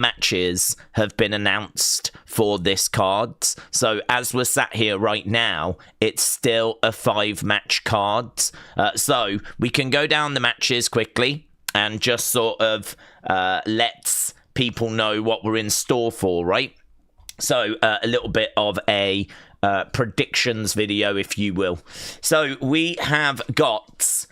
matches have been announced for this card. So as we're sat here right now, it's still a 5-match card. So we can go down the matches quickly and just sort of let people know what we're in store for, right? So a little bit of a predictions video, if you will. So we have got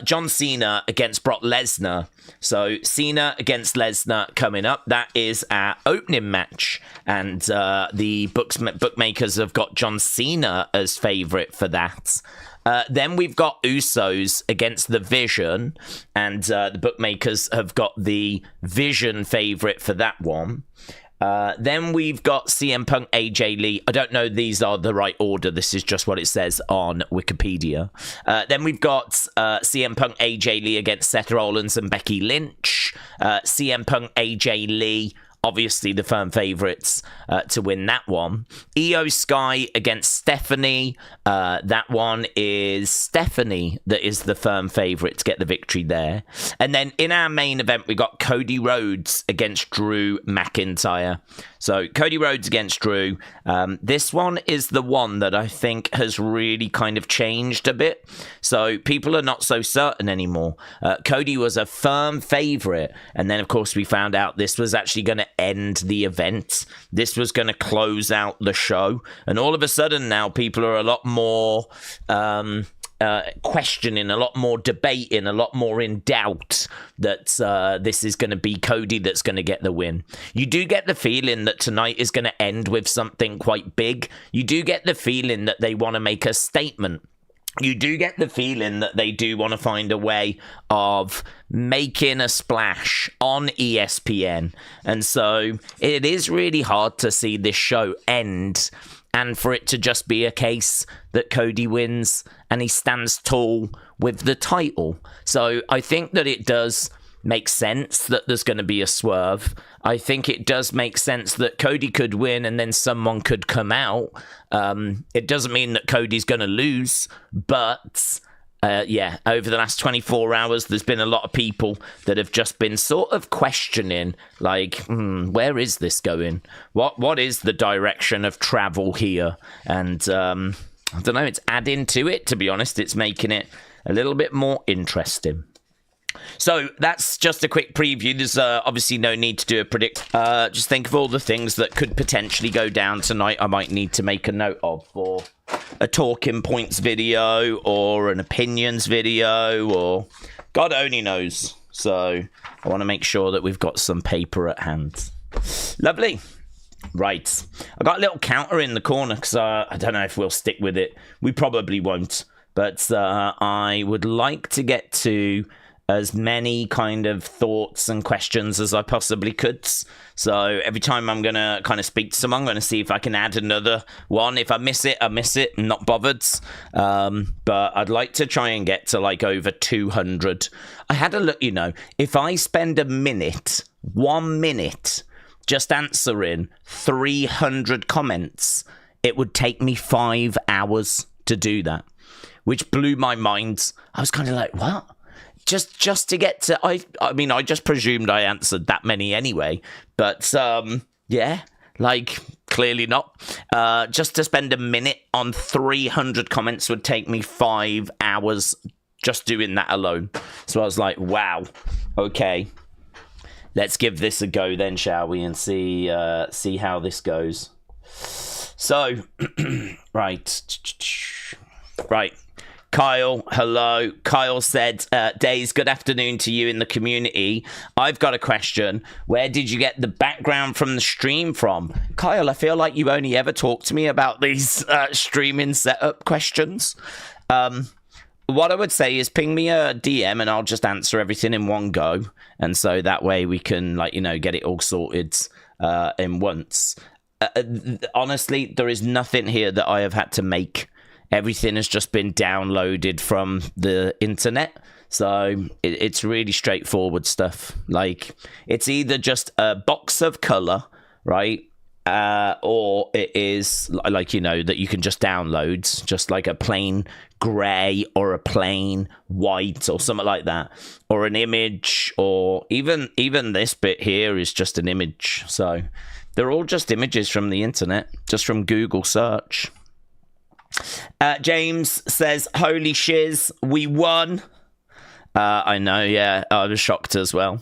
John Cena against Brock Lesnar. So Cena against Lesnar coming up. That is our opening match. And the bookmakers have got John Cena as favourite for that. Then we've got Usos against the Vision. And the bookmakers have got the Vision favourite for that one. Then we've got CM Punk, AJ Lee. I don't know these are the right order. This is just what it says on Wikipedia. Then we've got CM Punk, AJ Lee against Seth Rollins and Becky Lynch. CM Punk, AJ Lee, obviously the firm favourites to win that one. Io Sky against Stephanie. That one is Stephanie that is the firm favourite to get the victory there. And then in our main event, we got Cody Rhodes against Drew McIntyre. So Cody Rhodes against Drew. This one is the one that I think has really kind of changed a bit. So people are not so certain anymore. Cody was a firm favourite. And then, of course, we found out this was actually going to end the event. This was going to close out the show. And all of a sudden now people are a lot more questioning, a lot more debating, a lot more in doubt that this is going to be Cody that's going to get the win. You do get the feeling that tonight is going to end with something quite big. You do get the feeling that they want to make a statement. You do get the feeling that they do want to find a way of making a splash on ESPN. And so it is really hard to see this show end and for it to just be a case that Cody wins and he stands tall with the title. So I think that it does make sense that there's going to be a swerve. I think it does make sense that Cody could win and then someone could come out. It doesn't mean that Cody's going to lose, but yeah, over the last 24 hours, there's been a lot of people that have just been sort of questioning, like, where is this going? What is the direction of travel here? And I don't know, it's adding to it, to be honest. It's making it a little bit more interesting. So that's just a quick preview. There's obviously no need to do a predict. Just think of all the things that could potentially go down tonight. I might need to make a note of for a talking points video or an opinions video, or God only knows. So I want to make sure that we've got some paper at hand. Lovely. Right. I got a little counter in the corner because I don't know if we'll stick with it. We probably won't. But I would like to get to as many kind of thoughts and questions as I possibly could. So every time I'm going to kind of speak to someone, I'm going to see if I can add another one. If I miss it, I miss it. I'm not bothered. But I'd like to try and get to like over 200. I had a look, you know, if I spend a minute, 1 minute, just answering 300 comments, it would take me 5 hours to do that, which blew my mind. I was kind of like, what? Just to get to, I mean, I just presumed I answered that many anyway, but yeah, like clearly not. Just to spend a minute on 300 comments would take me 5 hours just doing that alone. So I was like, wow, okay, let's give this a go then, shall we, and see how this goes. So, right. Kyle, hello. Kyle said, Daze, good afternoon to you in the community. I've got a question. Where did you get the background from the stream from? Kyle, I feel like you only ever talk to me about these streaming setup questions. What I would say is ping me a DM and I'll just answer everything in one go. And so that way we can, like, you know, get it all sorted in once. Honestly, there is nothing here that I have had to make. Everything has just been downloaded from the internet. So it's really straightforward stuff. Like, it's either just a box of color, right? or it is like, you know, that you can just download, just like a plain grey or a plain white or something like that, or an image, or even this bit here is just an image. So they're all just images from the internet, just from Google search. James says, holy shiz, we won. I know, yeah, I was shocked as well.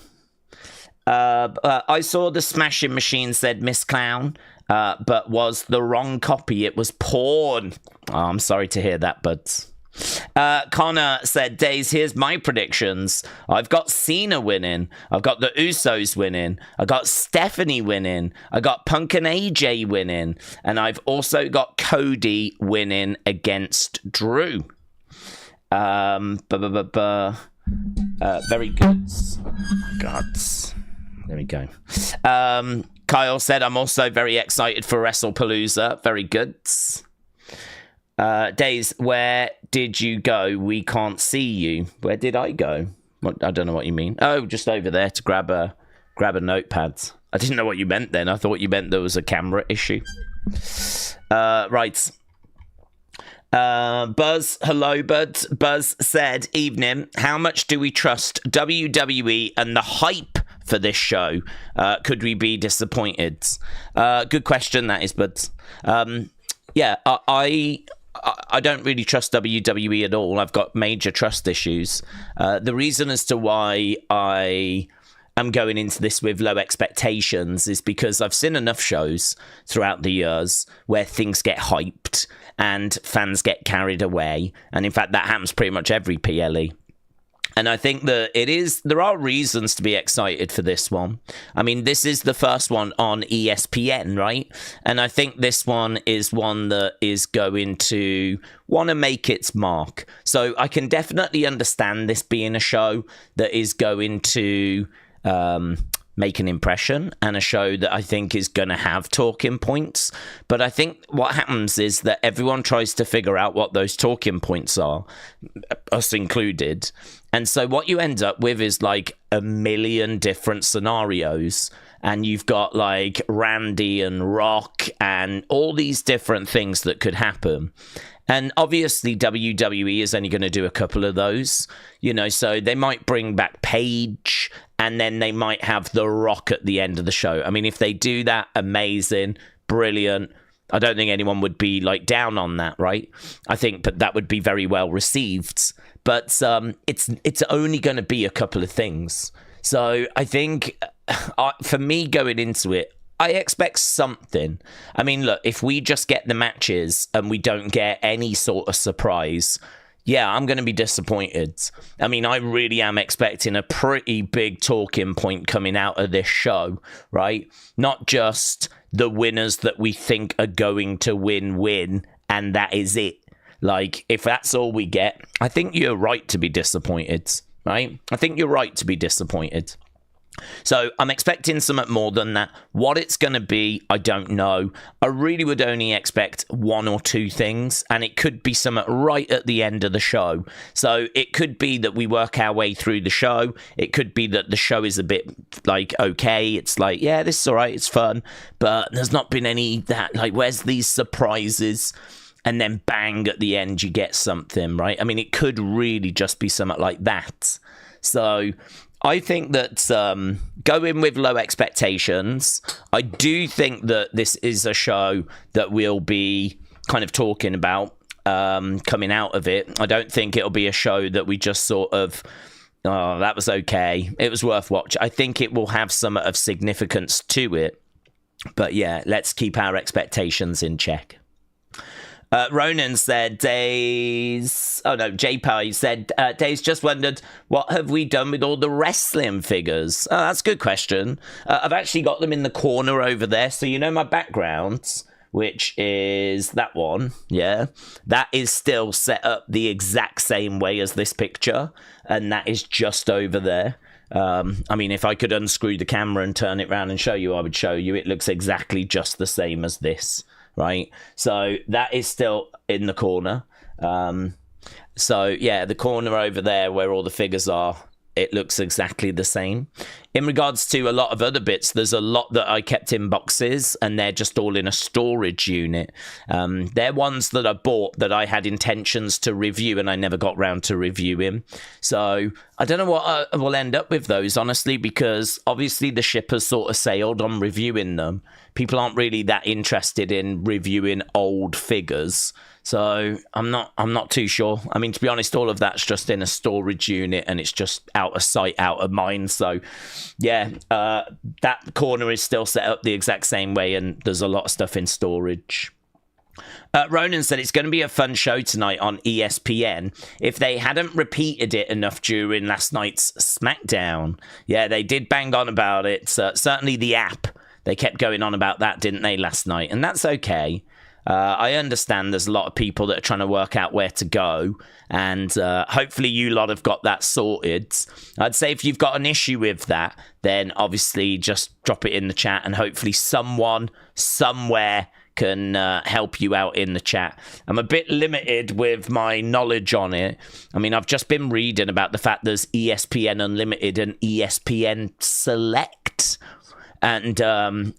I saw the Smashing Machine said Miss Clown, but was the wrong copy. It was porn. Oh, I'm sorry to hear that, buds. Connor said, Daze, here's my predictions. I've got Cena winning. I've got the Usos winning. I got Stephanie winning. I got Punk and AJ winning. And I've also got Cody winning against Drew. Very good. Oh my God. There we go. Kyle said, I'm also very excited for Wrestle Palooza. Very good. Daze, where did you go? We can't see you. Where did I go? What, I don't know what you mean. Oh, just over there to grab a notepad. I didn't know what you meant then. I thought you meant there was a camera issue. Right. Buzz, hello, bud. Buzz said, evening. How much do we trust WWE and the hype for this show? Could we be disappointed? Good question, that is, bud. Yeah, I don't really trust WWE at all. I've got major trust issues. The reason as to why I am going into this with low expectations is because I've seen enough shows throughout the years where things get hyped and fans get carried away. And in fact, that happens pretty much every PLE. And I think that there are reasons to be excited for this one. I mean, this is the first one on ESPN, right? And I think this one is one that is going to want to make its mark. So I can definitely understand this being a show that is going to make an impression, and a show that I think is going to have talking points. But I think what happens is that everyone tries to figure out what those talking points are, us included. And so what you end up with is like a million different scenarios, and you've got like Randy and Rock and all these different things that could happen. And obviously WWE is only going to do a couple of those, you know, so they might bring back Paige, and then they might have The Rock at the end of the show. I mean, if they do that, amazing, brilliant. I don't think anyone would be like down on that, right? I think that would be very well received. But it's only going to be a couple of things. So I think for me going into it, I expect something. I mean, look, if we just get the matches and we don't get any sort of surprise, yeah, I'm going to be disappointed. I mean, I really am expecting a pretty big talking point coming out of this show, right? Not just the winners that we think are going to win, and that is it. Like, if that's all we get, I think you're right to be disappointed, right? I think you're right to be disappointed. So I'm expecting something more than that. What it's going to be, I don't know. I really would only expect one or two things, and it could be something right at the end of the show. So it could be that we work our way through the show. It could be that the show is a bit like, okay, it's like, yeah, this is all right, it's fun, but there's not been any that, like, where's these surprises? And then bang, at the end you get something, right? I mean, it could really just be something like that. So I think that going with low expectations, I do think that this is a show that we'll be kind of talking about coming out of it. I don't think it'll be a show that we just sort of, oh, that was okay, it was worth watching. I think it will have some of significance to it. But yeah, let's keep our expectations in check. Ronan said, Daze... Oh, no, J-Pie said, Daze just wondered, what have we done with all the wrestling figures? Oh, that's a good question. I've actually got them in the corner over there. So, you know my background, which is that one, yeah? That is still set up the exact same way as this picture. And that is just over there. I mean, if I could unscrew the camera and turn it around and show you, I would show you. It looks exactly just the same as this. Right, so that is still in the corner. So yeah, the corner over there where all the figures are, it looks exactly the same. in regards to a lot of other bits, there's a lot that I kept in boxes and they're just all in a storage unit. They're ones that I bought that I had intentions to review and I never got round to reviewing. So I don't know what I will end up with those, honestly, because obviously the ship has sort of sailed on reviewing them. People aren't really that interested in reviewing old figures. So I'm not too sure. I mean, to be honest, all of that's just in a storage unit and it's just out of sight, out of mind. So yeah, that corner is still set up the exact same way and there's a lot of stuff in storage. Ronan said it's going to be a fun show tonight on ESPN if they hadn't repeated it enough during last night's Smackdown. Yeah, they did bang on about it. Certainly the app, they kept going on about that, didn't they, last night? And that's okay. I understand there's a lot of people that are trying to work out where to go, and hopefully you lot have got that sorted. I'd say if you've got an issue with that, then obviously just drop it in the chat, and hopefully someone somewhere can help you out in the chat. I'm a bit limited with my knowledge on it. I mean, I've just been reading about the fact there's ESPN Unlimited and ESPN Select, and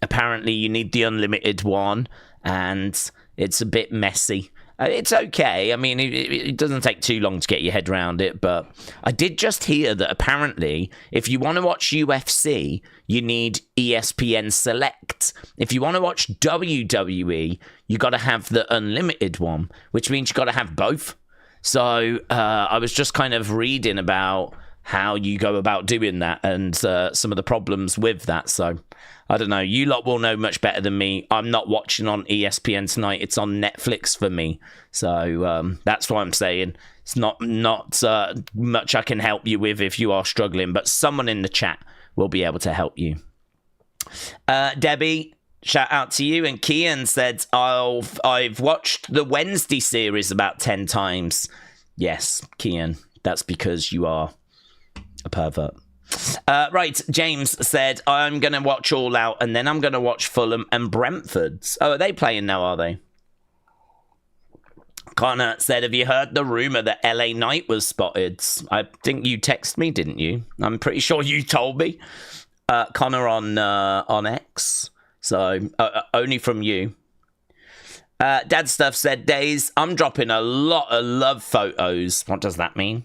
apparently you need the Unlimited one, and it's a bit messy. It's okay. I mean, it doesn't take too long to get your head around it, but I did just hear that apparently if you want to watch UFC, you need ESPN Select. If you want to watch WWE, you got to have the Unlimited one, which means you got to have both. So I was just kind of reading about how you go about doing that and some of the problems with that. So I don't know. You lot will know much better than me. I'm not watching on ESPN tonight. It's on Netflix for me. So that's what I'm saying. It's not much I can help you with if you are struggling, but someone in the chat will be able to help you. Debbie, shout out to you. And Kian said, I've watched the Wednesday series about 10 times. Yes, Kian, that's because you are a pervert. Right, James said, I'm going to watch All Out and then I'm going to watch Fulham and Brentford's. Oh, are they playing now, are they? Connor said, have you heard the rumour that LA Knight was spotted? I think you texted me, didn't you? I'm pretty sure you told me. Connor on X. So, only from you. Dad Stuff said, Daze, I'm dropping a lot of love photos. What does that mean?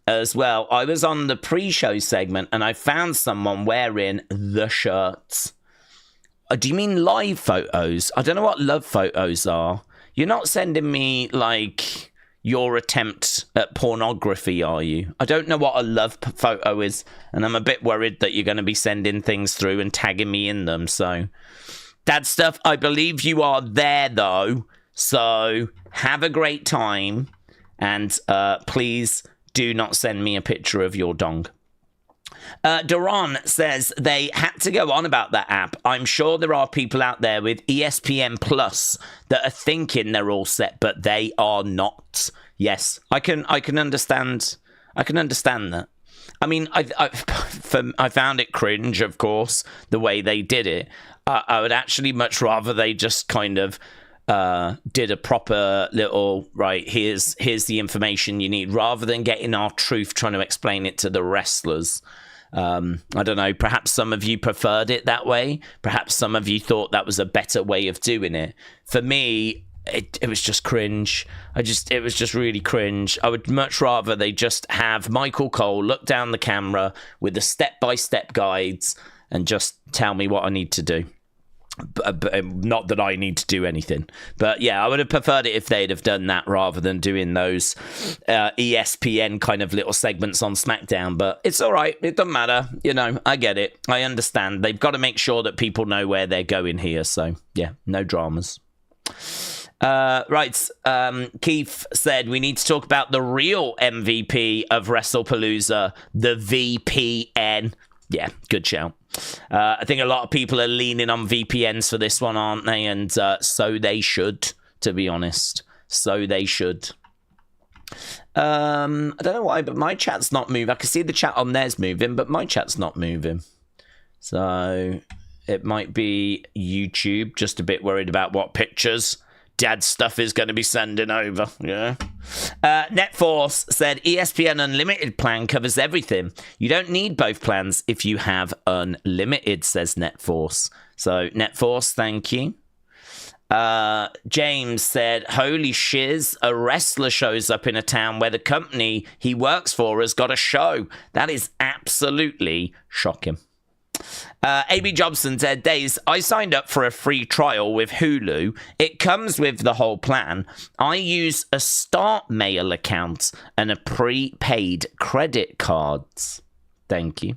As well, I was on the pre-show segment and I found someone wearing the shirts. Do you mean live photos? I don't know what love photos are. You're not sending me, like, your attempt at pornography, are you? I don't know what a love photo is, and I'm a bit worried that you're going to be sending things through and tagging me in them, so... Dad Stuff, I believe you are there, though, so have a great time, and please... do not send me a picture of your dong. Duran says they had to go on about that app. I'm sure there are people out there with ESPN Plus that are thinking they're all set, but they are not. Yes, I can understand. I can understand that. I mean, I found it cringe, of course, the way they did it. I would actually much rather they just kind of did a proper little, right, here's the information you need, rather than getting our truth trying to explain it to the wrestlers. I don't know, perhaps some of you preferred it that way. Perhaps some of you thought that was a better way of doing it. For me, it was just cringe. It was just really cringe. I would much rather they just have Michael Cole look down the camera with the step-by-step guides and just tell me what I need to do. But not that I need to do anything, but yeah, I would have preferred it if they'd have done that rather than doing those ESPN kind of little segments on SmackDown. But it's all right, it doesn't matter, you know. I get it, I understand. They've got to make sure that people know where they're going here, so yeah, no dramas. Right, Keith said we need to talk about the real MVP of Wrestle Palooza, the VPN. Yeah, good shout. I think a lot of people are leaning on VPNs for this one, aren't they? And so they should, to be honest. So they should. I don't know why, but my chat's not moving. I can see the chat on theirs moving, but my chat's not moving. So it might be YouTube, just a bit worried about what pictures Dad stuff is going to be sending over. Yeah. Netforce said ESPN Unlimited plan covers everything. You don't need both plans if you have Unlimited, says Netforce. So Netforce, thank you. James said, holy shiz, a wrestler shows up in a town where the company he works for has got a show. That is absolutely shocking. AB Jobson said, Daze, I signed up for a free trial with Hulu. It comes with the whole plan. I use a Start Mail account and a prepaid credit cards. Thank you.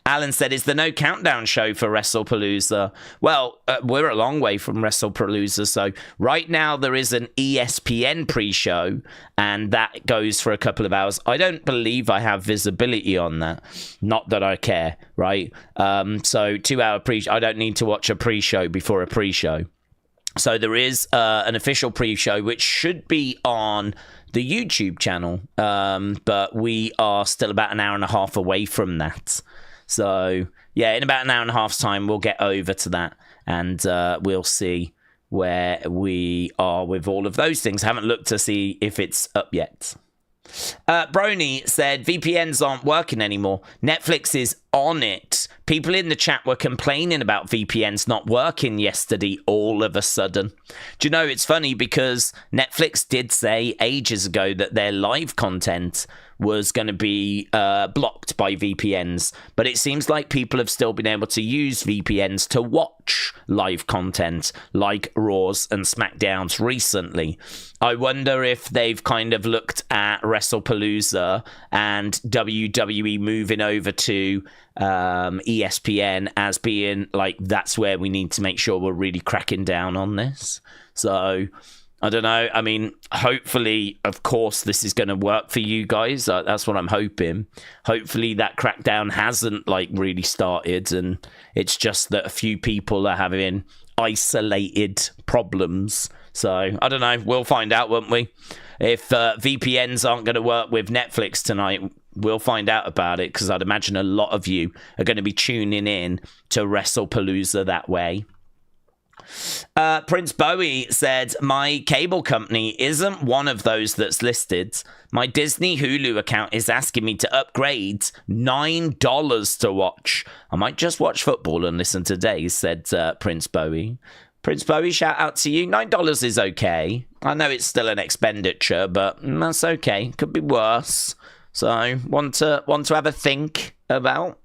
Alan said, is there no countdown show for Wrestle Palooza? Well, we're a long way from Wrestle Palooza, so right now there is an ESPN pre-show, and that goes for a couple of hours. I don't believe I have visibility on that. Not that I care, right? So 2-hour pre-show. I don't need to watch a pre-show before a pre-show. So there is an official pre-show, which should be on the YouTube channel, but we are still about an hour and a half away from that. So, yeah, in about an hour and a half's time, we'll get over to that, and we'll see where we are with all of those things. I haven't looked to see if it's up yet. Brony said, VPNs aren't working anymore. Netflix is on it. People in the chat were complaining about VPNs not working yesterday all of a sudden. Do you know, it's funny because Netflix did say ages ago that their live content was going to be blocked by VPNs, but it seems like people have still been able to use VPNs to watch live content like Raws and Smackdowns recently. I wonder if they've kind of looked at Wrestle Palooza and WWE moving over to ESPN as being like, that's where we need to make sure we're really cracking down on this. So I don't know. I mean, hopefully, of course, this is going to work for you guys. That's what I'm hoping. Hopefully that crackdown hasn't like really started, and it's just that a few people are having isolated problems. So I don't know. We'll find out, won't we? If VPNs aren't going to work with Netflix tonight, we'll find out about it, because I'd imagine a lot of you are going to be tuning in to Wrestle Palooza that way. Prince Bowie said, my cable company isn't one of those that's listed. My Disney Hulu account is asking me to upgrade $9 to watch. I might just watch football and listen to Daze, said Prince Bowie. Prince Bowie, shout out to you. $9 is okay. I know it's still an expenditure, but that's okay. Could be worse. So, want to have a think about.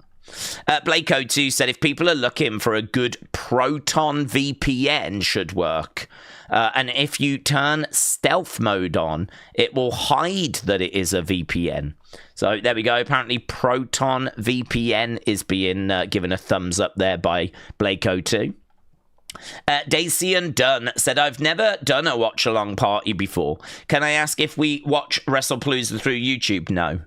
Blako2 said, if people are looking for a good Proton VPN should work. And if you turn stealth mode on, it will hide that it is a VPN. So there we go. Apparently Proton VPN is being given a thumbs up there by Blako2. Dacian Dunn said, I've never done a watch-along party before. Can I ask if we watch WrestlePalooza through YouTube? No.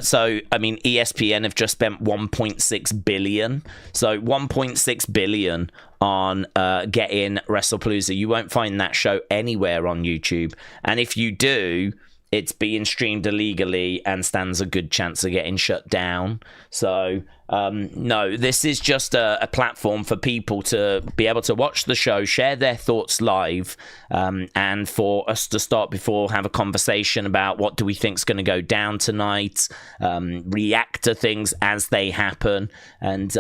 So, I mean, ESPN have just spent $1.6 billion. So, $1.6 billion on getting WrestlePalooza. You won't find that show anywhere on YouTube. And if you do, it's being streamed illegally and stands a good chance of getting shut down. So, no, this is just a platform for people to be able to watch the show, share their thoughts live, and for us to start before, have a conversation about what do we think is going to go down tonight, react to things as they happen, and,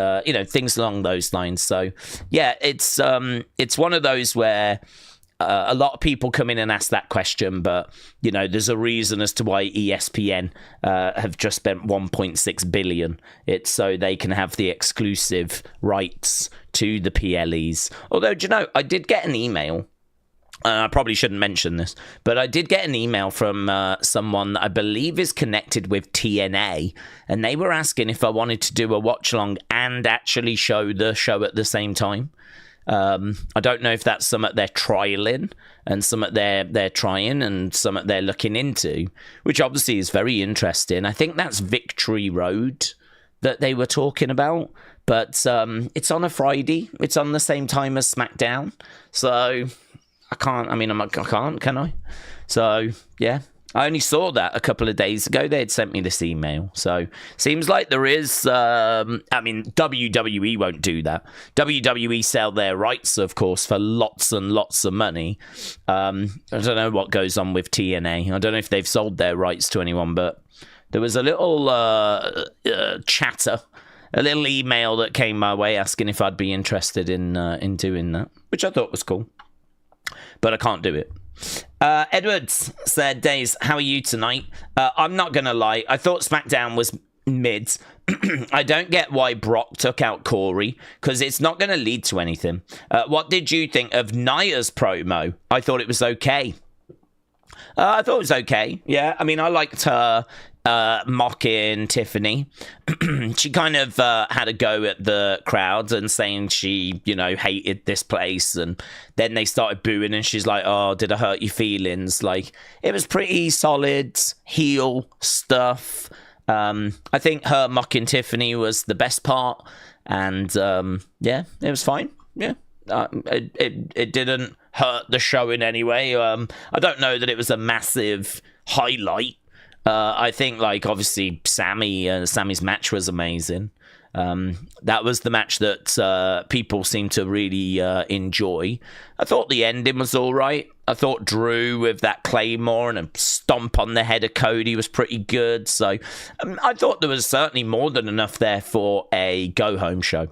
things along those lines. So, yeah, it's one of those where a lot of people come in and ask that question, but, there's a reason as to why ESPN have just spent $1.6 billion. It's so they can have the exclusive rights to the PLEs. Although, I did get an email. I probably shouldn't mention this, but I did get an email from someone that I believe is connected with TNA, and they were asking if I wanted to do a watch-along and actually show the show at the same time. I don't know if that's something they're trialing and something they're trying and something they're looking into, which obviously is very interesting. I think that's Victory Road that they were talking about, but it's on a Friday. It's on the same time as Smackdown, so I can't. I can't, can I? So yeah, I only saw that a couple of days ago. They had sent me this email. So seems like there is, I mean, WWE won't do that. WWE sell their rights, of course, for lots and lots of money. I don't know what goes on with TNA. I don't know if they've sold their rights to anyone, but there was a little chatter, a little email that came my way asking if I'd be interested in doing that, which I thought was cool. But I can't do it. Edwards said, Daze, how are you tonight? I'm not going to lie. I thought Smackdown was mid. I don't get why Brock took out Corey, because it's not going to lead to anything. What did you think of Nia's promo? I thought it was okay. I thought it was okay. Yeah, I mean, I liked her mocking Tiffany. She kind of had a go at the crowd and saying she, you know, hated this place, and then they started booing and she's like, oh, did I hurt your feelings? Like, it was pretty solid heel stuff. I think her mocking Tiffany was the best part, and yeah, it was fine. Yeah, it didn't hurt the show in any way. I don't know that it was a massive highlight. I think, like, obviously Sammy's match was amazing. That was the match that people seem to really enjoy. I thought the ending was all right. I thought Drew with that Claymore and a stomp on the head of Cody was pretty good. So I thought there was certainly more than enough there for a go-home show.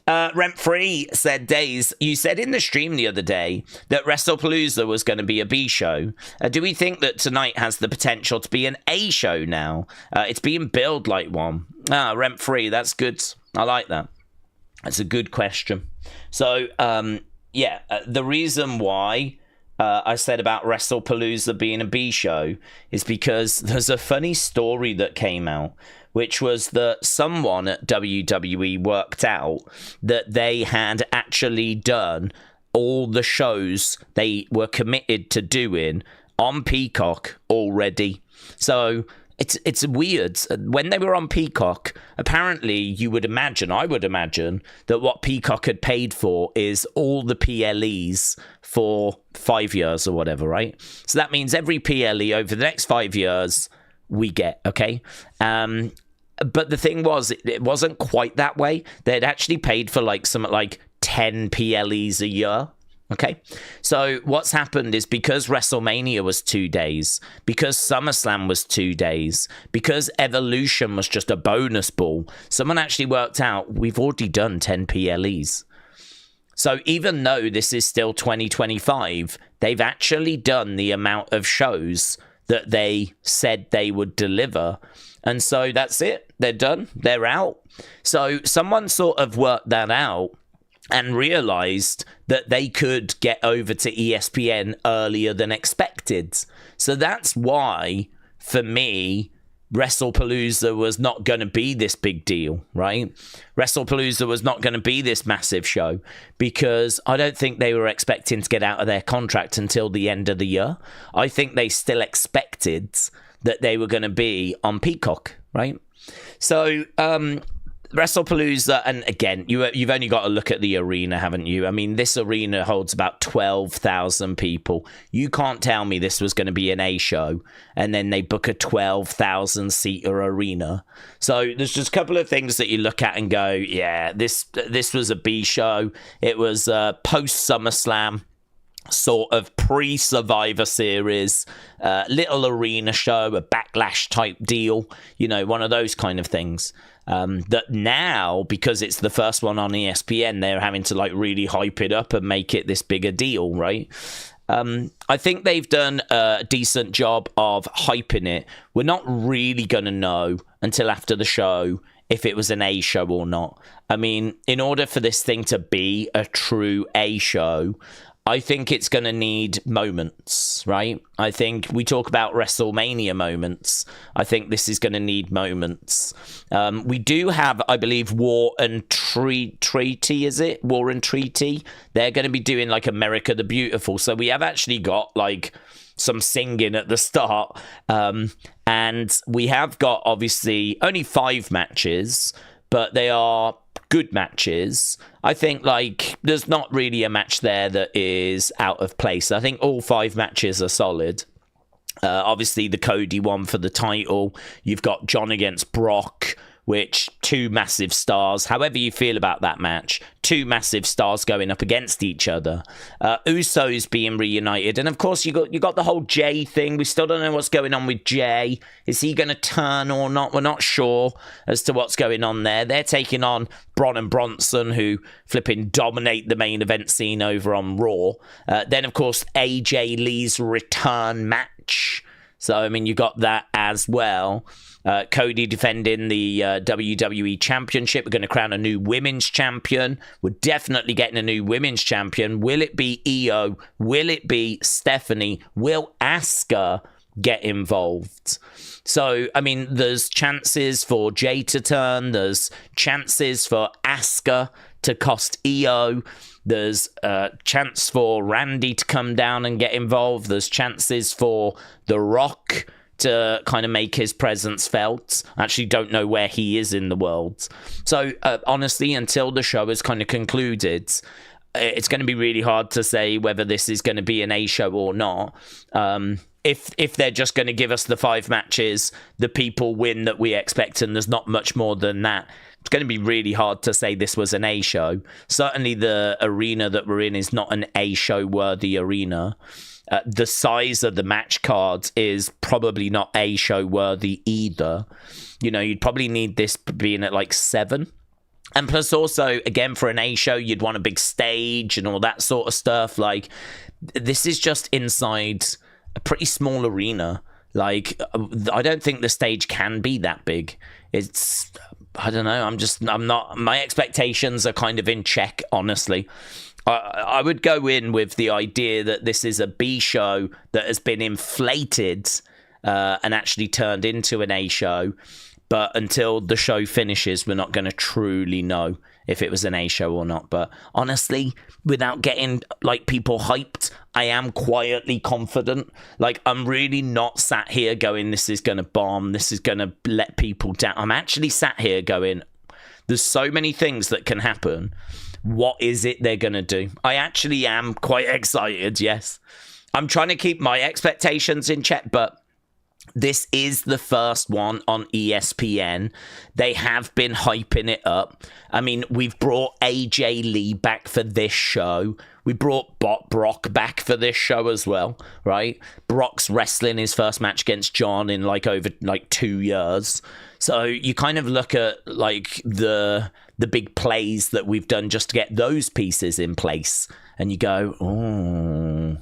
Rent Free said, Daze, you said in the stream the other day that Wrestle Palooza was going to be a B show. Do we think that tonight has the potential to be an A show now? It's being billed like one. Rent Free, that's good. I like that. That's a good question. So, yeah, the reason why I said about Wrestle Palooza being a B show is because there's a funny story that came out, which was that someone at WWE worked out that they had actually done all the shows they were committed to doing on Peacock already. So it's weird. When they were on Peacock, apparently I would imagine, that what Peacock had paid for is all the PLEs for 5 years or whatever, right? So that means every PLE over the next 5 years we get, okay? But the thing was, it wasn't quite that way. They'd actually paid for like something like 10 PLEs a year. Okay, so what's happened is because WrestleMania was 2 days, because SummerSlam was 2 days, because Evolution was just a bonus ball, someone actually worked out we've already done 10 PLEs. So even though this is still 2025, they've actually done the amount of shows that they said they would deliver. And so that's it. They're done. They're out. So someone sort of worked that out and realized that they could get over to ESPN earlier than expected. So that's why, for me, Wrestlepalooza was not going to be this big deal, right? Wrestlepalooza was not going to be this massive show because I don't think they were expecting to get out of their contract until the end of the year. I think they still expected that they were going to be on Peacock, right? So, Wrestlepalooza, and again, you've only got to look at the arena, haven't you? I mean, this arena holds about 12,000 people. You can't tell me this was going to be an A show, and then they book a 12,000-seater arena. So there's just a couple of things that you look at and go, yeah, this was a B show. It was post-SummerSlam, sort of pre-Survivor Series, little arena show, a backlash type deal, you know, one of those kind of things. That now, because it's the first one on ESPN, they're having to like really hype it up and make it this bigger deal, right? I think they've done a decent job of hyping it. We're not really going to know until after the show if it was an A show or not. I mean, in order for this thing to be a true A show, I think it's going to need moments, right? I think we talk about WrestleMania moments. I think this is going to need moments. We do have, I believe, War and Treaty, is it? War and Treaty. They're going to be doing like America the Beautiful. So we have actually got like some singing at the start. And we have got obviously only 5 matches, but they are good matches. I think like there's not really a match there that is out of place. I think all 5 matches are solid. Obviously, the Cody one for the title. You've got John against Brock, which two massive stars. However you feel about that match, two massive stars going up against each other. Usos being reunited, and of course you got the whole Jay thing. We still don't know what's going on with Jay. Is he going to turn or not? We're not sure as to what's going on there. They're taking on Braun and Bronson, who flipping dominate the main event scene over on Raw. Then of course AJ Lee's return match. So I mean you got that as well. Cody defending the WWE Championship. We're going to crown a new women's champion. We're definitely getting a new women's champion. Will it be Io? Will it be Stephanie? Will Asuka get involved? So, I mean, there's chances for Jay to turn. There's chances for Asuka to cost Io. There's a chance for Randy to come down and get involved. There's chances for The Rock to kind of make his presence felt. I actually don't know where he is in the world. So honestly, until the show is kind of concluded, it's going to be really hard to say whether this is going to be an A show or not. If they're just going to give us the 5 matches, the people win that we expect, and there's not much more than that, it's going to be really hard to say this was an A show. Certainly the arena that we're in is not an A show worthy arena. The size of the match cards is probably not A show worthy either. You know, you'd probably need this being at like 7. And plus also, again, for an A show, you'd want a big stage and all that sort of stuff. Like, this is just inside a pretty small arena. Like, I don't think the stage can be that big. It's, I don't know, my expectations are kind of in check, honestly. I would go in with the idea that this is a B show that has been inflated and actually turned into an A show. But until the show finishes, we're not going to truly know if it was an A show or not. But honestly, without getting like people hyped, I am quietly confident. Like, I'm really not sat here going, this is going to bomb. This is going to let people down. I'm actually sat here going, there's so many things that can happen. What is it they're going to do? I actually am quite excited, yes. I'm trying to keep my expectations in check, but this is the first one on ESPN. They have been hyping it up. I mean, we've brought AJ Lee back for this show. We brought Brock back for this show as well, right? Brock's wrestling his first match against John in over 2 years. So you kind of look at like the big plays that we've done just to get those pieces in place, and you go, oh,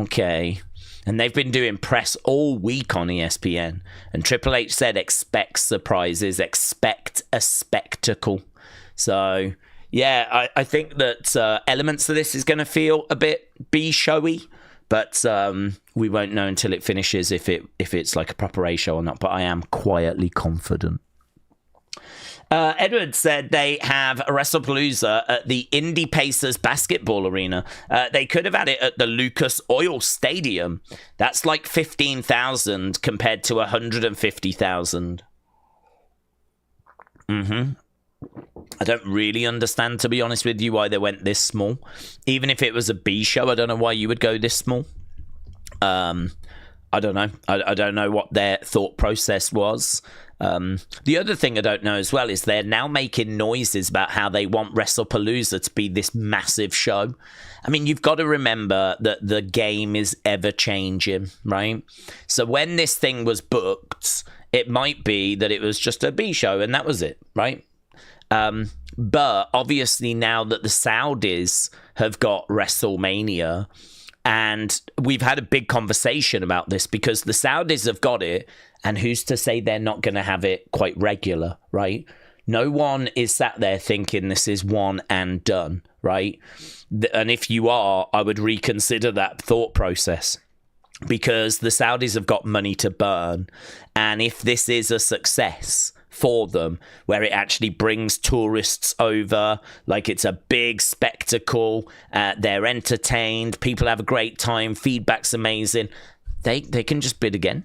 okay. And they've been doing press all week on ESPN. And Triple H said, expect surprises, expect a spectacle. So, yeah, I think that elements of this is going to feel a bit B-showy. But we won't know until it finishes if it's like a proper A show or not. But I am quietly confident. Edward said they have a Wrestlepalooza at the Indy Pacers basketball arena. They could have had it at the Lucas Oil Stadium. That's like 15,000 compared to 150,000. I don't really understand, to be honest with you, why they went this small. Even if it was a B show, I don't know why you would go this small. I don't know. I don't know what their thought process was. The other thing I don't know as well is they're now making noises about how they want Wrestlepalooza to be this massive show. I mean, you've got to remember that the game is ever changing, right? So when this thing was booked, it might be that it was just a B show and that was it, right? But obviously now that the Saudis have got WrestleMania, and we've had a big conversation about this because the Saudis have got it, and who's to say they're not going to have it quite regular, right? No one is sat there thinking this is one and done, right? And if you are, I would reconsider that thought process, because the Saudis have got money to burn. And if this is a success for them, where it actually brings tourists over, like it's a big spectacle, they're entertained, people have a great time, feedback's amazing, they can just bid again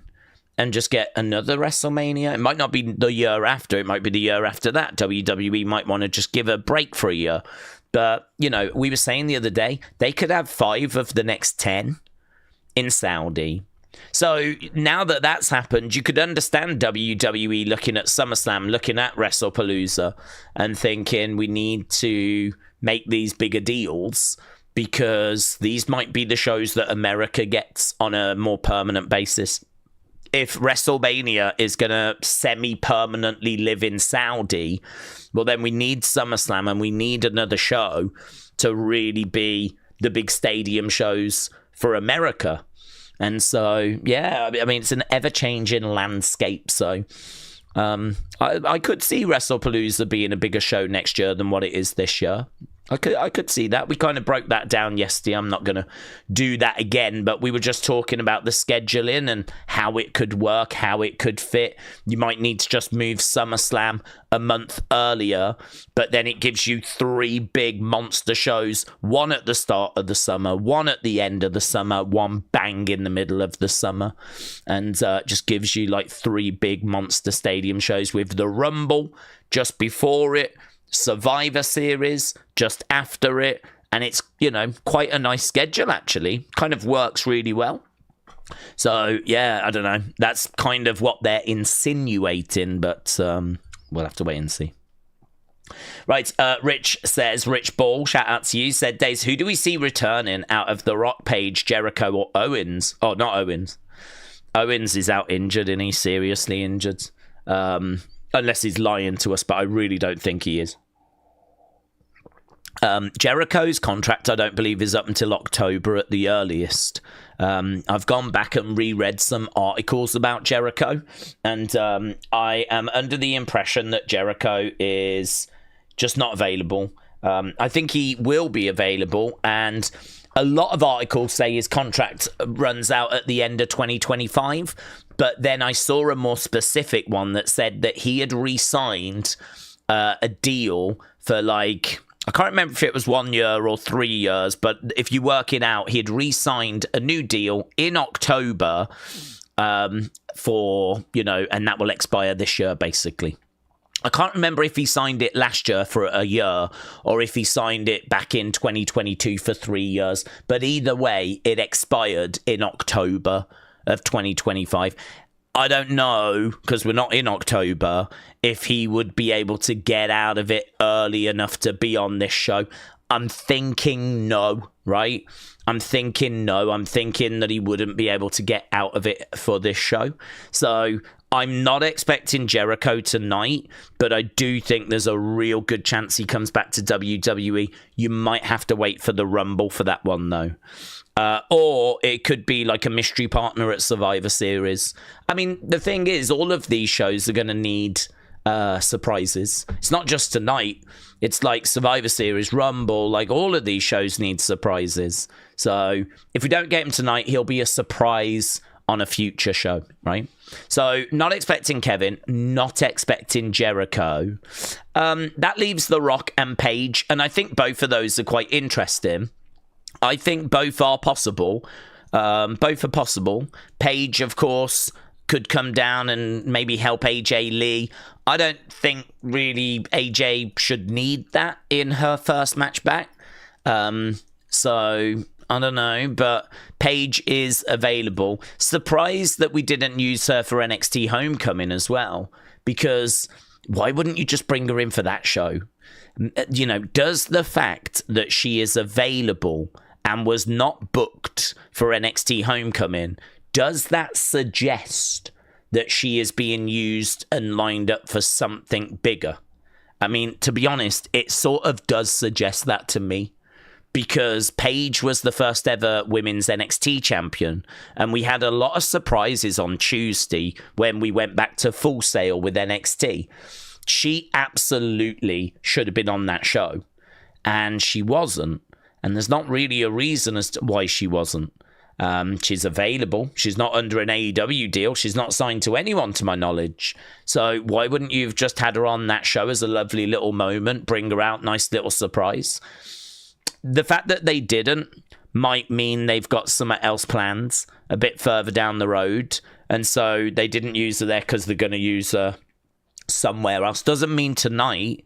and just get another WrestleMania. It might not be the year after, it might be the year after that. WWE might want to just give a break for a year. But, you know, we were saying the other day, they could have 5 of the next 10 in Saudi. So now that that's happened, you could understand WWE looking at SummerSlam, looking at Wrestle Palooza, and thinking we need to make these bigger deals because these might be the shows that America gets on a more permanent basis. If WrestleMania is going to semi-permanently live in Saudi, well, then we need SummerSlam and we need another show to really be the big stadium shows for America. And so, yeah, I mean, it's an ever-changing landscape. So I could see WrestlePalooza being a bigger show next year than what it is this year. I could see that. We kind of broke that down yesterday. I'm not going to do that again, but we were just talking about the scheduling and how it could work, how it could fit. You might need to just move SummerSlam a month earlier, but then it gives you 3 big monster shows, one at the start of the summer, one at the end of the summer, one bang in the middle of the summer, and just gives you like 3 big monster stadium shows with the Rumble just before it, Survivor Series just after it, and it's, you know, quite a nice schedule actually. Kind of works really well. So yeah, I don't know, that's kind of what they're insinuating, but we'll have to wait and see. Right, Rich Ball, shout out to you, said, Daze, who do we see returning out of The Rock, Paige, Jericho, or Owens? Oh, not Owens. Owens is out injured, and he's seriously injured. Unless he's lying to us, but I really don't think he is. Jericho's contract, I don't believe, is up until October at the earliest. I've gone back and reread some articles about Jericho, and I am under the impression that Jericho is just not available. I think he will be available, and a lot of articles say his contract runs out at the end of 2025, but then I saw a more specific one that said that he had re-signed a deal for like, I can't remember if it was 1 year or 3 years, but if you work it out, he had re-signed a new deal in October for, you know, and that will expire this year basically. I can't remember if he signed it last year for a year or if he signed it back in 2022 for 3 years. But either way, it expired in October of 2025. I don't know, because we're not in October, if he would be able to get out of it early enough to be on this show. I'm thinking no, right? I'm thinking no. I'm thinking that he wouldn't be able to get out of it for this show. So I'm not expecting Jericho tonight, but I do think there's a real good chance he comes back to WWE. You might have to wait for the Rumble for that one, though. Or it could be like a mystery partner at Survivor Series. I mean, the thing is, all of these shows are going to need surprises. It's not just tonight. It's like Survivor Series, Rumble, like all of these shows need surprises. So if we don't get him tonight, he'll be a surprise on a future show, right? So not expecting Kevin, not expecting Jericho. That leaves The Rock and Paige, and I think both of those are quite interesting. I think both are possible. Both are possible. Paige, of course, could come down and maybe help AJ Lee. I don't think really AJ should need that in her first match back. So I don't know, but Paige is available. Surprised that we didn't use her for NXT Homecoming as well, because why wouldn't you just bring her in for that show? You know, does the fact that she is available and was not booked for NXT Homecoming, does that suggest that she is being used and lined up for something bigger? I mean, to be honest, it sort of does suggest that to me, because Paige was the first ever women's NXT champion, and we had a lot of surprises on Tuesday when we went back to Full Sail with NXT. She absolutely should have been on that show, and she wasn't. And there's not really a reason as to why she wasn't. She's available. She's not under an AEW deal. She's not signed to anyone, to my knowledge. So why wouldn't you have just had her on that show as a lovely little moment, bring her out, nice little surprise? The fact that they didn't might mean they've got something else planned a bit further down the road. And so they didn't use her there because they're going to use her somewhere else. Doesn't mean tonight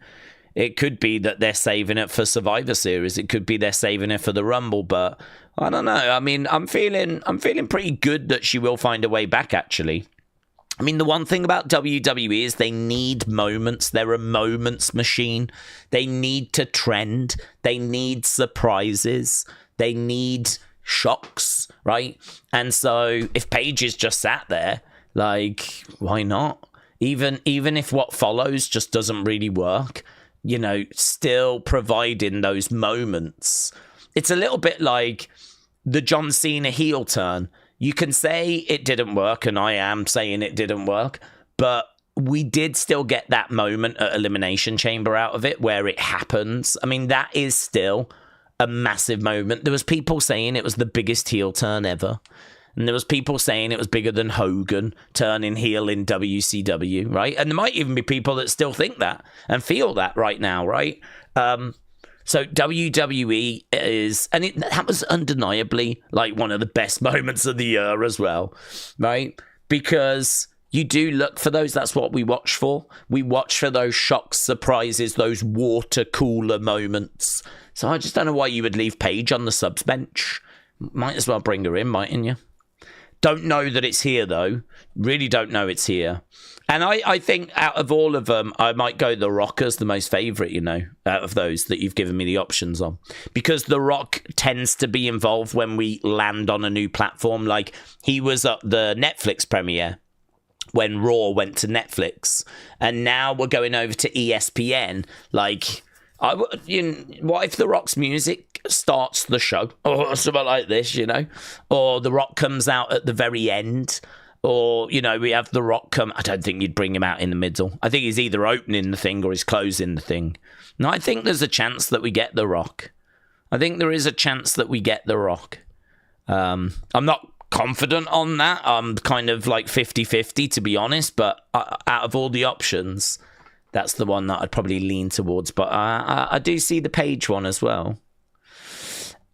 It could be that they're saving it for Survivor Series. It could be they're saving it for the Rumble, but I don't know. I mean, I'm feeling pretty good that she will find a way back, actually. I mean, the one thing about WWE is they need moments. They're a moments machine. They need to trend. They need surprises. They need shocks, right? And so if Paige is just sat there, like, why not? Even if what follows just doesn't really work, you know, still providing those moments. It's a little bit like the John Cena heel turn. You can say it didn't work, and I am saying it didn't work, but we did still get that moment at Elimination Chamber out of it where it happens. I mean, that is still a massive moment. There was people saying it was the biggest heel turn ever. And there was people saying it was bigger than Hogan turning heel in WCW, right? And there might even be people that still think that and feel that right now, right? So WWE is, and that was undeniably like one of the best moments of the year as well, right? Because you do look for those. That's what we watch for. We watch for those shocks, surprises, those water cooler moments. So I just don't know why you would leave Paige on the subs bench. Might as well bring her in, mightn't you? Don't know that it's here, though. Really don't know it's here. And I think out of all of them, I might go The Rock as the most favourite, you know, out of those that you've given me the options on. Because The Rock tends to be involved when we land on a new platform. Like, he was at the Netflix premiere when Raw went to Netflix. And now we're going over to ESPN. Like, what if The Rock's music starts the show? Or something like this, you know? Or The Rock comes out at the very end. Or, you know, we have The Rock come. I don't think you'd bring him out in the middle. I think he's either opening the thing or he's closing the thing. No, I think there's a chance that we get The Rock. I think there is a chance that we get The Rock. I'm not confident on that. I'm kind of like 50-50, to be honest. But out of all the options, that's the one that I'd probably lean towards. But I do see the Paige one as well.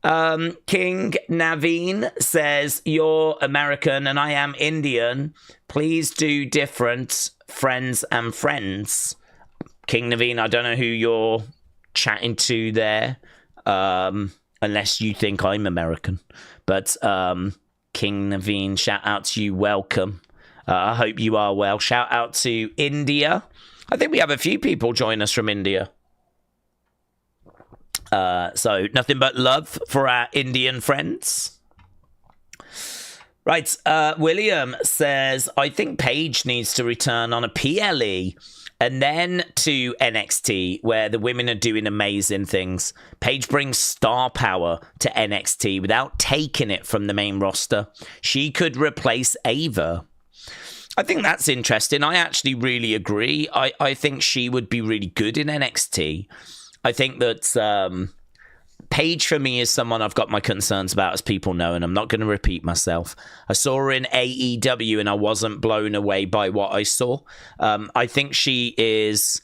King Naveen says, you're American and I am Indian. Please do different friends and friends. King Naveen, I don't know who you're chatting to there, unless you think I'm American. But King Naveen, shout out to you. Welcome. I hope you are well. Shout out to India. I think we have a few people join us from India. So nothing but love for our Indian friends. Right, William says, I think Paige needs to return on a PLE and then to NXT, where the women are doing amazing things. Paige brings star power to NXT without taking it from the main roster. She could replace Ava. I think that's interesting. I actually really agree. I think she would be really good in NXT. I think that Paige, for me, is someone I've got my concerns about, as people know, and I'm not going to repeat myself. I saw her in AEW, and I wasn't blown away by what I saw. I think she is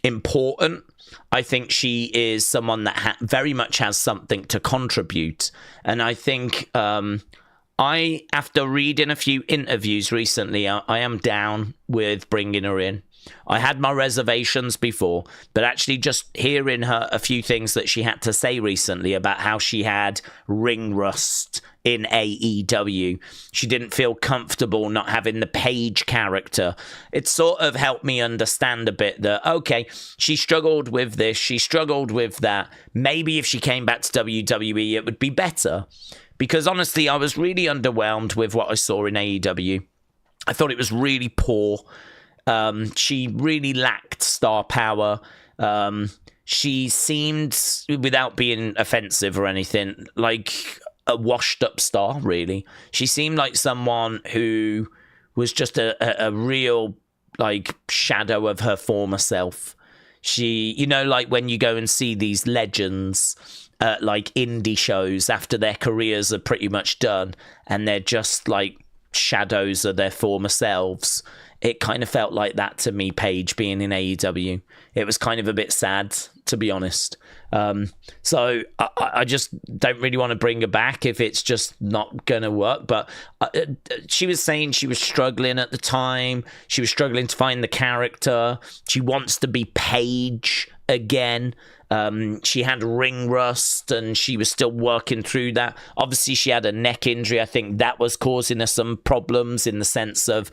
important. I think she is someone that very much has something to contribute. And I think after reading a few interviews recently, I am down with bringing her in. I had my reservations before, but actually just hearing a few things that she had to say recently about how she had ring rust in AEW. She didn't feel comfortable not having the Paige character. It sort of helped me understand a bit that, okay, she struggled with this, she struggled with that. Maybe if she came back to WWE, it would be better. Because honestly, I was really underwhelmed with what I saw in AEW. I thought it was really poor. She really lacked star power. She seemed, without being offensive or anything, like a washed up star, really. She seemed like someone who was just a real, like, shadow of her former self. She, you know, like when you go and see these legends at like indie shows after their careers are pretty much done and they're just like shadows of their former selves. It kind of felt like that to me, Paige being in AEW. It was kind of a bit sad, to be honest. So I just don't really want to bring her back if it's just not going to work. But she was saying she was struggling at the time. She was struggling to find the character. She wants to be Paige again. She had ring rust and she was still working through that. Obviously, she had a neck injury. I think that was causing her some problems in the sense of,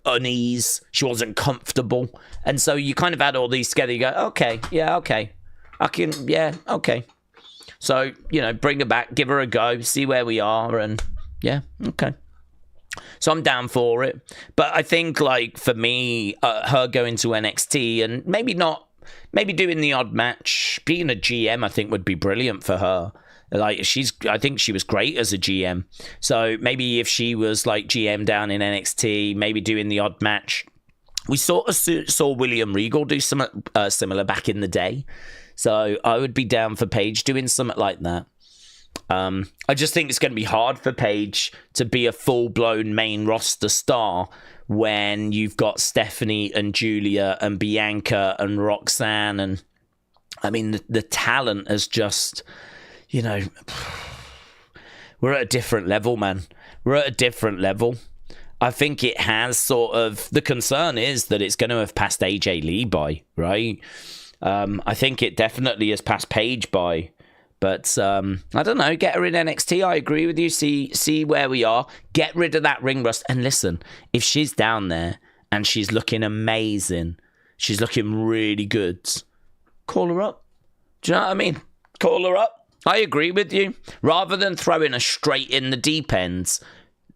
unease. She wasn't comfortable. And so you kind of had all these together. You go, okay. Okay. So, bring her back, give her a go, see where we are. And yeah, okay. So I'm down for it. But I think, for me, her going to NXT and maybe doing the odd match, being a GM, I think would be brilliant for her. I think she was great as a GM. So maybe if she was GM down in NXT, maybe doing the odd match. We sort of saw William Regal do something similar back in the day. So I would be down for Paige doing something like that. I just think it's going to be hard for Paige to be a full-blown main roster star when you've got Stephanie and Julia and Bianca and Roxanne. And I mean, the talent is just, we're at a different level, man. We're at a different level. I think it has sort of, the concern is that it's going to have passed AJ Lee by, right? I think it definitely has passed Paige by. But I don't know, get her in NXT. I agree with you. See where we are. Get rid of that ring rust. And listen, if she's down there and she's looking amazing, she's looking really good, call her up. Do you know what I mean? Call her up. I agree with you. Rather than throwing her straight in the deep ends,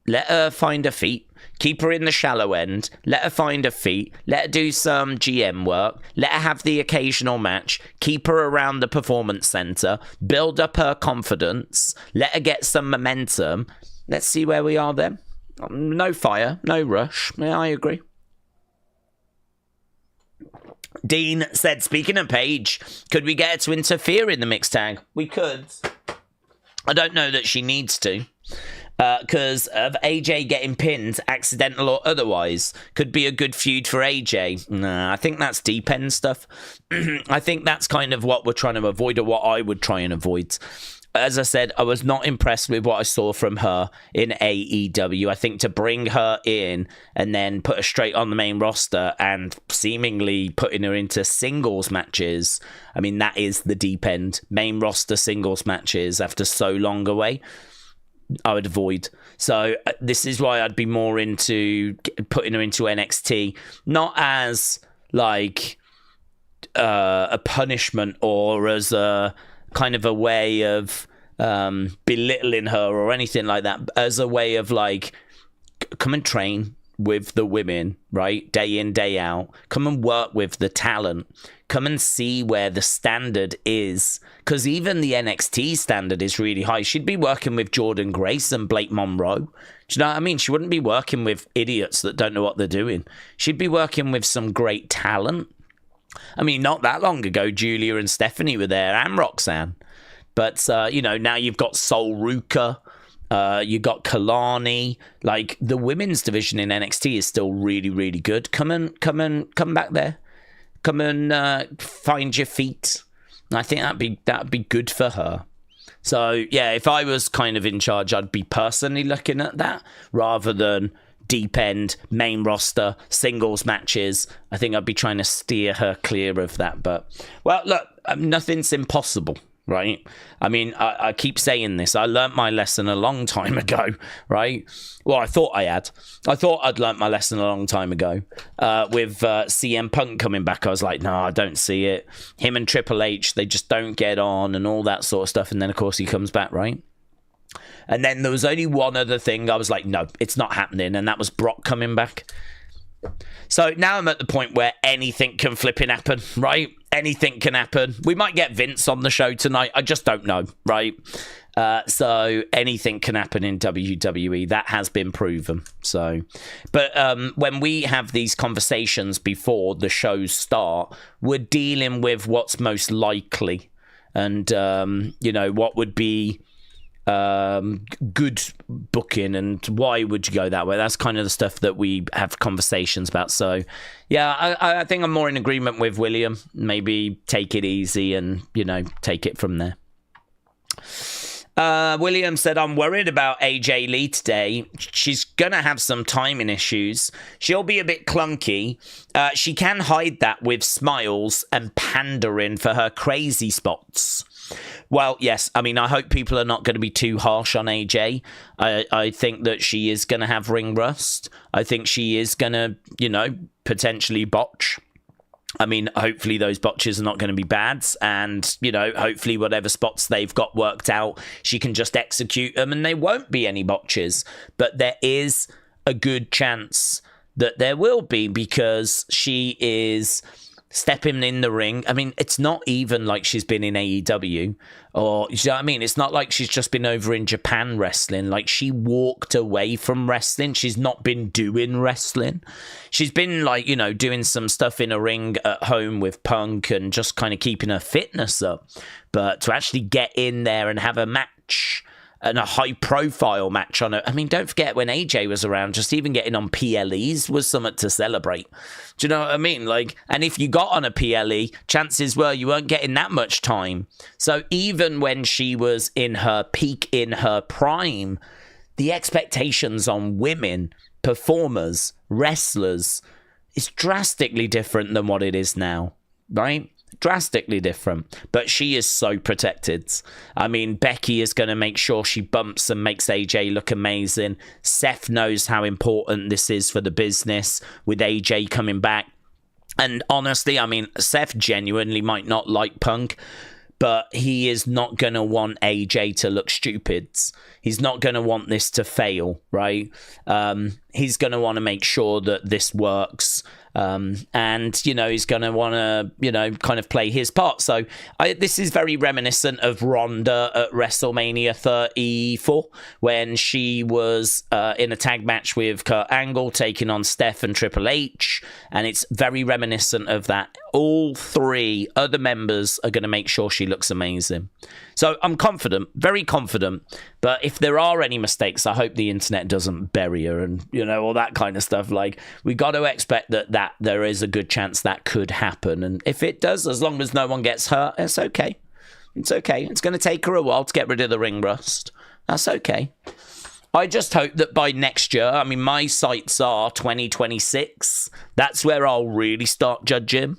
let her find her feet. Keep her in the shallow end. Let her find her feet. Let her do some GM work. Let her have the occasional match. Keep her around the performance center. Build up her confidence. Let her get some momentum. Let's see where we are then. No fire. No rush. Yeah, I agree. Dean said, speaking of Paige, could we get her to interfere in the mixed tag? We could. I don't know that she needs to. Because of AJ getting pinned, accidental or otherwise, could be a good feud for AJ. Nah, I think that's deep end stuff. I think that's kind of what we're trying to avoid, or what I would try and avoid. As I said, I was not impressed with what I saw from her in AEW. I think to bring her in and then put her straight on the main roster and seemingly putting her into singles matches, I mean, that is the deep end. Main roster singles matches after so long away, I would avoid. So this is why I'd be more into putting her into NXT, not as a punishment or as a kind of a way of belittling her or anything like that, as a way of come and train with the women, right? Day in, day out. Come and work with the talent. Come and see where the standard is. Because even the NXT standard is really high. She'd be working with Jordan Grace and Blake Monroe. Do you know what I mean? She wouldn't be working with idiots that don't know what they're doing. She'd be working with some great talent. I mean, not that long ago, Julia and Stephanie were there, and Roxanne. But, now you've got Sol Ruka. You got Kalani. The women's division in NXT is still really, really good. Come back there. Come and find your feet. I think that'd be good for her. So yeah, if I was kind of in charge, I'd be personally looking at that rather than deep end, main roster, singles matches. I think I'd be trying to steer her clear of that. But well, look, nothing's impossible. Right? I mean, I keep saying this. I learnt my lesson a long time ago, right? Well, I thought I had. I thought I'd learnt my lesson a long time ago with CM Punk coming back. I was like, no, I don't see it. Him and Triple H, they just don't get on and all that sort of stuff. And then, of course, he comes back, right? And then there was only one other thing. I was like, no, it's not happening. And that was Brock coming back. So now I'm at the point where anything can flipping happen, right? Anything can happen. We might get Vince on the show tonight. I just don't know, right? So anything can happen in WWE. That has been proven. So, but when we have these conversations before the shows start, we're dealing with what's most likely, and what would be good booking and why would you go that way. That's kind of the stuff that we have conversations about. So yeah, I think I'm more in agreement with William. Maybe take it easy and take it from there. William said, I'm worried about AJ Lee today. She's going to have some timing issues. She'll be a bit clunky. She can hide that with smiles and pandering for her crazy spots. Well, yes, I mean, I hope people are not going to be too harsh on AJ. I think that she is going to have ring rust. I think she is going to, potentially botch. I mean, hopefully those botches are not going to be bad. And, hopefully whatever spots they've got worked out, she can just execute them and they won't be any botches. But there is a good chance that there will be, because she is stepping in the ring. I mean, it's not even like she's been in AEW or, you know what I mean? It's not like she's just been over in Japan wrestling. Like, she walked away from wrestling. She's not been doing wrestling. She's been doing some stuff in a ring at home with Punk and just kind of keeping her fitness up. But to actually get in there and have a match, and a high-profile match on it. I mean, don't forget when AJ was around, just even getting on PLEs was something to celebrate. Do you know what I mean? And if you got on a PLE, chances were you weren't getting that much time. So even when she was in her peak, in her prime, the expectations on women, performers, wrestlers, is drastically different than what it is now, right? Drastically different, but she is so protected. I mean, Becky is going to make sure she bumps and makes AJ look amazing. Seth knows how important this is for the business with AJ coming back. And honestly, I mean, Seth genuinely might not like Punk, but he is not going to want AJ to look stupid. He's not going to want this to fail, right? He's going to want to make sure that this works. And, he's going to want to, kind of play his part. So this is very reminiscent of Ronda at WrestleMania 34, when she was in a tag match with Kurt Angle taking on Steph and Triple H. And it's very reminiscent of that. All three other members are going to make sure she looks amazing. So I'm confident, very confident. But if there are any mistakes, I hope the internet doesn't bury her and, all that kind of stuff. We got to expect that there is a good chance that could happen. And if it does, as long as no one gets hurt, it's okay. It's okay. It's going to take her a while to get rid of the ring rust. That's okay. I just hope that by next year, I mean, my sights are 2026. That's where I'll really start judging.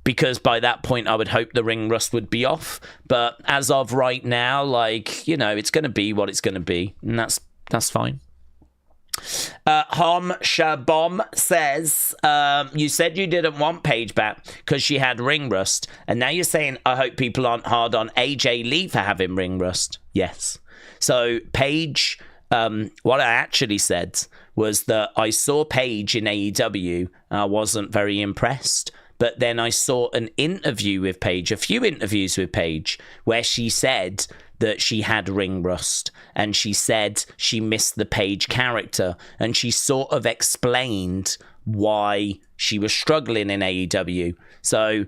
Because by that point, I would hope the ring rust would be off. But as of right now, it's going to be what it's going to be. And that's fine. Hom Shabom says, you said you didn't want Paige back because she had ring rust. And now you're saying, I hope people aren't hard on AJ Lee for having ring rust. Yes. So Paige, what I actually said was that I saw Paige in AEW and I wasn't very impressed. But then I saw an interview with Paige, a few interviews with Paige, where she said that she had ring rust and she said she missed the Paige character, and she sort of explained why she was struggling in AEW. So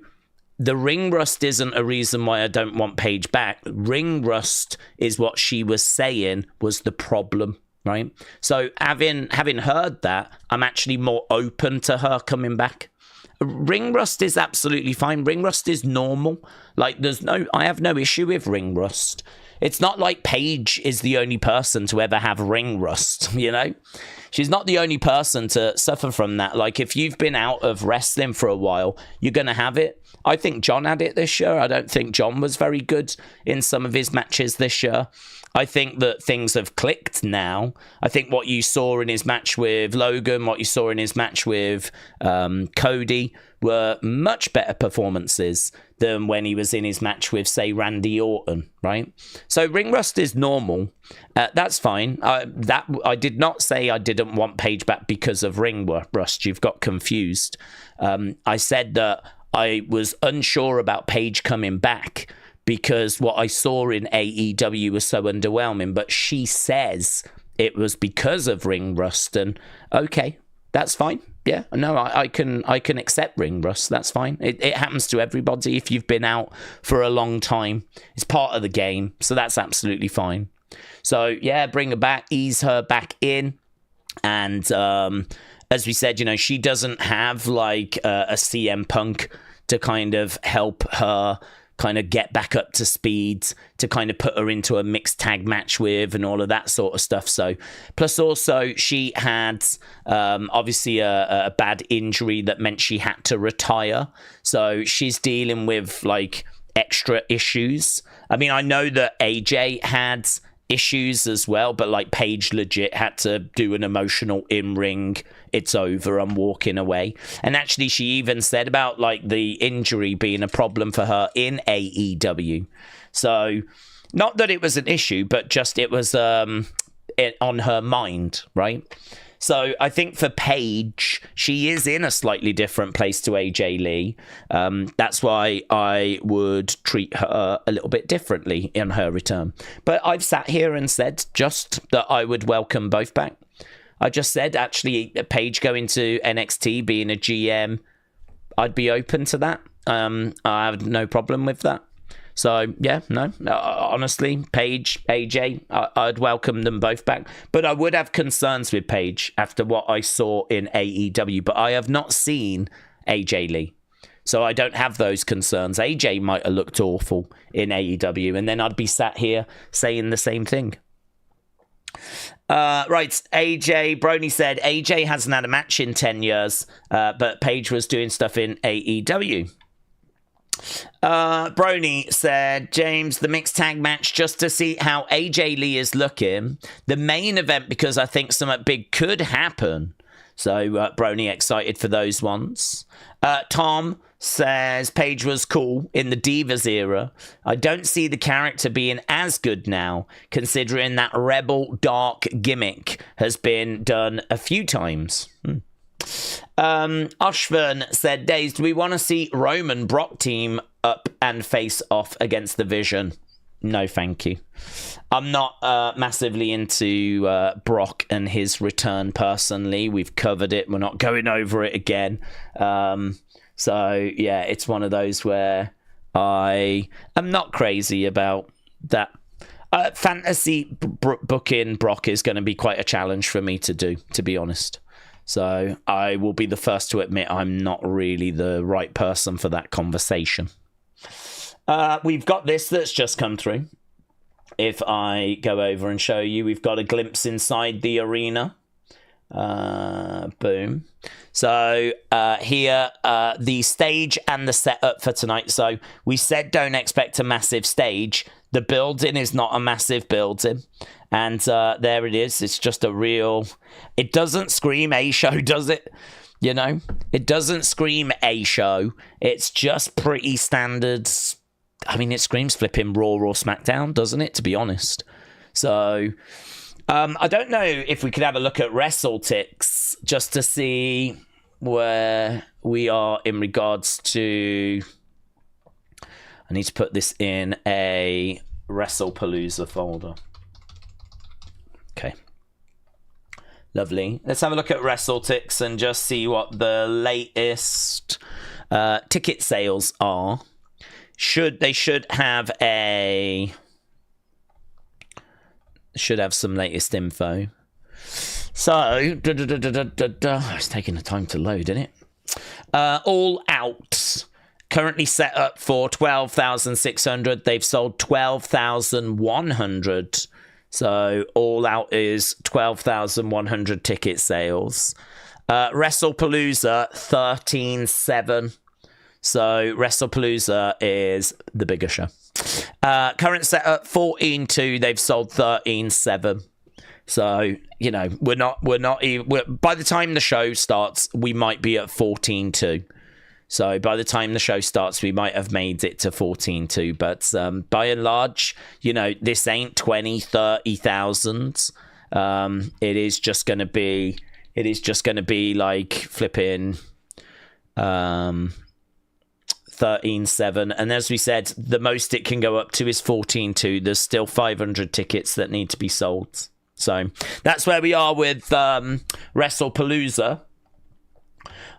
the ring rust isn't a reason why I don't want Paige back. Ring rust is what she was saying was the problem, right? So having heard that, I'm actually more open to her coming back. Ring rust is absolutely fine. Ring rust is normal. I have no issue with ring rust. It's not like Paige is the only person to ever have ring rust, She's not the only person to suffer from that. If you've been out of wrestling for a while, you're going to have it. I think John had it this year. I don't think John was very good in some of his matches this year. I think that things have clicked now. I think what you saw in his match with Logan, what you saw in his match with Cody were much better performances than when he was in his match with, say, Randy Orton, right? So ring rust is normal. That's fine. I did not say I didn't want Paige back because of ring rust. You've got confused. I said that I was unsure about Paige coming back because what I saw in AEW was so underwhelming. But she says it was because of ring rust, and okay, that's fine. Yeah, no, I can accept ring rust. That's fine. It happens to everybody if you've been out for a long time. It's part of the game, so that's absolutely fine. So yeah, bring her back, ease her back in, and as we said, she doesn't have a CM Punk to kind of help her kind of get back up to speed, to kind of put her into a mixed tag match with, and all of that sort of stuff. So, plus also she had obviously a bad injury that meant she had to retire. So she's dealing with like extra issues. I mean, I know that AJ had issues as well, but like Paige legit had to do an emotional in-ring, it's over, I'm walking away. And actually she even said about like the injury being a problem for her in AEW. So not that it was an issue, but just it was on her mind, right? So I think for Paige, she is in a slightly different place to AJ Lee. That's why I would treat her a little bit differently in her return. But I've sat here and said just that I would welcome both back. I just said, actually, Paige going to NXT, being a GM, I'd be open to that. I have no problem with that. So, yeah, no, honestly, Paige, AJ, I'd welcome them both back. But I would have concerns with Paige after what I saw in AEW. But I have not seen AJ Lee. So I don't have those concerns. AJ might have looked awful in AEW. And then I'd be sat here saying the same thing. Right, AJ, Brony said, AJ hasn't had a match in 10 years. But Paige was doing stuff in AEW. Brony said, James, the mixed tag match just to see how AJ Lee is looking. The main event, because I think something big could happen. So Brony excited for those ones. Tom says Paige was cool in the Divas era. I don't see the character being as good now, considering that rebel dark gimmick has been done a few times. Ashvin said, Daze, do we want to see Roman Brock team up and face off against the Vision? No, thank you. I'm not massively into Brock and his return personally. We've covered it. We're not going over it again. So, yeah, it's one of those where I am not crazy about that. Fantasy booking Brock is going to be quite a challenge for me to do, to be honest. So I will be the first to admit I'm not really the right person for that conversation. We've got this that's just come through. If I go over and show you, we've got a glimpse inside the arena. Boom. So here, the stage and the setup for tonight. So we said don't expect a massive stage. The building is not a massive building. And there it is. It's just a real... It doesn't scream a show, does it? You know? It doesn't scream a show. It's just pretty standard. I mean, it screams flipping Raw or SmackDown, doesn't it? To be honest. So... I don't know if we could have a look at WrestleTix just to see where we are in regards to... I need to put this in a Wrestle Palooza folder. Okay. Lovely. Let's have a look at WrestleTix and just see what the latest ticket sales are. They should have some latest info. So, it's taking the time to load, isn't it? All Out. Currently set up for 12,600. They've sold 12,100. So, All Out is 12,100 ticket sales. Wrestle Palooza, 13,700. So, Wrestle Palooza is the bigger show. Current setup 14.2. They've sold 13.7. So you know we're not even. By the time the show starts, we might be at 14.2. So by the time the show starts, we might have made it to 14.2. But by and large, you know, this ain't 20, 30,000. It is just going to be. It is just going to be like flipping. 13.7, and as we said, the most it can go up to is 14.2. There's still 500 tickets that need to be sold. So that's where we are with Wrestle Palooza.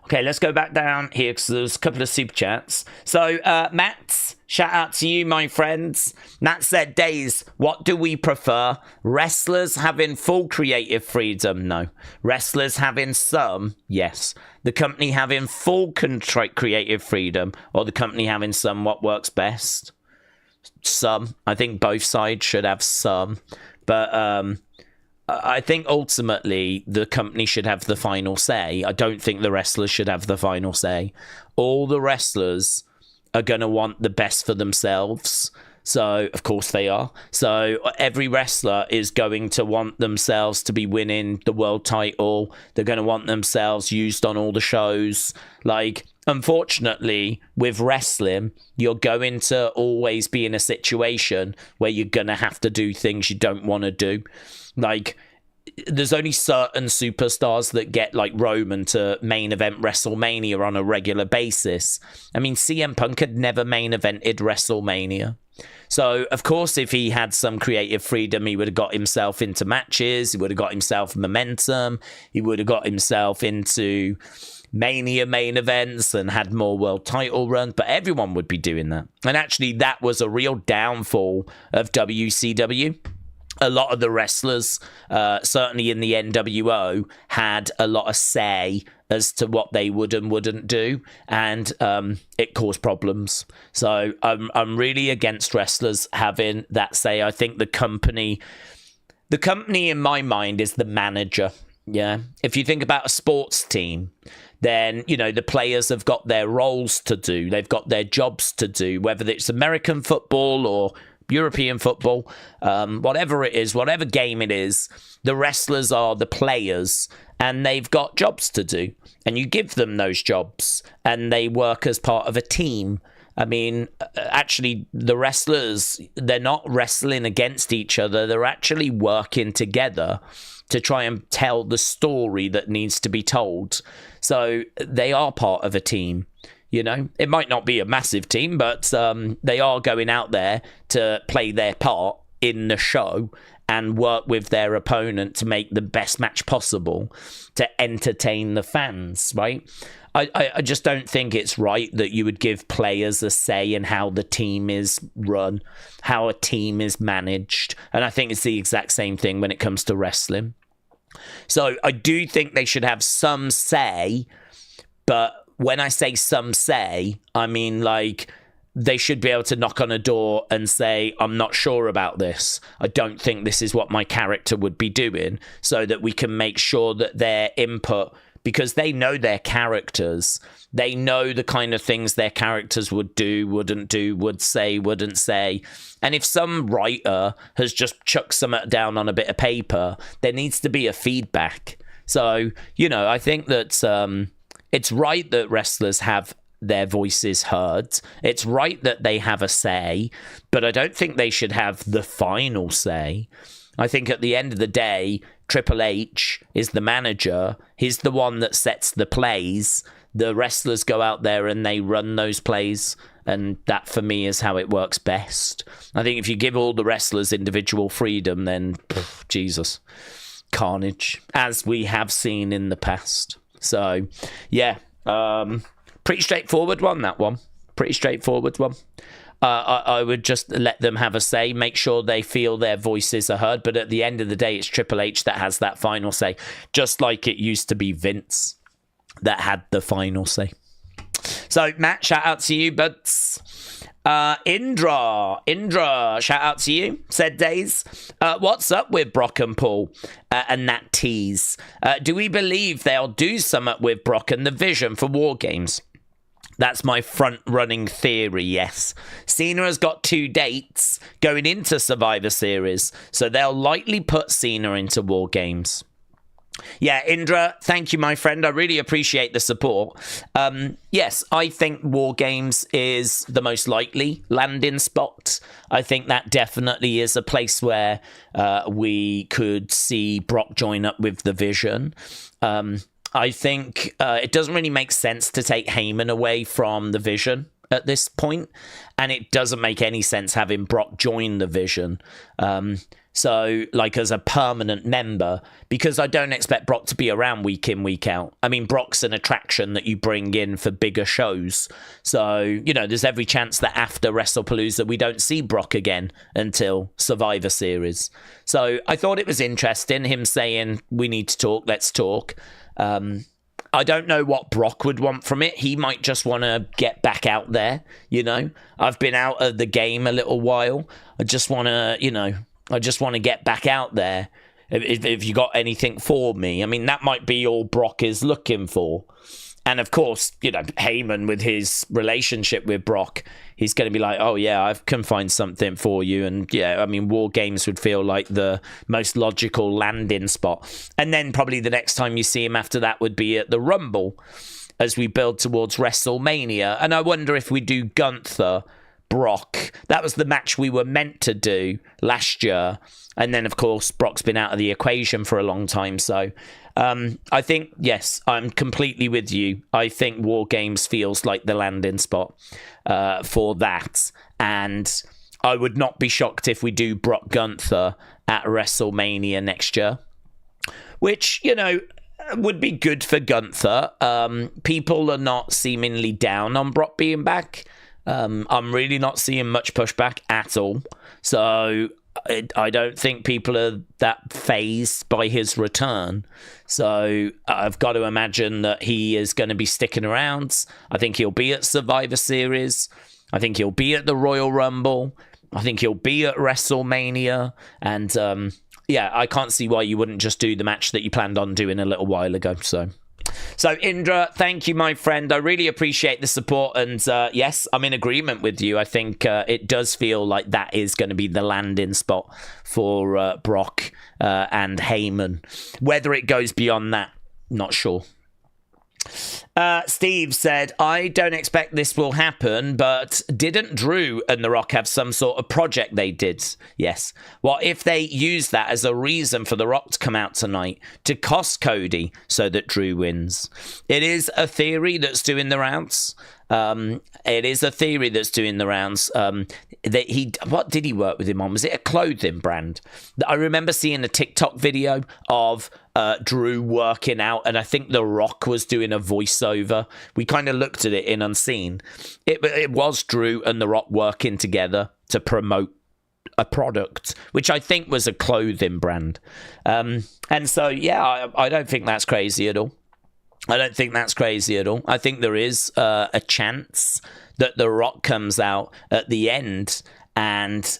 Okay, let's go back down here because there's a couple of super chats. So, Matt, shout out to you, my friends. Matt said, Daze, what do we prefer? Wrestlers having full creative freedom? No. Wrestlers having some? Yes. The company having full creative freedom, or the company having some? What works best? Some. I think both sides should have some. But, I think ultimately the company should have the final say. I don't think the wrestlers should have the final say. All the wrestlers are going to want the best for themselves. So, of course they are. So, every wrestler is going to want themselves to be winning the world title. They're going to want themselves used on all the shows. Like, unfortunately, with wrestling, you're going to always be in a situation where you're going to have to do things you don't want to do. Like, there's only certain superstars that get, like, Roman to main event WrestleMania on a regular basis. I mean, CM Punk had never main evented WrestleMania. So, of course, if he had some creative freedom, he would have got himself into matches. He would have got himself momentum. He would have got himself into Mania main events and had more world title runs. But everyone would be doing that. And actually, that was a real downfall of WCW. A lot of the wrestlers, certainly in the NWO, had a lot of say as to what they would and wouldn't do, and it caused problems. So I'm really against wrestlers having that say. I think the company in my mind is the manager. Yeah, if you think about a sports team, then, you know, the players have got their roles to do. They've got their jobs to do, whether it's American football or European football, whatever it is, whatever game it is, the wrestlers are the players and they've got jobs to do. And you give them those jobs and they work as part of a team. I mean, actually, the wrestlers, they're not wrestling against each other. They're actually working together to try and tell the story that needs to be told. So they are part of a team. You know, it might not be a massive team, but they are going out there to play their part in the show and work with their opponent to make the best match possible to entertain the fans, right? I just don't think it's right that you would give players a say in how the team is run, how a team is managed. And I think it's the exact same thing when it comes to wrestling. So I do think they should have some say, but when I say some say, I mean, like, they should be able to knock on a door and say, I'm not sure about this. I don't think this is what my character would be doing, so that we can make sure that their input, because they know their characters, they know the kind of things their characters would do, wouldn't do, would say, wouldn't say. And if some writer has just chucked something down on a bit of paper, there needs to be a feedback. So, you know, I think that it's right that wrestlers have their voices heard. It's right that they have a say, but I don't think they should have the final say. I think at the end of the day, Triple H is the manager. He's the one that sets the plays. The wrestlers go out there and they run those plays. And that, for me, is how it works best. I think if you give all the wrestlers individual freedom, then, Jesus, carnage, as we have seen in the past. So, yeah, pretty straightforward one, that one. Pretty straightforward one. I would just let them have a say, make sure they feel their voices are heard. But at the end of the day, it's Triple H that has that final say, just like it used to be Vince that had the final say. So, Matt, shout out to you, buds. Indra, shout out to you, said Daze. What's up with Brock and Paul and that tease? Do we believe they'll do something with Brock and the Vision for War Games? That's my front-running theory, yes. Cena has got 2 dates going into Survivor Series, so they'll likely put Cena into War Games. Yeah, Indra, thank you, my friend. I really appreciate the support. Yes, I think War Games is the most likely landing spot. I think that definitely is a place where we could see Brock join up with the Vision. I think it doesn't really make sense to take Heyman away from the Vision at this point, and it doesn't make any sense having Brock join the Vision. So, like, as a permanent member, because I don't expect Brock to be around week in, week out. I mean, Brock's an attraction that you bring in for bigger shows. So, you know, there's every chance that after WrestlePalooza, we don't see Brock again until Survivor Series. So I thought it was interesting, him saying, we need to talk, let's talk. I don't know what Brock would want from it. He might just want to get back out there, you know. I've been out of the game a little while. I just want to get back out there. If you got anything for me. I mean, that might be all Brock is looking for. And of course, you know, Heyman with his relationship with Brock, he's going to be like, oh yeah, I can find something for you. And yeah, I mean, War Games would feel like the most logical landing spot. And then probably the next time you see him after that would be at the Rumble as we build towards WrestleMania. And I wonder if we do Gunther, Brock. That was the match we were meant to do last year. And then, of course, Brock's been out of the equation for a long time. So I think, yes, I'm completely with you. I think War Games feels like the landing spot for that. And I would not be shocked if we do Brock Gunther at WrestleMania next year, which, you know, would be good for Gunther. People are not seemingly down on Brock being back. I'm really not seeing much pushback at all. So I don't think people are that fazed by his return. So I've got to imagine that he is going to be sticking around. I think he'll be at Survivor Series. I think he'll be at the Royal Rumble. I think he'll be at WrestleMania. And yeah, I can't see why you wouldn't just do the match that you planned on doing a little while ago. So Indra, thank you, my friend. I really appreciate the support. And yes, I'm in agreement with you. I think it does feel like that is going to be the landing spot for Brock and Heyman. Whether it goes beyond that, not sure. Steve said, I don't expect this will happen, but didn't Drew and The Rock have some sort of project they did? Yes. What if they use that as a reason for The Rock to come out tonight to cost Cody so that Drew wins? It is a theory that's doing the rounds. It is a theory that's doing the rounds. What did he work with him on? Was it a clothing brand? I remember seeing a TikTok video of Drew working out, and I think The Rock was doing a voiceover. We kind of looked at it in Unseen. It was Drew and The Rock working together to promote a product, which I think was a clothing brand. And so, yeah, I don't think that's crazy at all. I don't think that's crazy at all. I think there is a chance that The Rock comes out at the end, and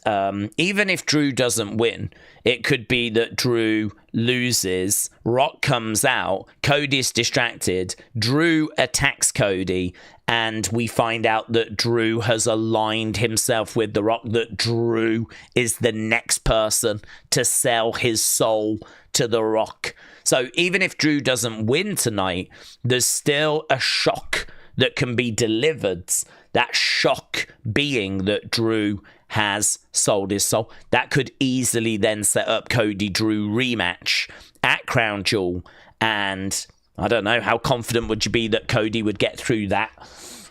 even if Drew doesn't win, it could be that Drew loses, Rock comes out, Cody's distracted, Drew attacks Cody, and we find out that Drew has aligned himself with The Rock, that Drew is the next person to sell his soul to The Rock. So even if Drew doesn't win tonight, there's still a shock that can be delivered. That shock being that Drew has sold his soul. That could easily then set up Cody-Drew rematch at Crown Jewel. And I don't know, how confident would you be that Cody would get through that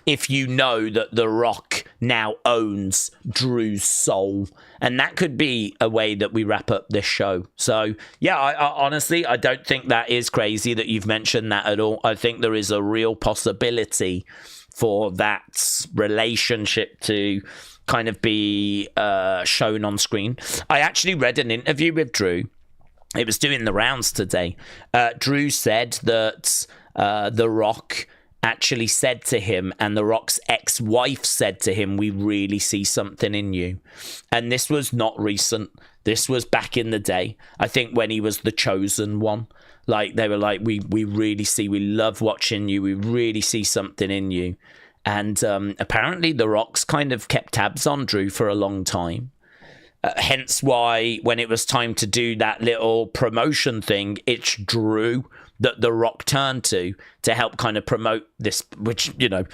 if you know that The Rock now owns Drew's soul? And that could be a way that we wrap up this show. So, yeah, I honestly, I don't think that is crazy that you've mentioned that at all. I think there is a real possibility for that relationship to kind of be shown on screen. I actually read an interview with Drew. It was doing the rounds today. Drew said that The Rock actually said to him, and The Rock's ex-wife said to him, we really see something in you. And this was not recent. This was back in the day. I think when he was the chosen one. Like, they were like, we really see, we love watching you. We really see something in you. And apparently The Rock's kind of kept tabs on Drew for a long time. Hence why when it was time to do that little promotion thing, it's Drew that The Rock turned to help kind of promote this, which, you know,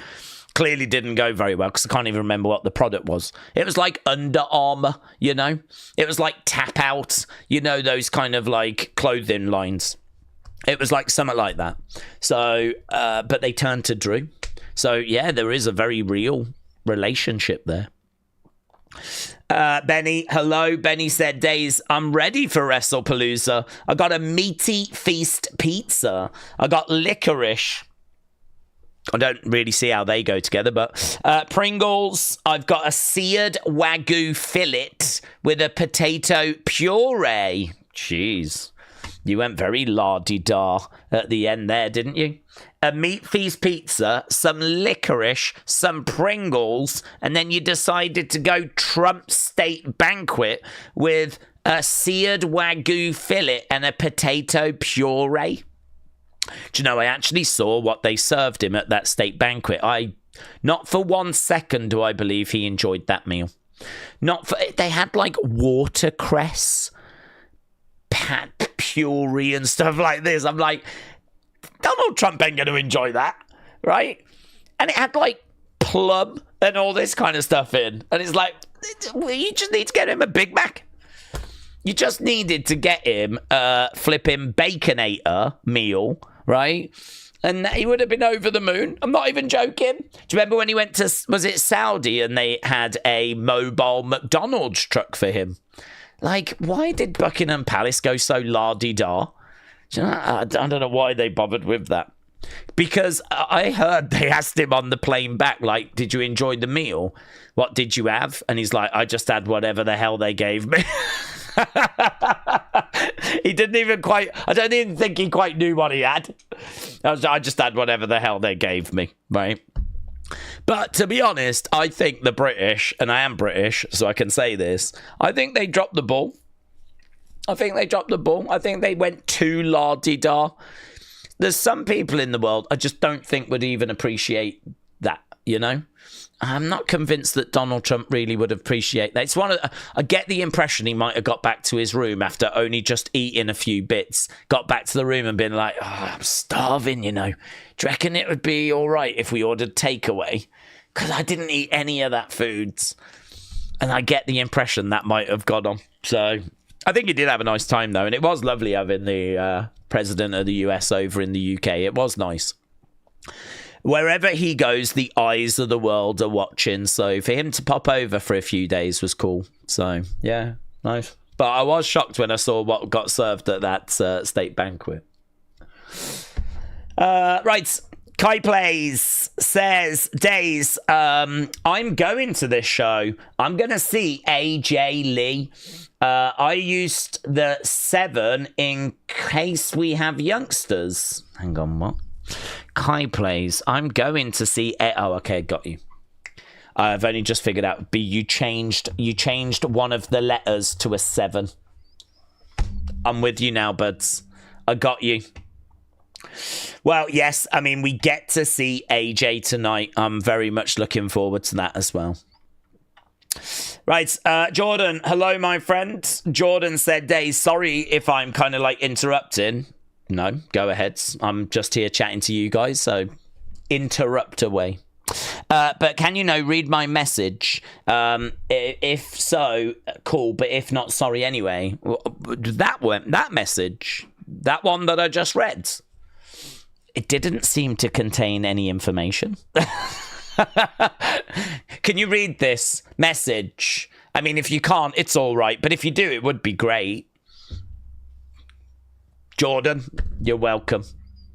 clearly didn't go very well because I can't even remember what the product was. It was like Under Armour, you know? It was like Tap Out, you know, those kind of like clothing lines. It was like something like that. So, but they turned to Drew. So, yeah, there is a very real relationship there. Benny, hello. Benny said, Daze, I'm ready for Wrestle Palooza. I got a meaty feast pizza. I got licorice. I don't really see how they go together, but Pringles. I've got a seared Wagyu fillet with a potato puree. Jeez. You went very la-di-da at the end there, didn't you? A meat feast pizza, some licorice, some Pringles, and then you decided to go Trump State Banquet with a seared Wagyu fillet and a potato puree. Do you know, I actually saw what they served him at that state banquet. Not for 1 second do I believe he enjoyed that meal. They had like watercress, puree and stuff like this. I'm like, Donald Trump ain't going to enjoy that, right? And it had like plum and all this kind of stuff in. And it's like, you just need to get him a Big Mac. You just needed to get him flipping Baconator meal, right? And he would have been over the moon. I'm not even joking. Do you remember when he went to, was it Saudi, and they had a mobile McDonald's truck for him? Like, why did Buckingham Palace go so la-di-da? Do you know, I don't know why they bothered with that. Because I heard they asked him on the plane back, like, did you enjoy the meal? What did you have? And he's like, I just had whatever the hell they gave me. He didn't even quite, I don't even think he quite knew what he had. I just had whatever the hell they gave me, right? But to be honest, I think the British, and I am British, so I can say this, I think they dropped the ball. I think they went too la-di-da. There's some people in the world I just don't think would even appreciate that, you know? I'm not convinced that Donald Trump really would appreciate that. It's I get the impression he might have got back to his room after only just eating a few bits, got back to the room and been like, oh, I'm starving, you know. Do you reckon it would be all right if we ordered takeaway? Because I didn't eat any of that food. And I get the impression that might have gone on. So I think he did have a nice time, though. And it was lovely having the president of the US over in the UK. It was nice. Wherever he goes, the eyes of the world are watching. So for him to pop over for a few days was cool. So, yeah, nice. But I was shocked when I saw what got served at that state banquet. Right. Kai Plays says, Daze, I'm going to this show. I'm going to see AJ Lee. I used the 7 in case we have youngsters. Hang on, what? Kai Plays, I'm going to see... Oh, okay, got you. I've only just figured out. You changed one of the letters to a 7. I'm with you now, buds. I got you. Well, yes, I mean, we get to see AJ tonight. I'm very much looking forward to that as well. Right, Jordan, hello, my friend. Jordan said, Daze, sorry if I'm kind of like interrupting. No, go ahead. I'm just here chatting to you guys, so interrupt away. But can you read my message? If so, cool. But if not, sorry anyway. That message, that one that I just read, it didn't seem to contain any information. Can you read this message? I mean, if you can't, it's all right. But if you do, it would be great. Jordan, you're welcome.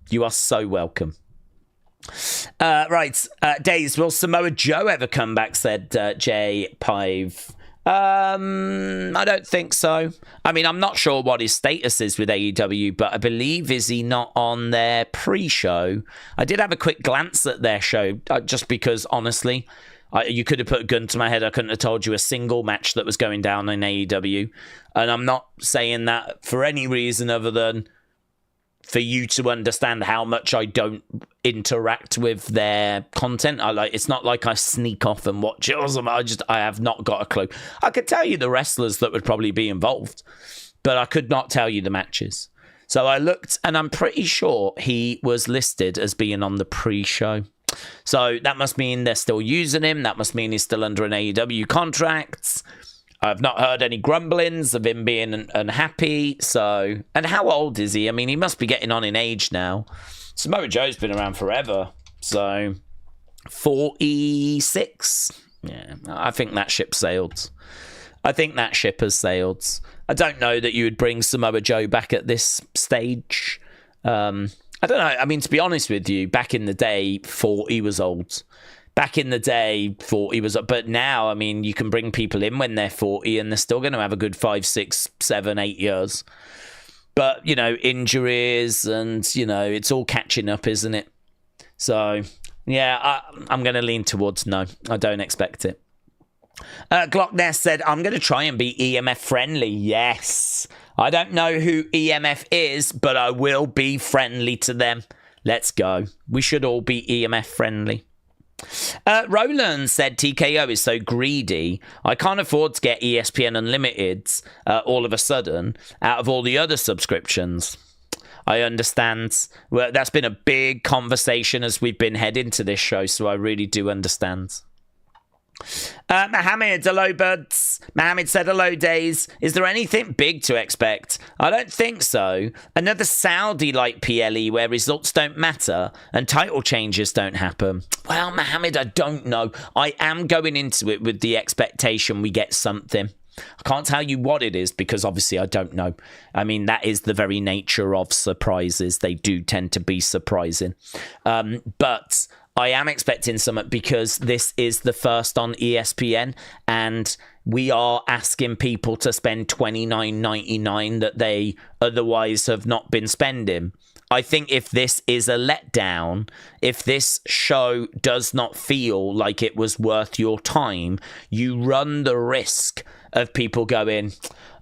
You are so welcome. Right, Daze, will Samoa Joe ever come back, said J. Pive. I don't think so. I mean, I'm not sure what his status is with AEW, but I believe, is he not on their pre-show? I did have a quick glance at their show, just because, honestly, you could have put a gun to my head. I couldn't have told you a single match that was going down in AEW. And I'm not saying that for any reason other than for you to understand how much I don't interact with their content. It's not like I sneak off and watch it or something. I have not got a clue. I could tell you the wrestlers that would probably be involved, but I could not tell you the matches. So I looked, and I'm pretty sure he was listed as being on the pre-show. So that must mean they're still using him. That must mean he's still under an AEW contract. I've not heard any grumblings of him being unhappy. So, and how old is he? I mean, he must be getting on in age now. Samoa Joe's been around forever. So, 46. Yeah, I think that ship sailed. I think that ship has sailed. I don't know that you would bring Samoa Joe back at this stage. I don't know. I mean, to be honest with you, back in the day, 40 was old. Back in the day, 40 was... But now, I mean, you can bring people in when they're 40 and they're still going to have a good 5, 6, 7, 8 years. But, you know, injuries and, you know, it's all catching up, isn't it? So, yeah, I'm going to lean towards no. I don't expect it. Glockness said, I'm going to try and be EMF friendly. Yes. I don't know who EMF is, but I will be friendly to them. Let's go. We should all be EMF friendly. Roland said TKO is so greedy. I can't afford to get ESPN Unlimited all of a sudden out of all the other subscriptions. I understand. Well, that's been a big conversation as we've been heading to this show, so I really do understand. Mohammed, hello buds. Mohammed said hello Daze. Is there anything big to expect? I don't think so. Another Saudi like PLE where results don't matter and title changes don't happen. Well, Mohammed, I don't know. I am going into it with the expectation we get something. I can't tell you what it is because obviously I don't know. I mean, that is the very nature of surprises. They do tend to be surprising. But I am expecting something because this is the first on ESPN and we are asking people to spend $29.99 that they otherwise have not been spending. I think if this is a letdown, if this show does not feel like it was worth your time, you run the risk of people going,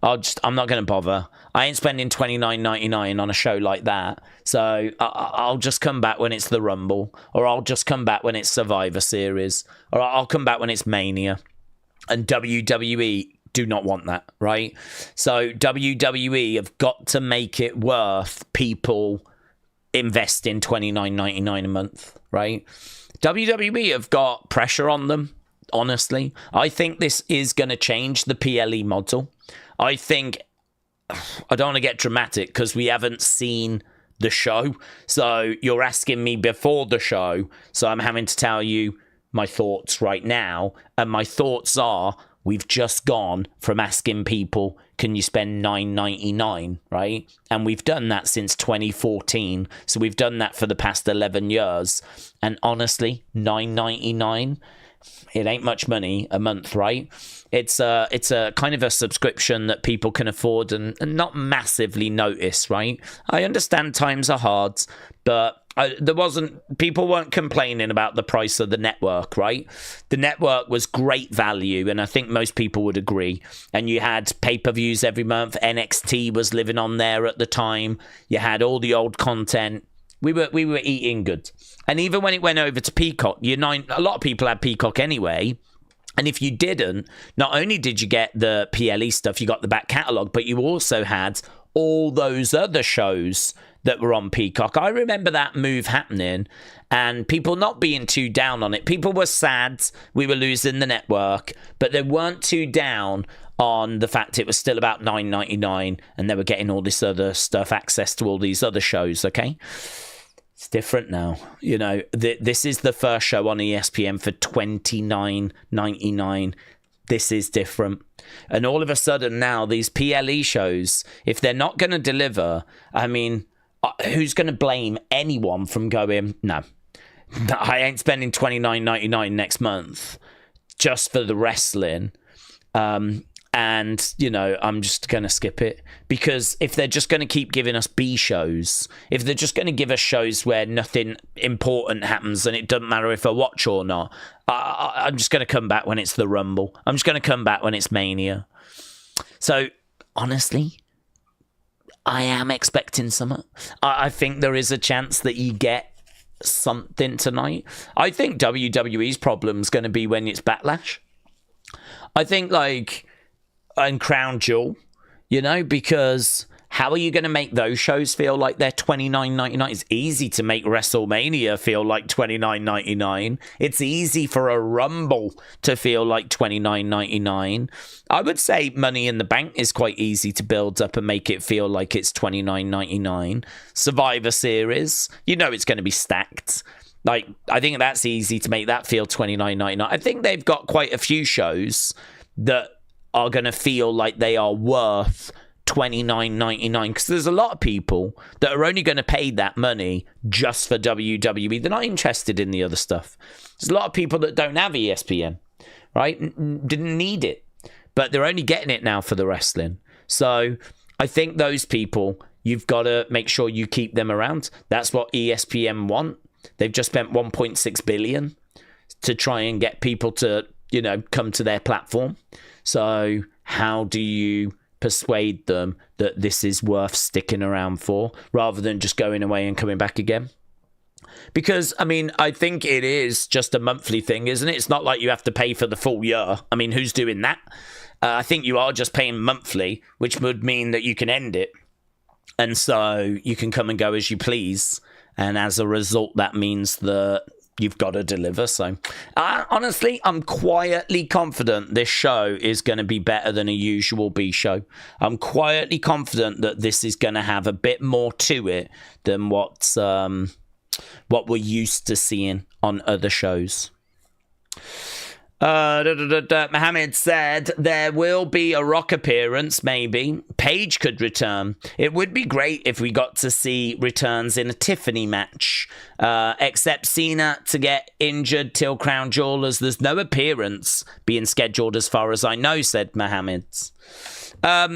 I'm not going to bother. I ain't spending $29.99 on a show like that. So I'll just come back when it's the Rumble, or I'll just come back when it's Survivor Series, or I'll come back when it's Mania. And WWE do not want that, right? So WWE have got to make it worth people investing $29.99 a month, right? WWE have got pressure on them, honestly. I think this is going to change the PLE model. I think, I don't want to get dramatic because we haven't seen the show. So you're asking me before the show. So I'm having to tell you my thoughts right now. And my thoughts are, we've just gone from asking people, can you spend $9.99, right? And we've done that since 2014. So we've done that for the past 11 years. And honestly, $9.99, it ain't much money a month, right? It's a kind of a subscription that people can afford and not massively notice, right? I understand times are hard, but people weren't complaining about the price of the network, right? The network was great value, and I think most people would agree. And you had pay-per-views every month. NXT was living on there at the time. You had all the old content. We were eating good. And even when it went over to Peacock, a lot of people had Peacock anyway. And if you didn't, not only did you get the PLE stuff, you got the back catalogue, but you also had all those other shows that were on Peacock. I remember that move happening and people not being too down on it. People were sad we were losing the network, but they weren't too down on the fact it was still about $9.99 and they were getting all this other stuff, access to all these other shows, okay? It's different now. You know, this is the first show on ESPN for $29.99. This is different. And all of a sudden now, these PLE shows, if they're not going to deliver, I mean, who's going to blame anyone from going, no, I ain't spending $29.99 next month just for the wrestling. And, you know, I'm just going to skip it. Because if they're just going to keep giving us B shows, if they're just going to give us shows where nothing important happens and it doesn't matter if I watch or not, I'm just going to come back when it's the Rumble. I'm just going to come back when it's Mania. So, honestly, I am expecting something. I think there is a chance that you get something tonight. I think WWE's problem's going to be when it's Backlash. I think, and Crown Jewel, you know, because how are you going to make those shows feel like they're $29.99? It's easy to make WrestleMania feel like $29.99. It's easy for a Rumble to feel like $29.99. I would say Money in the Bank is quite easy to build up and make it feel like it's $29.99. Survivor Series, you know it's going to be stacked. Like, I think that's easy to make that feel $29.99. I think they've got quite a few shows that are going to feel like they are worth $29.99, because there's a lot of people that are only going to pay that money just for WWE. They're not interested in the other stuff. There's a lot of people that don't have ESPN, right? Didn't need it, but they're only getting it now for the wrestling. So I think those people, you've got to make sure you keep them around. That's what ESPN want. They've just spent $1.6 billion to try and get people to, come to their platform. So how do you persuade them that this is worth sticking around for, rather than just going away and coming back again? Because, I think it is just a monthly thing, isn't it? It's not like you have to pay for the full year. Who's doing that? I think you are just paying monthly, which would mean that you can end it. And so you can come and go as you please. And as a result, that means that you've got to deliver. So honestly, I'm quietly confident this show is going to be better than a usual B show. I'm quietly confident that this is going to have a bit more to it than what we're used to seeing on other shows. Mohammed said there will be a Rock appearance, maybe. Paige could return. It would be great if we got to see returns in a Tiffany match. Except Cena to get injured till Crown Jewel, as there's no appearance being scheduled as far as I know, said Mohammed.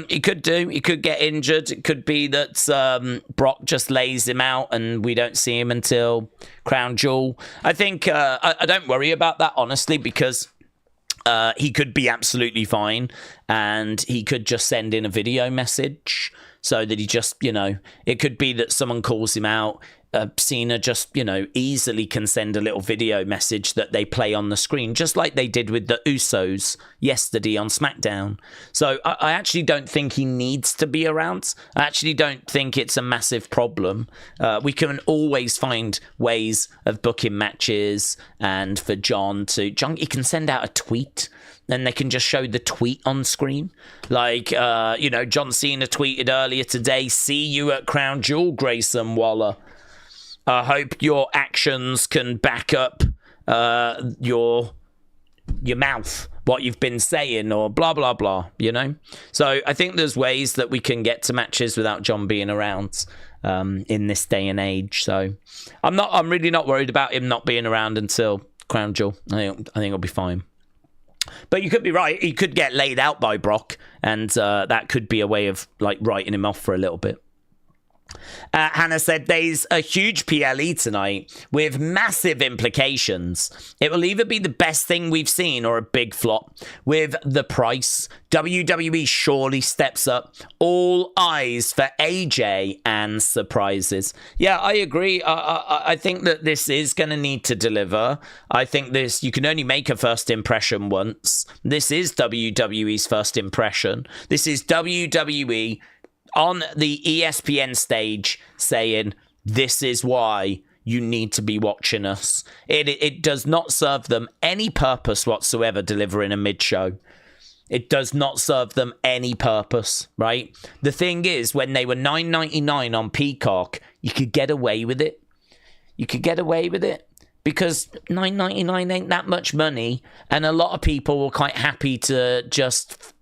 He could do. He could get injured. It could be that Brock just lays him out and we don't see him until Crown Jewel. I think I don't worry about that, honestly, because he could be absolutely fine and he could just send in a video message so that he just, it could be that someone calls him out. Cena just, easily can send a little video message that they play on the screen, just like they did with the Usos yesterday on Smackdown. So I actually don't think he needs to be around. I actually don't think it's a massive problem. We can always find ways of booking matches, and for John, he can send out a tweet. Then they can just show the tweet on screen. Like, John Cena tweeted earlier today, "See you at Crown Jewel, Grayson Waller. I hope your actions can back up your mouth, what you've been saying," or blah, blah, blah, So I think there's ways that we can get to matches without John being around in this day and age. So I'm really not worried about him not being around until Crown Jewel. I think he'll be fine. But you could be right. He could get laid out by Brock, and that could be a way of writing him off for a little bit. Hannah said there's a huge PLE tonight with massive implications. It will either be the best thing we've seen or a big flop. With the price, WWE surely steps up. All eyes for AJ and surprises. Yeah, I agree. I think that this is going to need to deliver. I think you can only make a first impression once. This is WWE's first impression. This is WWE on the ESPN stage saying, this is why you need to be watching us. It does not serve them any purpose whatsoever delivering a mid-show. It does not serve them any purpose, right? The thing is, when they were $9.99 on Peacock, you could get away with it. You could get away with it because $9.99 ain't that much money, and a lot of people were quite happy to just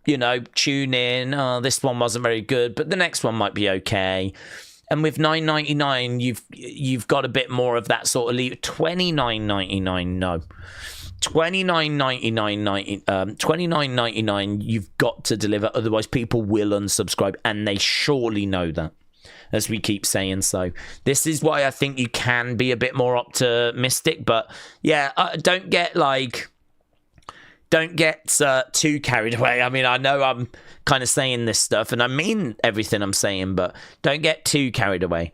tune in. Oh, this one wasn't very good, but the next one might be okay. And with $9.99, you've got a bit more of that sort of leave. $29.99, no. $29.99, you've got to deliver. Otherwise, people will unsubscribe, and they surely know that, as we keep saying. So this is why I think you can be a bit more optimistic. But yeah, don't get too carried away. I know I'm kind of saying this stuff, and I mean everything I'm saying, but don't get too carried away.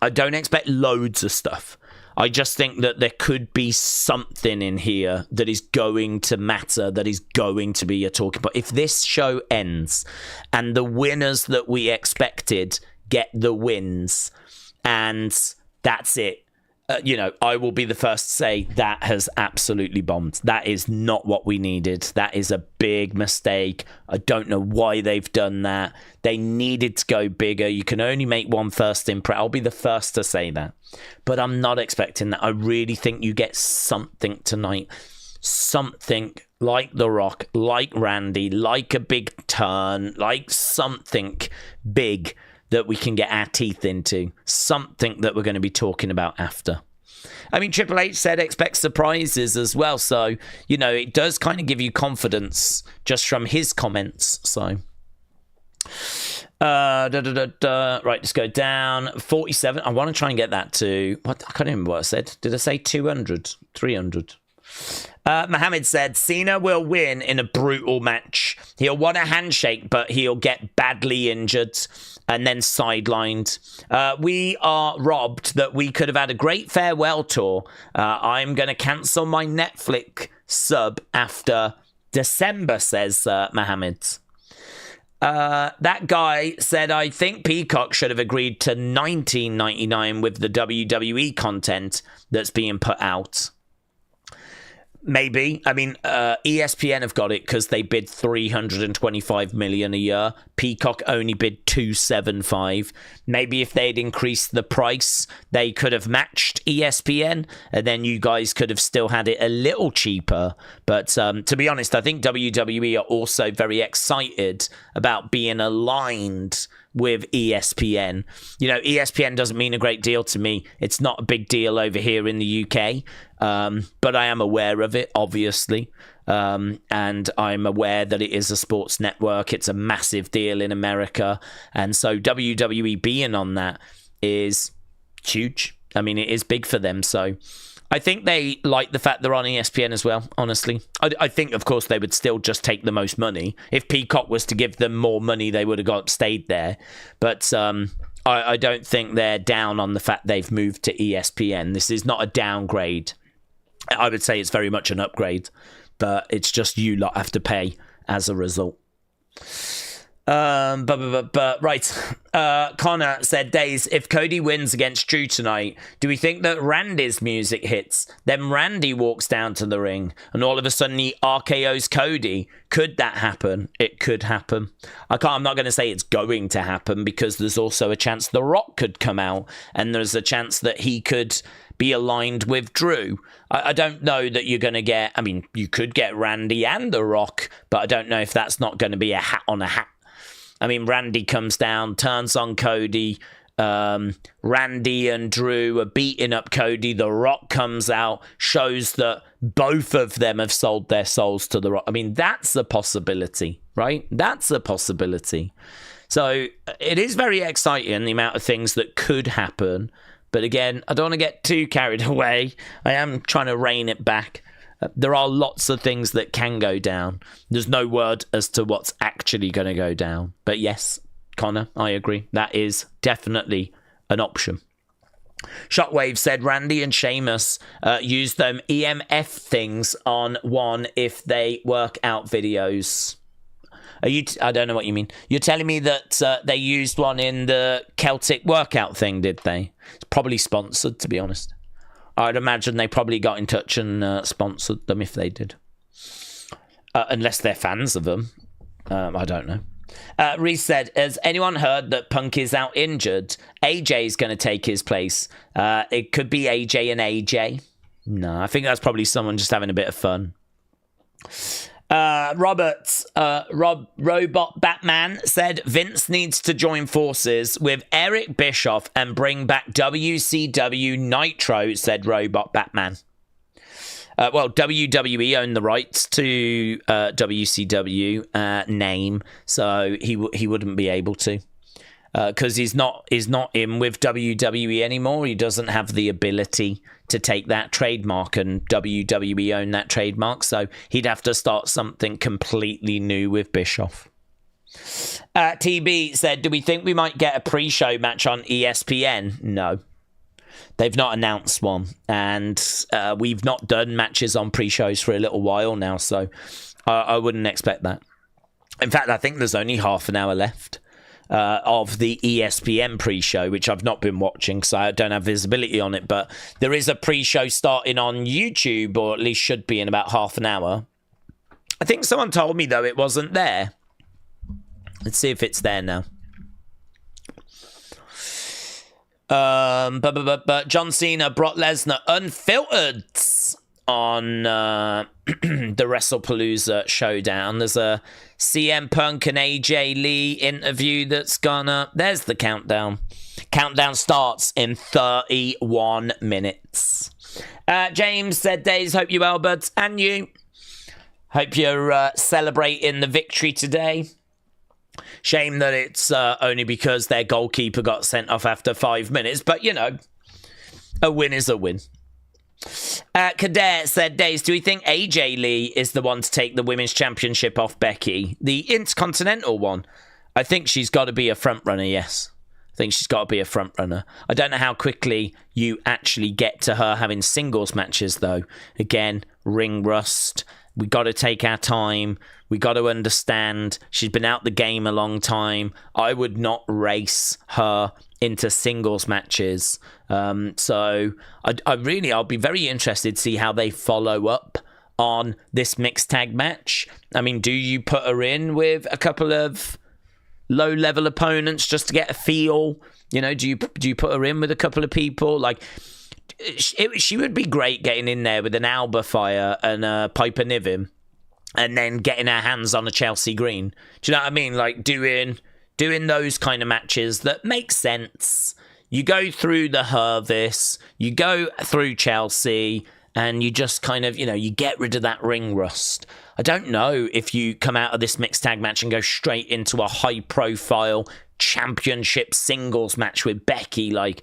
I don't expect loads of stuff. I just think that there could be something in here that is going to matter, that is going to be a talking point. If this show ends and the winners that we expected get the wins, and that's it, I will be the first to say that has absolutely bombed. That is not what we needed. That is a big mistake. I don't know why they've done that. They needed to go bigger. You can only make one first impression. I'll be the first to say that. But I'm not expecting that. I really think you get something tonight. Something like The Rock, like Randy, like a big turn, like something big that we can get our teeth into, something that we're going to be talking about after. I mean, Triple H said expect surprises as well, so, it does kind of give you confidence just from his comments, so... Right, let's go down. 47, I want to try and get that to... I can't remember what I said. Did I say 200? 300? Mohammed said Cena will win in a brutal match. He'll want a handshake, but he'll get badly injured and then sidelined. We are robbed that we could have had a great farewell tour. I'm going to cancel my Netflix sub after December, says Mohammed. That guy said, I think Peacock should have agreed to $19.99 with the WWE content that's being put out. Maybe. I mean, ESPN have got it because they bid $325 million a year. Peacock only bid $275. Maybe if they'd increased the price, they could have matched ESPN, and then you guys could have still had it a little cheaper. But to be honest, I think WWE are also very excited about being aligned with ESPN. ESPN doesn't mean a great deal to me. It's not a big deal over here in the UK, but I am aware of it, obviously. And I'm aware that it is a sports network. It's a massive deal in America. And so WWE being on that is huge. I mean, it is big for them. So I think they like the fact they're on ESPN as well, honestly. I think, of course, they would still just take the most money. If Peacock was to give them more money, they would have stayed there. But I don't think they're down on the fact they've moved to ESPN. This is not a downgrade. I would say it's very much an upgrade. But it's just you lot have to pay as a result. Right. Connor said, Daze, if Cody wins against Drew tonight, do we think that Randy's music hits? Then Randy walks down to the ring and all of a sudden he RKO's Cody. Could that happen? It could happen. I'm not going to say it's going to happen because there's also a chance The Rock could come out and there's a chance that he could be aligned with Drew. I don't know that you're going to get... I mean, you could get Randy and The Rock, but I don't know if that's not going to be a hat on a hat. I mean, Randy comes down, turns on Cody. Randy and Drew are beating up Cody. The Rock comes out, shows that both of them have sold their souls to The Rock. I mean, that's a possibility, right? That's a possibility. So it is very exciting, the amount of things that could happen. But again, I don't want to get too carried away. I am trying to rein it back. There are lots of things that can go down. There's no word as to what's actually going to go down. But yes, Connor, I agree. That is definitely an option. Shockwave said Randy and Sheamus use them EMF things on one if they work out videos. I don't know what you mean. You're telling me that they used one in the Celtic workout thing, did they? It's probably sponsored, to be honest. I'd imagine they probably got in touch and sponsored them if they did. Unless they're fans of them. I don't know. Reese said, has anyone heard that Punk is out injured? AJ's going to take his place. It could be AJ and AJ. No, I think that's probably someone just having a bit of fun. Robot Batman said Vince needs to join forces with Eric Bischoff and bring back WCW Nitro, said Robot Batman. Well, WWE own the rights to WCW name, so he wouldn't be able to. Because he's not in with WWE anymore. He doesn't have the ability to take that trademark, and WWE own that trademark, so he'd have to start something completely new with Bischoff. TB said, do we think we might get a pre-show match on ESPN? No. They've not announced one, and we've not done matches on pre-shows for a little while now, so I wouldn't expect that. In fact, I think there's only half an hour left. of the ESPN pre-show, which I've not been watching because I don't have visibility on it, but there is a pre-show starting on YouTube, or at least should be in about half an hour. I think someone told me, though, it wasn't there. Let's see if it's there now. But John Cena, Brock Lesnar, unfiltered on the Wrestle Palooza showdown. There's a CM Punk and AJ Lee interview that's gone up. There's the countdown. Countdown starts in 31 minutes. James said, Daze, hope you well, buds. And you. Hope you're celebrating the victory today. Shame that it's only because their goalkeeper got sent off after 5 minutes. But, you know, a win is a win. Kader said, Daze, do we think AJ Lee is the one to take the Women's Championship off Becky? The Intercontinental one? I think she's got to be a front runner, yes. I think she's got to be a front runner. I don't know how quickly you actually get to her having singles matches, though. Again, ring rust. We got to take our time. We got to understand she's been out the game a long time. I would not race her into singles matches. So I'll be very interested to see how they follow up on this mixed tag match. I mean, do you put her in with a couple of low-level opponents just to get a feel? You know, do you put her in with a couple of people? Like, she would be great getting in there with an Alba Fire and a Piper Niven, and then getting her hands on a Chelsea Green. Do you know what I mean? Like doing those kind of matches that make sense. You go through the Hervis, you go through Chelsea, and you just kind of, you know, you get rid of that ring rust. I don't know if you come out of this mixed tag match and go straight into a high-profile championship singles match with Becky. Like,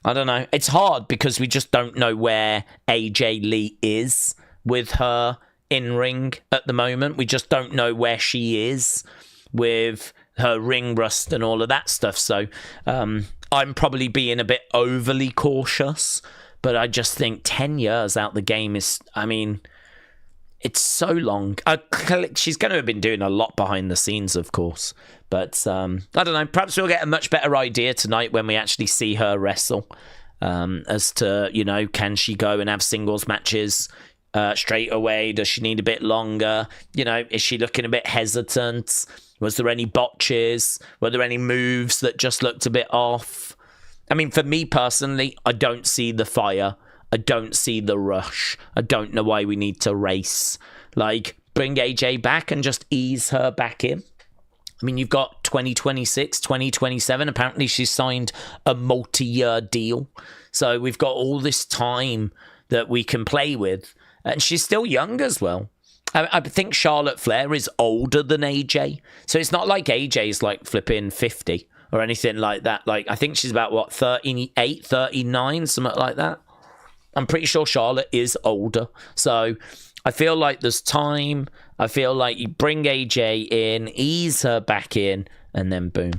I don't know. It's hard because we just don't know where AJ Lee is with her in-ring at the moment. We just don't know where she is with her ring rust and all of that stuff. So I'm probably being a bit overly cautious, but I just think 10 years out the game is, I mean, it's so long. She's going to have been doing a lot behind the scenes, of course. But I don't know. Perhaps we'll get a much better idea tonight when we actually see her wrestle as to, you know, can she go and have singles matches straight away? Does she need a bit longer? You know, is she looking a bit hesitant? Was there any botches? Were there any moves that just looked a bit off? I mean, for me personally, I don't see the fire. I don't see the rush. I don't know why we need to race. Like, bring AJ back and just ease her back in. I mean, you've got 2026, 2027. Apparently, she's signed a multi-year deal. So we've got all this time that we can play with. And she's still young as well. I think Charlotte Flair is older than AJ. So it's not like AJ's like flipping 50 or anything like that. Like, I think she's about, what, 38, 39, something like that. I'm pretty sure Charlotte is older. So I feel like there's time. I feel like you bring AJ in, ease her back in, and then boom.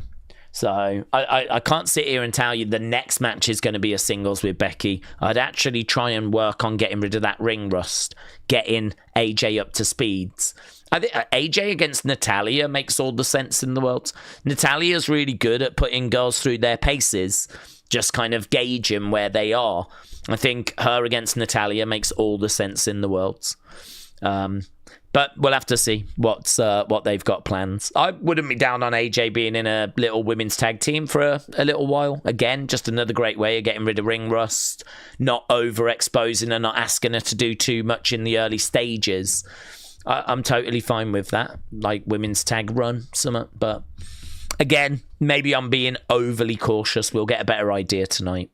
So I can't sit here and tell you the next match is going to be a singles with Becky. I'd actually try and work on getting rid of that ring rust, getting AJ up to speeds. I think AJ against Natalya makes all the sense in the world. Natalya's really good at putting girls through their paces, just kind of gauging where they are. I think her against Natalya makes all the sense in the world. But we'll have to see what they've got plans. I wouldn't be down on AJ being in a little women's tag team for a little while. Again, just another great way of getting rid of ring rust, not overexposing her, not asking her to do too much in the early stages. I'm totally fine with that, like women's tag run, something. But again, maybe I'm being overly cautious. We'll get a better idea tonight.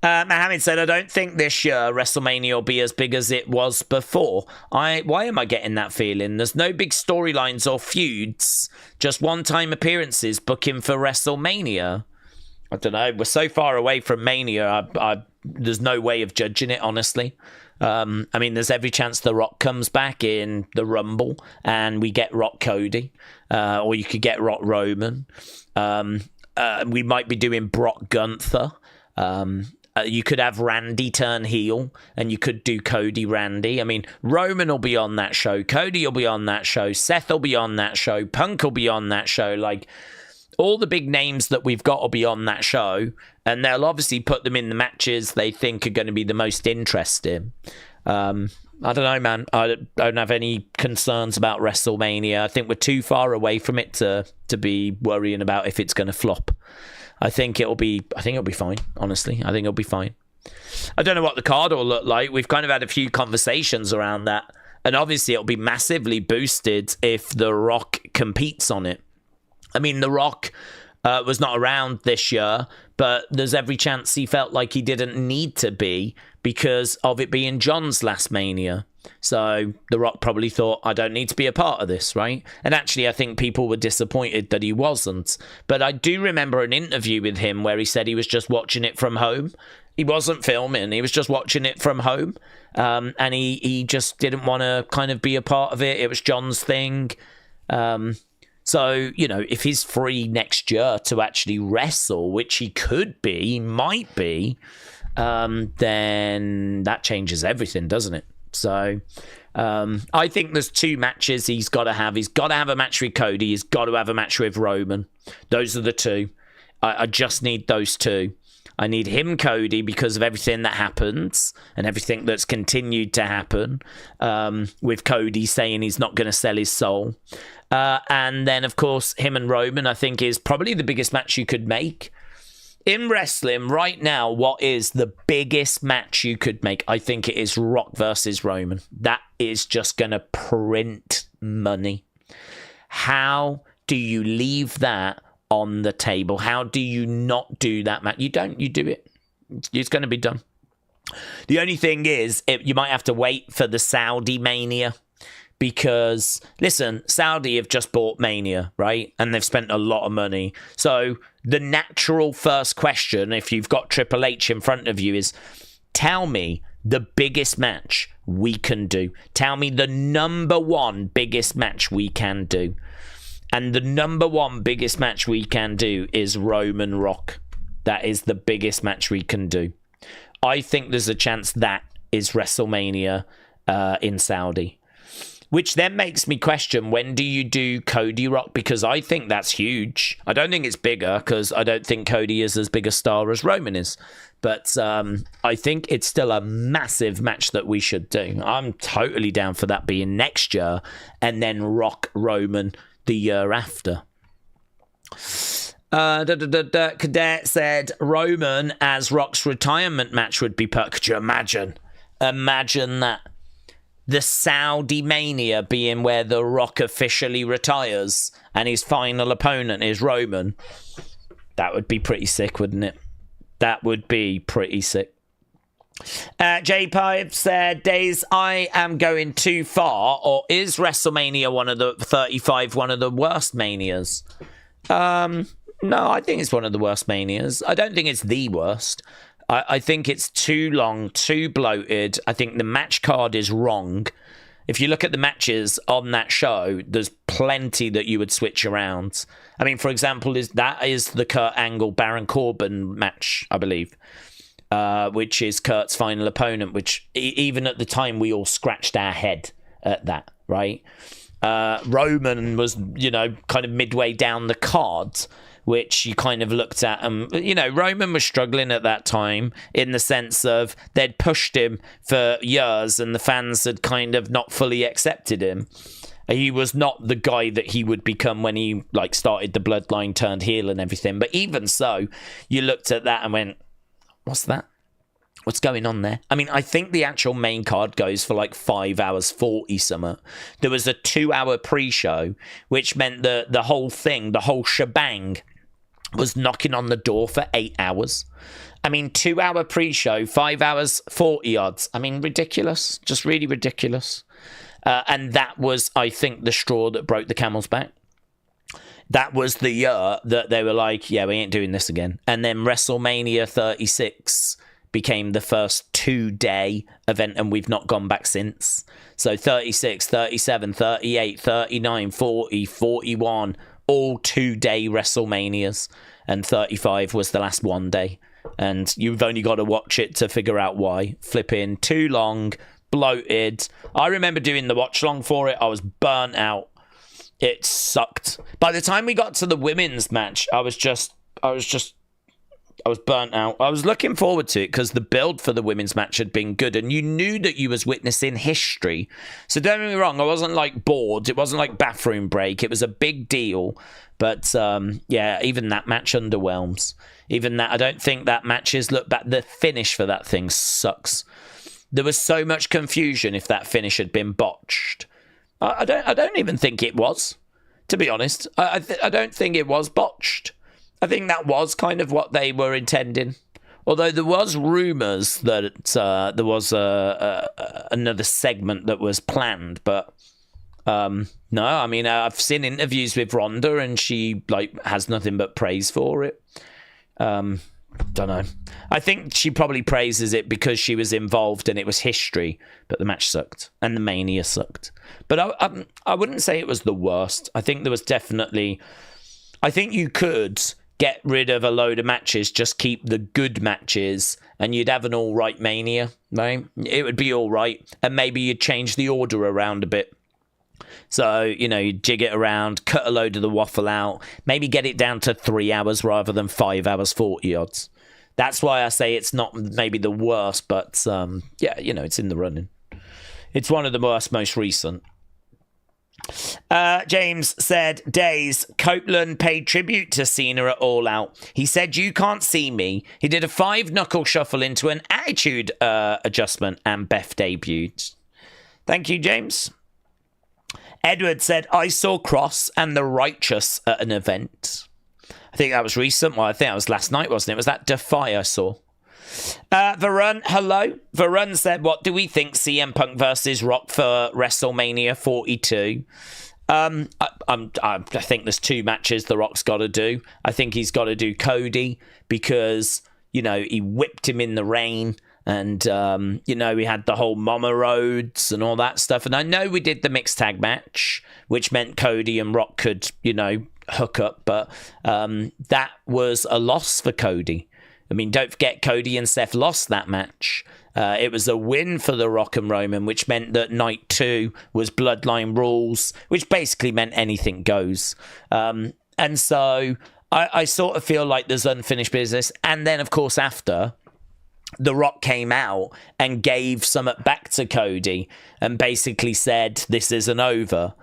Mohammed said, I don't think this year WrestleMania will be as big as it was before. Why am I getting that feeling? There's no big storylines or feuds, just one-time appearances booking for WrestleMania. I don't know. We're so far away from Mania. There's no way of judging it, honestly. I mean, there's every chance The Rock comes back in the Rumble and we get Rock Cody, or you could get Rock Roman. We might be doing Brock Gunther. You could have Randy turn heel, and you could do Cody Randy. I mean, Roman will be on that show. Cody will be on that show. Seth will be on that show. Punk will be on that show. Like, all the big names that we've got will be on that show, and they'll obviously put them in the matches they think are going to be the most interesting. I don't know, man. I don't have any concerns about WrestleMania. I think we're too far away from it to be worrying about if it's going to flop. I think it'll be fine, honestly. I think it'll be fine. I don't know what the card will look like. We've kind of had a few conversations around that. And obviously it'll be massively boosted if The Rock competes on it. I mean, The Rock was not around this year, but there's every chance he felt like he didn't need to be because of it being John's last Mania. So The Rock probably thought, I don't need to be a part of this, right? And actually, I think people were disappointed that he wasn't. But I do remember an interview with him where he said he was just watching it from home. He wasn't filming. He was just watching it from home. And he just didn't want to kind of be a part of it. It was John's thing. So, you know, if he's free next year to actually wrestle, which he could be, he might be, then that changes everything, doesn't it? So I think there's two matches he's got to have. He's got to have a match with Cody. He's got to have a match with Roman. Those are the two. I just need those two. I need him, Cody, because of everything that happens and everything that's continued to happen with Cody saying he's not going to sell his soul. And then, of course, him and Roman, I think, is probably the biggest match you could make. In wrestling right now, what is the biggest match you could make? I think it is Rock versus Roman. That is just going to print money. How do you leave that on the table? How do you not do that match? You don't. You do it. It's going to be done. The only thing is, you might have to wait for the Saudi Mania. Because, listen, Saudi have just bought Mania, right? And they've spent a lot of money. So the natural first question, if you've got Triple H in front of you, is tell me the biggest match we can do. Tell me the number one biggest match we can do. And the number one biggest match we can do is Roman Rock. That is the biggest match we can do. I think there's a chance that is WrestleMania in Saudi. Which then makes me question, when do you do Cody Rock? Because I think that's huge. I don't think it's bigger because I don't think Cody is as big a star as Roman is. But I think it's still a massive match that we should do. I'm totally down for that being next year and then Rock Roman the year after. Cadet said Roman as Rock's retirement match would be perfect. Could you imagine? Imagine that. The Saudi Mania being where The Rock officially retires and his final opponent is Roman. That would be pretty sick, wouldn't it? That would be pretty sick. J-Pipe said, Daze, I am going too far, or is WrestleMania 35 one of the worst manias? No, I think it's one of the worst manias. I don't think it's the worst. I think it's too long, too bloated. I think the match card is wrong. If you look at the matches on that show, there's plenty that you would switch around. I mean, for example, that is the Kurt Angle Baron Corbin match, I believe, which is Kurt's final opponent, which even at the time we all scratched our head at that, right? Roman was, kind of midway down the card, which you kind of looked at. Roman was struggling at that time in the sense of they'd pushed him for years and the fans had kind of not fully accepted him. He was not the guy that he would become when he started the bloodline, turned heel and everything. But even so, you looked at that and went, what's that? What's going on there? I mean, I think the actual main card goes for 5 hours 40 something. There was a 2-hour pre-show, which meant the whole thing, the whole shebang, was knocking on the door for 8 hours. I mean, 2-hour pre-show, 5 hours 40 odds. I mean, ridiculous. Just really ridiculous. And that was, I think, the straw that broke the camel's back. That was the year that they were like, yeah, we ain't doing this again. And then WrestleMania 36 became the first 2-day event, and we've not gone back since. So 36, 37, 38, 39, 40, 41, all 2-day WrestleManias, and 35 was the last 1 day. And you've only got to watch it to figure out why. Flipping too long, bloated. I remember doing the watch long for it. I was burnt out. It sucked. By the time we got to the women's match, I was burnt out. I was looking forward to it because the build for the women's match had been good, and you knew that you was witnessing history. So don't get me wrong, I wasn't like bored. It wasn't like bathroom break. It was a big deal. But yeah, even that match underwhelms. Even that, I don't think that matches look back. The finish for that thing sucks. There was so much confusion if that finish had been botched. I don't even think it was, to be honest. I don't think it was botched. I think that was kind of what they were intending. Although there was rumours that there was another segment that was planned, but no. I mean, I've seen interviews with Ronda, and she has nothing but praise for it. Don't know. I think she probably praises it because she was involved and it was history, but the match sucked and the Mania sucked. But I wouldn't say it was the worst. I think there was definitely... I think you could get rid of a load of matches, just keep the good matches, and you'd have an all right Mania, right? It would be all right, and maybe you'd change the order around a bit. So, you jig it around, cut a load of the waffle out, maybe get it down to 3 hours rather than 5 hours, 40 odds. That's why I say it's not maybe the worst, but yeah, it's in the running. It's one of the worst, most recent. James said, Daze, Copeland paid tribute to Cena at All Out. He said, you can't see me. He did a 5-knuckle shuffle into an attitude adjustment, and Beth debuted. Thank you, James. Edward said, I saw Cross and the Righteous at an event. I think that was recent. Well, I think that was last night, wasn't it? Was that Defy I saw? Varun, hello. Varun said, what do we think CM Punk versus Rock for WrestleMania 42? I think there's 2 matches The Rock's got to do. I think he's got to do Cody because, he whipped him in the rain. And, we had the whole Mama Rhodes and all that stuff. And I know we did the mixed tag match, which meant Cody and Rock could, hook up. But that was a loss for Cody. I mean, don't forget, Cody and Seth lost that match. It was a win for The Rock and Roman, which meant that night 2 was Bloodline Rules, which basically meant anything goes. And so I sort of feel like there's unfinished business. And then, of course, after... The Rock came out and gave something back to Cody and basically said, this isn't over.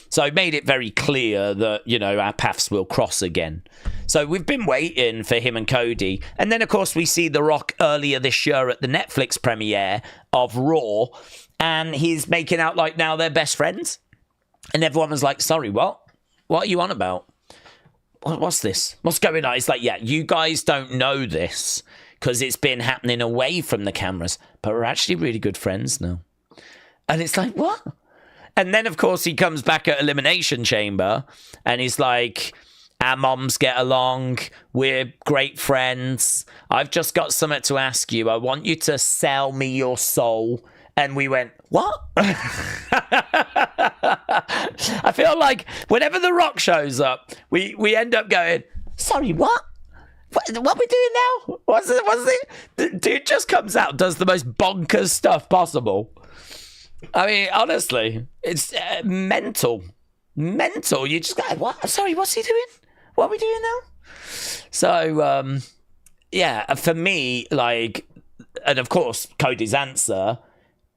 So it made it very clear that, our paths will cross again. So we've been waiting for him and Cody. And then, of course, we see The Rock earlier this year at the Netflix premiere of Raw. And he's making out like now they're best friends. And everyone was like, sorry, what? What are you on about? What's this? What's going on? It's like, yeah, you guys don't know this. Because it's been happening away from the cameras. But we're actually really good friends now. And it's like, what? And then, of course, he comes back at Elimination Chamber. And he's like, our moms get along. We're great friends. I've just got something to ask you. I want you to sell me your soul. And we went, what? I feel like whenever The Rock shows up, we end up going, sorry, what? What are we doing now? What's it? The dude just comes out, does the most bonkers stuff possible. I mean, honestly, it's mental. Mental. You just go, what? Sorry, what's he doing? What are we doing now? So, yeah, for me, and of course, Cody's answer,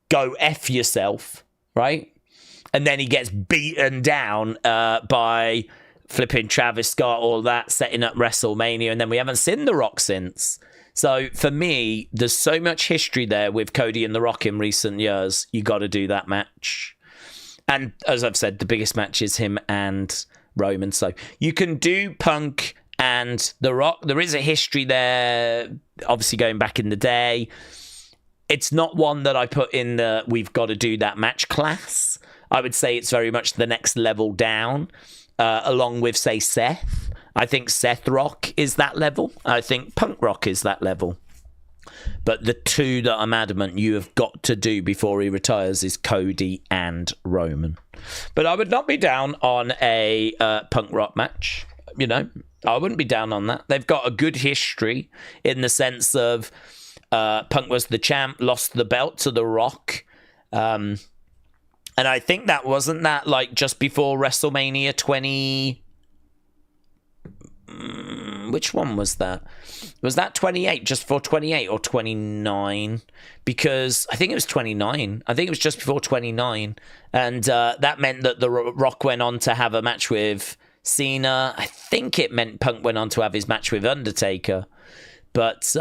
go F yourself, right? And then he gets beaten down by... flipping Travis Scott, all that, setting up WrestleMania, and then we haven't seen The Rock since. So for me, there's so much history there with Cody and The Rock in recent years. You got to do that match. And as I've said, the biggest match is him and Roman. So you can do Punk and The Rock. There is a history there, obviously going back in the day. It's not one that I put in the we've got to do that match class. I would say it's very much the next level down. Along with, say, Seth. I think Seth Rock is that level. I think Punk Rock is that level. But the 2 that I'm adamant you have got to do before he retires is Cody and Roman. But I would not be down on a Punk Rock match. you know, I wouldn't be down on that. They've got a good history in the sense of Punk was the champ, lost the belt to The Rock. And I think that wasn't that like just before WrestleMania 20. Which one was that? Was that 28? Just before 28 or 29? Because I think it was 29. I think it was just before 29. And that meant that The Rock went on to have a match with Cena. I think it meant Punk went on to have his match with Undertaker. But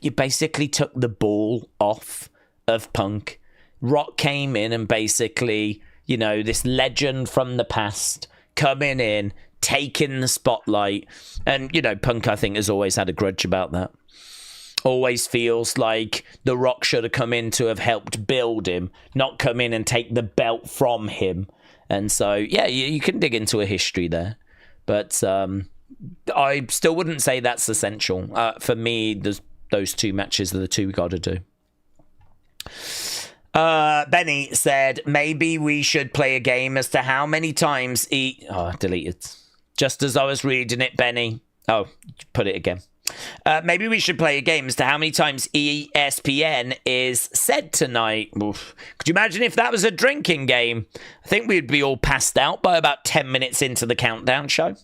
you basically took the ball off of Punk. Rock came in and basically, you know, this legend from the past coming in, taking the spotlight. And, you know, Punk, I think, has always had a grudge about that. Always feels like The Rock should have come in to have helped build him, not come in and take the belt from him. And so, yeah, you can dig into a history there. But I still wouldn't say that's essential. For me, those two matches are the two we got to do. Benny said, maybe we should play a game as to how many times deleted. Just as I was reading it, Benny. Oh, put it again. Maybe we should play a game as to how many times ESPN is said tonight. Oof. Could you imagine if that was a drinking game? I think we'd be all passed out by about 10 minutes into the countdown show.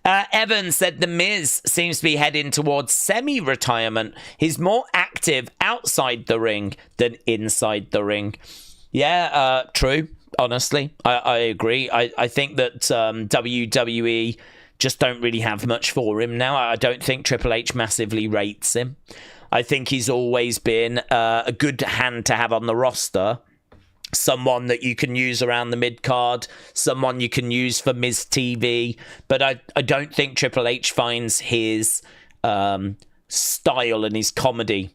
Evan said The Miz seems to be heading towards semi-retirement. He's more active outside the ring than inside the ring. Yeah, true. Honestly, I agree. I think that WWE just don't really have much for him now. I don't think Triple H massively rates him. I think he's always been a good hand to have on the roster. Someone that you can use around the mid-card, someone you can use for Miz TV. But I don't think Triple H finds his style and his comedy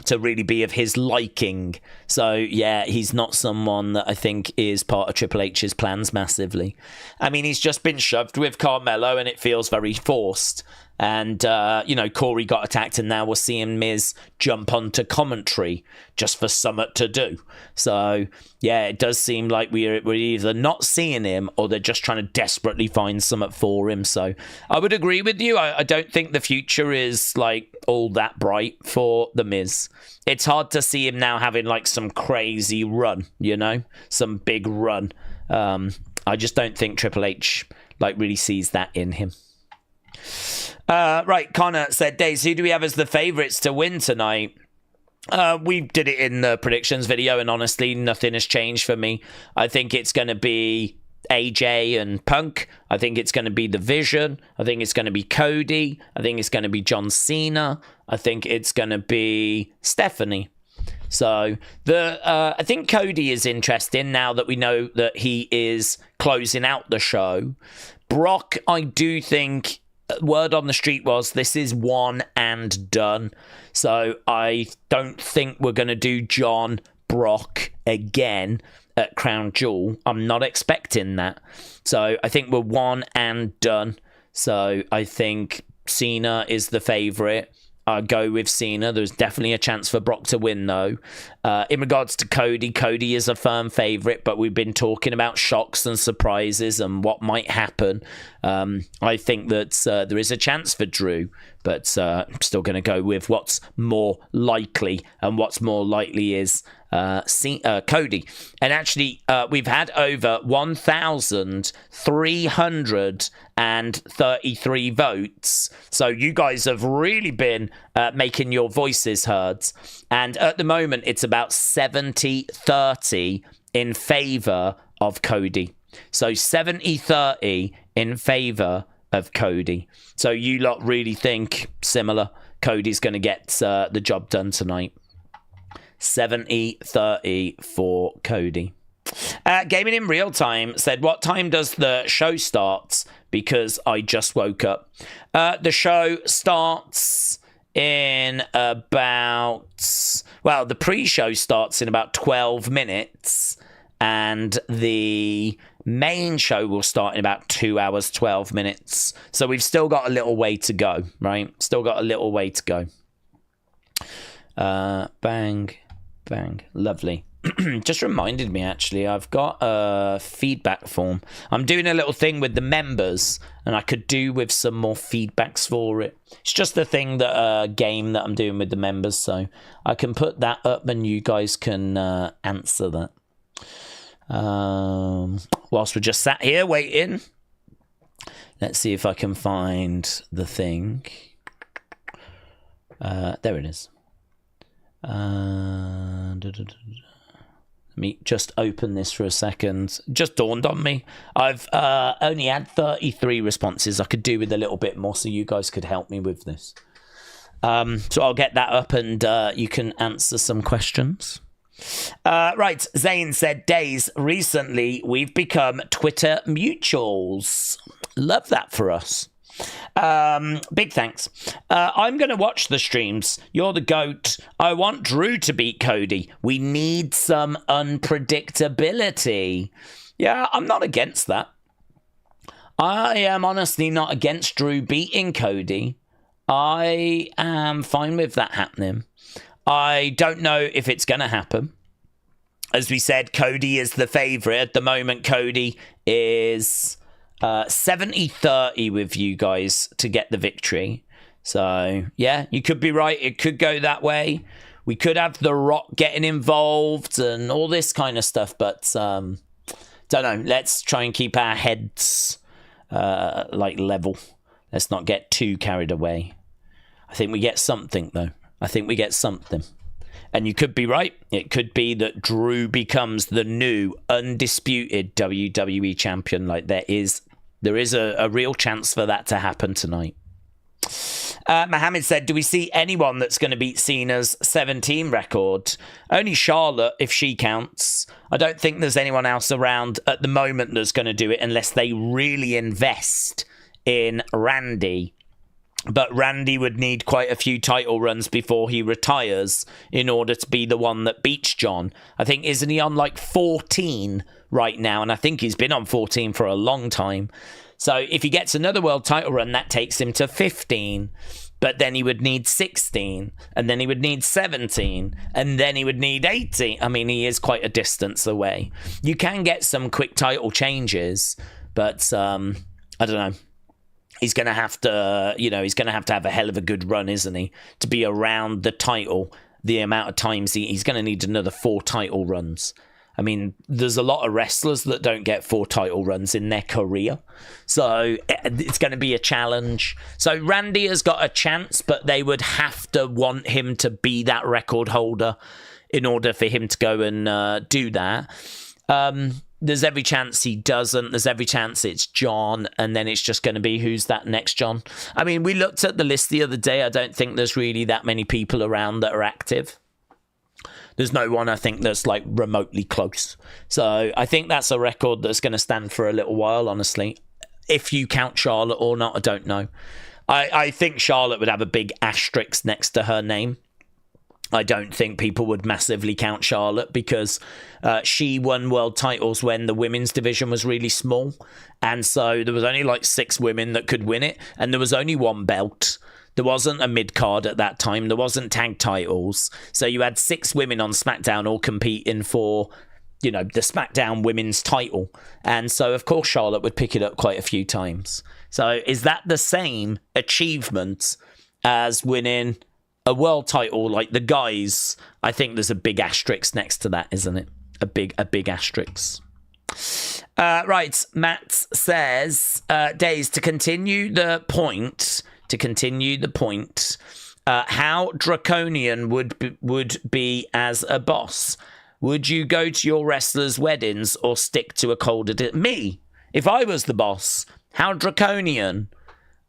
to really be of his liking. So, yeah, he's not someone that I think is part of Triple H's plans massively. I mean, he's just been shoved with Carmelo and it feels very forced. And, you know, Corey got attacked and now we're seeing Miz jump onto commentary just for something to do. So, yeah, it does seem like we're either not seeing him or they're just trying to desperately find something for him. So I would agree with you. I don't think the future is, like, all that bright for The Miz. It's hard to see him now having, like, some crazy run, you know? Some big run. I just don't think Triple H, like, really sees that in him. Right, Connor said, Daze, who do we have as the favourites to win tonight? We did it in the predictions video, and honestly, nothing has changed for me. I think it's going to be AJ and Punk. I think it's going to be The Vision. I think it's going to be Cody. I think it's going to be John Cena. I think it's going to be Stephanie. So I think Cody is interesting now that we know that he is closing out the show. Brock, I do think, word on the street was this is one and done. So I don't think we're going to do John Brock again at Crown Jewel. I'm not expecting that. So I think we're one and done. So I think Cena is the favourite. I'll go with Cena. There's definitely a chance for Brock to win, though. In regards to Cody, Cody is a firm favourite, but we've been talking about shocks and surprises and what might happen. I think that there is a chance for Drew, but I'm still going to go with what's more likely, and what's more likely is Cody. And actually, we've had over 1,333 votes. So you guys have really been making your voices heard. And at the moment, it's about 70-30 in favour of Cody. So 70-30 in favour of Cody. So you lot really think similar. Cody's going to get the job done tonight. 70-30 for Cody. Gaming in Real Time said, what time does the show start? Because I just woke up. The show starts in about... Well, the pre-show starts in about 12 minutes. And the main show will start in about 2 hours, 12 minutes. So we've still got a little way to go, right? Still got a little way to go. Bang. Bang. Lovely. just reminded me, actually, I've got a feedback form. I'm doing a little thing with the members, and I could do with some more feedbacks for it. It's just a thing that game that I'm doing with the members, so I can put that up and you guys can answer that. Whilst we're just sat here waiting, let's see if I can find the thing. There it is. Let me just open this for a second. Just dawned on me. I've only had 33 responses. I could do with a little bit more, so you guys could help me with this. So I'll get that up and you can answer some questions. Right, Zane said, Daze, recently we've become Twitter mutuals. Love that for us. Big thanks. I'm going to watch the streams. You're the GOAT. I want Drew to beat Cody. We need some unpredictability. Yeah, I'm not against that. I am honestly not against Drew beating Cody. I am fine with that happening. I don't know if it's going to happen. As we said, Cody is the favourite. At the moment, Cody is 70-30 with you guys to get the victory. So, yeah, you could be right. It could go that way. We could have The Rock getting involved and all this kind of stuff. But, don't know. Let's try and keep our heads, level. Let's not get too carried away. I think we get something, though. I think we get something. And you could be right. It could be that Drew becomes the new undisputed WWE champion. Like, there is a real chance for that to happen tonight. Mohammed said, do we see anyone that's going to beat Cena's 17 record? Only Charlotte, if she counts. I don't think there's anyone else around at the moment that's going to do it unless they really invest in Randy. But Randy would need quite a few title runs before he retires in order to be the one that beats John. I think, isn't he on like 14 right now? And I think he's been on 14 for a long time. So if he gets another world title run, that takes him to 15. But then he would need 16. And then he would need 17. And then he would need 18. I mean, he is quite a distance away. You can get some quick title changes. But I don't know. He's going to have to, he's going to have a hell of a good run, isn't he? To be around the title, the amount of times he's going to need another 4 title runs. I mean, there's a lot of wrestlers that don't get 4 title runs in their career. So it's going to be a challenge. So Randy has got a chance, but they would have to want him to be that record holder in order for him to go and do that. There's every chance he doesn't. There's every chance it's John, and then it's just going to be who's that next John. I mean, we looked at the list the other day. I don't think there's really that many people around that are active. There's no one, I think, that's like remotely close. So I think that's a record that's going to stand for a little while, honestly. If you count Charlotte or not, I don't know. I think Charlotte would have a big asterisk next to her name. I don't think people would massively count Charlotte because she won world titles when the women's division was really small. And so there was only like 6 women that could win it. And there was only 1 belt. There wasn't a mid-card at that time. There wasn't tag titles. So you had 6 women on SmackDown all competing for, the SmackDown women's title. And so, of course, Charlotte would pick it up quite a few times. So is that the same achievement as winning a world title like the guys? I think there's a big asterisk next to that, isn't it? A big asterisk. Right, Matt says, Daze, to continue the point, how draconian would be as a boss? Would you go to your wrestlers' weddings or stick to a colder me? If I was the boss, how draconian?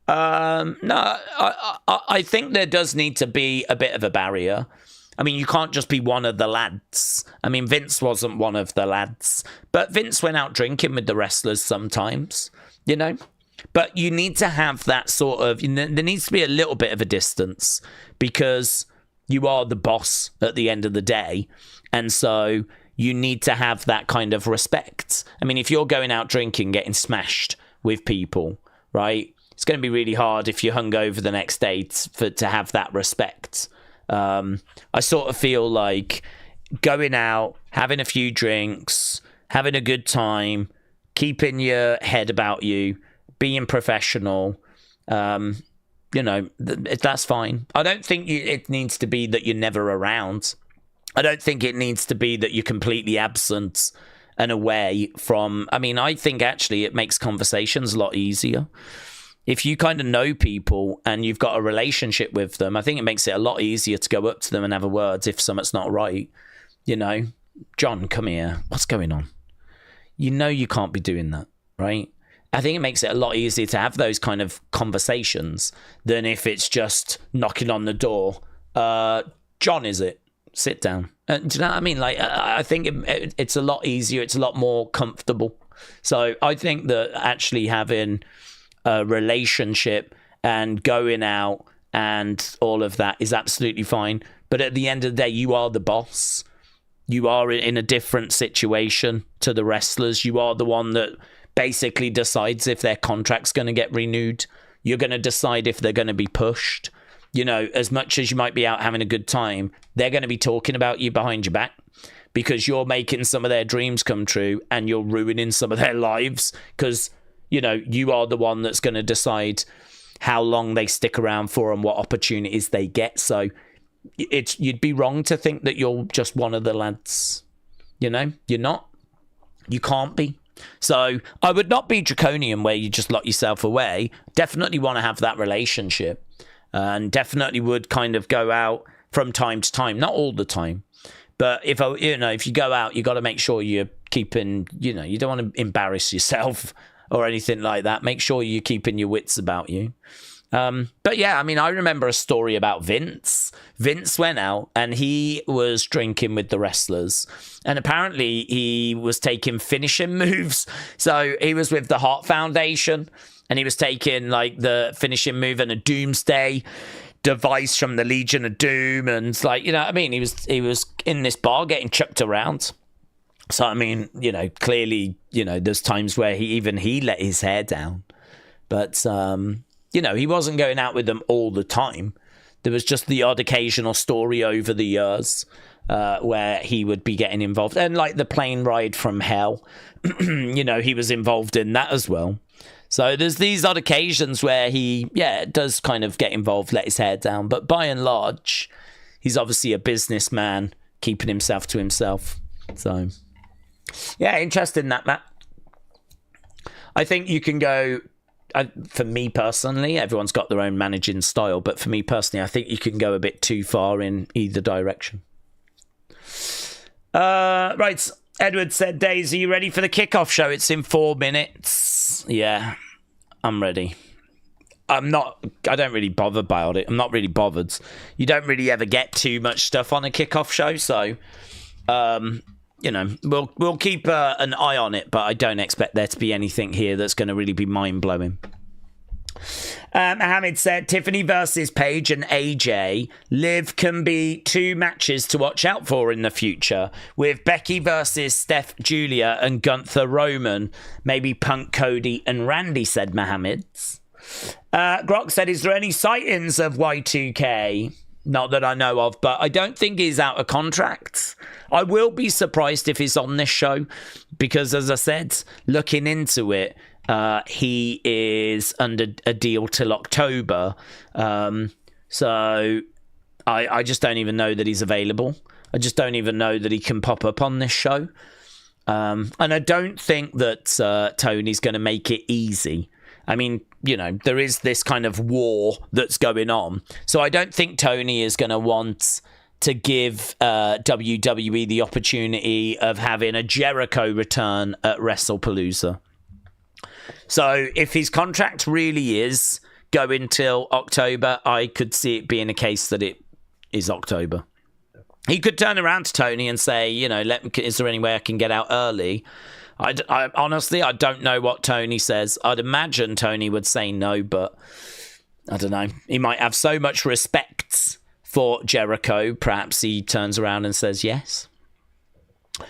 No, I think there does need to be a bit of a barrier. I mean, you can't just be one of the lads. I mean, Vince wasn't one of the lads, but Vince went out drinking with the wrestlers sometimes, But you need to have that sort of, there needs to be a little bit of a distance because you are the boss at the end of the day. And so you need to have that kind of respect. I mean, if you're going out drinking, getting smashed with people, right? It's going to be really hard if you're hungover the next day to have that respect. I sort of feel like going out, having a few drinks, having a good time, keeping your head about you, being professional, that's fine. I don't think it needs to be that you're never around. I don't think it needs to be that you're completely absent and away from... I mean, I think actually it makes conversations a lot easier. If you kind of know people and you've got a relationship with them, I think it makes it a lot easier to go up to them and have a word if something's not right. John, come here. What's going on? You can't be doing that, right? I think it makes it a lot easier to have those kind of conversations than if it's just knocking on the door. John, is it? Sit down. Do you know what I mean? Like, I think it's a lot easier. It's a lot more comfortable. So I think that actually having a relationship and going out and all of that is absolutely fine. But at the end of the day, you are the boss. You are in a different situation to the wrestlers. You are the one that basically decides if their contract's going to get renewed. You're going to decide if they're going to be pushed. As much as you might be out having a good time, they're going to be talking about you behind your back because you're making some of their dreams come true and you're ruining some of their lives because, you are the one that's going to decide how long they stick around for and what opportunities they get. So you'd be wrong to think that you're just one of the lads. You're not. You can't be. So I would not be draconian where you just lock yourself away. Definitely want to have that relationship and definitely would kind of go out from time to time, not all the time. But if you go out, you got to make sure you're keeping, you don't want to embarrass yourself or anything like that. Make sure you're keeping your wits about you. But yeah, I mean, I remember a story about Vince. Vince went out and he was drinking with the wrestlers. And apparently he was taking finishing moves. So he was with the Heart Foundation and he was taking like the finishing move and a doomsday device from the Legion of Doom. And he was in this bar getting chucked around. So, I mean, clearly, there's times where he let his hair down. But, he wasn't going out with them all the time. There was just the odd occasional story over the years where he would be getting involved. And like the plane ride from hell, he was involved in that as well. So there's these odd occasions where he, does kind of get involved, let his hair down. But by and large, he's obviously a businessman, keeping himself to himself. So, yeah, interesting that, Matt. I think you can go... for me personally, everyone's got their own managing style, but for me personally, I think you can go a bit too far in either direction. Right, Edward said, Daze, are you ready for the kickoff show? It's in 4 minutes. Yeah, I'm ready. I don't really bother about it. I'm not really bothered. You don't really ever get too much stuff on a kickoff show, so we'll keep an eye on it, but I don't expect there to be anything here that's going to really be mind-blowing. Mohammed said, Tiffany versus Paige and AJ. Liv can be 2 matches to watch out for in the future, with Becky versus Steph Julia and Gunther Roman. Maybe Punk, Cody and Randy, said Mohammed. Grok said, is there any sightings of Y2K? Not that I know of, but I don't think he's out of contract. I will be surprised if he's on this show because, as I said, looking into it, he is under a deal till October. So I just don't even know that he's available. I just don't even know that he can pop up on this show. And I don't think that Tony's going to make it easy. I mean, there is this kind of war that's going on. So I don't think Tony is going to want to give WWE the opportunity of having a Jericho return at Wrestle Palooza. So if his contract really is going till October, I could see it being a case that it is October. He could turn around to Tony and say, is there any way I can get out early? I honestly, I don't know what Tony says. I'd imagine Tony would say no, but I don't know. He might have so much respect for Jericho. Perhaps he turns around and says yes.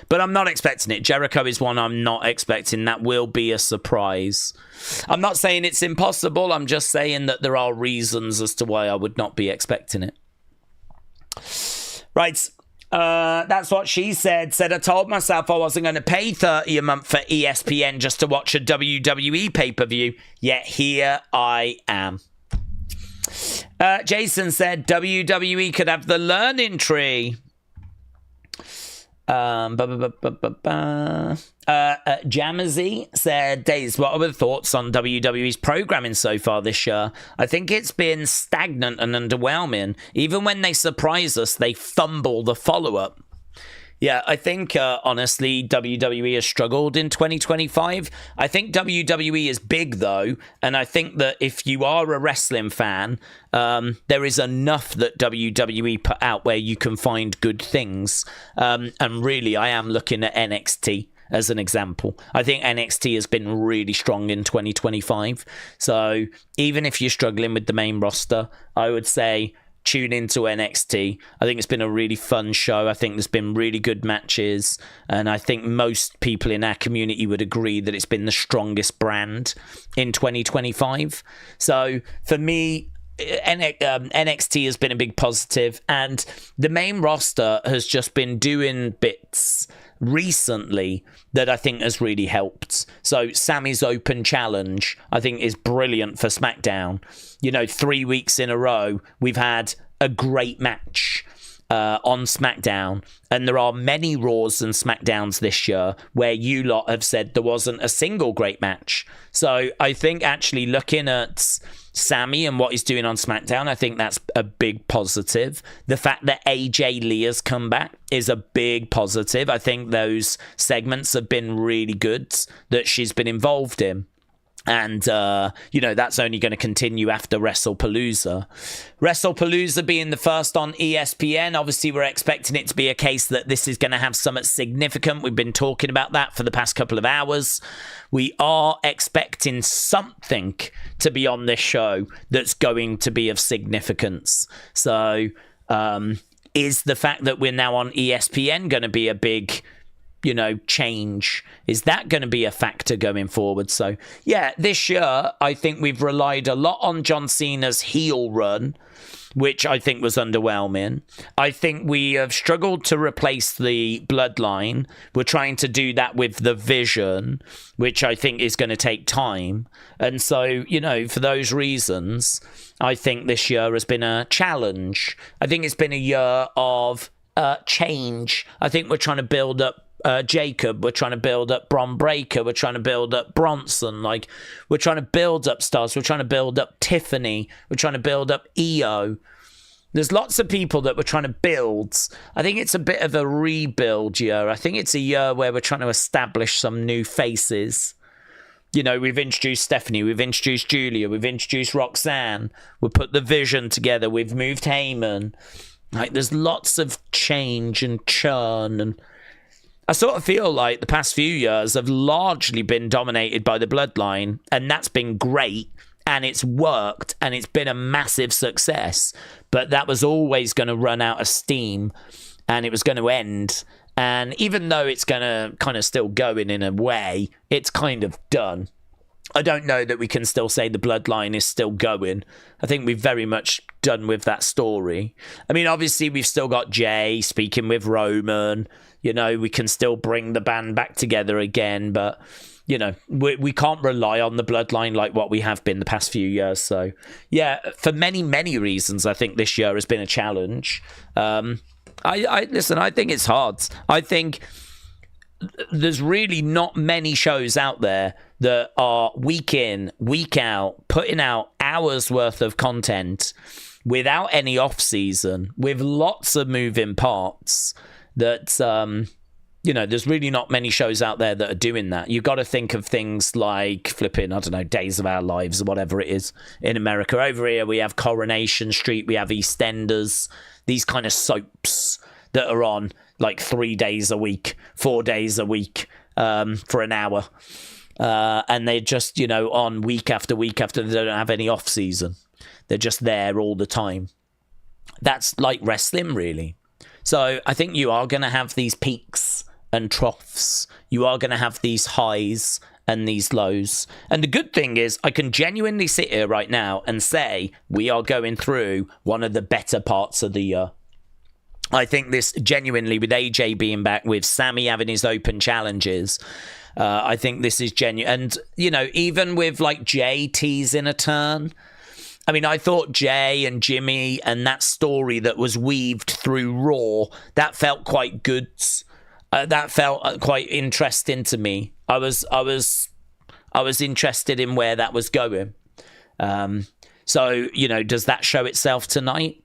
But I'm not expecting it. Jericho is one I'm not expecting. That will be a surprise. I'm not saying it's impossible. I'm just saying that there are reasons as to why I would not be expecting it. Right. That's what she said. Said, I told myself I wasn't going to pay $30 a month for ESPN just to watch a WWE pay-per-view. Yet here I am. Jason said, WWE could have the learning tree. Jamazy said, Daze, what are the thoughts on WWE's programming so far this year? I think it's been stagnant and underwhelming. Even when they surprise us, they fumble the follow-up. Yeah, I think, honestly, WWE has struggled in 2025. I think WWE is big, though, and I think that if you are a wrestling fan, there is enough that WWE put out where you can find good things. And really, I am looking at NXT as an example. I think NXT has been really strong in 2025. So even if you're struggling with the main roster, I would say tune into NXT. I think it's been a really fun show. I think there's been really good matches, and I think most people in our community would agree that it's been the strongest brand in 2025. So for me, NXT has been a big positive, and the main roster has just been doing bits recently that I think has really helped. So Sammy's open challenge, I think, is brilliant for SmackDown. 3 weeks in a row, we've had a great match on SmackDown, and there are many Raws and SmackDowns this year where you lot have said there wasn't a single great match. So I think actually looking at Sammy and what he's doing on SmackDown, I think that's a big positive. The fact that AJ Lee has come back is a big positive. I think those segments have been really good that she's been involved in. And, that's only going to continue after Wrestle Palooza. Wrestle Palooza being the first on ESPN, obviously we're expecting it to be a case that this is going to have something significant. We've been talking about that for the past couple of hours. We are expecting something to be on this show that's going to be of significance. So, is the fact that we're now on ESPN going to be a big change? Is that going to be a factor going forward? So, yeah, this year, I think we've relied a lot on John Cena's heel run, which I think was underwhelming. I think we have struggled to replace the bloodline. We're trying to do that with the vision, which I think is going to take time. And so, for those reasons, I think this year has been a challenge. I think it's been a year of change. I think we're trying to build up Jacob, we're trying to build up Bron Breakker, we're trying to build up Bronson, we're trying to build up stars, we're trying to build up Tiffany, we're trying to build up EO. There's lots of people that we're trying to build. I think it's a bit of a rebuild year. I think it's a year where we're trying to establish some new faces. We've introduced Stephanie, we've introduced Julia, we've introduced Roxanne, we've put the vision together, we've moved Heyman. There's lots of change and churn, and I sort of feel like the past few years have largely been dominated by the bloodline, and that's been great, and it's worked, and it's been a massive success. But that was always going to run out of steam, and it was going to end. And even though it's going to kind of still going in a way, it's kind of done. I don't know that we can still say the bloodline is still going. I think we've very much done with that story. I mean, obviously, we've still got Jay speaking with Roman. We can still bring the band back together again. But, we can't rely on the bloodline like what we have been the past few years. So, yeah, for many, many reasons, I think this year has been a challenge. Listen, I think it's hard. I think there's really not many shows out there that are week in, week out, putting out hours worth of content without any off season, with lots of moving parts that, there's really not many shows out there that are doing that. You've got to think of things like flipping, I don't know, Days of Our Lives or whatever it is in America. Over here, we have Coronation Street, we have EastEnders, these kind of soaps that are on 3 days a week, 4 days a week for an hour. And they're just, on week after week after they don't have any off season. They're just there all the time. That's like wrestling, really. So I think you are going to have these peaks and troughs. You are going to have these highs and these lows. And the good thing is I can genuinely sit here right now and say we are going through one of the better parts of the year. I think this genuinely, with AJ being back, with Sammy having his open challenges, I think this is genuine. And, you know, even with like Jay teasing a turn, I mean, I thought Jay and Jimmy and that story that was weaved through Raw, that felt quite good. That felt quite interesting to me. I was interested in where that was going. So, you know, does that show itself tonight?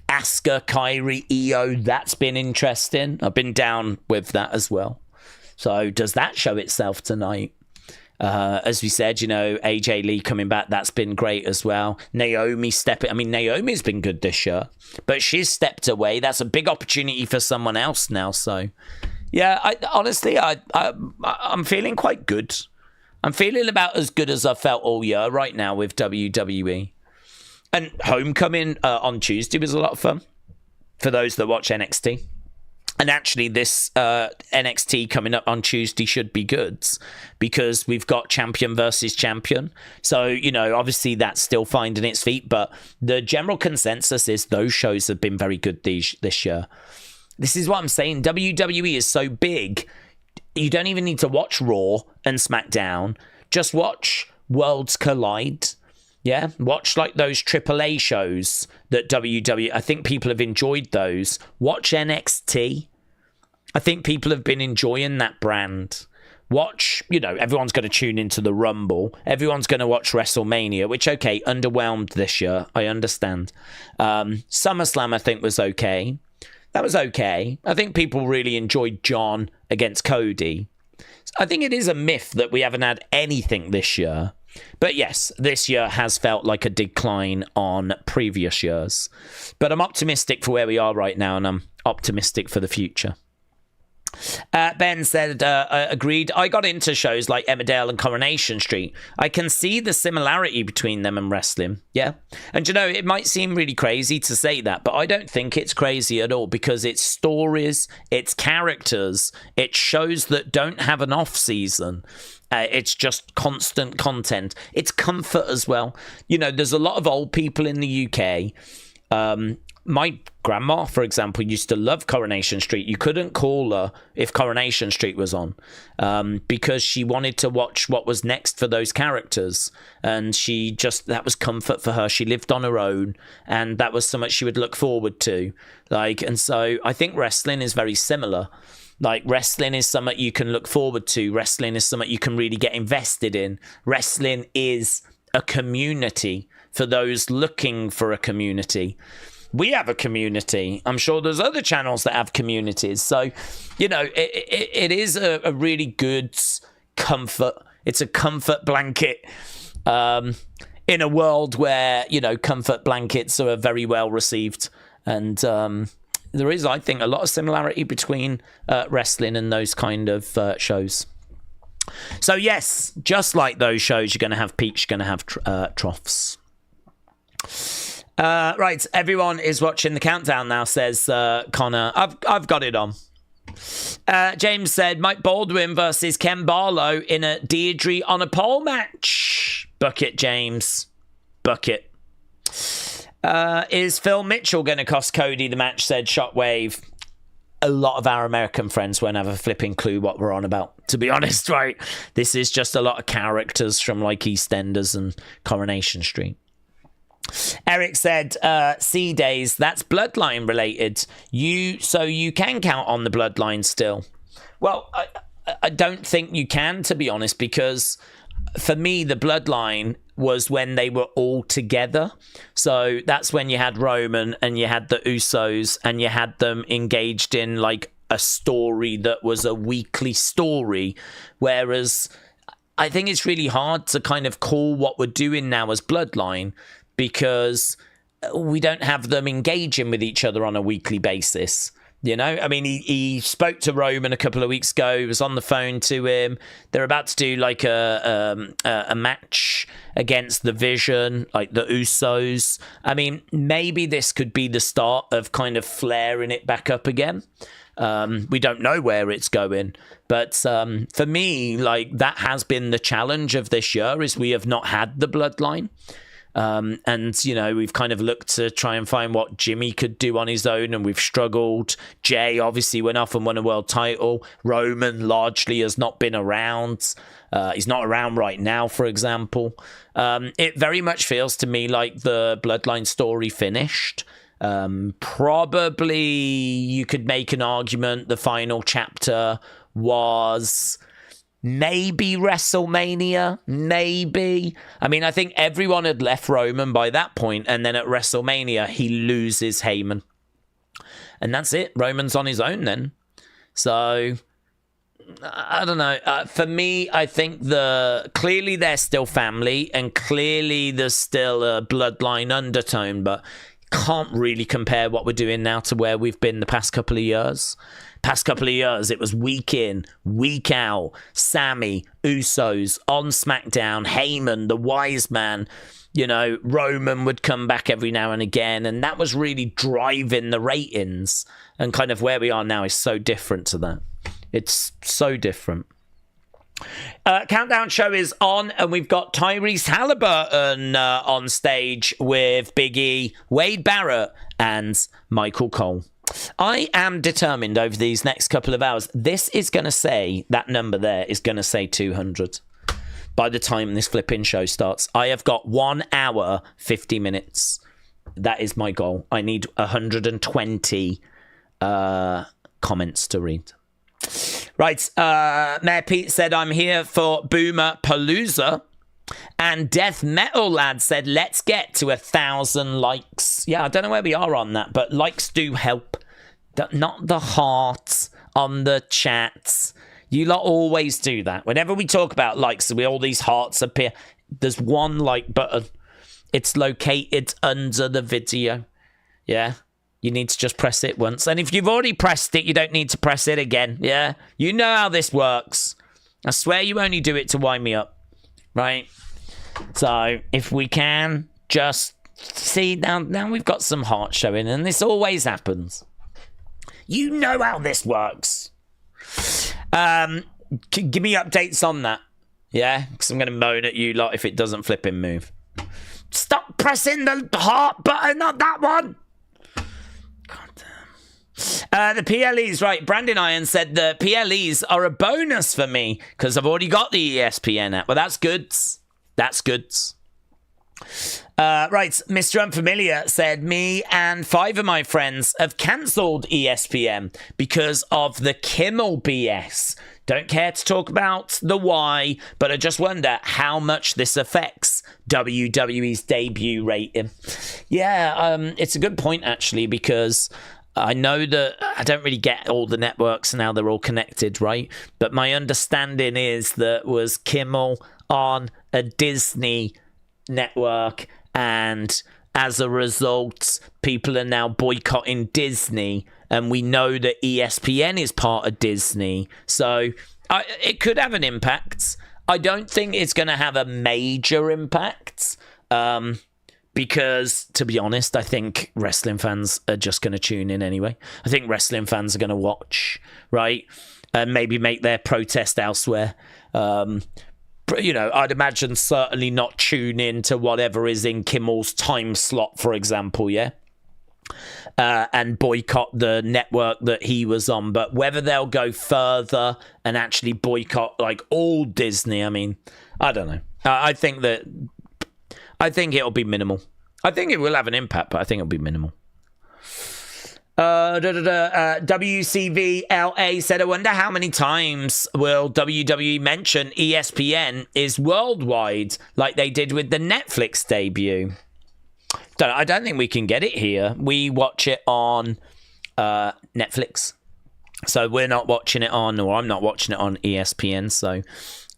Asuka, Kyrie, Io, that's been interesting. I've been down with that as well. So does that show itself tonight? As we said, you know, AJ Lee coming back, that's been great as well. Naomi stepping. I mean, Naomi's been good this year, but she's stepped away. That's a big opportunity for someone else now. So, yeah, I'm feeling quite good. I'm feeling about as good as I felt all year right now with WWE. And Homecoming on Tuesday was a lot of fun for those that watch NXT. And actually, this NXT coming up on Tuesday should be good because we've got champion versus champion. So, you know, obviously that's still finding its feet. But the general consensus is those shows have been very good this year. This is what I'm saying. WWE is so big, you don't even need to watch Raw and SmackDown. Just watch Worlds Collide. Yeah, watch like those AAA shows that WWE, I think people have enjoyed those. Watch NXT. I think people have been enjoying that brand. Watch, you know, everyone's going to tune into the Rumble. Everyone's going to watch WrestleMania, which, okay, underwhelmed this year. I understand. SummerSlam, I think, was okay. That was okay. I think people really enjoyed John against Cody. I think it is a myth that we haven't had anything this year. But yes, this year has felt like a decline on previous years. But I'm optimistic for where we are right now, and I'm optimistic for the future. Ben said, agreed. I got into shows like Emmerdale and Coronation Street. I can see the similarity between them and wrestling. Yeah. And you know, it might seem really crazy to say that, but I don't think it's crazy at all because it's stories, it's characters, it's shows that don't have an off season. It's just constant content. It's comfort as well. You know, there's a lot of old people in the UK. My grandma, for example, used to love Coronation Street. You couldn't call her if Coronation Street was on because she wanted to watch what was next for those characters. And that was comfort for her. She lived on her own and that was so much she would look forward to. And so I think wrestling is very similar. Like, wrestling is something you can look forward to. Wrestling is something you can really get invested in. Wrestling is a community for those looking for a community. We have a community. I'm sure there's other channels that have communities. So, you know, it is a really good comfort. It's a comfort blanket in a world where, you know, comfort blankets are very well received. And there is, I think, a lot of similarity between wrestling and those kind of shows. So, yes, just like those shows, you're going to have peaks, you're going to have troughs. Right, everyone is watching the countdown now, says Connor. I've got it on. James said, Mike Baldwin versus Ken Barlow in a Deirdre on a pole match. Bucket, James. Bucket. Is Phil Mitchell going to cost Cody the match, said Shockwave. A lot of our American friends won't have a flipping clue what we're on about, to be honest, right? This is just a lot of characters from like EastEnders and Coronation Street. Eric said, C Days, that's bloodline related. So you can count on the bloodline still. Well, I don't think you can, to be honest, because for me, the bloodline was when they were all together. So that's when you had Roman and you had the Usos and you had them engaged in like a story that was a weekly story. Whereas I think it's really hard to kind of call what we're doing now as bloodline because we don't have them engaging with each other on a weekly basis. You know, I mean, he spoke to Roman a couple of weeks ago. He was on the phone to him. They're about to do like a match against the Vision, like the Usos. I mean, maybe this could be the start of kind of flaring it back up again. We don't know where it's going. But for me, like, that has been the challenge of this year, is we have not had the bloodline. And, you know, we've kind of looked to try and find what Jimmy could do on his own, and we've struggled. Jay obviously went off and won a world title. Roman largely has not been around. He's not around right now, for example. It very much feels to me like the Bloodline story finished. Probably you could make an argument the final chapter was maybe WrestleMania, maybe. I mean, I think everyone had left Roman by that point, and then at WrestleMania, he loses Heyman. And that's it. Roman's on his own then. So, I don't know. For me, I think clearly they're still family, and clearly there's still a bloodline undertone, but can't really compare what we're doing now to where we've been the past couple of years. Past couple of years, it was week in, week out. Sammy, Usos, on Smackdown, Heyman, the wise man. You know, Roman would come back every now and again, and that was really driving the ratings. And kind of where we are now is so different to that. It's so different. Countdown show is on, and we've got Tyrese Halliburton on stage with Big E, Wade Barrett, and Michael Cole. I am determined over these next couple of hours. This is going to say, that number there is going to say 200 by the time this flipping show starts. I have got 1 hour, 50 minutes. That is my goal. I need 120 comments to read. Right, Mayor Pete said, I'm here for Boomer Palooza. And Death Metal Lad said, let's get to 1,000 likes. Yeah, I don't know where we are on that, but likes do help. Not the heart on the chats. You lot always do that. Whenever we talk about likes, all these hearts appear. There's one like button. It's located under the video. Yeah, you need to just press it once. And if you've already pressed it, you don't need to press it again. Yeah, you know how this works. I swear you only do it to wind me up. Right? So, if we can, just see, now we've got some heart showing, and this always happens. You know how this works. Give me updates on that. Yeah? Because I'm going to moan at you lot if it doesn't flipping move. Stop pressing the heart button, not that one! The PLEs, right. Brandon Iron said the PLEs are a bonus for me because I've already got the ESPN app. Well, that's good. That's good. Right. Mr. Unfamiliar said, me and 5 of my friends have cancelled ESPN because of the Kimmel BS. Don't care to talk about the why, but I just wonder how much this affects WWE's debut rating. Yeah, it's a good point, actually, because I know that I don't really get all the networks and how they're all connected, right? But my understanding is that was Kimmel on a Disney network, and as a result, people are now boycotting Disney, and we know that ESPN is part of Disney. So it could have an impact. I don't think it's going to have a major impact. Because, to be honest, I think wrestling fans are just going to tune in anyway. I think wrestling fans are going to watch, right? And maybe make their protest elsewhere. You know, I'd imagine certainly not tune in to whatever is in Kimmel's time slot, for example, yeah? And boycott the network that he was on. But whether they'll go further and actually boycott, like, all Disney, I mean, I don't know. I think it'll be minimal. I think it will have an impact, but I think it'll be minimal. WCV LA said, I wonder how many times will WWE mention ESPN is worldwide like they did with the Netflix debut. I don't think we can get it here. We watch it on Netflix. So we're not watching it on, or I'm not watching it on ESPN. So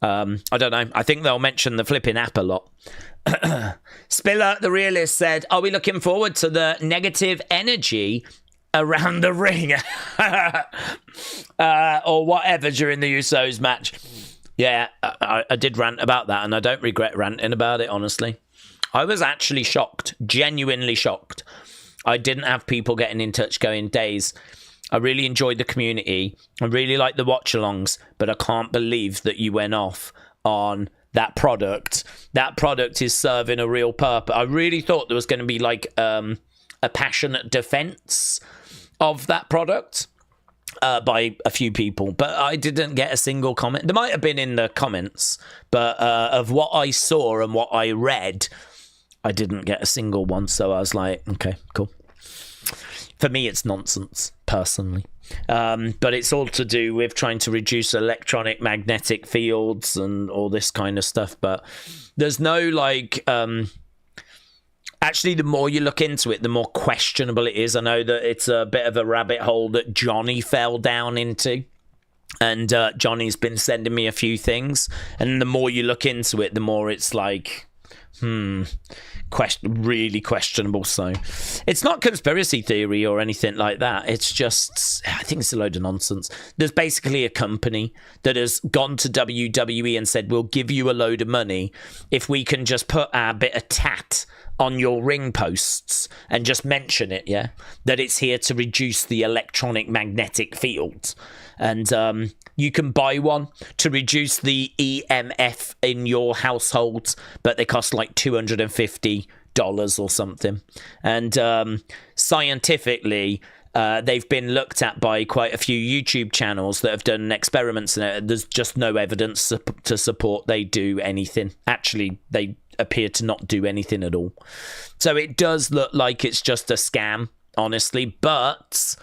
I don't know. I think they'll mention the flipping app a lot. Spiller the Realist said, are we looking forward to the negative energy around the ring or whatever during the Usos match? Yeah, I did rant about that, and I don't regret ranting about it, honestly. I was actually shocked, genuinely shocked. I didn't have people getting in touch going, Daze, I really enjoyed the community. I really like the watch-alongs, but I can't believe that you went off on that product is serving a real purpose. I really thought there was going to be like a passionate defense of that product by a few people, but I didn't get a single comment. There might have been in the comments, but of what I saw and what I read, I didn't get a single one. So I was like, okay, cool. For me, it's nonsense, personally. But it's all to do with trying to reduce electronic magnetic fields and all this kind of stuff. But there's no, like... Actually, the more you look into it, the more questionable it is. I know that it's a bit of a rabbit hole that Johnny fell down into. And Johnny's been sending me a few things. And the more you look into it, the more it's like... really questionable. So it's not conspiracy theory or anything like that. It's just, I think it's a load of nonsense. There's basically a company that has gone to WWE and said, we'll give you a load of money if we can just put our bit of tat on your ring posts and just mention it, yeah, that it's here to reduce the electronic magnetic field. And you can buy one to reduce the EMF in your household, but they cost like $250 or something. And scientifically, they've been looked at by quite a few YouTube channels that have done experiments, and there's just no evidence to support they do anything. Actually, they appear to not do anything at all. So it does look like it's just a scam, honestly, but...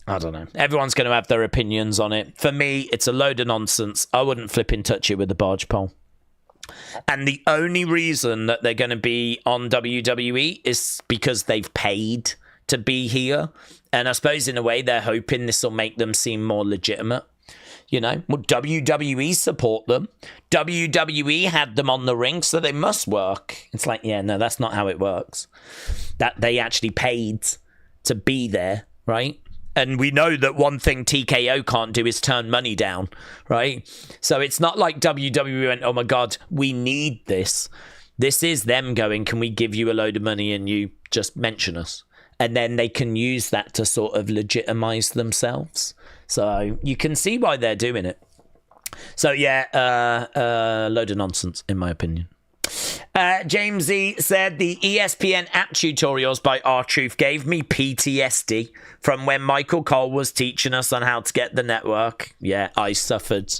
I don't know. Everyone's going to have their opinions on it. For me, it's a load of nonsense. I wouldn't flipping touch it with a barge pole. And the only reason that they're going to be on WWE is because they've paid to be here. And I suppose in a way they're hoping this will make them seem more legitimate. You know, well, WWE support them. WWE had them on the ring, so they must work. It's like, yeah, no, that's not how it works. That they actually paid to be there, right? And we know that one thing TKO can't do is turn money down, right? So it's not like WWE went, oh my God, we need this. This is them going, can we give you a load of money and you just mention us? And then they can use that to sort of legitimize themselves. So you can see why they're doing it. So yeah, load of nonsense, in my opinion. James E said the ESPN app tutorials by R-Truth gave me PTSD from when Michael Cole was teaching us on how to get the network. Yeah, I suffered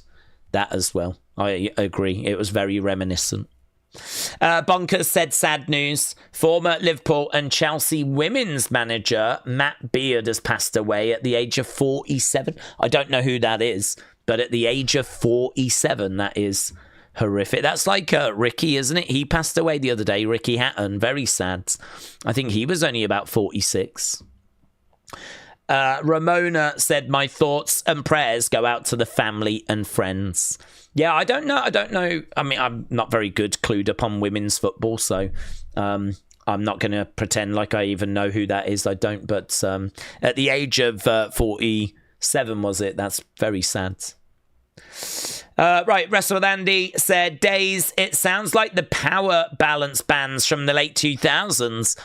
that as well. I agree. It was very reminiscent. Bonkers said sad news. Former Liverpool and Chelsea women's manager Matt Beard has passed away at the age of 47. I don't know who that is, but at the age of 47, that is horrific. That's like Ricky, isn't it? He passed away the other day, Ricky Hatton. Very sad. I think he was only about 46. Ramona said, my thoughts and prayers go out to the family and friends. Yeah, I don't know. I mean, I'm not very good clued up on women's football, so I'm not going to pretend like I even know who that is. I don't, but at the age of 47, was it? That's very sad. Right, Wrestle with Andy said, Daze, it sounds like the power balance bands from the late 2000s.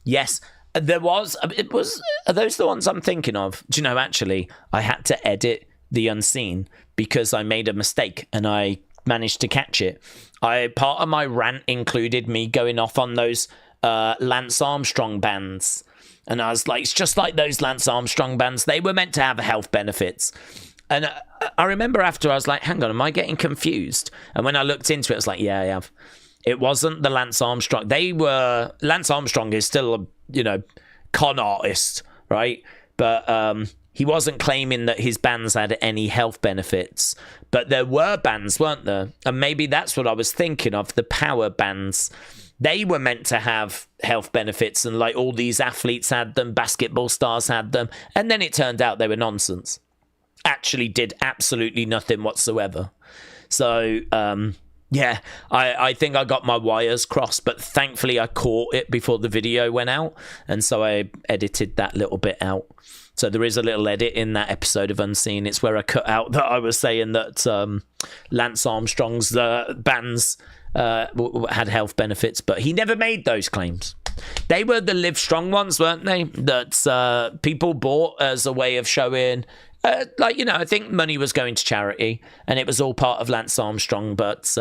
Yes, there was. Are those the ones I'm thinking of? Do you know, actually, I had to edit the unseen because I made a mistake and I managed to catch it. Part of my rant included me going off on those Lance Armstrong bands. And I was like, it's just like those Lance Armstrong bands. They were meant to have health benefits. And I remember after I was like, hang on, am I getting confused? And when I looked into it, I was like, yeah, I have. It wasn't the Lance Armstrong. Lance Armstrong is still a, con artist, right? But he wasn't claiming that his bands had any health benefits. But there were bands, weren't there? And maybe that's what I was thinking of, the power bands. They were meant to have health benefits, and like all these athletes had them, basketball stars had them. And then it turned out they were nonsense. Actually did absolutely nothing whatsoever. So, yeah, I think I got my wires crossed, but thankfully I caught it before the video went out, and so I edited that little bit out. So there is a little edit in that episode of Unseen. It's where I cut out that I was saying that Lance Armstrong's bands had health benefits, but he never made those claims. They were the Live Strong ones, weren't they? That people bought as a way of showing I think money was going to charity, and it was all part of Lance Armstrong. But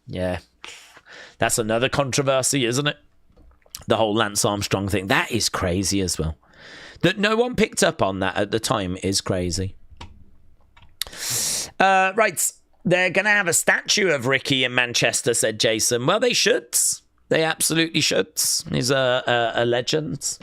yeah, that's another controversy, isn't it? The whole Lance Armstrong thing. That is crazy as well. That no one picked up on that at the time is crazy. Right. They're going to have a statue of Ricky in Manchester, said Jason. Well, they should. They absolutely should. He's a legend.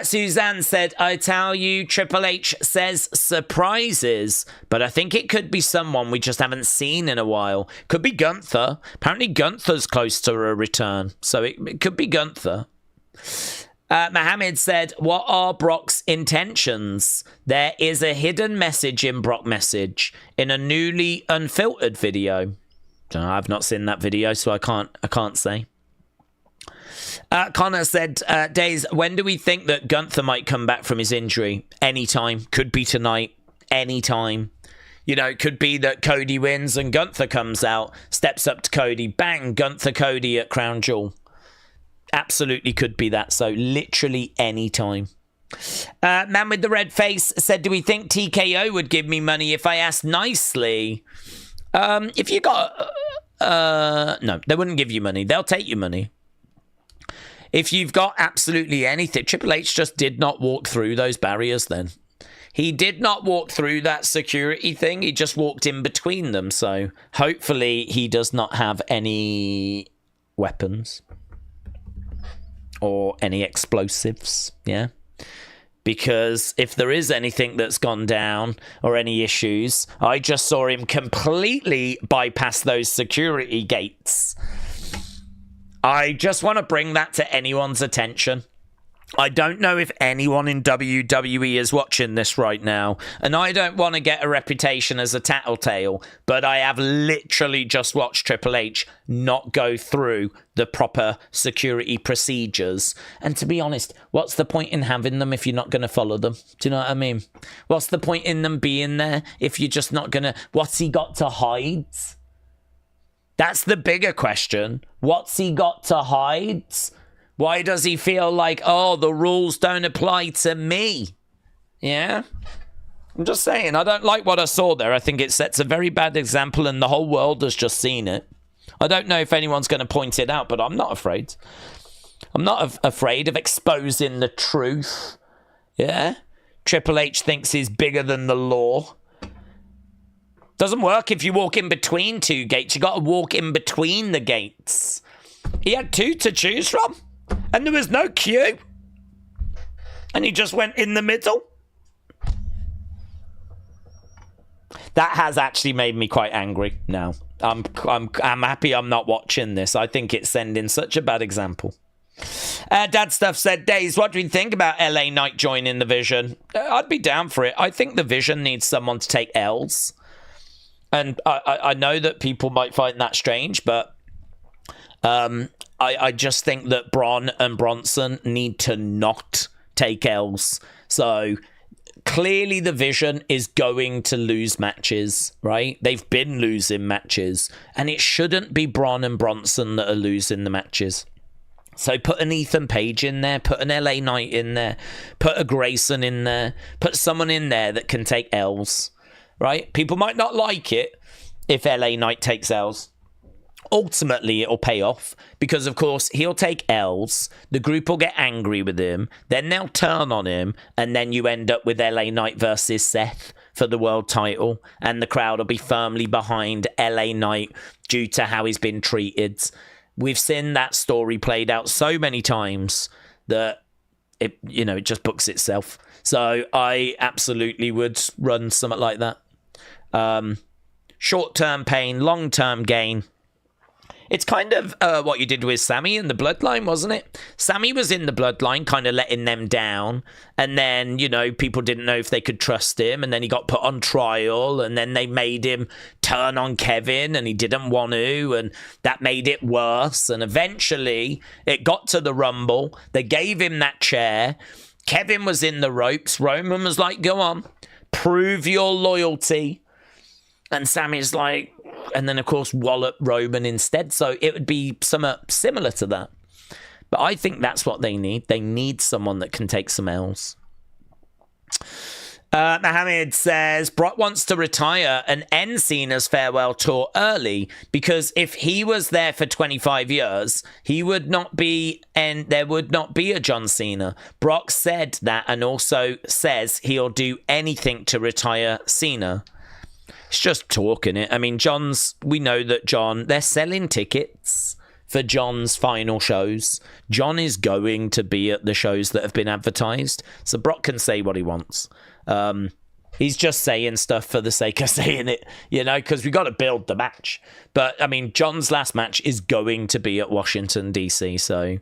Suzanne said, I tell you, Triple H says surprises, but I think it could be someone we just haven't seen in a while. Could be Gunther. Apparently Gunther's close to a return, so it could be Gunther. Mohammed said, what are Brock's intentions? There is a hidden message in Brock message in a newly unfiltered video. I've not seen that video, so I can't say. Connor said, Daze, when do we think that Gunther might come back from his injury? Anytime. Could be tonight. Anytime. You know, it could be that Cody wins and Gunther comes out, steps up to Cody, bang, Gunther Cody at Crown Jewel. Absolutely could be that. So literally any time. Man with the red face said, do we think TKO would give me money if I asked nicely? If you got... no, they wouldn't give you money. They'll take your money. If you've got absolutely anything... Triple H just did not walk through those barriers then. He did not walk through that security thing. He just walked in between them. So hopefully he does not have any weapons. Or any explosives, yeah? Because if there is anything that's gone down or any issues, I just saw him completely bypass those security gates. I just want to bring that to anyone's attention. I don't know if anyone in WWE is watching this right now, and I don't want to get a reputation as a tattletale, but I have literally just watched Triple H not go through the proper security procedures. And to be honest, what's the point in having them if you're not going to follow them? Do you know what I mean? What's the point in them being there if you're just not going to... What's he got to hide? That's the bigger question. What's he got to hide? Why does he feel like, oh, the rules don't apply to me? Yeah? I'm just saying, I don't like what I saw there. I think it sets a very bad example and the whole world has just seen it. I don't know if anyone's going to point it out, but I'm not afraid. I'm not afraid of exposing the truth. Yeah? Triple H thinks he's bigger than the law. Doesn't work if you walk in between two gates. You got to walk in between the gates. He had two to choose from. And there was no queue. And he just went in the middle. That has actually made me quite angry now. I'm happy I'm not watching this. I think it's sending such a bad example. Dad Stuff said, Daze, what do you think about LA Knight joining the Vision? I'd be down for it. I think the Vision needs someone to take L's. And I know that people might find that strange, but... I just think that Braun and Bronson need to not take L's. So clearly the Vision is going to lose matches, right? They've been losing matches. And it shouldn't be Braun and Bronson that are losing the matches. So put an Ethan Page in there, put an LA Knight in there, put a Grayson in there, put someone in there that can take L's, right? People might not like it if LA Knight takes L's. Ultimately, it'll pay off because, of course, he'll take L's. The group will get angry with him. Then they'll turn on him. And then you end up with LA Knight versus Seth for the world title. And the crowd will be firmly behind LA Knight due to how he's been treated. We've seen that story played out so many times that it just books itself. So I absolutely would run something like that. Short-term pain, long-term gain. It's kind of what you did with Sammy in the Bloodline, wasn't it? Sammy was in the Bloodline, kind of letting them down. And then, people didn't know if they could trust him. And then he got put on trial. And then they made him turn on Kevin. And he didn't want to. And that made it worse. And eventually, it got to the Rumble. They gave him that chair. Kevin was in the ropes. Roman was like, go on. Prove your loyalty. And Sammy's like... And then, of course, wallop Roman instead. So it would be somewhat similar to that. But I think that's what they need. They need someone that can take some L's. Mohammed says Brock wants to retire and end Cena's farewell tour early because if he was there for 25 years, he would not be, and there would not be a John Cena. Brock said that and also says he'll do anything to retire Cena. It's just talking it. I mean, we know that John, they're selling tickets for John's final shows. John is going to be at the shows that have been advertised. So Brock can say what he wants. He's just saying stuff for the sake of saying it, because we got to build the match. But, I mean, John's last match is going to be at Washington, D.C. So,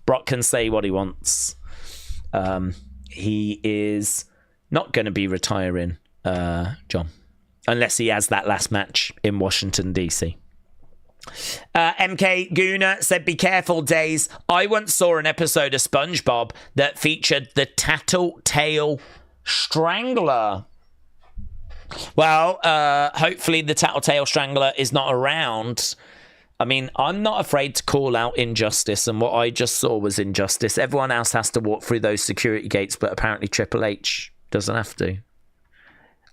Brock can say what he wants. He is not going to be retiring, John, unless he has that last match in Washington, D.C. MK Guna said, be careful, Daze. I once saw an episode of SpongeBob that featured the Tattletale Strangler. Well, hopefully the Tattletale Strangler is not around. I mean, I'm not afraid to call out injustice, and what I just saw was injustice. Everyone else has to walk through those security gates, but apparently Triple H doesn't have to.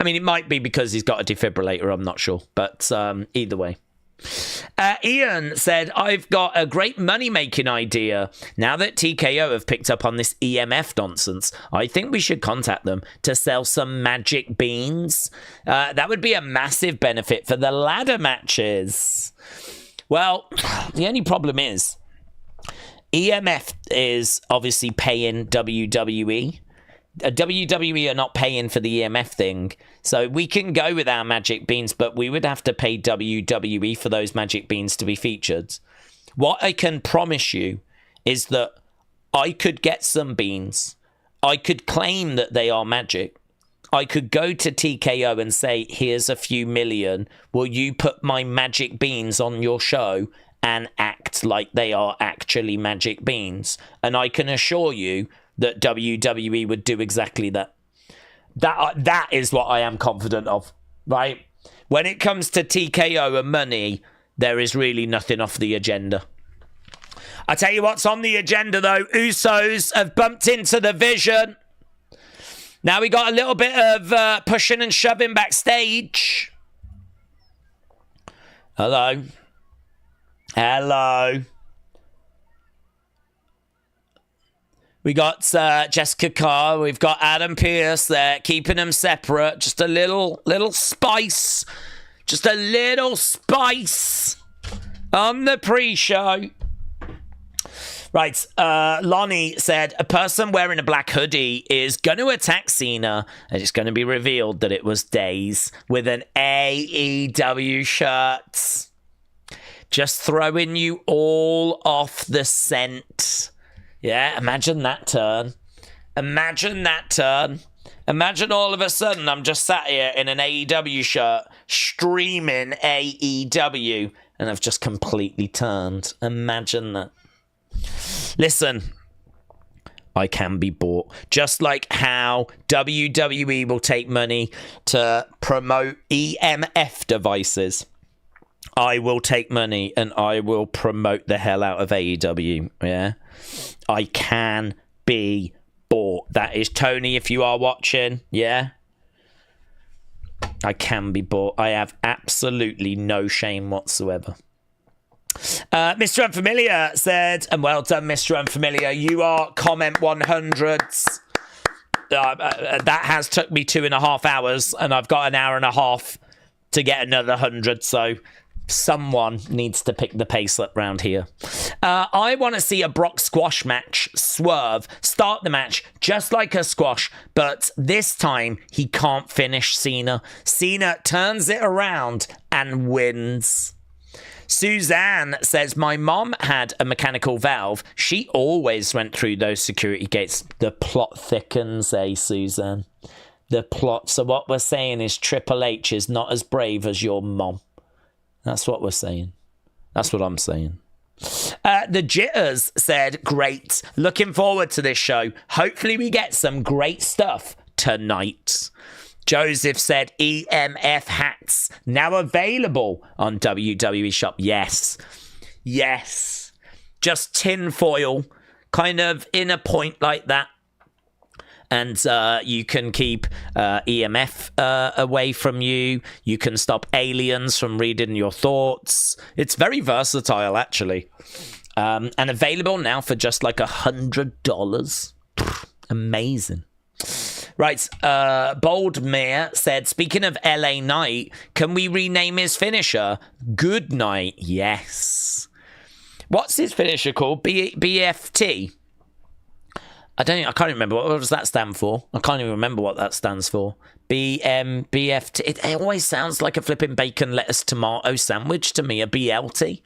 I mean, it might be because he's got a defibrillator, I'm not sure. But either way. Ian said, I've got a great money-making idea. Now that TKO have picked up on this EMF nonsense, I think we should contact them to sell some magic beans. That would be a massive benefit for the ladder matches. Well, the only problem is EMF is obviously paying WWE. WWE are not paying for the EMF thing, so we can go with our magic beans, but we would have to pay WWE for those magic beans to be featured. What I can promise you is that I could get some beans. I could claim that they are magic. I could go to TKO and say, here's a few million. Will you put my magic beans on your show and act like they are actually magic beans? And I can assure you that WWE would do exactly that. That is what I am confident of, right? When it comes to TKO and money, there is really nothing off the agenda. I tell you what's on the agenda, though. Usos have bumped into the Vision. Now we got a little bit of pushing and shoving backstage. Hello. We got Jessica Carr. We've got Adam Pearce there, keeping them separate. Just a little spice. Just a little spice on the pre-show. Right, Lonnie said, a person wearing a black hoodie is going to attack Cena, and it's going to be revealed that it was Daze with an AEW shirt. Just throwing you all off the scent. Yeah, imagine that turn. Imagine all of a sudden I'm just sat here in an AEW shirt streaming AEW and I've just completely turned. Imagine that. Listen, I can be bought. Just like how WWE will take money to promote EMF devices. I will take money and I will promote the hell out of AEW. Yeah. I can be bought. That is Tony, if you are watching. Yeah. I can be bought. I have absolutely no shame whatsoever. Mr. Unfamiliar said, and well done, Mr. Unfamiliar. You are comment 100s. That has took me 2.5 hours, and I've got an hour and a half to get another 100. So someone needs to pick the pace up round here. I want to see a Brock squash match. Swerve start the match just like a squash, but this time he can't finish Cena. Cena turns it around and wins. Suzanne says, my mom had a mechanical valve. She always went through those security gates. The plot thickens, Suzanne? The plot. So what we're saying is Triple H is not as brave as your mom. That's what we're saying. That's what I'm saying. The Jitters said, great. Looking forward to this show. Hopefully we get some great stuff tonight. Joseph said, EMF hats now available on WWE Shop. Yes. Just tin foil, kind of in a point like that. And you can keep EMF away from you. You can stop aliens from reading your thoughts. It's very versatile, actually. And available now for just like $100. Amazing. Right, Bold Mare said, speaking of LA Knight, can we rename his finisher? Good Night. Yes. What's his finisher called? BFT? I can't remember. What does that stand for? I can't even remember what that stands for. BFT. It always sounds like a flipping bacon, lettuce, tomato sandwich to me, a BLT.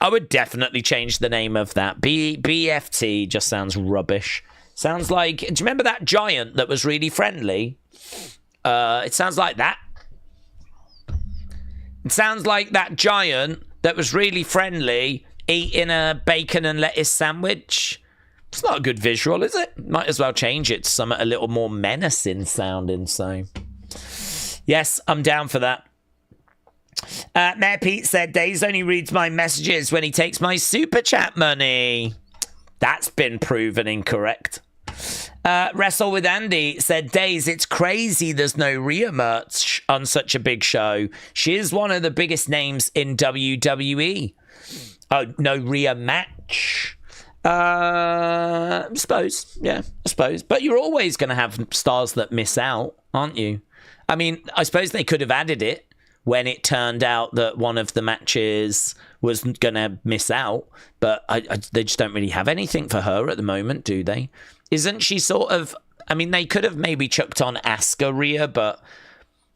I would definitely change the name of that. BFT just sounds rubbish. Sounds like, do you remember that giant that was really friendly? It sounds like that. It sounds like that giant that was really friendly eating a bacon and lettuce sandwich. It's not a good visual, is it? Might as well change it to something a little more menacing sounding. So, yes, I'm down for that. Mayor Pete said, Daze only reads my messages when he takes my super chat money. That's been proven incorrect. Wrestle with Andy said, Daze, it's crazy there's no Rhea merch on such a big show. She is one of the biggest names in WWE. Oh, no Rhea match. I suppose. Yeah, I suppose. But you're always going to have stars that miss out, aren't you? I mean, I suppose they could have added it when it turned out that one of the matches was going to miss out. But they just don't really have anything for her at the moment, do they? Isn't she sort of... I mean, they could have maybe chucked on Asuka Rhea, but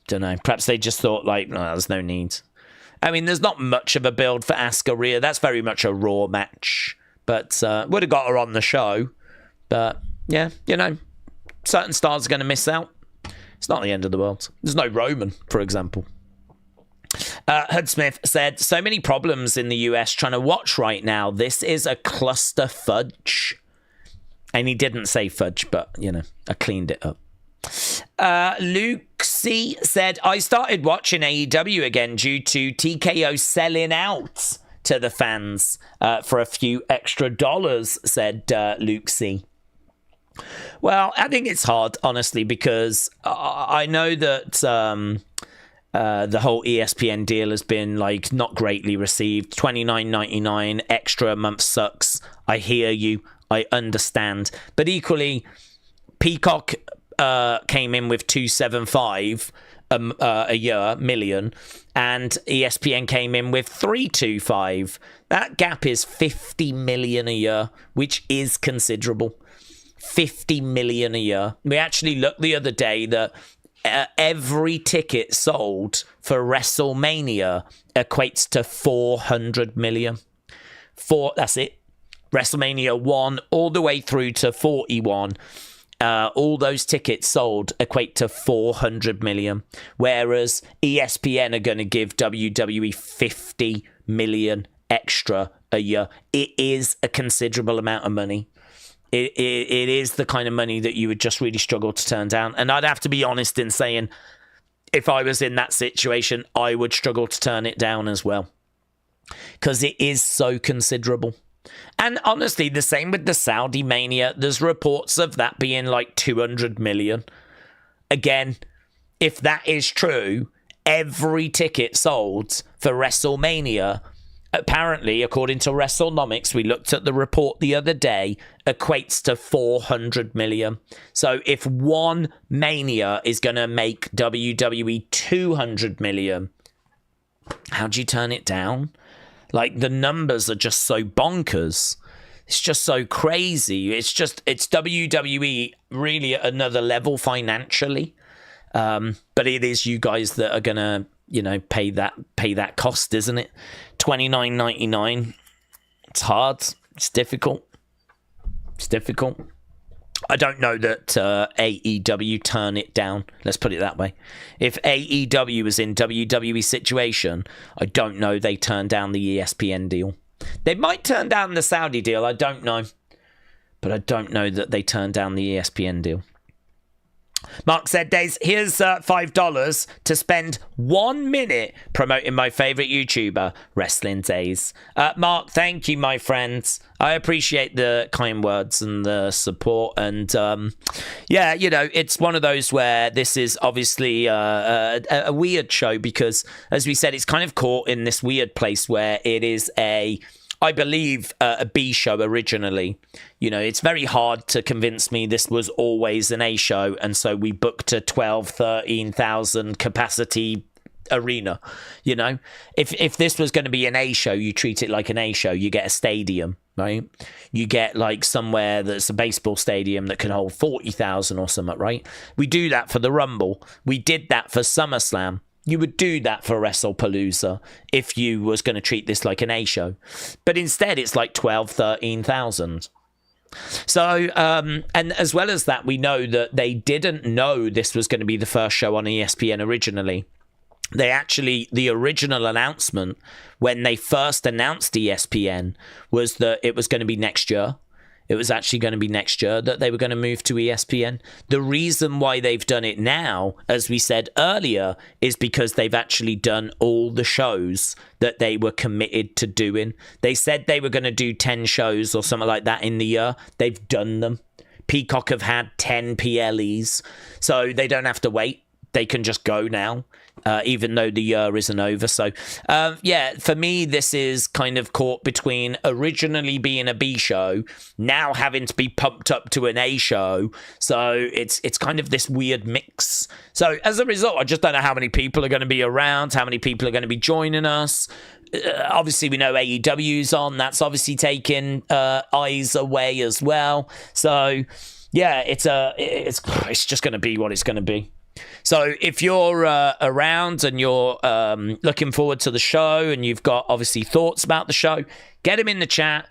don't know. Perhaps they just thought, like, no, there's no need. I mean, there's not much of a build for Asuka Rhea. That's very much a Raw match. But would have got her on the show. But, yeah, you know, certain stars are going to miss out. It's not the end of the world. There's no Roman, for example. Hudsmith said, so many problems in the US trying to watch right now. This is a cluster fudge. And he didn't say fudge, but, you know, I cleaned it up. Luke C said, I started watching AEW again due to TKO selling out to the fans for a few extra dollars, said Luke C. Well, I think it's hard, honestly, because I know that the whole ESPN deal has been, like, not greatly received. $29.99 extra a month sucks. I hear you. I understand. But equally, Peacock came in with 275 a year, million, and ESPN came in with 325. That gap is 50 million a year, which is considerable. 50 million a year. We actually looked the other day that every ticket sold for WrestleMania equates to 400 million. That's it. WrestleMania 1 all the way through to 41. All those tickets sold equate to 400 million. Whereas ESPN are going to give WWE 50 million extra a year. It is a considerable amount of money. It is the kind of money that you would just really struggle to turn down. And I'd have to be honest in saying, if I was in that situation, I would struggle to turn it down as well. Because it is so considerable. And honestly, the same with the Saudi Mania. There's reports of that being like 200 million. Again, if that is true, every ticket sold for WrestleMania, apparently, according to WrestleNomics, we looked at the report the other day, equates to 400 million. So if one Mania is going to make WWE 200 million, how do you turn it down? Like, the numbers are just so bonkers. It's just so crazy. It's WWE really at another level financially. But it is you guys that are going to, you know, pay that cost, isn't it? $29.99. It's hard. It's difficult. I don't know that AEW turn it down. Let's put it that way. If AEW was in WWE situation, I don't know they turn down the ESPN deal. They might turn down the Saudi deal. I don't know. But I don't know that they turn down the ESPN deal. Mark said, Daze, here's $5 to spend 1 minute promoting my favourite YouTuber, Wrestling Daze. Mark, thank you, my friends. I appreciate the kind words and the support. And, yeah, you know, it's one of those where this is obviously a weird show because, as we said, it's kind of caught in this weird place where it is I believe a B show originally. You know, it's very hard to convince me this was always an A show, and so we booked a 13,000 capacity arena. You know, if this was going to be an A show, you treat it like an A show. You get a stadium, right? You get like somewhere that's a baseball stadium that can hold 40,000 or something, right? We do that for the Rumble. We did that for SummerSlam. You would do that for Wrestle Palooza if you was going to treat this like an A show. But instead, it's like 13,000. So, and as well as that, we know that they didn't know this was going to be the first show on ESPN originally. They actually, the original announcement, when they first announced ESPN, was that it was going to be next year. It was actually going to be next year that they were going to move to ESPN. The reason why they've done it now, as we said earlier, is because they've actually done all the shows that they were committed to doing. They said they were going to do 10 shows or something like that in the year. They've done them. Peacock have had 10 PLEs, so they don't have to wait. They can just go now, even though the year isn't over. So, yeah, for me, this is kind of caught between originally being a B show, now having to be pumped up to an A show. So it's kind of this weird mix. So as a result, I just don't know how many people are going to be around, how many people are going to be joining us. Obviously, we know AEW's on. That's obviously taking eyes away as well. So, yeah, it's just going to be what it's going to be. So if you're around and you're looking forward to the show and you've got obviously thoughts about the show, get them in the chat.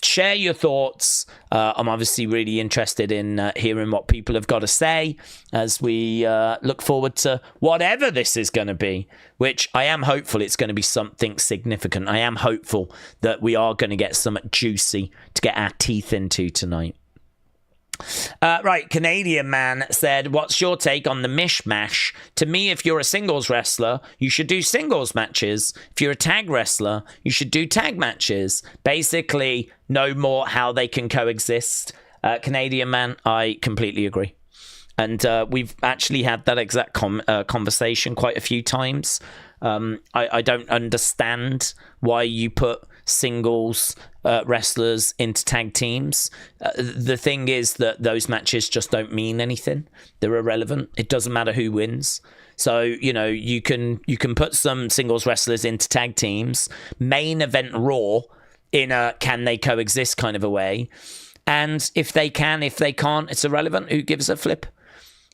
Share your thoughts. I'm obviously really interested in hearing what people have got to say as we look forward to whatever this is going to be, which I am hopeful it's going to be something significant. I am hopeful that we are going to get something juicy to get our teeth into tonight. Right, Canadian man said, what's your take on the mishmash? To me, if you're a singles wrestler, you should do singles matches. If you're a tag wrestler, you should do tag matches. Basically, know more how they can coexist. Canadian man, I completely agree. And we've actually had that exact conversation quite a few times. I don't understand why you put singles wrestlers into tag teams. The thing is that those matches just don't mean anything. They're irrelevant. It doesn't matter who wins. So, you know, you can put some singles wrestlers into tag teams, main event Raw in a can they coexist kind of a way. And if they can, if they can't, it's irrelevant. Who gives a flip?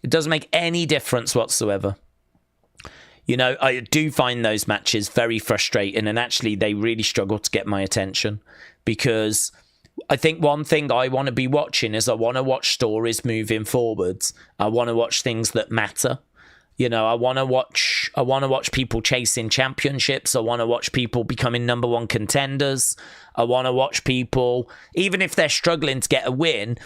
It doesn't make any difference whatsoever. You know, I do find those matches very frustrating, and actually they really struggle to get my attention because I think one thing I want to be watching is I want to watch stories moving forwards. I want to watch things that matter. You know, I want to watch people chasing championships. I want to watch people becoming number one contenders. I want to watch people, even if they're struggling to get a win,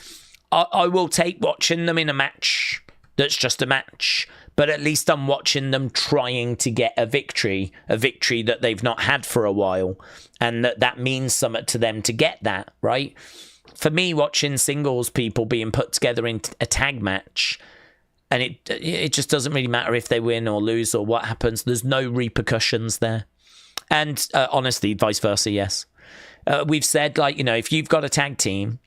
I will take watching them in a match that's just a match. But at least I'm watching them trying to get a victory that they've not had for a while, and that means something to them to get that, right? For me, watching singles people being put together in a tag match, and it just doesn't really matter if they win or lose or what happens. There's no repercussions there. And honestly, vice versa, yes. We've said, like, you know, if you've got a tag team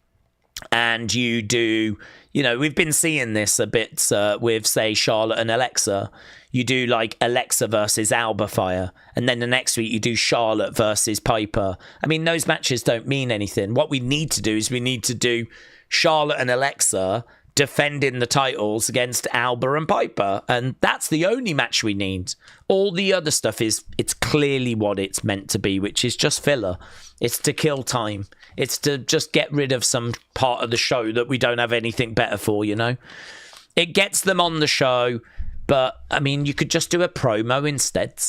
and you do, you know, we've been seeing this a bit with, say, Charlotte and Alexa. You do like Alexa versus Alba Fire, and then the next week you do Charlotte versus Piper. I mean, those matches don't mean anything. What we need to do is we need to do Charlotte and Alexa defending the titles against Alba and Piper, and that's the only match we need. All the other stuff it's clearly what it's meant to be, which is just filler. It's to kill time. It's to just get rid of some part of the show that we don't have anything better for, you know? It gets them on the show, but, I mean, you could just do a promo instead.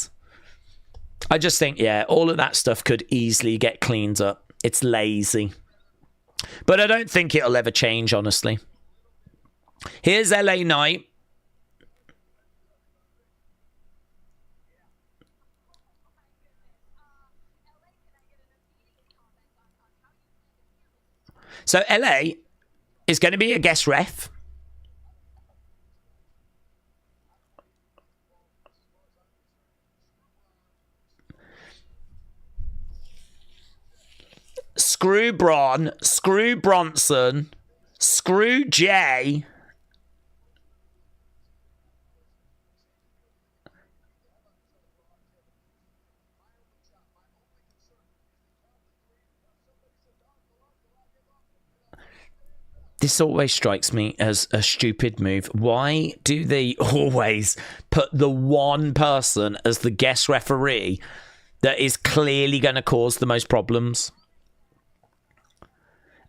I just think, yeah, all of that stuff could easily get cleaned up. It's lazy. But I don't think it'll ever change, honestly. Here's LA Knight. So LA is going to be a guest ref. Screw Braun, screw Bronson, screw Jay. This always strikes me as a stupid move. Why do they always put the one person as the guest referee that is clearly going to cause the most problems?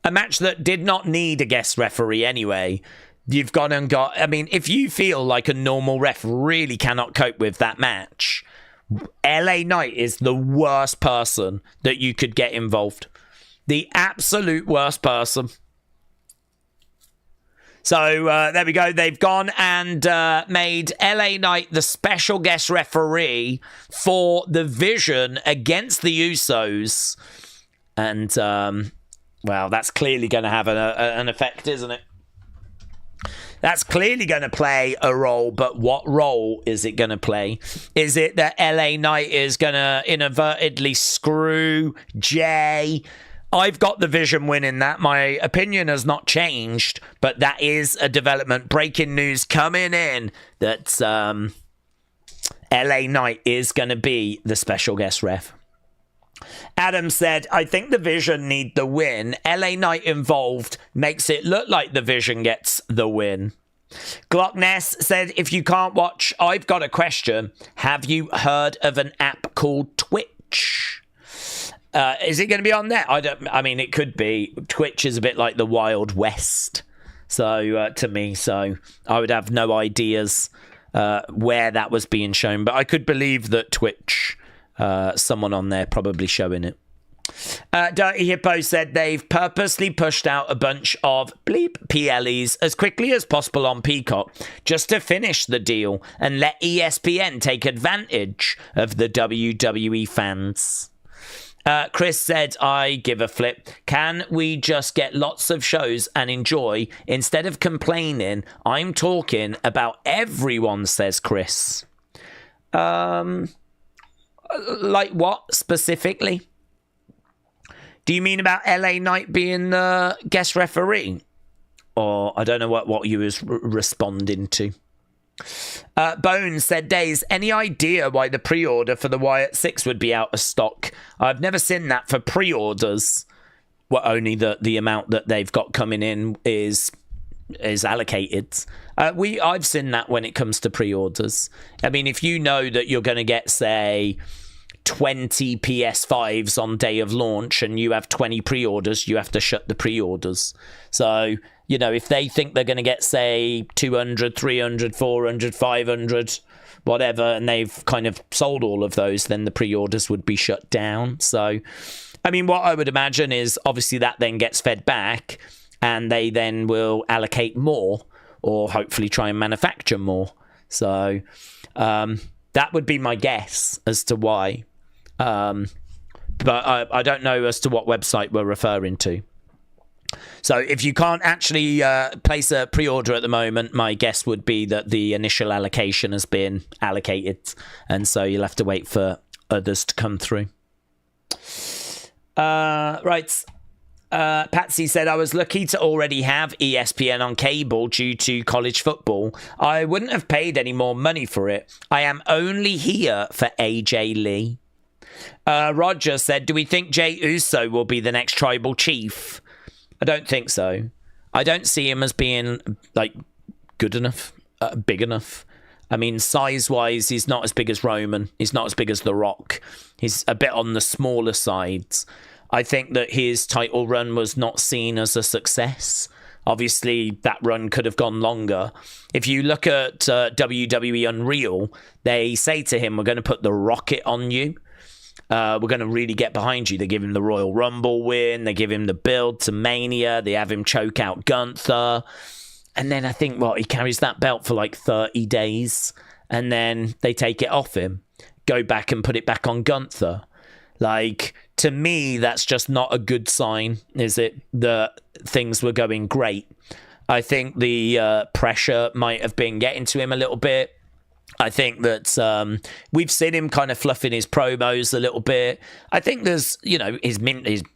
A match that did not need a guest referee anyway. You've gone and got... I mean, if you feel like a normal ref really cannot cope with that match, LA Knight is the worst person that you could get involved. The absolute worst person. So there we go. They've gone and made LA Knight the special guest referee for the Vision against the Usos. And, well, that's clearly going to have an effect, isn't it? That's clearly going to play a role, but what role is it going to play? Is it that LA Knight is going to inadvertently screw Jay? I've got the Vision winning that. My opinion has not changed, but that is a development. Breaking news coming in that LA Knight is going to be the special guest ref. Adam said, I think the Vision need the win. LA Knight involved makes it look like the Vision gets the win. Glockness said, if you can't watch, I've got a question. Have you heard of an app called Twitch? Is it going to be on there? I mean, it could be. Twitch is a bit like the Wild West, so to me. So I would have no ideas where that was being shown, but I could believe that Twitch, someone on there probably showing it. Dirty Hippo said they've purposely pushed out a bunch of bleep PLEs as quickly as possible on Peacock just to finish the deal and let ESPN take advantage of the WWE fans. Chris said, I give a flip. Can we just get lots of shows and enjoy instead of complaining? I'm talking about everyone, says Chris. Like what specifically? Do you mean about LA Knight being the guest referee? Or I don't know what you was responding to. Bones said, Daze, any idea why the pre-order for the Wyatt 6 would be out of stock? I've never seen that for pre-orders. Well, only the amount that they've got coming in is allocated. I've seen that when it comes to pre-orders. I mean, if you know that you're going to get, say, 20 PS5s on day of launch and you have 20 pre-orders, you have to shut the pre-orders. So, you know, if they think they're going to get, say, 200, 300, 400, 500, whatever, and they've kind of sold all of those, then the pre-orders would be shut down. So, I mean, what I would imagine is obviously that then gets fed back and they then will allocate more or hopefully try and manufacture more. So, that would be my guess as to why. But I don't know as to what website we're referring to. So if you can't actually place a pre-order at the moment, my guess would be that the initial allocation has been allocated, and so you'll have to wait for others to come through. Right. Patsy said, I was lucky to already have ESPN on cable due to college football. I wouldn't have paid any more money for it. I am only here for AJ Lee. Roger said, do we think Jey Uso will be the next tribal chief? I don't think so. I don't see him as being, like, good enough, big enough. I mean, size-wise, he's not as big as Roman. He's not as big as The Rock. He's a bit on the smaller sides. I think that his title run was not seen as a success. Obviously, that run could have gone longer. If you look at WWE Unreal, they say to him, we're going to put the rocket on you. We're going to really get behind you. They give him the Royal Rumble win. They give him the build to Mania. They have him choke out Gunther. And then I think, he carries that belt for like 30 days. And then they take it off him. Go back and put it back on Gunther. Like, to me, that's just not a good sign, is it? That things were going great. I think the pressure might have been getting to him a little bit. I think that we've seen him kind of fluffing his promos a little bit. I think there's, his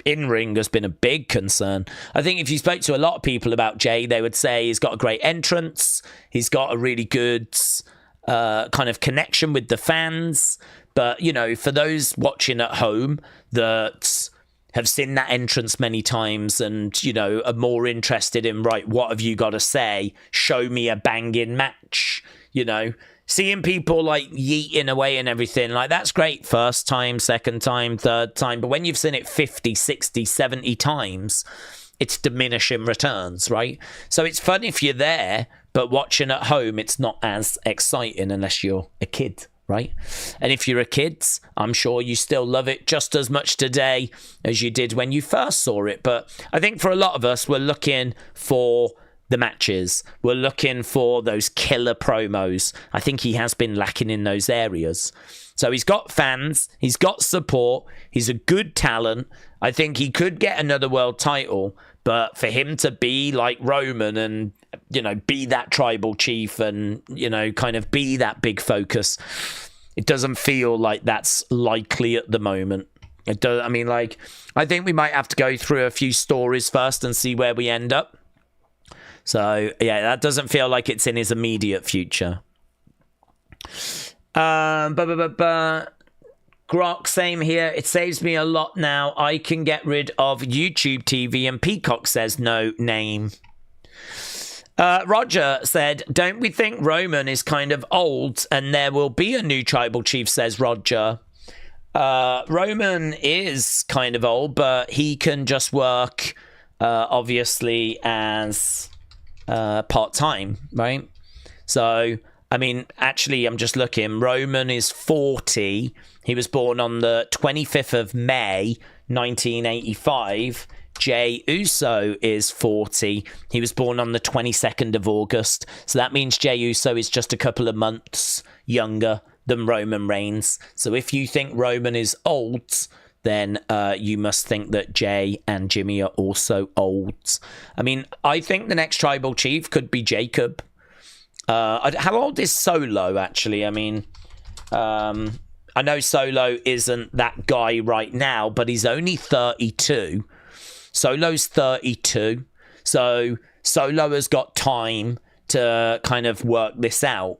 in-ring has been a big concern. I think if you spoke to a lot of people about Jay, they would say he's got a great entrance. He's got a really good kind of connection with the fans. But, for those watching at home that have seen that entrance many times and, are more interested in, right, what have you got to say? Show me a banging match, Seeing people like yeeting away and everything, like that's great first time, second time, third time. But when you've seen it 50, 60, 70 times, it's diminishing returns, right? So it's fun if you're there, but watching at home, it's not as exciting unless you're a kid, right? And if you're a kid, I'm sure you still love it just as much today as you did when you first saw it. But I think for a lot of us, we're looking for the matches. We're looking for those killer promos. I think he has been lacking in those areas. So he's got fans, he's got support, he's a good talent. I think he could get another world title, but for him to be like Roman and, be that tribal chief and, kind of be that big focus, it doesn't feel like that's likely at the moment. It does. I mean, I think we might have to go through a few stories first and see where we end up. So, yeah, that doesn't feel like it's in his immediate future. Grok, same here. It saves me a lot now. I can get rid of YouTube TV. And Peacock says no name. Roger said, don't we think Roman is kind of old and there will be a new tribal chief, says Roger. Roman is kind of old, but he can just work, obviously, as... part-time, right? So, I mean, actually, I'm just looking. Roman is 40. He was born on the 25th of May, 1985. Jey Uso is 40. He was born on the 22nd of August. So that means Jey Uso is just a couple of months younger than Roman Reigns. So if you think Roman is old, then you must think that Jay and Jimmy are also old. I mean, I think the next tribal chief could be Jacob. How old is Solo, actually? I mean, I know Solo isn't that guy right now, but he's only 32. Solo's 32. So Solo has got time to kind of work this out.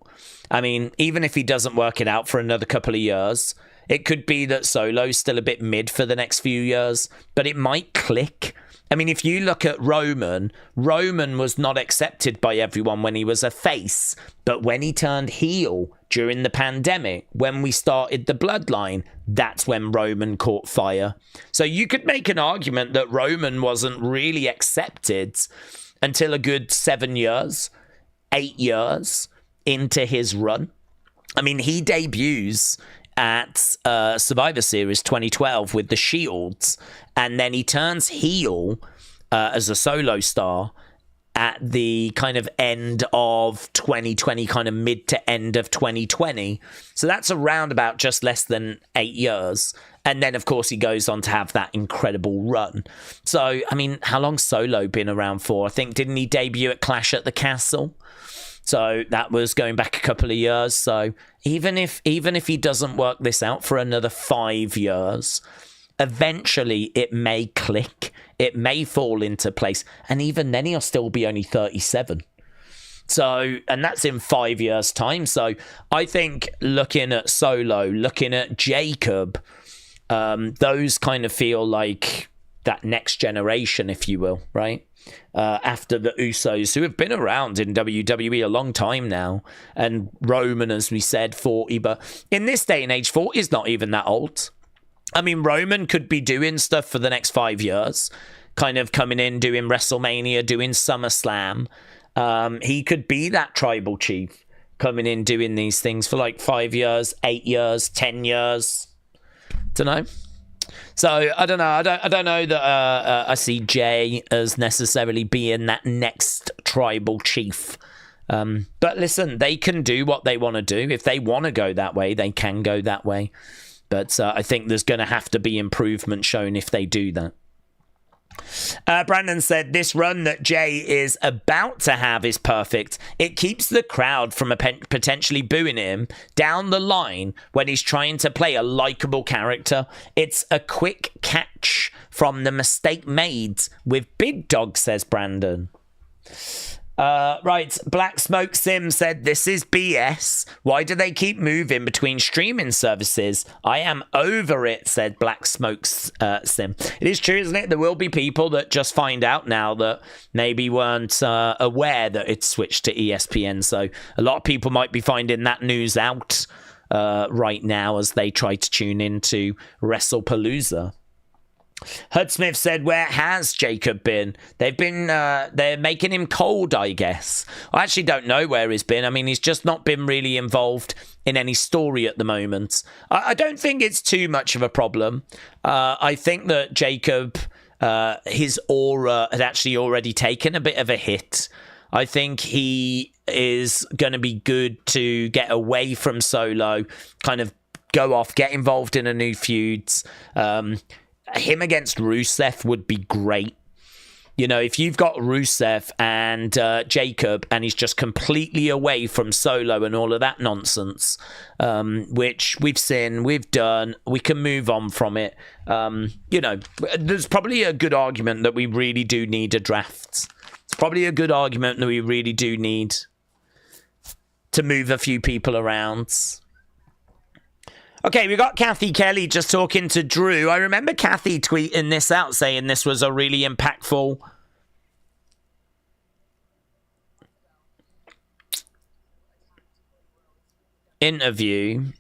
I mean, even if he doesn't work it out for another couple of years, it could be that Solo's still a bit mid for the next few years, but it might click. I mean, if you look at Roman was not accepted by everyone when he was a face, but when he turned heel during the pandemic, when we started the bloodline, that's when Roman caught fire. So you could make an argument that Roman wasn't really accepted until a good 7 years, 8 years into his run. I mean, he debuts at Survivor Series 2012 with the Shields, and then he turns heel as a solo star at the kind of end of 2020, kind of mid to end of 2020. So that's around about just less than 8 years. And then, of course, he goes on to have that incredible run. So, I mean, how long's Solo been around for? I think, didn't he debut at Clash at the Castle? So that was going back a couple of years. So even if he doesn't work this out for another 5 years, eventually it may click. It may fall into place. And even then he'll still be only 37. So, and that's in 5 years' time. So I think looking at Solo, looking at Jacob, those kind of feel like that next generation, if you will, right? After the Usos, who have been around in WWE a long time now, and Roman, as we said, 40, but in this day and age, 40 is not even that old. I mean, Roman could be doing stuff for the next 5 years, kind of coming in, doing WrestleMania, doing SummerSlam. He could be that tribal chief, coming in, doing these things for like 5 years, 8 years, 10 years. Don't know. So I don't know. I don't know that I see Jay as necessarily being that next tribal chief. But listen, they can do what they want to do. If they want to go that way, they can go that way. But I think there's going to have to be improvement shown if they do that. Brandon said, this run that Jay is about to have is perfect. It keeps the crowd from potentially booing him down the line when he's trying to play a likable character. It's a quick catch from the mistake made with Big Dog, says Brandon. Right, Black Smoke Sim said, this is BS. Why do they keep moving between streaming services? I am over it, said Black Smoke Sim. It is true, isn't it? There will be people that just find out now that maybe weren't aware that it's switched to ESPN. So a lot of people might be finding that news out right now as they try to tune into Wrestle Palooza. Hudsmith said, where has Jacob been? They're making him cold, I guess. I actually don't know where he's been. I mean, he's just not been really involved in any story at the moment. I don't think it's too much of a problem. I think that Jacob, his aura had actually already taken a bit of a hit. I think he is going to be good to get away from Solo, kind of go off, get involved in a new feuds. Him against Rusev would be great. You know, if you've got Rusev and Jacob and he's just completely away from Solo and all of that nonsense, which we've seen, we've done, we can move on from it. You know, there's probably a good argument that we really do need a draft. It's probably a good argument that we really do need to move a few people around. Okay, we got Kathy Kelly just talking to Drew. I remember Kathy tweeting this out, saying this was a really impactful interview.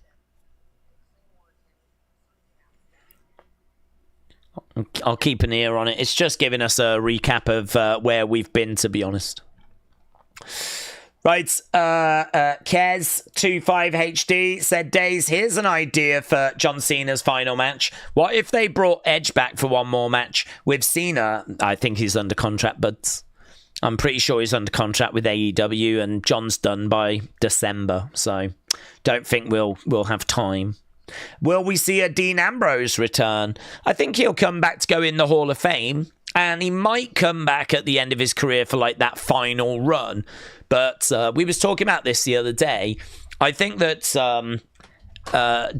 I'll keep an ear on it. It's just giving us a recap of where we've been, to be honest. Right, Kez25HD said, Daze, here's an idea for John Cena's final match. What if they brought Edge back for one more match with Cena? I think he's under contract, but I'm pretty sure he's under contract with AEW, and John's done by December, so don't think we'll have time. Will we see a Dean Ambrose return? I think he'll come back to go in the Hall of Fame, and he might come back at the end of his career for like that final run. But we was talking about this the other day. I think that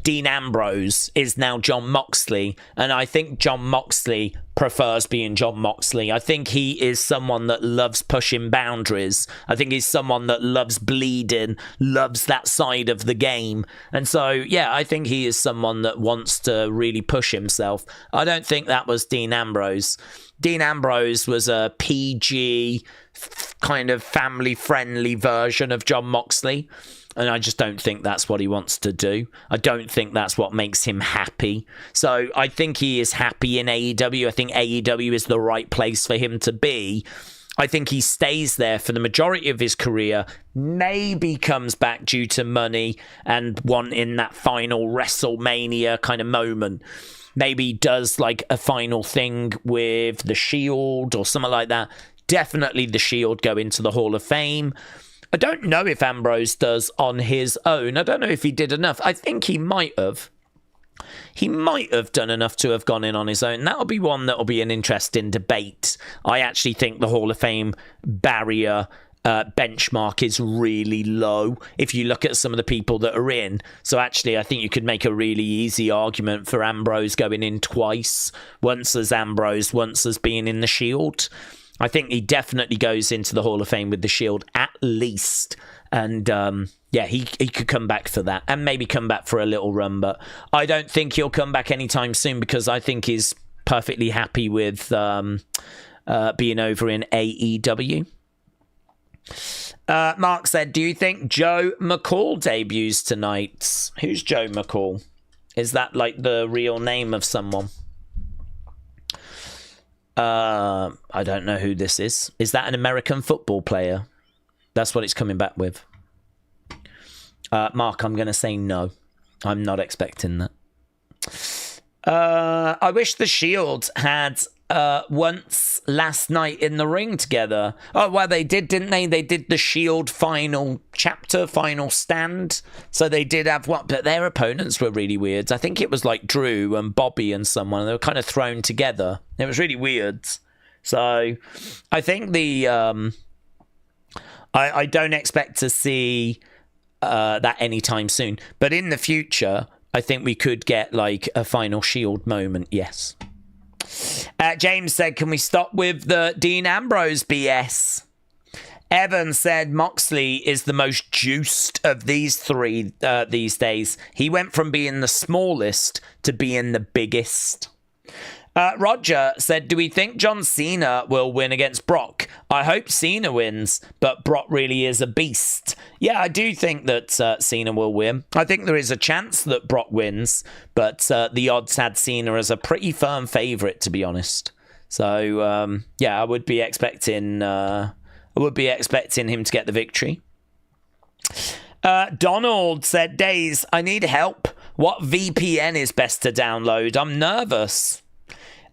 Dean Ambrose is now Jon Moxley, and I think Jon Moxley prefers being Jon Moxley. I think he is someone that loves pushing boundaries. I think he's someone that loves bleeding, loves that side of the game. And so, yeah, I think he is someone that wants to really push himself. I don't think that was Dean Ambrose. Dean Ambrose was a PG, kind of family-friendly version of Jon Moxley. And I just don't think that's what he wants to do. I don't think that's what makes him happy. So I think he is happy in AEW. I think AEW is the right place for him to be. I think he stays there for the majority of his career, maybe comes back due to money and wanting that final WrestleMania kind of moment. Maybe does like a final thing with the Shield or something like that. Definitely the Shield go into the Hall of Fame. I don't know if Ambrose does on his own. I don't know if he did enough. I think he might have. He might have done enough to have gone in on his own. That'll be one that'll be an interesting debate. I actually think the Hall of Fame barrier benchmark is really low if you look at some of the people that are in. So actually, I think you could make a really easy argument for Ambrose going in twice. Once as Ambrose, once as being in the Shield. I think he definitely goes into the Hall of Fame with the Shield at least. And yeah, he could come back for that and maybe come back for a little run. But I don't think he'll come back anytime soon because I think he's perfectly happy with being over in AEW. Mark said, do you think Joe McCall debuts tonight? Who's Joe McCall? Is that like the real name of someone? I don't know who this is. Is that an American football player? That's what it's coming back with. Mark, I'm going to say no. I'm not expecting that. I wish the Shield had once last night in the ring together. Oh, well, they did, didn't they? They did the Shield final chapter, final stand. So they did have one, but their opponents were really weird. I think it was like Drew and Bobby and someone. They were kind of thrown together. It was really weird. So I think I don't expect to see that anytime soon. But in the future, I think we could get like a final Shield moment, yes. James said, can we stop with the Dean Ambrose BS? Evan said, Moxley is the most juiced of these three these days. He went from being the smallest to being the biggest. Roger said, do we think John Cena will win against Brock? I hope Cena wins, but Brock really is a beast. Yeah, I do think that Cena will win. I think there is a chance that Brock wins, but the odds had Cena as a pretty firm favourite, to be honest. So, yeah, I would be expecting him to get the victory. Donald said, Daze, I need help. What VPN is best to download? I'm nervous.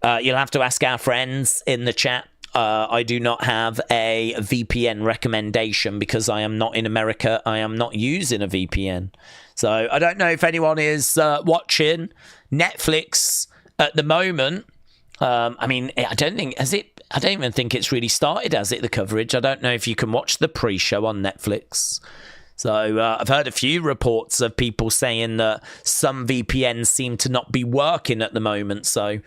You'll have to ask our friends in the chat. I do not have a VPN recommendation because I am not in America. I am not using a VPN. So I don't know if anyone is watching Netflix at the moment. I mean, I don't even think it's really started, has it, the coverage? I don't know if you can watch the pre-show on Netflix. So I've heard a few reports of people saying that some VPNs seem to not be working at the moment. So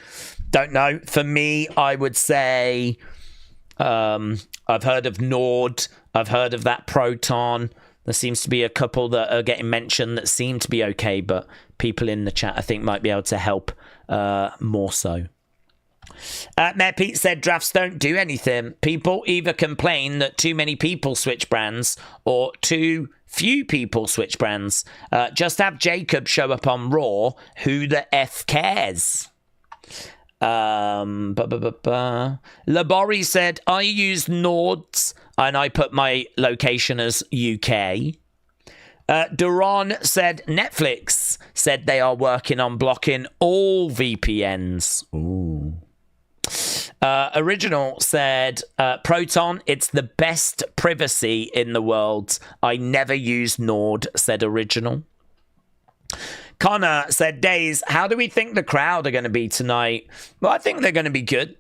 don't know. For me, I would say I've heard of Nord. I've heard of that Proton. There seems to be a couple that are getting mentioned that seem to be okay, but people in the chat, I think, might be able to help more so. Mayor Pete said drafts don't do anything. People either complain that too many people switch brands or too few people switch brands. Just have Jacob show up on Raw. Who the F cares? Labori said, I use Nords and I put my location as UK. Duran said, Netflix said they are working on blocking all VPNs. Ooh. Original said, Proton, it's the best privacy in the world. I never use Nord, said Original. Connor said, Daze, how do we think the crowd are going to be tonight? Well, I think they're going to be good.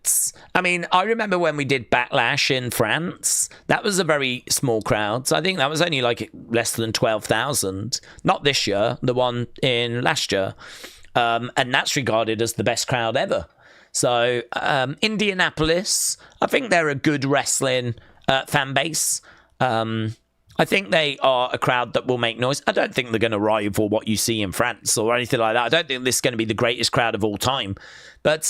I mean, I remember when we did Backlash in France. That was a very small crowd. So I think that was only like less than 12,000. Not this year, the one in last year. And that's regarded as the best crowd ever. So Indianapolis, I think they're a good wrestling fan base. I think they are a crowd that will make noise. I don't think they're going to rival what you see in France or anything like that. I don't think this is going to be the greatest crowd of all time. But,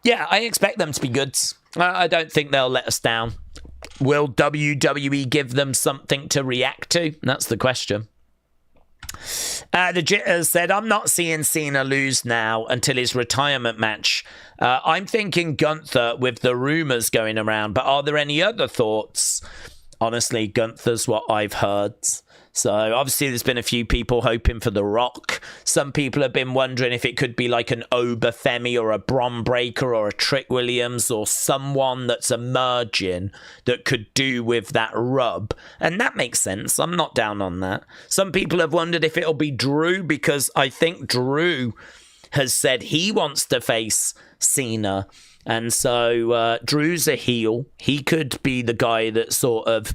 yeah, I expect them to be good. I don't think they'll let us down. Will WWE give them something to react to? That's the question. The Jitters said, I'm not seeing Cena lose now until his retirement match. I'm thinking Gunther with the rumours going around. But are there any other thoughts? Honestly, Gunther's what I've heard. So obviously there's been a few people hoping for The Rock. Some people have been wondering if it could be like an Obafemi or a Bron Breakker or a Trick Williams or someone that's emerging that could do with that rub. And that makes sense. I'm not down on that. Some people have wondered if it'll be Drew because I think Drew has said he wants to face Cena. And so Drew's a heel. He could be the guy that sort of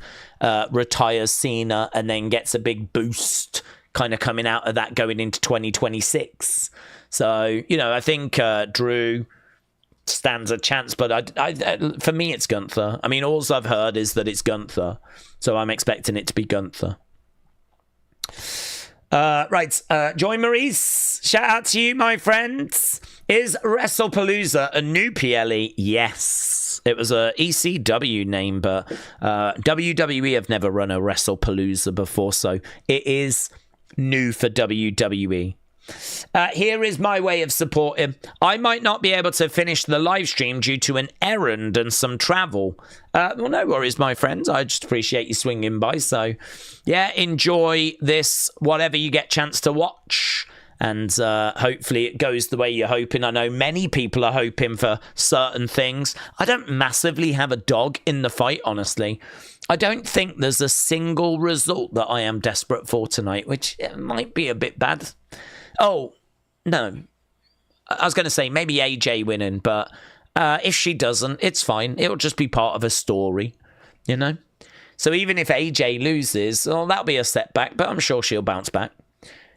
retires Cena and then gets a big boost kind of coming out of that going into 2026. So, you know, I think Drew stands a chance. But for me, it's Gunther. I mean, all I've heard is that it's Gunther. So I'm expecting it to be Gunther. Right, Joy Maurice, shout out to you, my friends. Is Wrestle Palooza a new PLE? Yes. It was a ECW name, but WWE have never run a Wrestle Palooza before, so it is new for WWE. Here is my way of supporting. I might not be able to finish the live stream due to an errand and some travel. Well, no worries, my friends. I just appreciate you swinging by. So, yeah, enjoy this, whatever you get chance to watch. And hopefully it goes the way you're hoping. I know many people are hoping for certain things. I don't massively have a dog in the fight, honestly. I don't think there's a single result that I am desperate for tonight, which might be a bit bad. Oh, no. I was going to say maybe AJ winning, but if she doesn't, it's fine. It'll just be part of a story, you know? So even if AJ loses, well, that'll be a setback, but I'm sure she'll bounce back,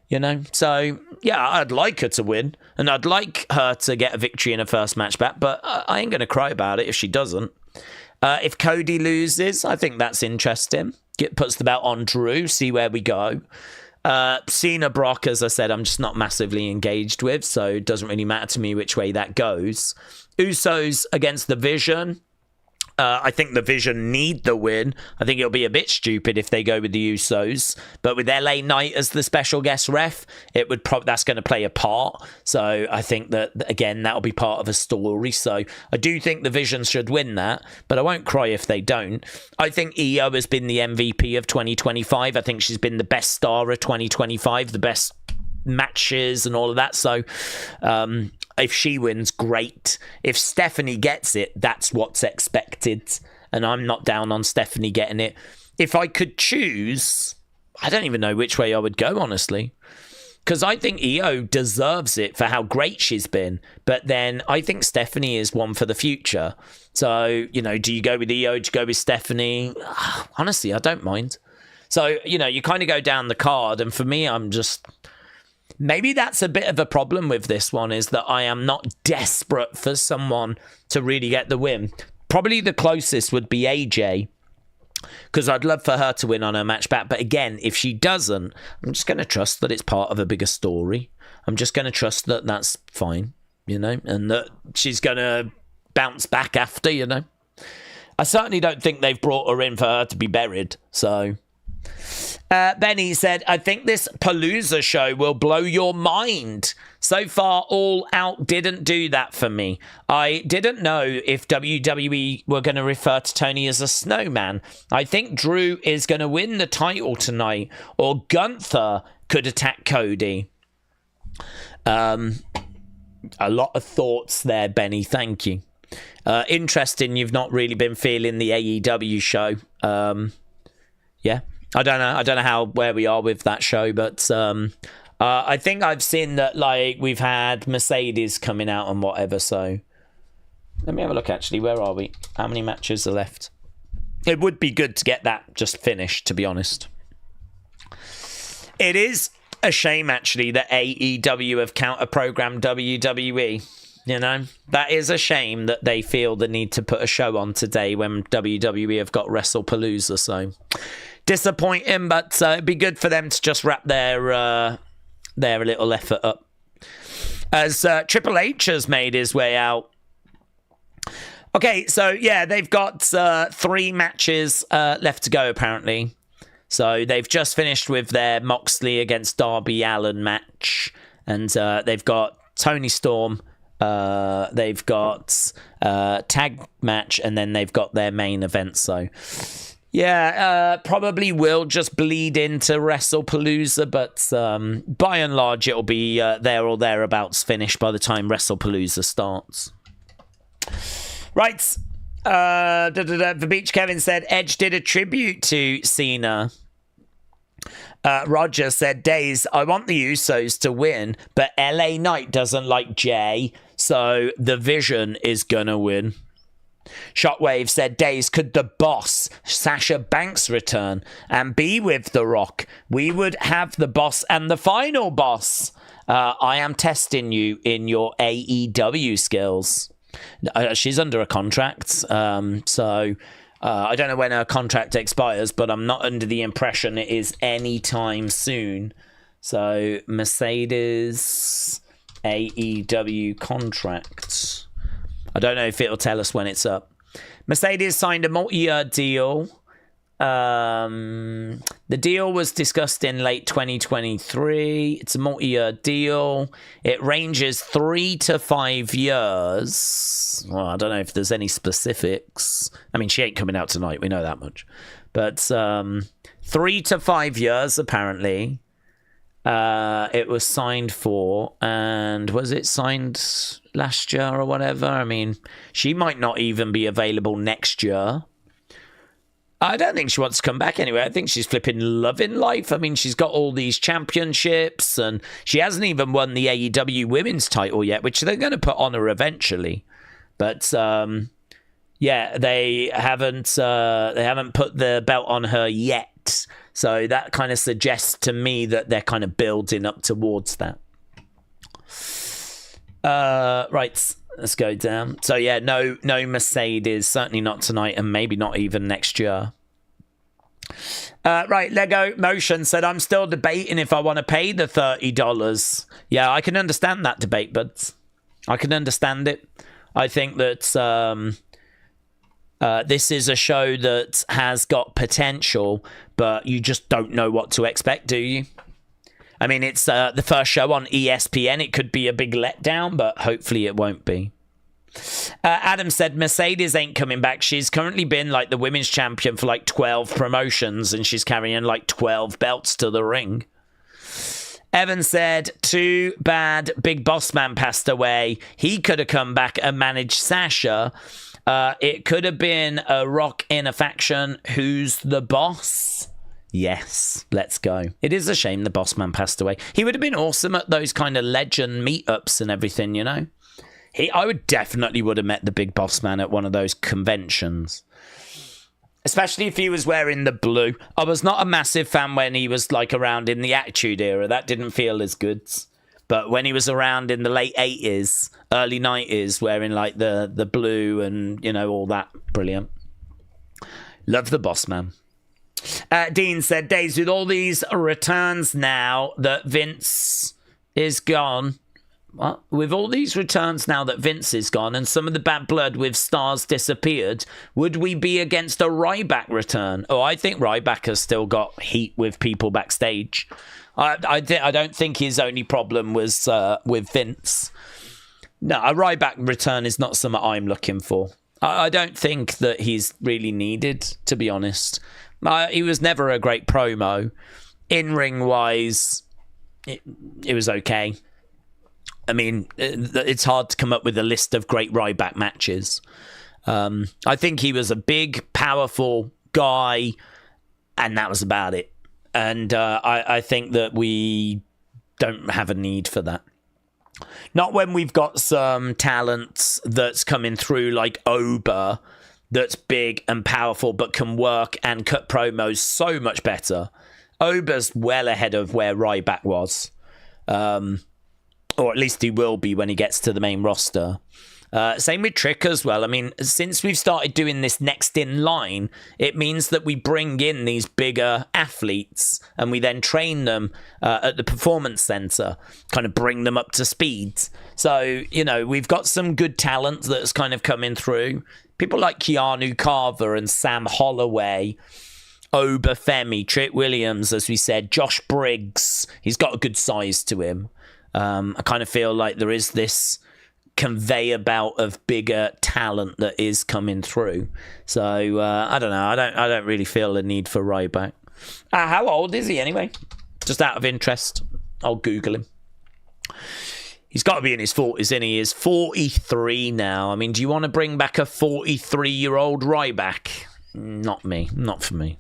you know? So, yeah, I'd like her to win, and I'd like her to get a victory in her first match back, but I ain't going to cry about it if she doesn't. If Cody loses, I think that's interesting. Puts the belt on Drew, see where we go. Cena, Brock, as I said, I'm just not massively engaged with, so it doesn't really matter to me which way that goes. Usos against the Vision. I think the Vision need the win. I think it'll be a bit stupid if they go with the Usos, but with LA Knight as the special guest ref, it would that's going to play a part. So I think that again that'll be part of a story. So I do think the Vision should win that, but I won't cry if they don't. I think Io has been the MVP of 2025. I think she's been the best star of 2025, the best matches and all of that. So if she wins, great. If Stephanie gets it, that's what's expected. And I'm not down on Stephanie getting it. If I could choose, I don't even know which way I would go, honestly. Because I think Io deserves it for how great she's been. But then I think Stephanie is one for the future. So, you know, do you go with Io? Do you go with Stephanie? Honestly, I don't mind. So, you know, you kind of go down the card. And for me, I'm just... Maybe that's a bit of a problem with this one, is that I am not desperate for someone to really get the win. Probably the closest would be AJ, because I'd love for her to win on her match back. But again, if she doesn't, I'm just going to trust that it's part of a bigger story. I'm just going to trust that that's fine, you know, and that she's going to bounce back after, you know. I certainly don't think they've brought her in for her to be buried, so... Benny said, I think this Palooza show will blow your mind. So far, All Out didn't do that for me. I didn't know if WWE were going to refer to Tony as a snowman. I think Drew is going to win the title tonight, or Gunther could attack Cody. A lot of thoughts there, Benny. Thank you. Interesting, you've not really been feeling the AEW show. Yeah. I don't know where we are with that show, but I think I've seen that, like, we've had Mercedes coming out and whatever, so let me have a look, actually. Where are we? How many matches are left? It would be good to get that just finished, to be honest. It is a shame, actually, that AEW have counter-programmed WWE. You know, that is a shame that they feel the need to put a show on today when WWE have got Wrestle Palooza, so... Disappointing, but it'd be good for them to just wrap their little effort up. As Triple H has made his way out. Okay, so yeah, they've got 3 matches left to go, apparently. So they've just finished with their Moxley against Darby Allin match. And they've got Tony Storm. They've got tag match, and then they've got their main event, so... Yeah, probably will just bleed into Wrestle Palooza, but by and large, it'll be there or thereabouts finished by the time Wrestle Palooza starts. Right. The Beach Kevin said, Edge did a tribute to Cena. Roger said, Daze, I want the Usos to win, but LA Knight doesn't like Jay, so the Vision is gonna win. Shockwave said, Daze, could the boss, Sasha Banks, return and be with The Rock? We would have the boss and the final boss. I am testing you in your AEW skills. She's under a contract, so I don't know when her contract expires, but I'm not under the impression it is anytime soon. So, Mercedes AEW contract. I don't know if it'll tell us when it's up. Mercedes signed a multi-year deal. The deal was discussed in late 2023. It's a multi-year deal. It ranges 3 to 5 years. Well, I don't know if there's any specifics. I mean, she ain't coming out tonight. We know that much. But 3 to 5 years, apparently. it was signed for, and was it signed last year or whatever? I mean, she might not even be available next year. I don't think she wants to come back anyway. I think she's flipping loving life. I mean, she's got all these championships, and she hasn't even won the AEW women's title yet, which they're going to put on her eventually. But yeah, they haven't put the belt on her yet. So that kind of suggests to me that they're kind of building up towards that. Right, let's go down. So yeah, no Mercedes, certainly not tonight, and maybe not even next year. Right, Lego Motion said, I'm still debating if I want to pay the $30. Yeah, I can understand that debate, but I can understand it. I think that this is a show that has got potential, but you just don't know what to expect, do you? I mean, it's the first show on ESPN. It could be a big letdown, but hopefully it won't be. Adam said, Mercedes ain't coming back. She's currently been like the women's champion for like 12 promotions, and she's carrying like 12 belts to the ring. Evan said, too bad Big Boss Man passed away. He could have come back and managed Sasha. It could have been a Rock in a faction. Who's the boss? Yes, let's go. It is a shame the Boss Man passed away. He would have been awesome at those kind of legend meetups and everything, you know. I would have met the Big Boss Man at one of those conventions. Especially if he was wearing the blue. I was not a massive fan when he was like around in the Attitude Era. That didn't feel as good. But when he was around in the late 80s, early 90s, wearing like the blue and, you know, all that. Brilliant. Love the Boss Man. Dean said, Daze, with all these returns now that Vince is gone... What? With all these returns now that Vince is gone and some of the bad blood with stars disappeared, would we be against a Ryback return? Oh, I think Ryback has still got heat with people backstage. I don't think his only problem was with Vince. No, a Ryback return is not something I'm looking for. I don't think that he's really needed, to be honest. He was never a great promo. In-ring wise, it was okay. I mean, it's hard to come up with a list of great Ryback matches. I think he was a big, powerful guy, and that was about it. And I think that we don't have a need for that. Not when we've got some talent that's coming through like Oba, that's big and powerful, but can work and cut promos so much better. Oba's well ahead of where Ryback was. Or at least he will be when he gets to the main roster. Same with Trick as well. I mean, since we've started doing this next in line, it means that we bring in these bigger athletes and we then train them at the performance center, kind of bring them up to speed. So, you know, we've got some good talent that's kind of coming through. People like Keanu Carver and Sam Holloway, Oba Femi, Trick Williams, as we said, Josh Briggs. He's got a good size to him. I kind of feel like there is this conveyor belt of bigger talent that is coming through. So I don't know. I don't really feel the need for Ryback. How old is he anyway? Just out of interest, I'll Google him. He's got to be in his 40s, isn't he? He's 43 now. I mean, do you want to bring back a 43-year-old Ryback? Not me. Not for me.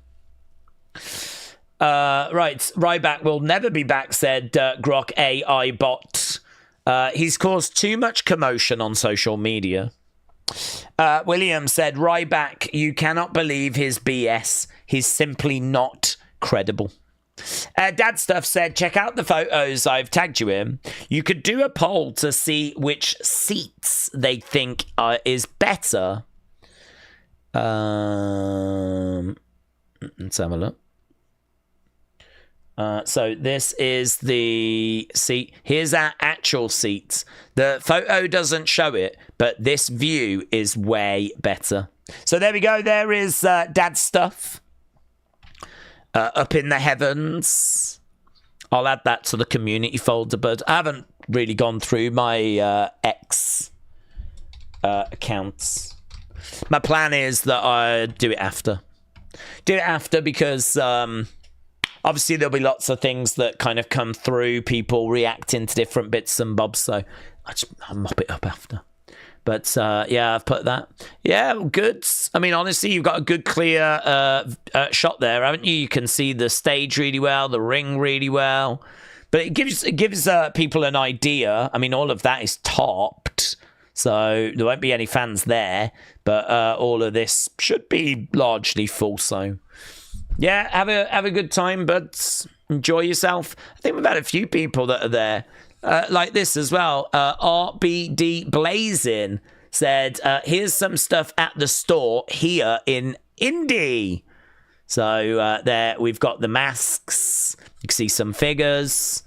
Right, Ryback will never be back, said Grok AI bot. He's caused too much commotion on social media. William said, Ryback, you cannot believe his BS. He's simply not credible. Dad Stuff said, check out the photos I've tagged you in. You could do a poll to see which seats they think is better. Let's have a look. So this is the seat. Here's our actual seats. The photo doesn't show it, but this view is way better. So there we go. There is Dad Stuff up in the heavens. I'll add that to the community folder, but I haven't really gone through my X accounts. My plan is that I do it after. Do it after because... obviously there'll be lots of things that kind of come through, people reacting to different bits and bobs, so I'll mop it up after. But yeah, I've put that. Yeah, good. I mean, honestly, you've got a good clear shot there, haven't you? You can see the stage really well, the ring really well. But it gives people an idea. I mean, all of that is topped, so there won't be any fans there. But all of this should be largely full. So yeah, have a good time, but enjoy yourself. I think we've had a few people that are there. Like this as well. RBD Blazing said, here's some stuff at the store here in Indy. So there we've got the masks. You can see some figures.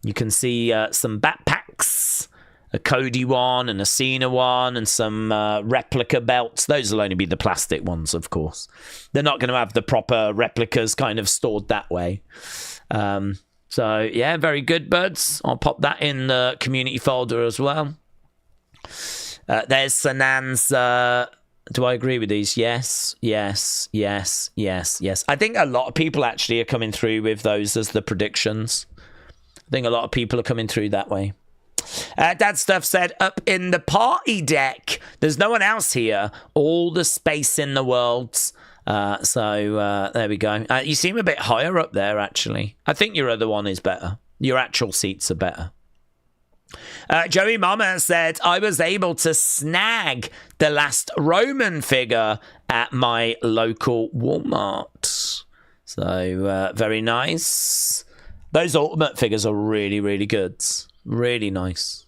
You can see some backpacks. A Cody one and a Cena one and some replica belts. Those will only be the plastic ones, of course. They're not going to have the proper replicas kind of stored that way. So, yeah, very good, buds. I'll pop that in the community folder as well. There's Sanan's... do I agree with these? Yes, yes, yes, yes, yes. I think a lot of people actually are coming through with those as the predictions. I think a lot of people are coming through that way. Dad Stuff said, up in the party deck. There's no one else here. All the space in the world... So there we go. You seem a bit higher up there, actually. I think your other one is better. Your actual seats are better. Joey Mama said, I was able to snag the last Roman figure at my local Walmart. So very nice. Those Ultimate figures are really, really good. Really nice.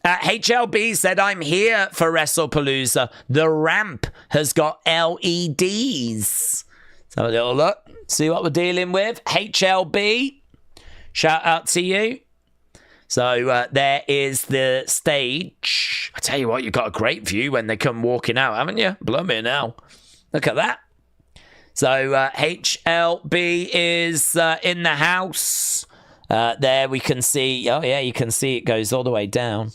HLB said, I'm here for Wrestle Palooza. The ramp has got LEDs. So have a little look. See what we're dealing with. HLB, shout out to you. So there is the stage. I tell you what, you've got a great view when they come walking out, haven't you? Blimey now. Look at that. So HLB is in the house. There we can see, oh yeah, you can see it goes all the way down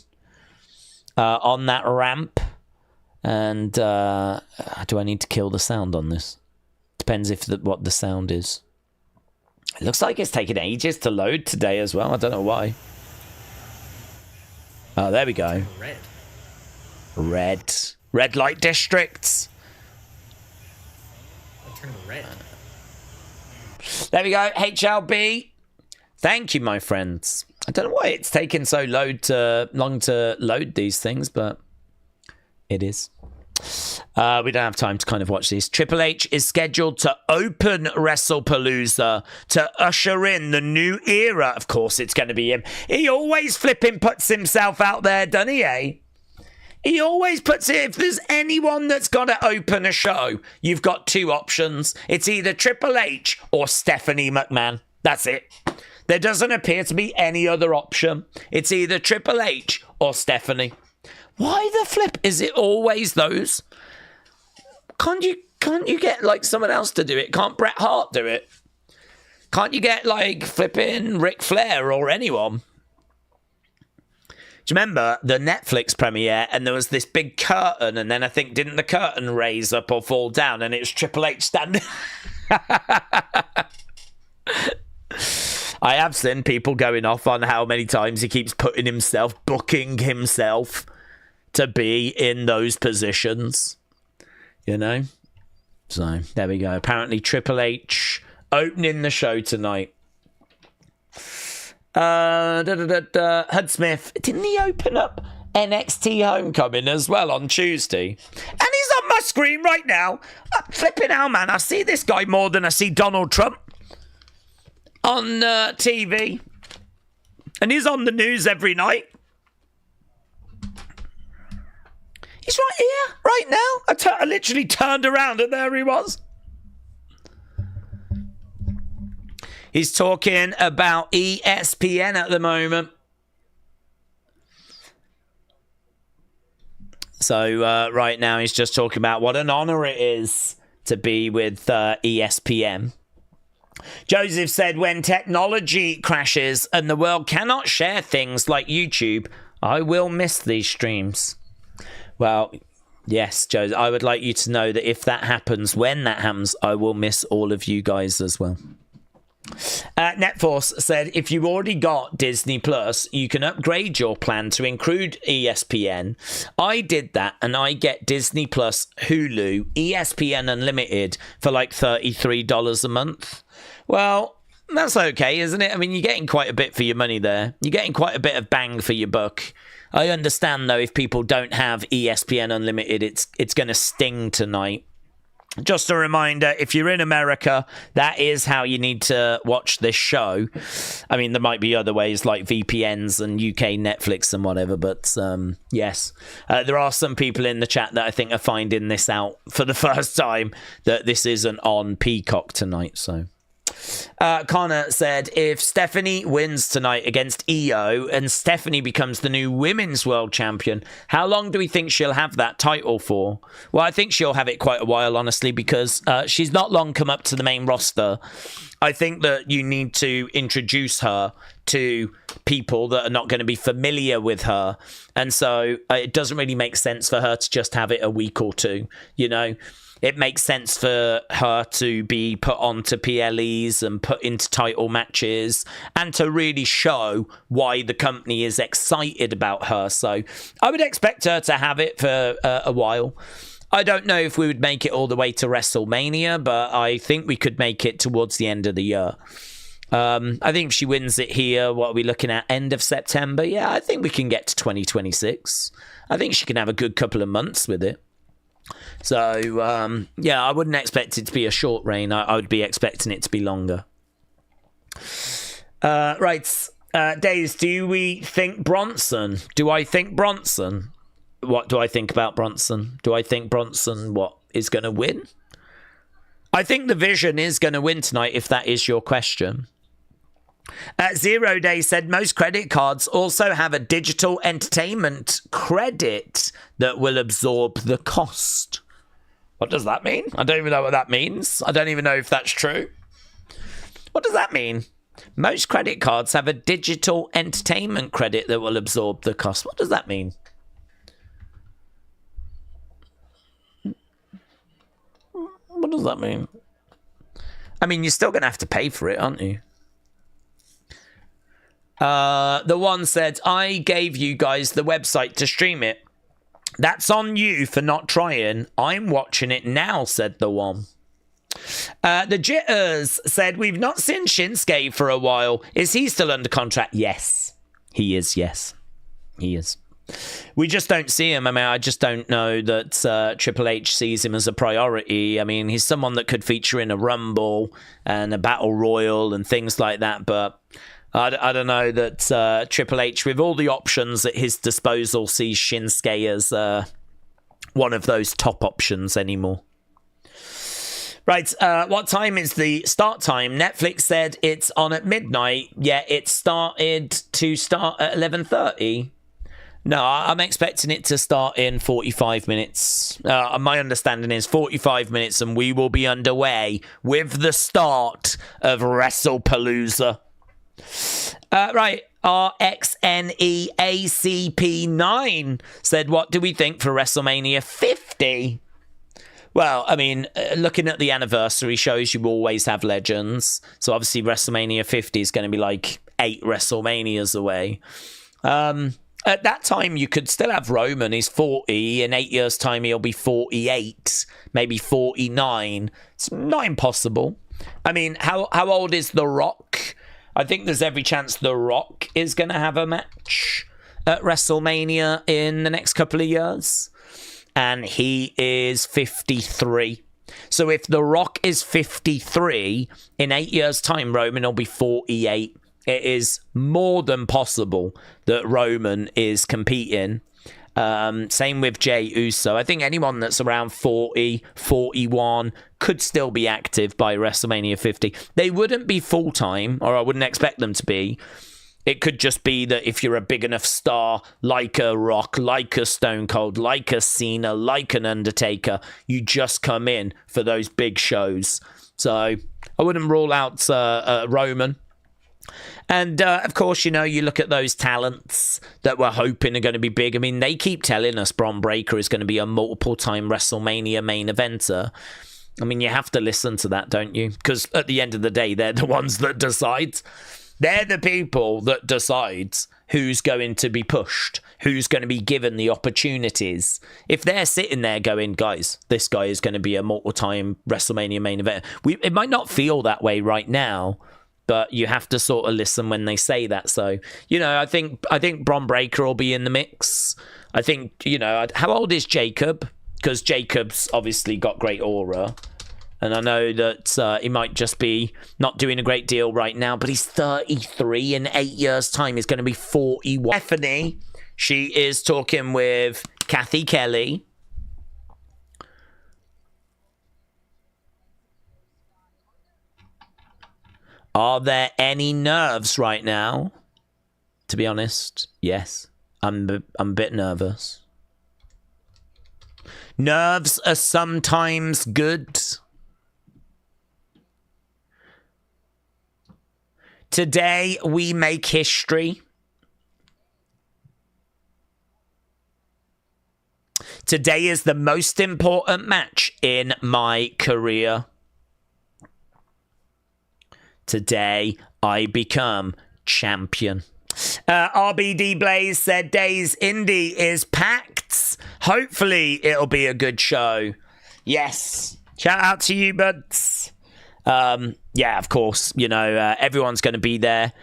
on that ramp. And do I need to kill the sound on this? Depends what the sound is. It looks like it's taking ages to load today as well. I don't know why. Oh, there we go. Red light districts. Turn red. There we go. HLB. Thank you, my friends. I don't know why it's taking so long to load these things, but it is. We don't have time to kind of watch these. Triple H is scheduled to open Wrestle Palooza to usher in the new era. Of course, it's going to be him. He always flipping puts himself out there, doesn't he, eh? He always puts it, if there's anyone that's got to open a show, you've got two options. It's either Triple H or Stephanie McMahon. That's it. There doesn't appear to be any other option. It's either Triple H or Stephanie. Why the flip is it always those? Can't you get like someone else to do it? Can't Bret Hart do it? Can't you get like flipping Ric Flair or anyone? Do you remember the Netflix premiere and there was this big curtain and then I think didn't the curtain raise up or fall down and it was Triple H standing? I have seen people going off on how many times he keeps booking himself to be in those positions, you know? So, there we go. Apparently, Triple H opening the show tonight. Hud Smith, didn't he open up NXT Homecoming as well on Tuesday? And he's on my screen right now. Flipping hell, man. I see this guy more than I see Donald Trump on TV. And he's on the news every night. He's right here, right now. I literally turned around and there he was. He's talking about ESPN at the moment. So right now he's just talking about what an honor it is to be with ESPN. Joseph said, when technology crashes and the world cannot share things like YouTube, I will miss these streams. Well, yes, Joseph, I would like you to know that if that happens, when that happens, I will miss all of you guys as well. Netforce said, if you already got Disney Plus, you can upgrade your plan to include ESPN. I did that, and I get Disney Plus, Hulu, ESPN Unlimited for like $33 a month. Well, that's okay, isn't it? I mean, you're getting quite a bit for your money there. You're getting quite a bit of bang for your buck. I understand, though, if people don't have ESPN Unlimited, it's going to sting tonight. Just a reminder, if you're in America, that is how you need to watch this show. I mean, there might be other ways like VPNs and UK Netflix and whatever, but yes. There are some people in the chat that I think are finding this out for the first time, that this isn't on Peacock tonight, so... Connor said, if Stephanie wins tonight against Io and Stephanie becomes the new women's world champion, how long do we think she'll have that title for? Well, I think she'll have it quite a while, honestly, because she's not long come up to the main roster. I think that you need to introduce her to people that are not going to be familiar with her. And so it doesn't really make sense for her to just have it a week or two, you know? It makes sense for her to be put onto PLEs and put into title matches and to really show why the company is excited about her. So I would expect her to have it for a while. I don't know if we would make it all the way to WrestleMania, but I think we could make it towards the end of the year. I think if she wins it here, what are we looking at? End of September? Yeah, I think we can get to 2026. I think she can have a good couple of months with it. So, yeah, I wouldn't expect it to be a short reign. I would be expecting it to be longer. Right. Daze, do we think Bronson? Do I think Bronson? What do I think about Bronson? Do I think Bronson, is going to win? I think the Vision is going to win tonight, if that is your question. 0 Day said most credit cards also have a digital entertainment credit that will absorb the cost. What does that mean? I don't even know what that means. I don't even know if that's true. What does that mean? Most credit cards have a digital entertainment credit that will absorb the cost. What does that mean? What does that mean? I mean, you're still going to have to pay for it, aren't you? The one said, I gave you guys the website to stream it. That's on you for not trying. I'm watching it now, said the one. The Jitters said, we've not seen Shinsuke for a while. Is he still under contract? Yes. He is, yes. He is. We just don't see him. I mean, I just don't know that Triple H sees him as a priority. I mean, he's someone that could feature in a Rumble and a Battle Royal and things like that, but I don't know that Triple H, with all the options at his disposal, sees Shinsuke as one of those top options anymore. Right, what time is the start time? Netflix said it's on at midnight, yet it started to start at 11:30. No, I'm expecting it to start in 45 minutes. My understanding is 45 minutes and we will be underway with the start of Wrestle Palooza. Right, RXNEACP9 said, what do we think for WrestleMania 50? Well, I mean, looking at the anniversary shows, you always have legends. So obviously WrestleMania 50 is going to be like 8 WrestleManias away. At that time, you could still have Roman. He's 40. In 8 years' time, he'll be 48, maybe 49. It's not impossible. I mean, how old is The Rock? I think there's every chance The Rock is going to have a match at WrestleMania in the next couple of years. And he is 53. So if The Rock is 53, in 8 years' time, Roman will be 48. It is more than possible that Roman is competing. Same with Jey Uso. I think anyone that's around 40, 41 could still be active by WrestleMania 50. They wouldn't be full-time, or I wouldn't expect them to be. It could just be that if you're a big enough star, like a Rock, like a Stone Cold, like a Cena, like an Undertaker, you just come in for those big shows. So I wouldn't rule out Roman. And, of course, you know, you look at those talents that we're hoping are going to be big. I mean, they keep telling us Bron Breakker is going to be a multiple-time WrestleMania main eventer. I mean, you have to listen to that, don't you? Because at the end of the day, they're the ones that decide. They're the people that decide who's going to be pushed, who's going to be given the opportunities. If they're sitting there going, guys, this guy is going to be a multiple-time WrestleMania main event, it might not feel that way right now, but you have to sort of listen when they say that. So, you know, I think Bron Breakker will be in the mix. I think, you know, how old is Jacob? Because Jacob's obviously got great aura. And I know that he might just be not doing a great deal right now, but he's 33 in 8 years' time. He's going to be 41. Stephanie, she is talking with Kathy Kelly. Are there any nerves right now? To be honest, yes. I'm a bit nervous. Nerves are sometimes good. Today, we make history. Today is the most important match in my career. Today, I become champion. RBD Blaze said Daze Indy is packed. Hopefully, it'll be a good show. Yes. Shout out to you, buds. Yeah, of course, you know, everyone's going to be there.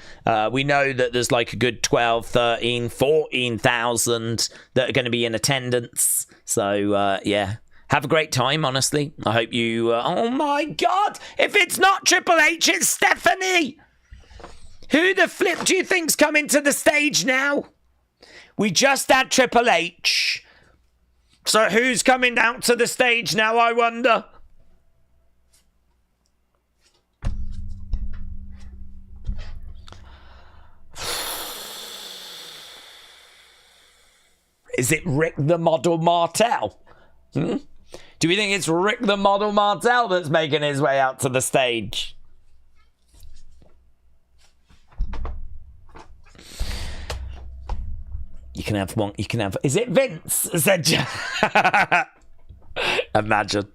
We know that there's like a good 12, 13, 14,000 that are going to be in attendance. So, yeah, have a great time, honestly. I hope you... oh, my God! If it's not Triple H, it's Stephanie! Who the flip do you think's coming to the stage now? We just had Triple H. So who's coming out to the stage now, I wonder? Is it Rick the Model Martel? Do we think it's Rick the Model Martel that's making his way out to the stage? You can have one. You can have. Is it Vince? Said Imagine.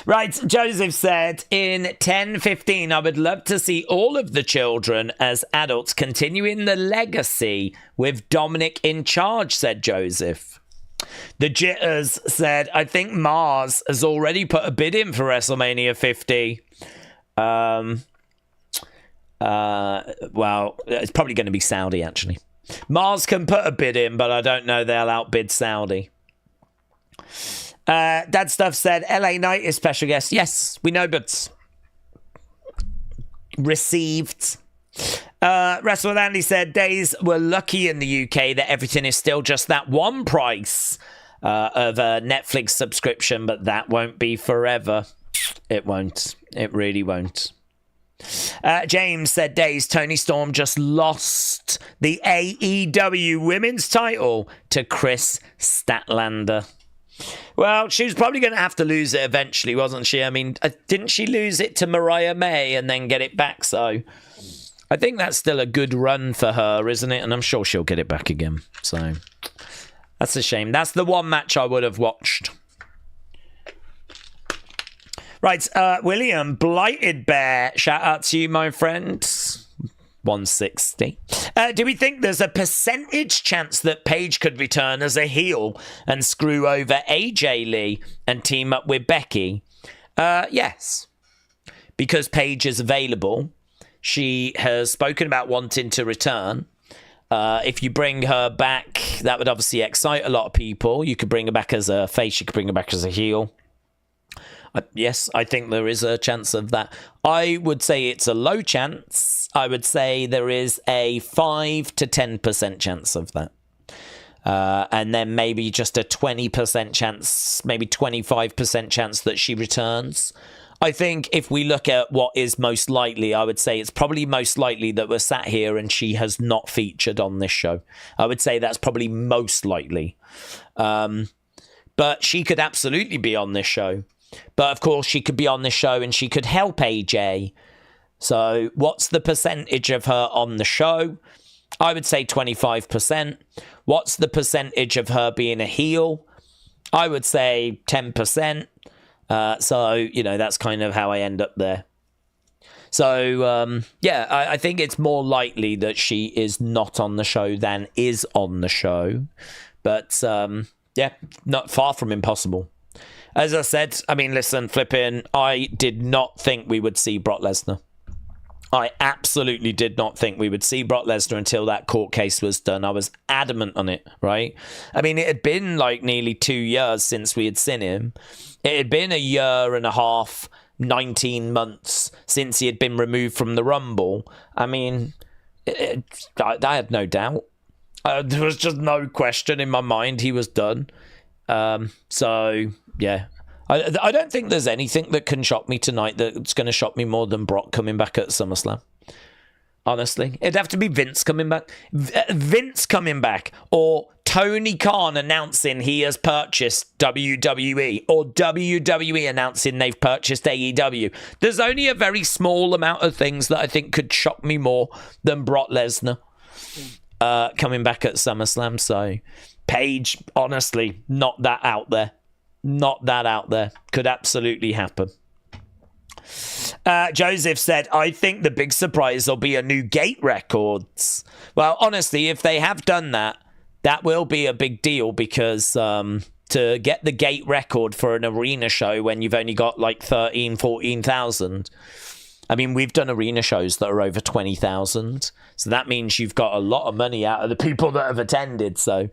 Right, Joseph said, in 10:15, I would love to see all of the children as adults continuing the legacy with Dominic in charge, said Joseph. The Jitters said, I think Mars has already put a bid in for WrestleMania 50. Well, it's probably going to be Saudi, actually. Mars can put a bid in, but I don't know they'll outbid Saudi. Dad Stuff said, LA Knight is special guest. Yes, we know, but received. Wrestle with Andy said, Days were lucky in the UK that everything is still just that one price of a Netflix subscription, but that won't be forever. It won't. It really won't. James said, Days, Tony Storm just lost the AEW women's title to Chris Statlander. Well, she was probably going to have to lose it eventually, wasn't she? I mean, didn't she lose it to Mariah May and then get it back? So I think that's still a good run for her, isn't it? And I'm sure she'll get it back again. So that's a shame. That's the one match I would have watched. Right, William, Blighted Bear, shout out to you, my friend. 160. Do we think there's a percentage chance that Paige could return as a heel and screw over AJ Lee and team up with Becky? Yes. Because Paige is available. She has spoken about wanting to return. If you bring her back, that would obviously excite a lot of people. You could bring her back as a face. You could bring her back as a heel. Yes, I think there is a chance of that. I would say it's a low chance. I would say there is a 5 to 10% chance of that. And then maybe just a 20% chance, maybe 25% chance that she returns. I think if we look at what is most likely, I would say it's probably most likely that we're sat here and she has not featured on this show. I would say that's probably most likely. But she could absolutely be on this show. But, of course, she could be on the show and she could help AJ. So what's the percentage of her on the show? I would say 25%. What's the percentage of her being a heel? I would say 10%. So, you know, that's kind of how I end up there. So, yeah, I think it's more likely that she is not on the show than is on the show. But, yeah, not far from impossible. As I said, I mean, listen, flipping, I did not think we would see Brock Lesnar. I absolutely did not think we would see Brock Lesnar until that court case was done. I was adamant on it, right? I mean, it had been like nearly 2 years since we had seen him. It had been a year and a half, 19 months since he had been removed from the Rumble. I mean, I had no doubt. There was just no question in my mind he was done. So, yeah. I don't think there's anything that can shock me tonight that's going to shock me more than Brock coming back at SummerSlam. Honestly. It'd have to be Vince coming back. Vince coming back. Or Tony Khan announcing he has purchased WWE. Or WWE announcing they've purchased AEW. There's only a very small amount of things that I think could shock me more than Brock Lesnar coming back at SummerSlam. So, Paige, honestly, not that out there. Not that out there. Could absolutely happen. Joseph said, I think the big surprise will be a new gate records. Well, honestly, if they have done that, that will be a big deal because to get the gate record for an arena show when you've only got like 14,000. I mean, we've done arena shows that are over 20,000. So that means you've got a lot of money out of the people that have attended. So,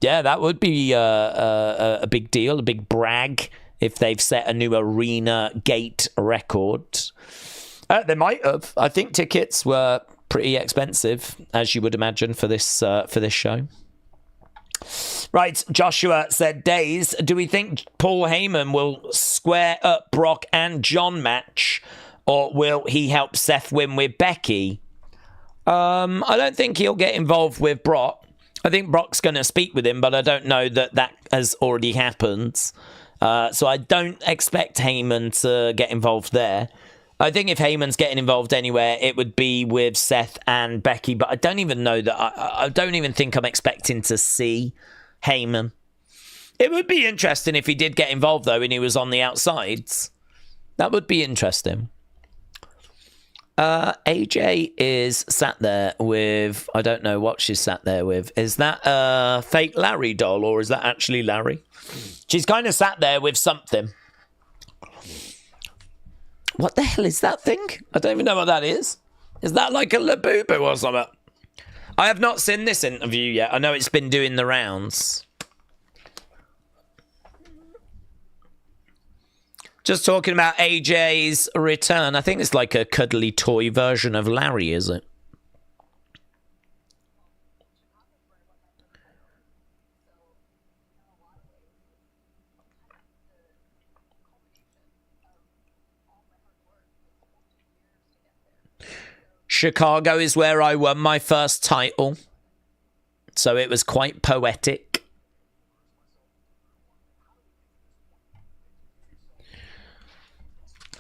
yeah, that would be a big deal, a big brag if they've set a new arena gate record. They might have. I think tickets were pretty expensive, as you would imagine, for this show. Right, Joshua said, Daze, do we think Paul Heyman will square up Brock and John match, or will he help Seth win with Becky? I don't think he'll get involved with Brock. I think Brock's going to speak with him, but I don't know that has already happened. So I don't expect Heyman to get involved there. I think if Heyman's getting involved anywhere, it would be with Seth and Becky, but I don't even know that. I don't even think I'm expecting to see Heyman. It would be interesting if he did get involved, though, and he was on the outsides. That would be interesting. AJ is sat there with, I don't know what she's sat there with. Is that a fake Larry doll, or is that actually Larry? She's kind of sat there with something. What the hell is that thing? I don't even know what that is. Is that like a Labubu or something? I have not seen this interview yet. I know it's been doing the rounds. Just talking about AJ's return. I think it's like a cuddly toy version of Larry, is it? Chicago is where I won my first title. So it was quite poetic.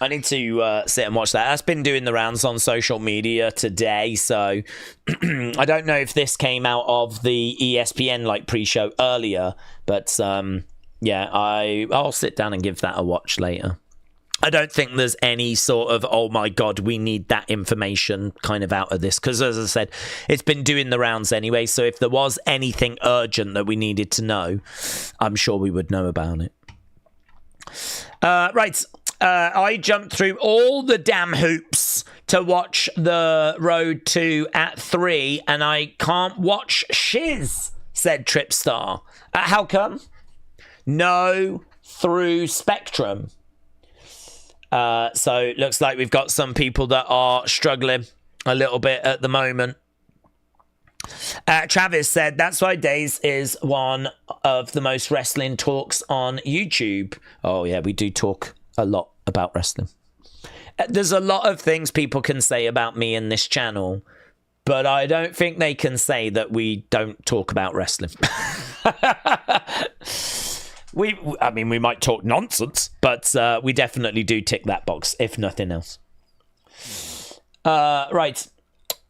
I need to sit and watch that. That's been doing the rounds on social media today, so I don't know if this came out of the ESPN like pre-show earlier, but yeah, I'll sit down and give that a watch later. I don't think there's any sort of, oh my God, we need that information kind of out of this, because as I said, it's been doing the rounds anyway, so if there was anything urgent that we needed to know, I'm sure we would know about it. Right. I jumped through all the damn hoops to watch the Road to at 3, and I can't watch shiz, said Tripstar. How come? No, through Spectrum. So it looks like we've got some people that are struggling a little bit at the moment. Travis said, that's why Daze is one of the most wrestling talks on YouTube. Oh, yeah, we do talk a lot about wrestling. There's a lot of things people can say about me and this channel, but I don't think they can say that we don't talk about wrestling. I mean, we might talk nonsense, but we definitely do tick that box, if nothing else. Right.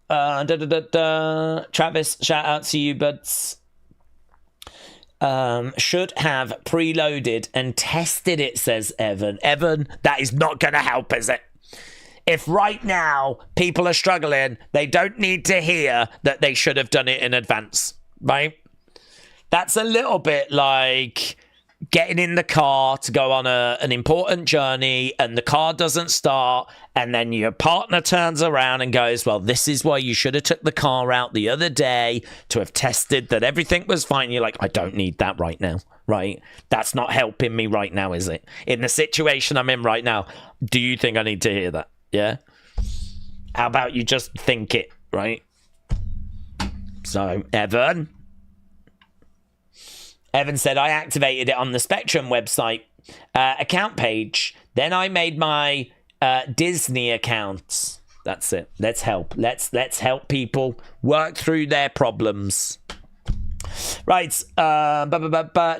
Travis, shout out to you, buds. should have preloaded and tested it, says Evan. Evan, that is not going to help, is it? If right now people are struggling, they don't need to hear that they should have done it in advance, right? That's a little bit like getting in the car to go on an important journey and the car doesn't start, and then your partner turns around and goes, well, this is why you should have took the car out the other day to have tested that everything was fine. You're like, I don't need that right now, right? That's not helping me right now, is it? In the situation I'm in right now, do you think I need to hear that? Yeah? How about you just think it, right? So, Evan said, I activated it on the Spectrum website account page. Then I made my Disney account. That's it. Let's help. Let's help people work through their problems. Right.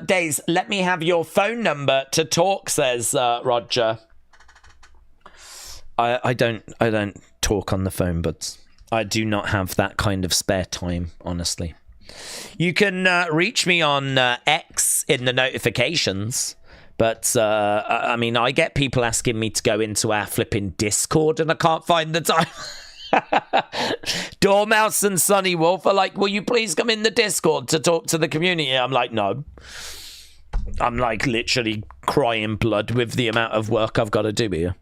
Daze, let me have your phone number to talk, says Roger. I don't talk on the phone, but I do not have that kind of spare time, honestly. You can reach me on X in the notifications, but I mean, I get people asking me to go into our flipping Discord, and I can't find the time. Dormouse and Sunny Wolf are like, will you please come in the Discord to talk to the community? I'm like, no. I'm like literally crying blood with the amount of work I've got to do here.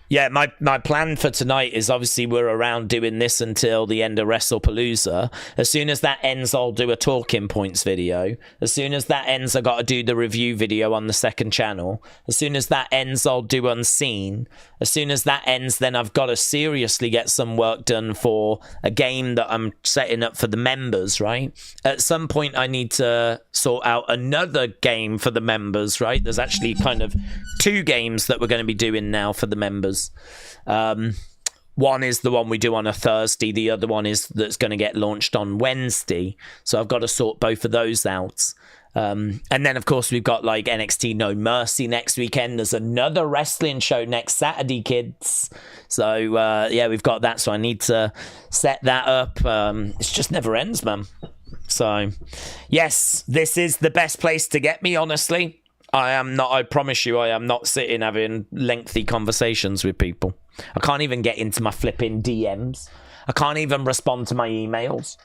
Yeah, my plan for tonight is obviously we're around doing this until the end of Wrestle Palooza. As soon as that ends, I'll do a talking points video. As soon as that ends, I got to do the review video on the second channel. As soon as that ends, I'll do Unseen. As soon as that ends, then I've got to seriously get some work done for a game that I'm setting up for the members, right? At some point, I need to sort out another game for the members, right? There's actually kind of 2 games that we're going to be doing now for the members. One is the one we do on a Thursday. The other one is that's going to get launched on Wednesday. So I've got to sort both of those out. And then, of course, we've got like NXT No Mercy next weekend. There's another wrestling show next Saturday, kids. So, yeah, we've got that. So I need to set that up. It just never ends, man. So, yes, this is the best place to get me, honestly. I promise you, I am not sitting having lengthy conversations with people. I can't even get into my flipping DMs. I can't even respond to my emails.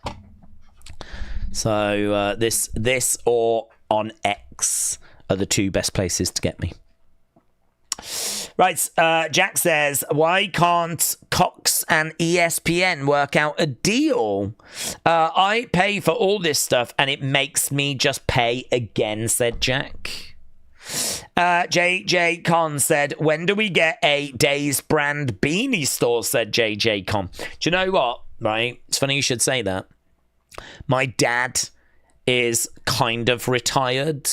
So this or on X are the 2 best places to get me. Right, Jack says, why can't Cox and ESPN work out a deal? I pay for all this stuff and it makes me just pay again, said Jack. JJ Con said, when do we get a Daze brand beanie store, said JJ Con. Do you know what, right? It's funny you should say that. My dad is kind of retired,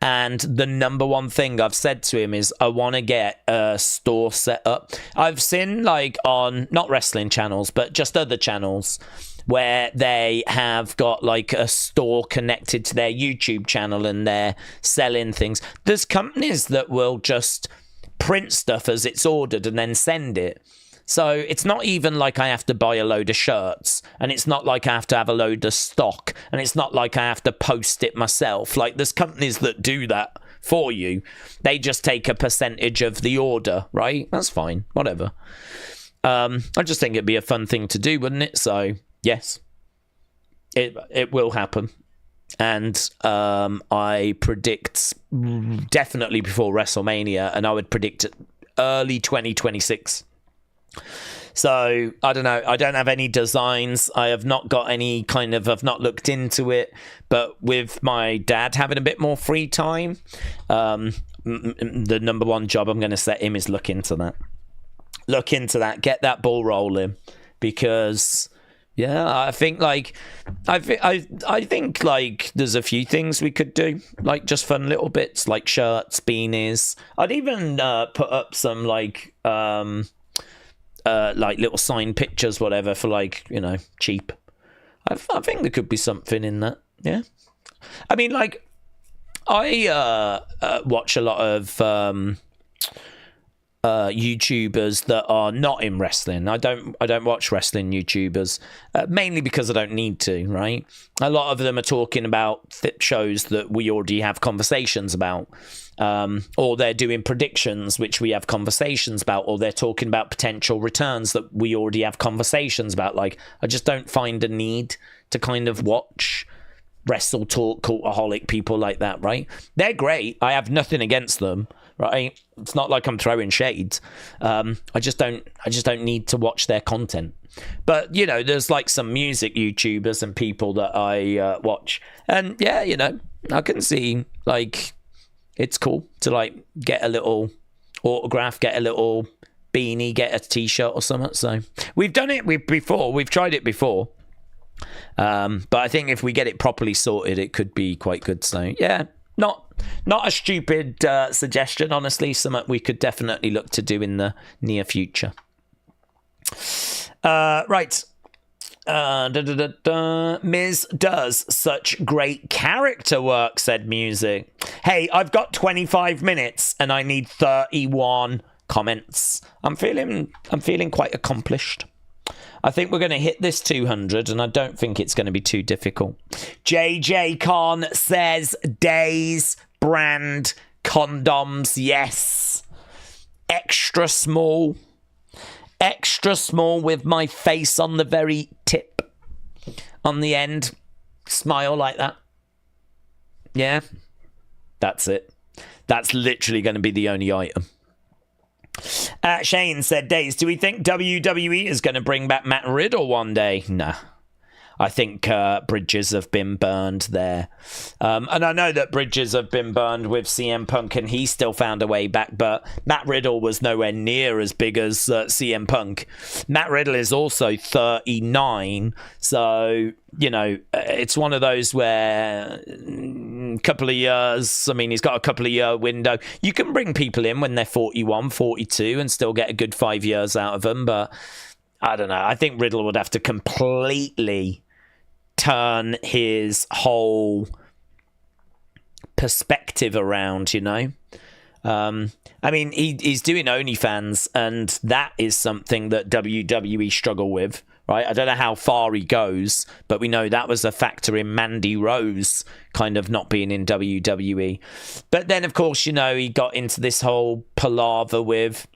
and the number one thing I've said to him is I want to get a store set up. I've seen like on, not wrestling channels, but just other channels where they have got like a store connected to their YouTube channel and they're selling things. There's companies that will just print stuff as it's ordered and then send it. So it's not even like I have to buy a load of shirts, and it's not like I have to have a load of stock, and it's not like I have to post it myself. Like there's companies that do that for you. They just take a percentage of the order, right? That's fine, whatever. I just think it'd be a fun thing to do, wouldn't it? So yes, it will happen. And I predict definitely before WrestleMania, and I would predict early 2026. So I don't know. I don't have any designs. I have not got any kind of, I've not looked into it. But with my dad having a bit more free time, the number one job I'm going to set him is look into that. Look into that. Get that ball rolling, because yeah, I think like I think like there's a few things we could do, like just fun little bits, like shirts, beanies. I'd even put up some like little signed pictures, whatever, for like, you know, cheap. I think there could be something in that. Yeah, I mean, like I watch a lot of YouTubers that are not in wrestling. I don't watch wrestling YouTubers, mainly because I don't need to, right? A lot of them are talking about shows that we already have conversations about, or they're doing predictions which we have conversations about, or they're talking about potential returns that we already have conversations about. Like, I just don't find a need to kind of watch Wrestle Talk, Cultaholic, people like that, right? They're great. I have nothing against them, right? It's not like I'm throwing shades. I just don't need to watch their content. But, you know, there's like some music YouTubers and people that I watch. And yeah, you know, I can see like it's cool to like get a little autograph, get a little beanie, get a t-shirt or something. So we've done it before. We've tried it before. But I think if we get it properly sorted, it could be quite good. So yeah, not a stupid suggestion, honestly. Something we could definitely look to do in the near future. Right. Miz does such great character work, said Music. Hey, I've got 25 minutes and I need 31 comments. I'm feeling quite accomplished. I think we're going to hit this 200, and I don't think it's going to be too difficult. JJ Khan says, Daze brand condoms, yes. Extra small with my face on the very tip. On the end, smile like that. Yeah, that's it. That's literally going to be the only item. Shane said, Daze, do we think WWE is going to bring back Matt Riddle one day? Nah. I think bridges have been burned there. And I know that bridges have been burned with CM Punk, and he still found a way back, but Matt Riddle was nowhere near as big as CM Punk. Matt Riddle is also 39, so, you know, it's one of those where a couple of years, I mean, he's got a couple of year window. You can bring people in when they're 41, 42 and still get a good 5 years out of them, but I don't know. I think Riddle would have to completely turn his whole perspective around, you know. I mean, he's doing OnlyFans, and that is something that WWE struggle with, right? I don't know how far he goes, but we know that was a factor in Mandy Rose kind of not being in WWE. But then, of course, you know, he got into this whole palaver with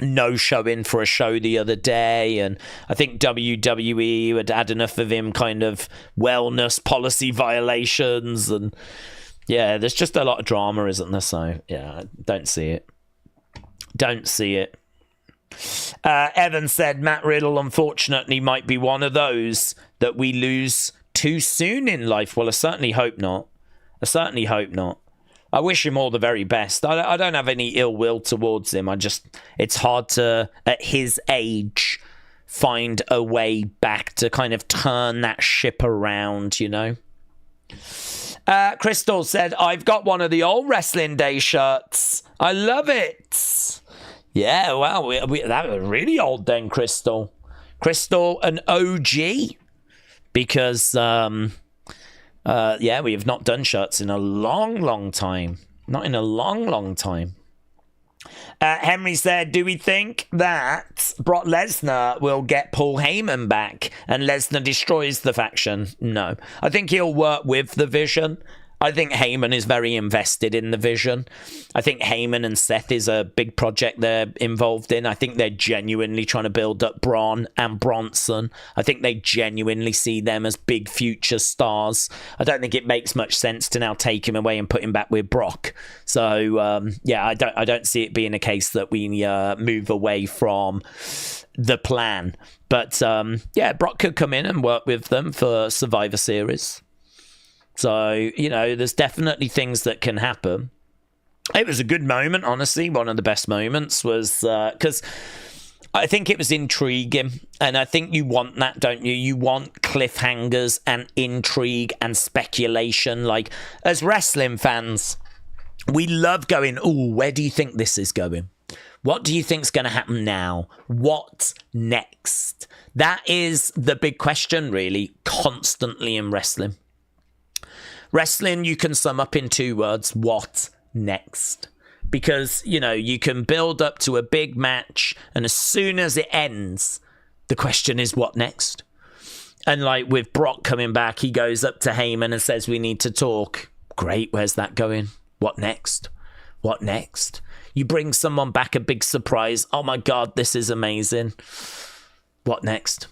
no showing for a show the other day, and I think WWE had had enough of him kind of wellness policy violations, and yeah, there's just a lot of drama, isn't there? So yeah, don't see it. Evan said Matt Riddle unfortunately might be one of those that we lose too soon in life. Well, I certainly hope not. I wish him all the very best. I don't have any ill will towards him. It's hard to, at his age, find a way back to kind of turn that ship around, you know? Crystal said, I've got one of the old Wrestling Daze shirts. I love it. Yeah, wow, that was really old then, Crystal. Crystal, an OG. Because, yeah, we have not done shirts in a long time. Not in a long time. Henry said, do we think that Brock Lesnar will get Paul Heyman back and Lesnar destroys the faction? No. I think he'll work with the Vision. I think Heyman is very invested in the Vision. I think Heyman and Seth is a big project they're involved in. I think they're genuinely trying to build up Braun and Bronson. I think they genuinely see them as big future stars. I don't think it makes much sense to now take him away and put him back with Brock. So, yeah, I don't see it being a case that we move away from the plan. But, yeah, Brock could come in and work with them for Survivor Series. So, you know, there's definitely things that can happen. It was a good moment, honestly. One of the best moments was because I think it was intriguing. And I think you want that, don't you? You want cliffhangers and intrigue and speculation. Like, as wrestling fans, we love going, oh, where do you think this is going? What do you think's going to happen now? What next? That is the big question, really, constantly in wrestling. Wrestling, you can sum up in 2 words. What next? because, you know, you can build up to a big match, and as soon as it ends, the question is, what next? And like with Brock coming back, he goes up to Heyman and says, we need to talk. Great, where's that going? What next? What next? You bring someone back, a big surprise. Oh my God, this is amazing. What next?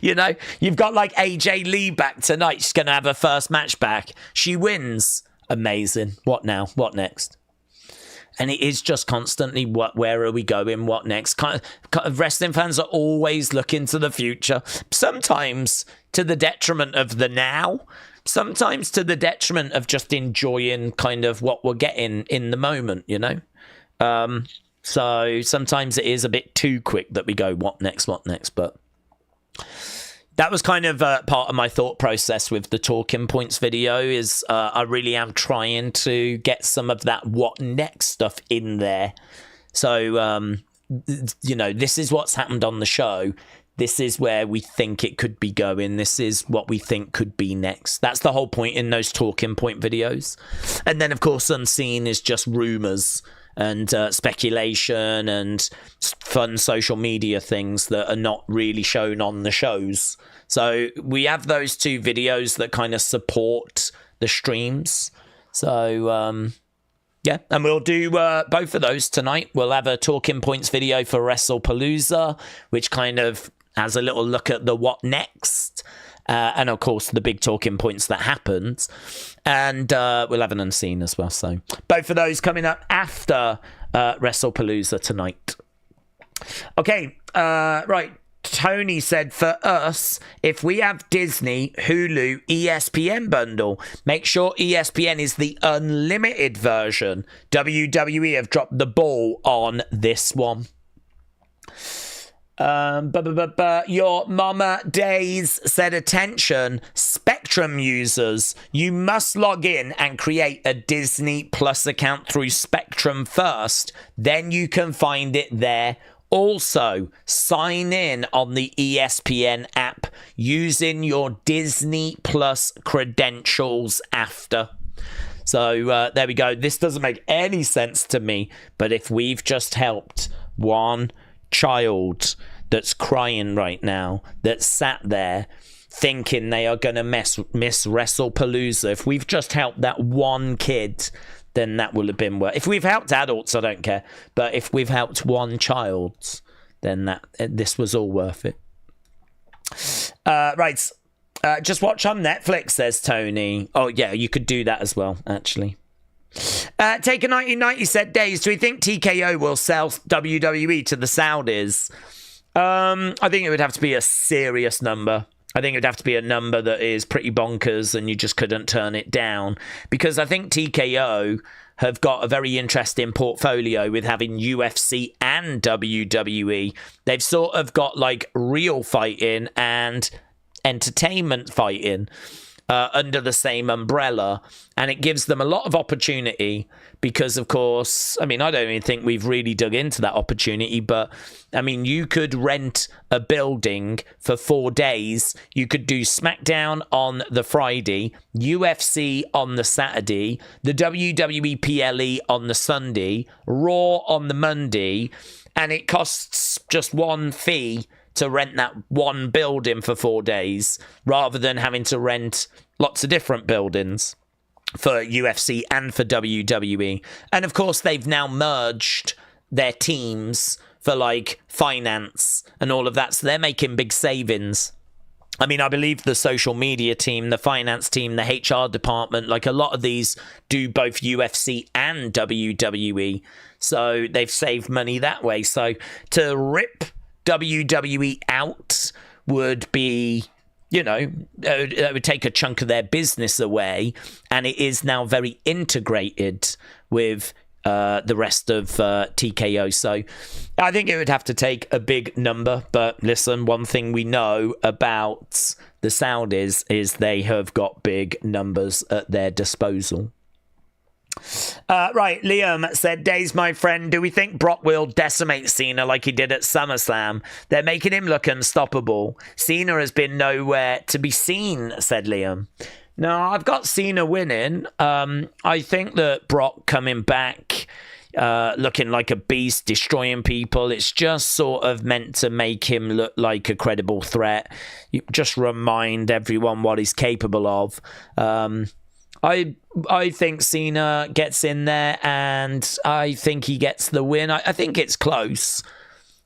You know, you've got like AJ Lee back tonight. She's going to have her first match back. She wins. Amazing. What now? What next? And it is just constantly, where are we going? What next? Kind of wrestling fans are always looking to the future, sometimes to the detriment of the now, sometimes to the detriment of just enjoying kind of what we're getting in the moment, you know? So sometimes it is a bit too quick that we go, what next, but that was kind of part of my thought process with the talking points video is I really am trying to get some of that what next stuff in there. So, you know, this is what's happened on the show. This is where we think it could be going. This is what we think could be next. That's the whole point in those talking point videos. And then, of course, Unseen is just rumors and speculation and fun social media things that are not really shown on the shows. So we have those two videos that kind of support the streams. So, yeah, and we'll do both of those tonight. We'll have a talking points video for Wrestle Palooza, which kind of has a little look at the what next. And of course, the big talking points that happened. And we'll have an Unseen as well. So both of those coming up after Wrestle Palooza tonight. Okay, right. Tony said, for us, if we have Disney, Hulu, ESPN bundle, make sure ESPN is the unlimited version. WWE have dropped the ball on this one. Your Mama Daze said, attention, Spectrum users, you must log in and create a Disney Plus account through Spectrum first, then you can find it there. Also, sign in on the ESPN app using your Disney Plus credentials after. So there we go. This doesn't make any sense to me, but if we've just helped one child that's crying right now, that's sat there thinking they are going to miss Wrestle Palooza, if we've just helped that one kid, then that will have been worth. If we've helped adults, I don't care, but if we've helped one child, then this was all worth it. Right, just watch on Netflix, says Tony. Oh yeah, you could do that as well, actually. Take a 1990 said, Daze, do we think TKO will sell WWE to the Saudis? I think it would have to be a serious number. I think it would have to be a number that is pretty bonkers and you just couldn't turn it down. Because I think TKO have got a very interesting portfolio with having UFC and WWE. They've sort of got like real fighting and entertainment fighting under the same umbrella, and it gives them a lot of opportunity because, of course, I mean, I don't even think we've really dug into that opportunity, but I mean, you could rent a building for 4 days. You could do Smackdown on the Friday, UFC on the Saturday, the WWE PLE on the Sunday, Raw on the Monday, and it costs just one fee to rent that one building for 4 days rather than having to rent lots of different buildings for UFC and for WWE. And of course, they've now merged their teams for like finance and all of that. So they're making big savings. I mean, I believe the social media team, the finance team, the HR department, like a lot of these do both UFC and WWE. So they've saved money that way. So to rip WWE out would be, you know, it would take a chunk of their business away, and it is now very integrated with the rest of TKO. So I think it would have to take a big number. But listen, one thing we know about the Saudis is they have got big numbers at their disposal. Right, Liam said, Daze, my friend, do we think Brock will decimate Cena like he did at SummerSlam? They're making him look unstoppable. Cena has been nowhere to be seen, said Liam. No, I've got Cena winning. I think that Brock coming back, looking like a beast, destroying people, it's just sort of meant to make him look like a credible threat. You just remind everyone what he's capable of. I think Cena gets in there, and I think he gets the win. I think it's close.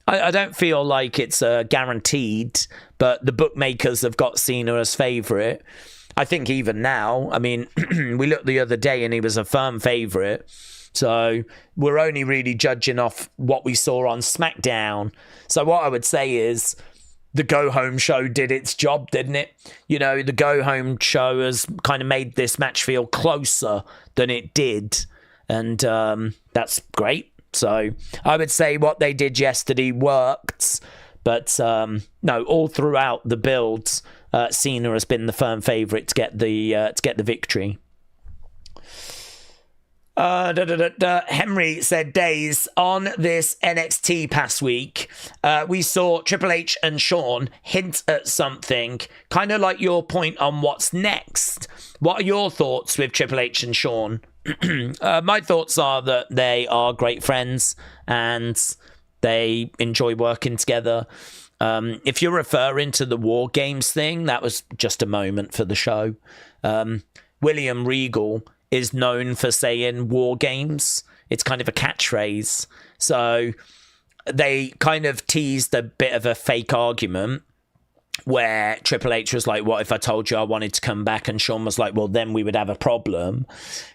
I don't feel like it's guaranteed, but the bookmakers have got Cena as favourite. I think even now, I mean, we looked the other day and he was a firm favourite. So we're only really judging off what we saw on Smackdown. So what I would say is the go-home show did its job, didn't it? You know, the go-home show has kind of made this match feel closer than it did. And that's great. So I would say what they did yesterday worked. But no, all throughout the builds, Cena has been the firm favourite to get the victory. Henry said, Daze, on this NXT past week, we saw Triple H and Shawn hint at something, kind of like your point on what's next. What are your thoughts with Triple H and Shawn? My thoughts are that they are great friends and they enjoy working together. If you're referring to the War Games thing, that was just a moment for the show. William Regal is known for saying War Games. It's kind of a catchphrase. So they kind of teased a bit of a fake argument where Triple H was like, what if I told you I wanted to come back? And Shawn was like, well, then we would have a problem.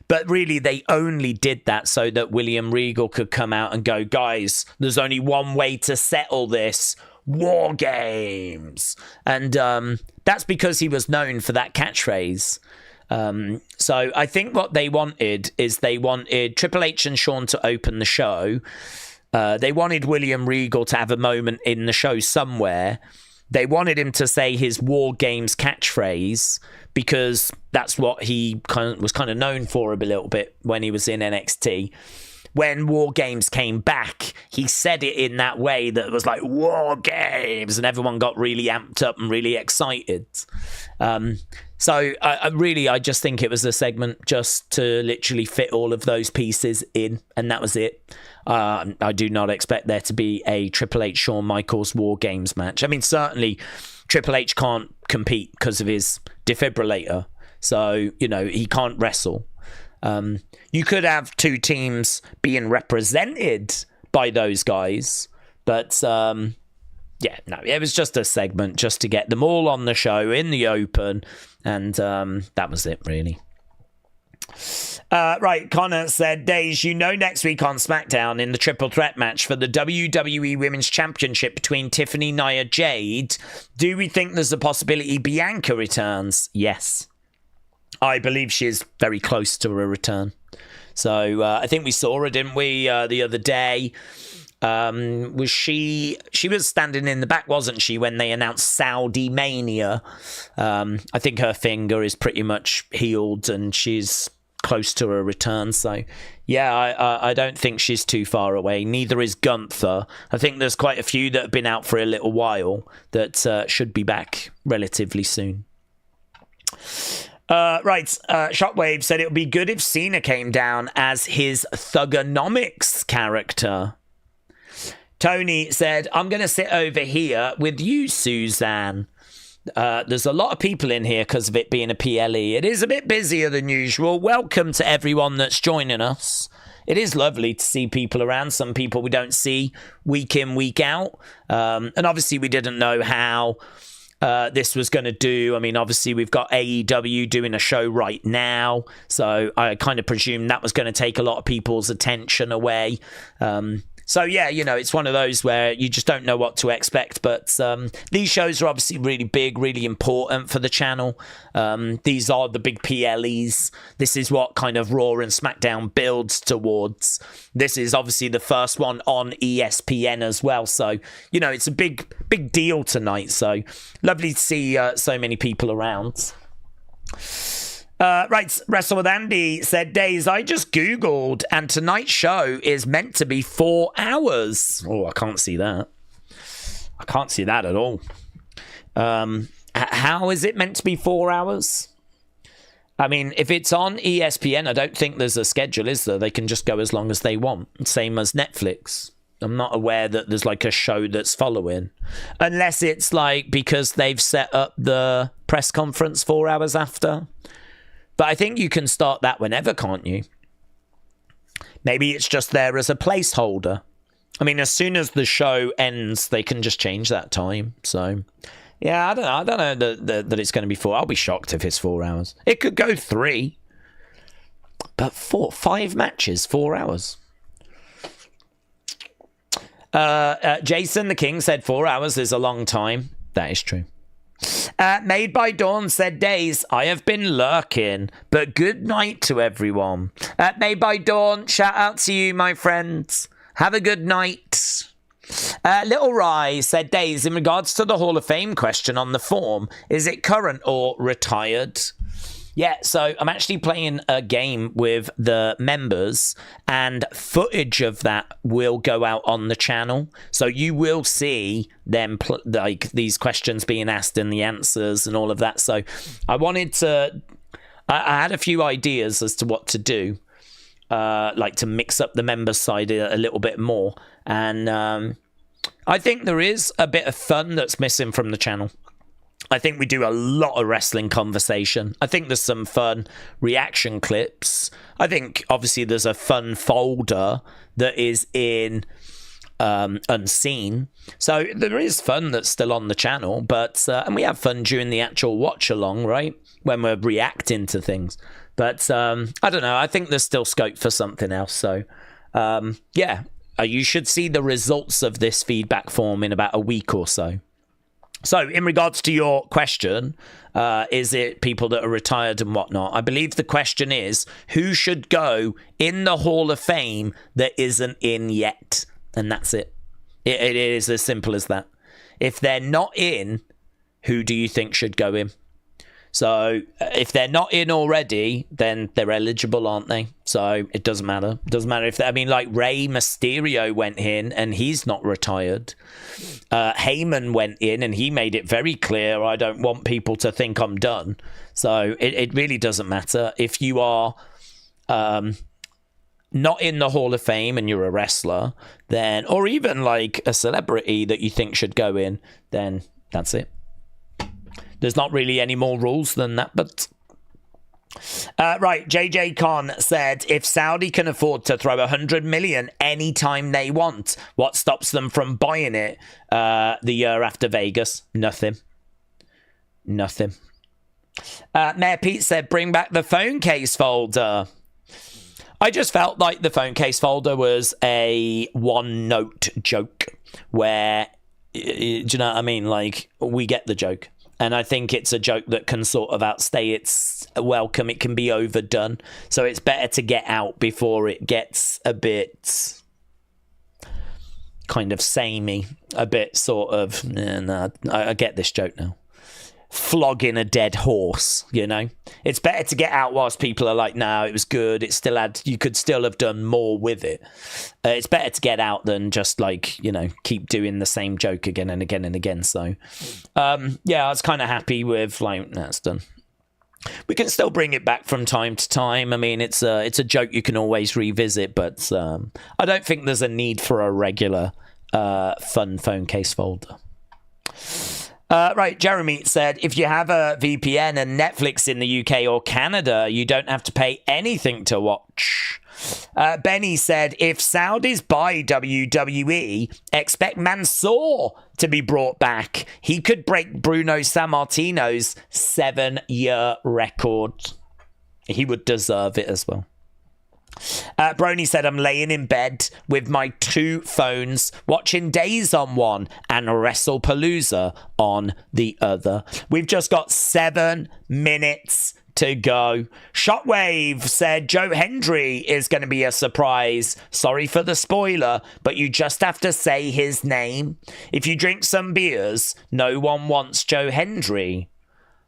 But really, they only did that so that William Regal could come out and go, guys, there's only one way to settle this. War Games. And that's because he was known for that catchphrase. So I think what they wanted is they wanted Triple H and Shawn to open the show. They wanted William Regal to have a moment in the show somewhere. They wanted him to say his War Games catchphrase because that's what he was kind of known for a little bit when he was in NXT. When War Games came back, he said it in that way that was like, War Games, and everyone got really amped up and really excited. So I just think it was a segment just to literally fit all of those pieces in, and that was it. I do not expect there to be a Triple H Shawn Michaels War Games match. I mean, certainly Triple H can't compete because of his defibrillator. So, you know, he can't wrestle. You could have two teams being represented by those guys, but yeah, no, it was just a segment just to get them all on the show in the open, and that was it, really. Right, Connor said, Daze, you know next week on SmackDown in the triple threat match for the WWE Women's Championship between Tiffany, Nia, Jade, do we think there's a possibility Bianca returns? Yes. I believe she is very close to a return. So I think we saw her, didn't we, the other day? Was she was standing in the back, wasn't she, when they announced Saudi Mania? I think her finger is pretty much healed and she's close to a return. So yeah, I don't think she's too far away. Neither is Gunther. I think there's quite a few that have been out for a little while that should be back relatively soon. Shockwave said it would be good if Cena came down as his Thugonomics character. Tony said, I'm going to sit over here with you, Suzanne. There's a lot of people in here because of it being a PLE. It is a bit busier than usual. Welcome to everyone that's joining us. It is lovely to see people around. Some people we don't see week in, week out. And obviously we didn't know how this was going to do. I mean, obviously we've got AEW doing a show right now, so I kind of presumed that was going to take a lot of people's attention away. So yeah, you know, it's one of those where you just don't know what to expect, but these shows are obviously really big, really important for the channel. These are the big PLEs. This is what kind of Raw and SmackDown builds towards. This is obviously the first one on ESPN as well, so you know, it's a big deal tonight. So lovely to see so many people around. Wrestle with Andy said, Daze, I just Googled and tonight's show is meant to be 4 hours. Oh, I can't see that. I can't see that at all. How is it meant to be 4 hours? I mean, if it's on ESPN, I don't think there's a schedule, is there? They can just go as long as they want. Same as Netflix. I'm not aware that there's like a show that's following. Unless it's like because they've set up the press conference 4 hours after. But I think you can start that whenever, can't you? Maybe it's just there as a placeholder. I mean, as soon as the show ends, they can just change that time. So... yeah, I don't know that it's going to be 4. I'll be shocked if it's 4 hours. It could go 3. But 5 matches, 4 hours. Jason the King said 4 hours is a long time. That is true. Made by Dawn said, Daze, I have been lurking, but good night to everyone. Made by Dawn, shout out to you, my friends. Have a good night. Little Rye said, Daze, in regards to the Hall of Fame question on the form, is it current or retired? Yeah, so I'm actually playing a game with the members, and footage of that will go out on the channel. So you will see them, like these questions being asked and the answers and all of that. So I wanted to, I had a few ideas as to what to do, like to mix up the members side a little bit more. And I think there is a bit of fun that's missing from the channel. I think we do a lot of wrestling conversation. I think there's some fun reaction clips. I think obviously there's a fun folder that is in Unseen. So there is fun that's still on the channel, but and we have fun during the actual watch along, right? When we're reacting to things. But I don't know. I think there's still scope for something else. So yeah. You should see the results of this feedback form in about a week or so. So, in regards to your question, is it people that are retired and whatnot? I believe the question is, who should go in the Hall of Fame that isn't in yet? And that's it. It is as simple as that. If they're not in, who do you think should go in? So if they're not in already, then they're eligible, aren't they? So it doesn't matter. It doesn't matter if I mean, like Rey Mysterio went in and he's not retired. Heyman went in and he made it very clear, I don't want people to think I'm done. So it really doesn't matter. If you are not in the Hall of Fame and you're a wrestler, then, or even like a celebrity that you think should go in, then that's it. There's not really any more rules than that, but... right, JJ Khan said, if Saudi can afford to throw 100 million anytime they want, what stops them from buying it the year after Vegas? Nothing. Nothing. Mayor Pete said, bring back the phone case folder. I just felt like the phone case folder was a one-note joke where, do you know what I mean? Like, we get the joke. And I think it's a joke that can sort of outstay its welcome. It can be overdone. So it's better to get out before it gets a bit kind of samey. A bit sort of, nah, I get this joke now. Flogging a dead horse, you know? It's better to get out whilst people are like, no, it was good. It still had, you could still have done more with it. It's better to get out than just like, you know, keep doing the same joke again and again and again. So, yeah, I was kind of happy with like, that's done. We can still bring it back from time to time. I mean, it's a joke you can always revisit, but I don't think there's a need for a regular fun phone case folder. Right, Jeremy said, if you have a VPN and Netflix in the UK or Canada, you don't have to pay anything to watch. Benny said, if Saudis buy WWE, expect Mansoor to be brought back. He could break Bruno Sammartino's 7-year record. He would deserve it as well. Brony said, I'm laying in bed with my 2 phones, watching Daze on one and Wrestle Palooza on the other. We've just got 7 minutes to go. Shockwave said, Joe Hendry is going to be a surprise. Sorry for the spoiler, but you just have to say his name. If you drink some beers, no one wants Joe Hendry.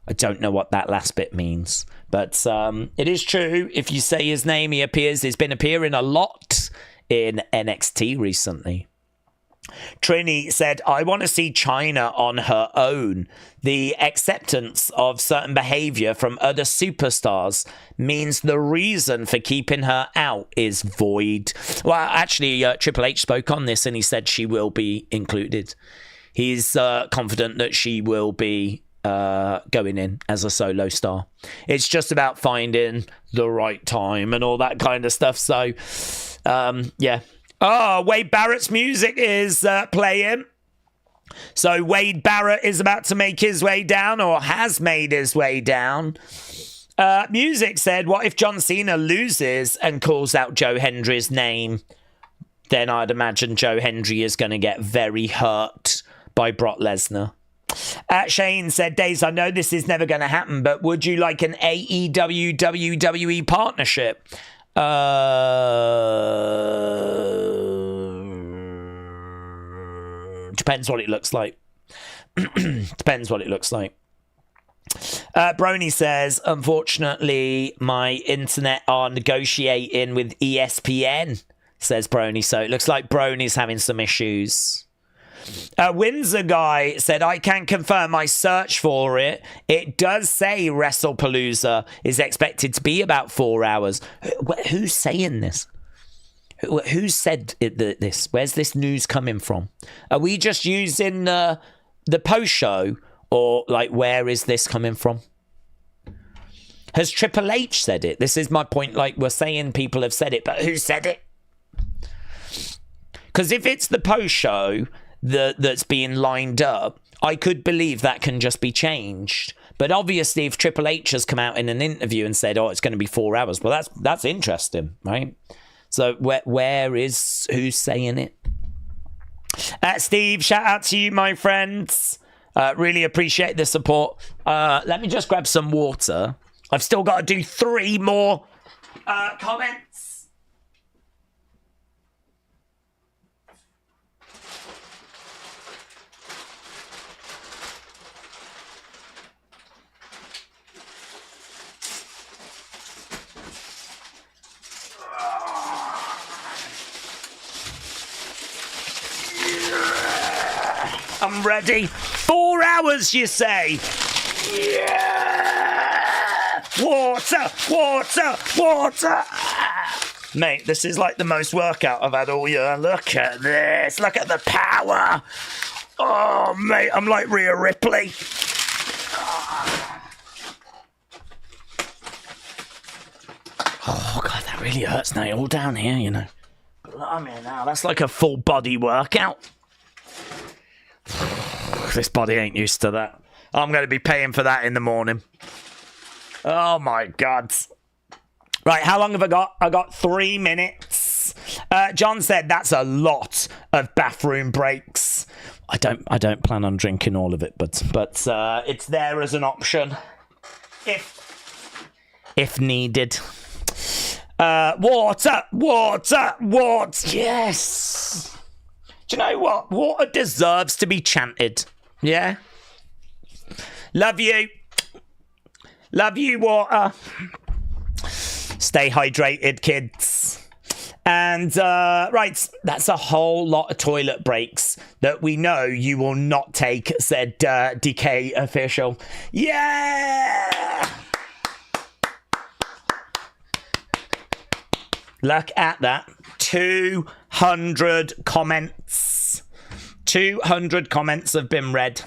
I don't know what that last bit means. But it is true. If you say his name, he appears. He's been appearing a lot in NXT recently. Trini said, I want to see China on her own. The acceptance of certain behavior from other superstars means the reason for keeping her out is void. Well, actually, Triple H spoke on this and he said she will be included. He's confident that she will be going in as a solo star. It's just about finding the right time and all that kind of stuff. So, yeah. Oh, Wade Barrett's music is playing. So Wade Barrett is about to make his way down, or has made his way down. Music said, what if John Cena loses and calls out Joe Hendry's name? Then I'd imagine Joe Hendry is going to get very hurt by Brock Lesnar. Shane said, Daze, I know this is never going to happen, but would you like an AEW WWE partnership? Depends what it looks like. Depends what it looks like. Brony says, unfortunately, my internet are negotiating with ESPN, says Brony. So it looks like Brony's having some issues. Windsor guy said, I can confirm I searched for it. It does say Wrestle Palooza is expected to be about 4 hours. Who's saying this? Who said this? Where's this news coming from? Are we just using the post show, or like where is this coming from? Has Triple H said it? This is my point. Like, we're saying people have said it, but who said it? Because if it's the post show that's being lined up, I could believe that can just be changed. But obviously, if Triple H has come out in an interview and said, "Oh, it's going to be 4 hours," well, that's interesting, right? So where is, who's saying it? Steve, shout out to you, my friends. Really appreciate the support. Let me just grab some water. I've still got to do 3 more comments. I'm ready. 4 hours, you say? Yeah! Water, water, water! Mate, this is like the most workout I've had all year. Look at this. Look at the power. Oh, mate, I'm like Rhea Ripley. Oh, God, that really hurts now. All down here, you know. Blimey now, that's like a full body workout. This body ain't used to that. I'm going to be paying for that in the morning. Oh, my God. Right, how long have I got? I got 3 minutes. John said that's a lot of bathroom breaks. I don't plan on drinking all of it, but it's there as an option if needed. Water. Yes. Do you know what? Water deserves to be chanted. Yeah? Love you. Love you, water. Stay hydrated, kids. And, right, that's a whole lot of toilet breaks that we know you will not take, said DK official. Yeah! Look at that. 200 comments. 200 comments have been read.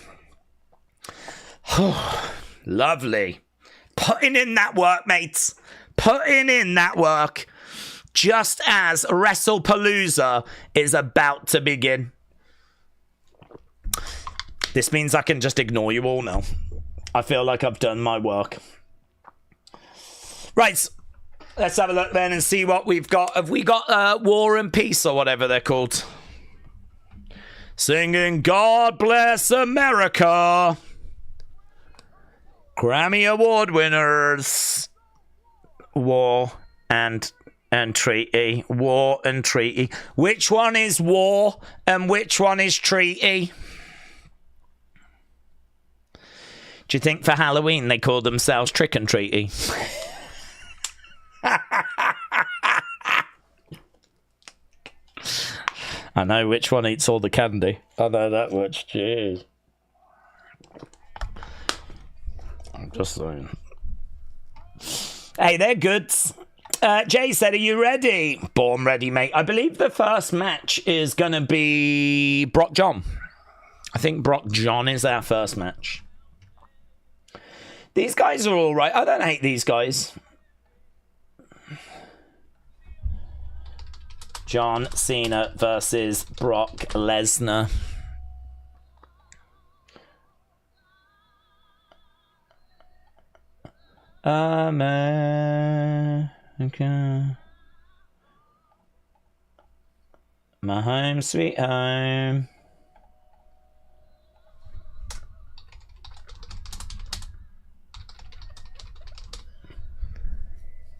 Lovely. Putting in that work, mates. Putting in that work. Just as Wrestle Palooza is about to begin. This means I can just ignore you all now. I feel like I've done my work. Right. Let's have a look then and see what we've got. Have we got War and Peace or whatever they're called? Singing God Bless America. Grammy Award winners. War and treaty. War and treaty. Which one is war and which one is treaty? Do you think for Halloween they call themselves Trick and Treaty? I know which one eats all the candy. I know that much. Jeez. I'm just saying. Hey, they're good. Jay said, are you ready? Born ready, mate. I believe the first match is going to be Brock John. I think Brock John is our first match. These guys are all right. I don't hate these guys. John Cena versus Brock Lesnar. America. My home, sweet home.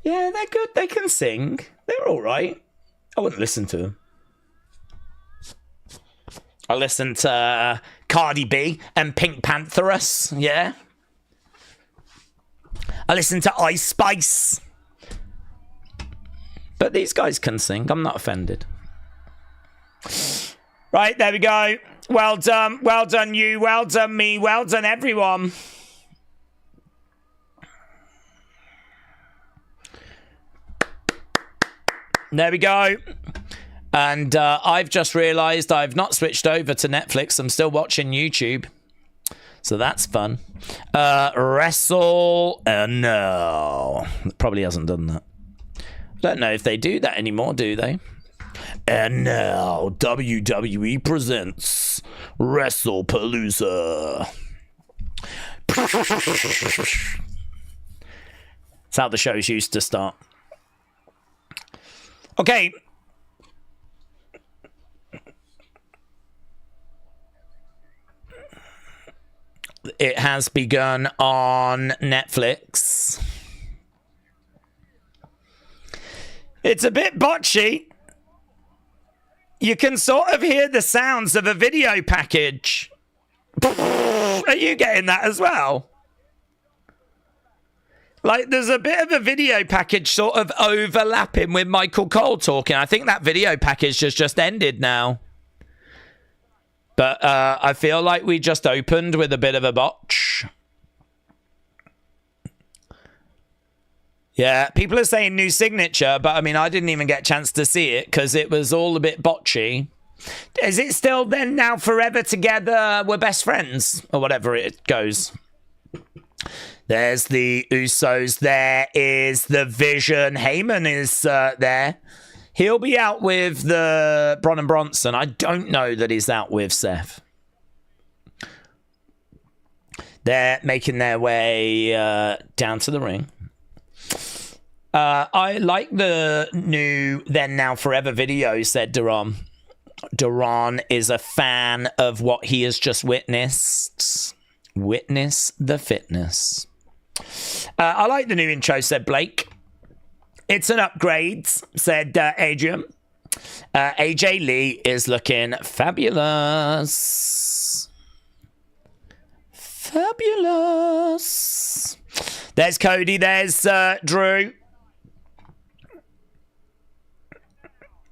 Yeah, they're good. They can sing. They're all right. I wouldn't listen to them. I listen to Cardi B and Pink Pantheress. Yeah. I listen to Ice Spice. But these guys can sing. I'm not offended. Right, there we go. Well done. Well done, you. Well done, me. Well done, everyone. There we go. And I've just realised I've not switched over to Netflix. I'm still watching YouTube. So that's fun. Wrestle... no. Probably hasn't done that. Don't know if they do that anymore, do they? And now, WWE presents Wrestle Palooza. That's how the shows used to start. Okay. It has begun on Netflix. It's a bit botchy. You can sort of hear the sounds of a video package. Are you getting that as well? Like, there's a bit of a video package sort of overlapping with Michael Cole talking. I think that video package has just ended now. But I feel like we just opened with a bit of a botch. Yeah, people are saying new signature, but I mean, I didn't even get a chance to see it because it was all a bit botchy. Is it still then now forever together, we're best friends? Or whatever it goes. There's the Usos. There is the Vision. Heyman is there. He'll be out with the Braun and Bronson. I don't know that he's out with Seth. They're making their way down to the ring. I like the new Then Now Forever video, said Duran. Duran is a fan of what he has just witnessed. Witness the fitness. I like the new intro, said Blake. It's an upgrade, said Adrian. AJ Lee is looking fabulous. Fabulous. There's Cody. There's Drew.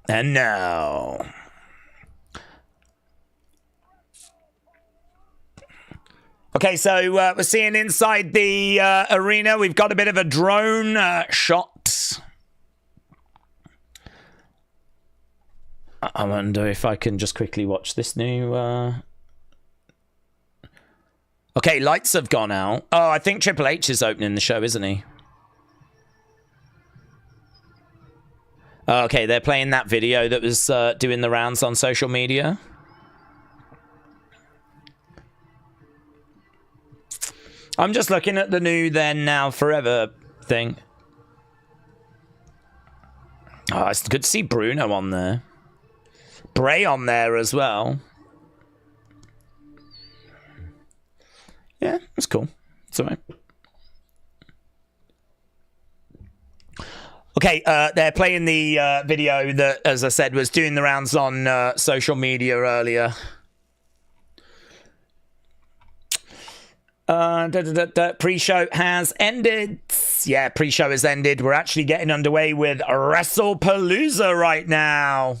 And now. Okay, so we're seeing inside the arena. We've got a bit of a drone shot. I wonder if I can just quickly watch this new... Okay, lights have gone out. Oh, I think Triple H is opening the show, isn't he? Okay, they're playing that video that was doing the rounds on social media. I'm just looking at the new Then Now Forever thing. Oh, it's good to see Bruno on there. Bray on there as well. Yeah, it's cool. It's all right. Okay, they're playing the video that, as I said, was doing the rounds on social media earlier. Pre-show has ended. Yeah, pre-show has ended. We're actually getting underway with Wrestle Palooza right now.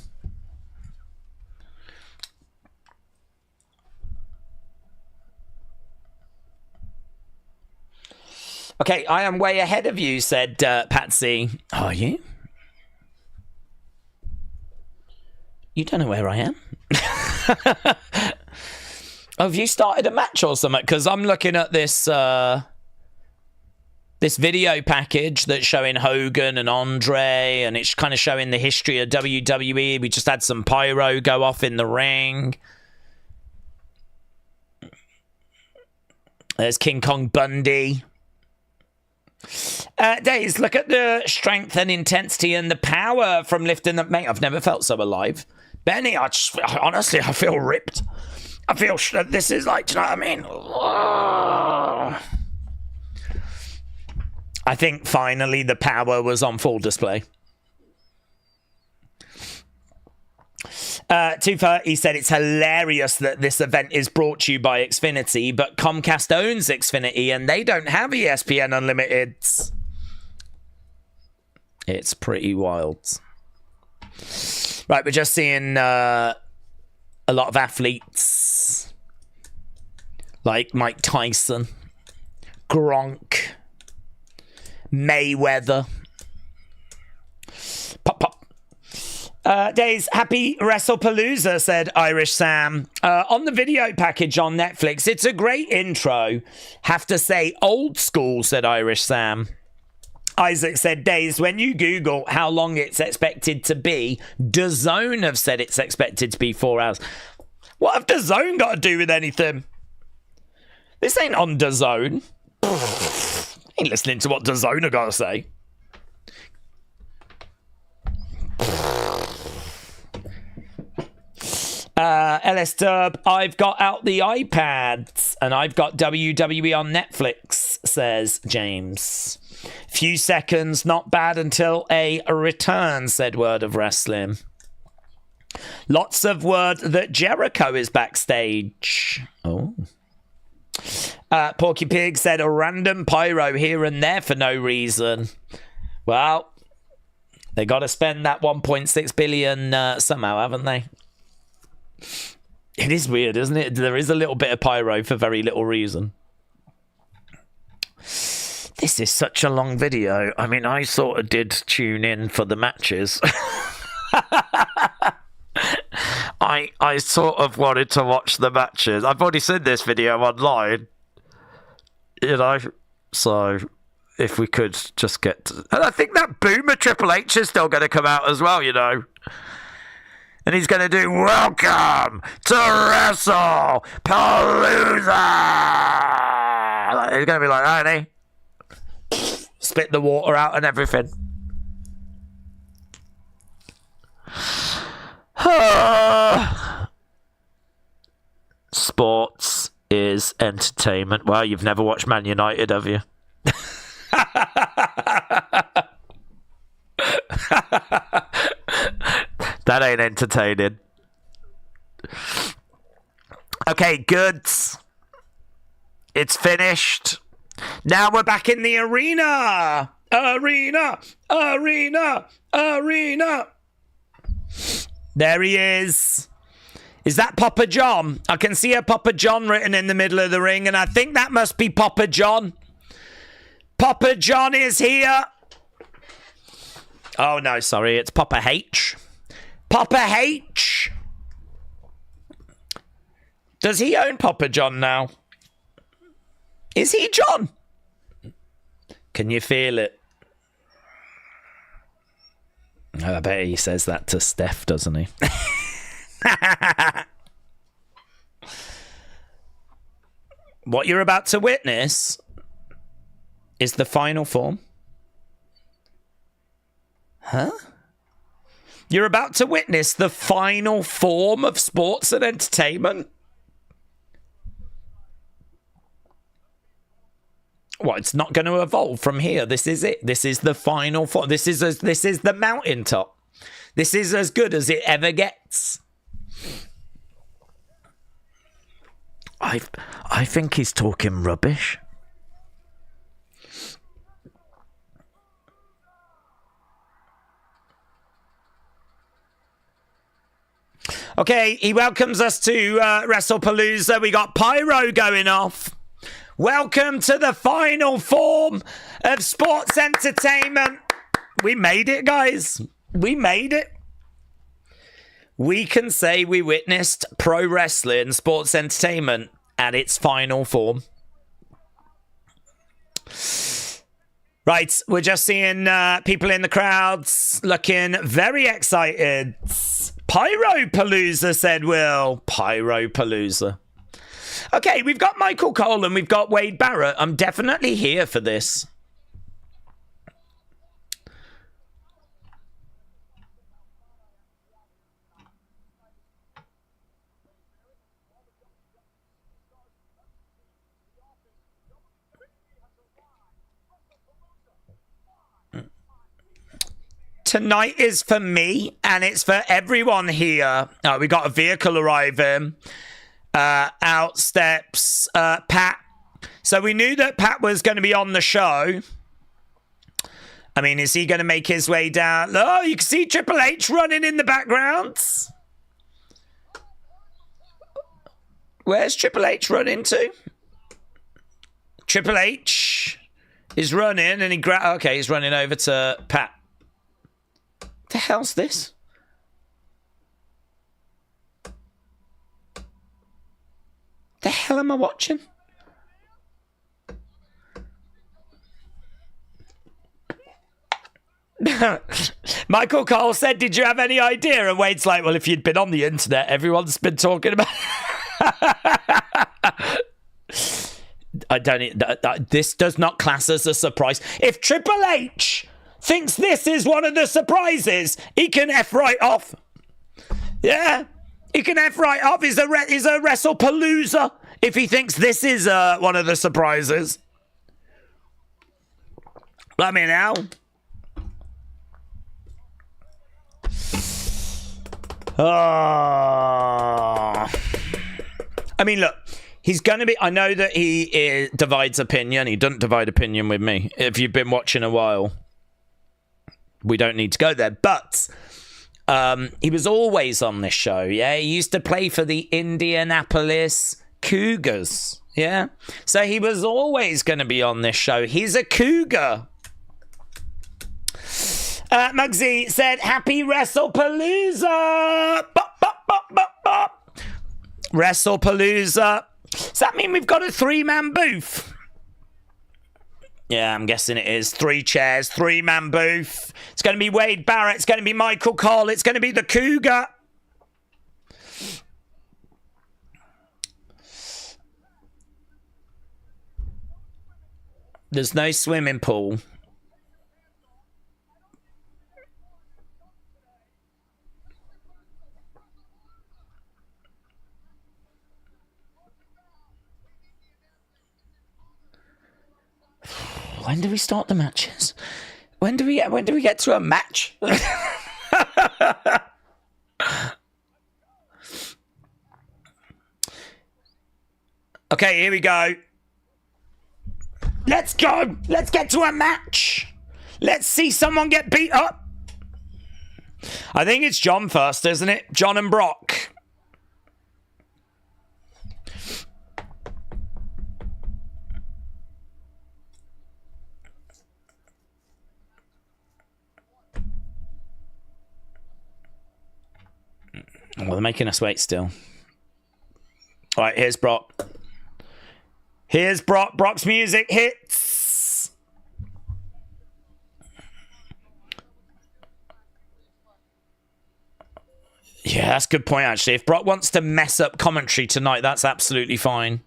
Okay, I am way ahead of you, said Patsy. Are you? You don't know where I am? Oh, have you started a match or something? Because I'm looking at this this video package that's showing Hogan and Andre, and it's kind of showing the history of WWE. We just had some pyro go off in the ring. There's King Kong Bundy. Daze, look at the strength and intensity and the power from lifting the... Mate, I've never felt so alive. Benny, honestly, I feel ripped. I feel... This is like, do you know what I mean? I think finally the power was on full display. Tufa, he said it's hilarious that this event is brought to you by Xfinity, but Comcast owns Xfinity and they don't have ESPN Unlimited. It's pretty wild. Right, we're just seeing a lot of athletes like Mike Tyson, Gronk, Mayweather. Pop, pop. Days, happy Wrestlepalooza, said Irish Sam. On the video package on Netflix, it's a great intro. Have to say old school, said Irish Sam. Isaac said, Days, when you Google how long it's expected to be, DAZN have said it's expected to be 4 hours. What have DAZN got to do with anything? This ain't on DAZN. Ain't listening to what DAZN have got to say. LS Dub, I've got out the iPads and I've got WWE on Netflix, says James. Few seconds, not bad until a return, said Word of Wrestling. Lots of word that Jericho is backstage. Oh. Porky Pig said a random pyro here and there for no reason. Well, they got to spend that 1.6 billion somehow, haven't they? It is weird, isn't it? There is a little bit of pyro for very little reason. This is such a long video. I mean, I sort of did tune in for the matches. I sort of wanted to watch the matches. I've already seen this video online. You know, so if we could just get to... And I think that Boomer Triple H is still going to come out as well, you know. And he's going to do Welcome to Wrestle Palooza. He's going to be like, honey, spit the water out and everything. Sports is entertainment. Well, you've never watched Man United, have you? That ain't entertaining. Okay, goods. It's finished. Now we're back in the arena. Arena. There he is. Is that Papa John? I can see a Papa John written in the middle of the ring, and I think that must be Papa John. Papa John is here. Oh, no, sorry. It's Papa H. Papa H. Does he own Papa John now? Is he John? Can you feel it? Oh, I bet he says that to Steph, doesn't he? What you're about to witness is the final form. Huh? You're about to witness the final form of sports and entertainment. What? It's not going to evolve from here. This is it. This is the final form. This is the mountaintop. This is as good as it ever gets. I think he's talking rubbish. Okay, he welcomes us to Wrestle Palooza. We got pyro going off. Welcome to the final form of sports entertainment. We made it, guys. We made it. We can say we witnessed pro wrestling, sports entertainment at its final form. Right, we're just seeing people in the crowds looking very excited. Pyropalooza, said Will. Pyropalooza. Okay, we've got Michael Cole and we've got Wade Barrett. I'm definitely here for this. Tonight is for me, and it's for everyone here. We got a vehicle arriving. Out steps Pat. So we knew that Pat was going to be on the show. I mean, is he going to make his way down? Oh, you can see Triple H running in the background. Where's Triple H running to? Triple H is running, and okay, he's running over to Pat. The hell's this? The hell am I watching? Michael Cole said, did you have any idea? And Wade's like, well, if you'd been on the internet, everyone's been talking about this does not class as a surprise. If Triple H thinks this is one of the surprises, he can F right off. Yeah, he can F right off. He's a Wrestle Palooza if he thinks this is one of the surprises. Let me know. I mean, look, he's going to be... I know that he divides opinion. He doesn't divide opinion with me. If you've been watching a while, we don't need to go there. But he was always on this show, yeah? He used to play for the Indianapolis Cougars, yeah? So he was always going to be on this show. He's a Cougar. Muggsy said, happy Wrestle Palooza! Bop, bop, bop, bop, bop. Wrestle Palooza. Does that mean we've got a 3-man booth? Yeah, I'm guessing it is. 3 chairs, 3-man booth. It's going to be Wade Barrett. It's going to be Michael Cole. It's going to be the Cougar. There's no swimming pool. When do we start the matches? When do we get to a match? Okay, here we go. Let's go. Let's get to a match. Let's see someone get beat up. I think it's John first, isn't it? John and Brock. Well, they're making us wait still. All right, here's Brock. Here's Brock. Brock's music hits. Yeah, that's a good point, actually. If Brock wants to mess up commentary tonight, that's absolutely fine.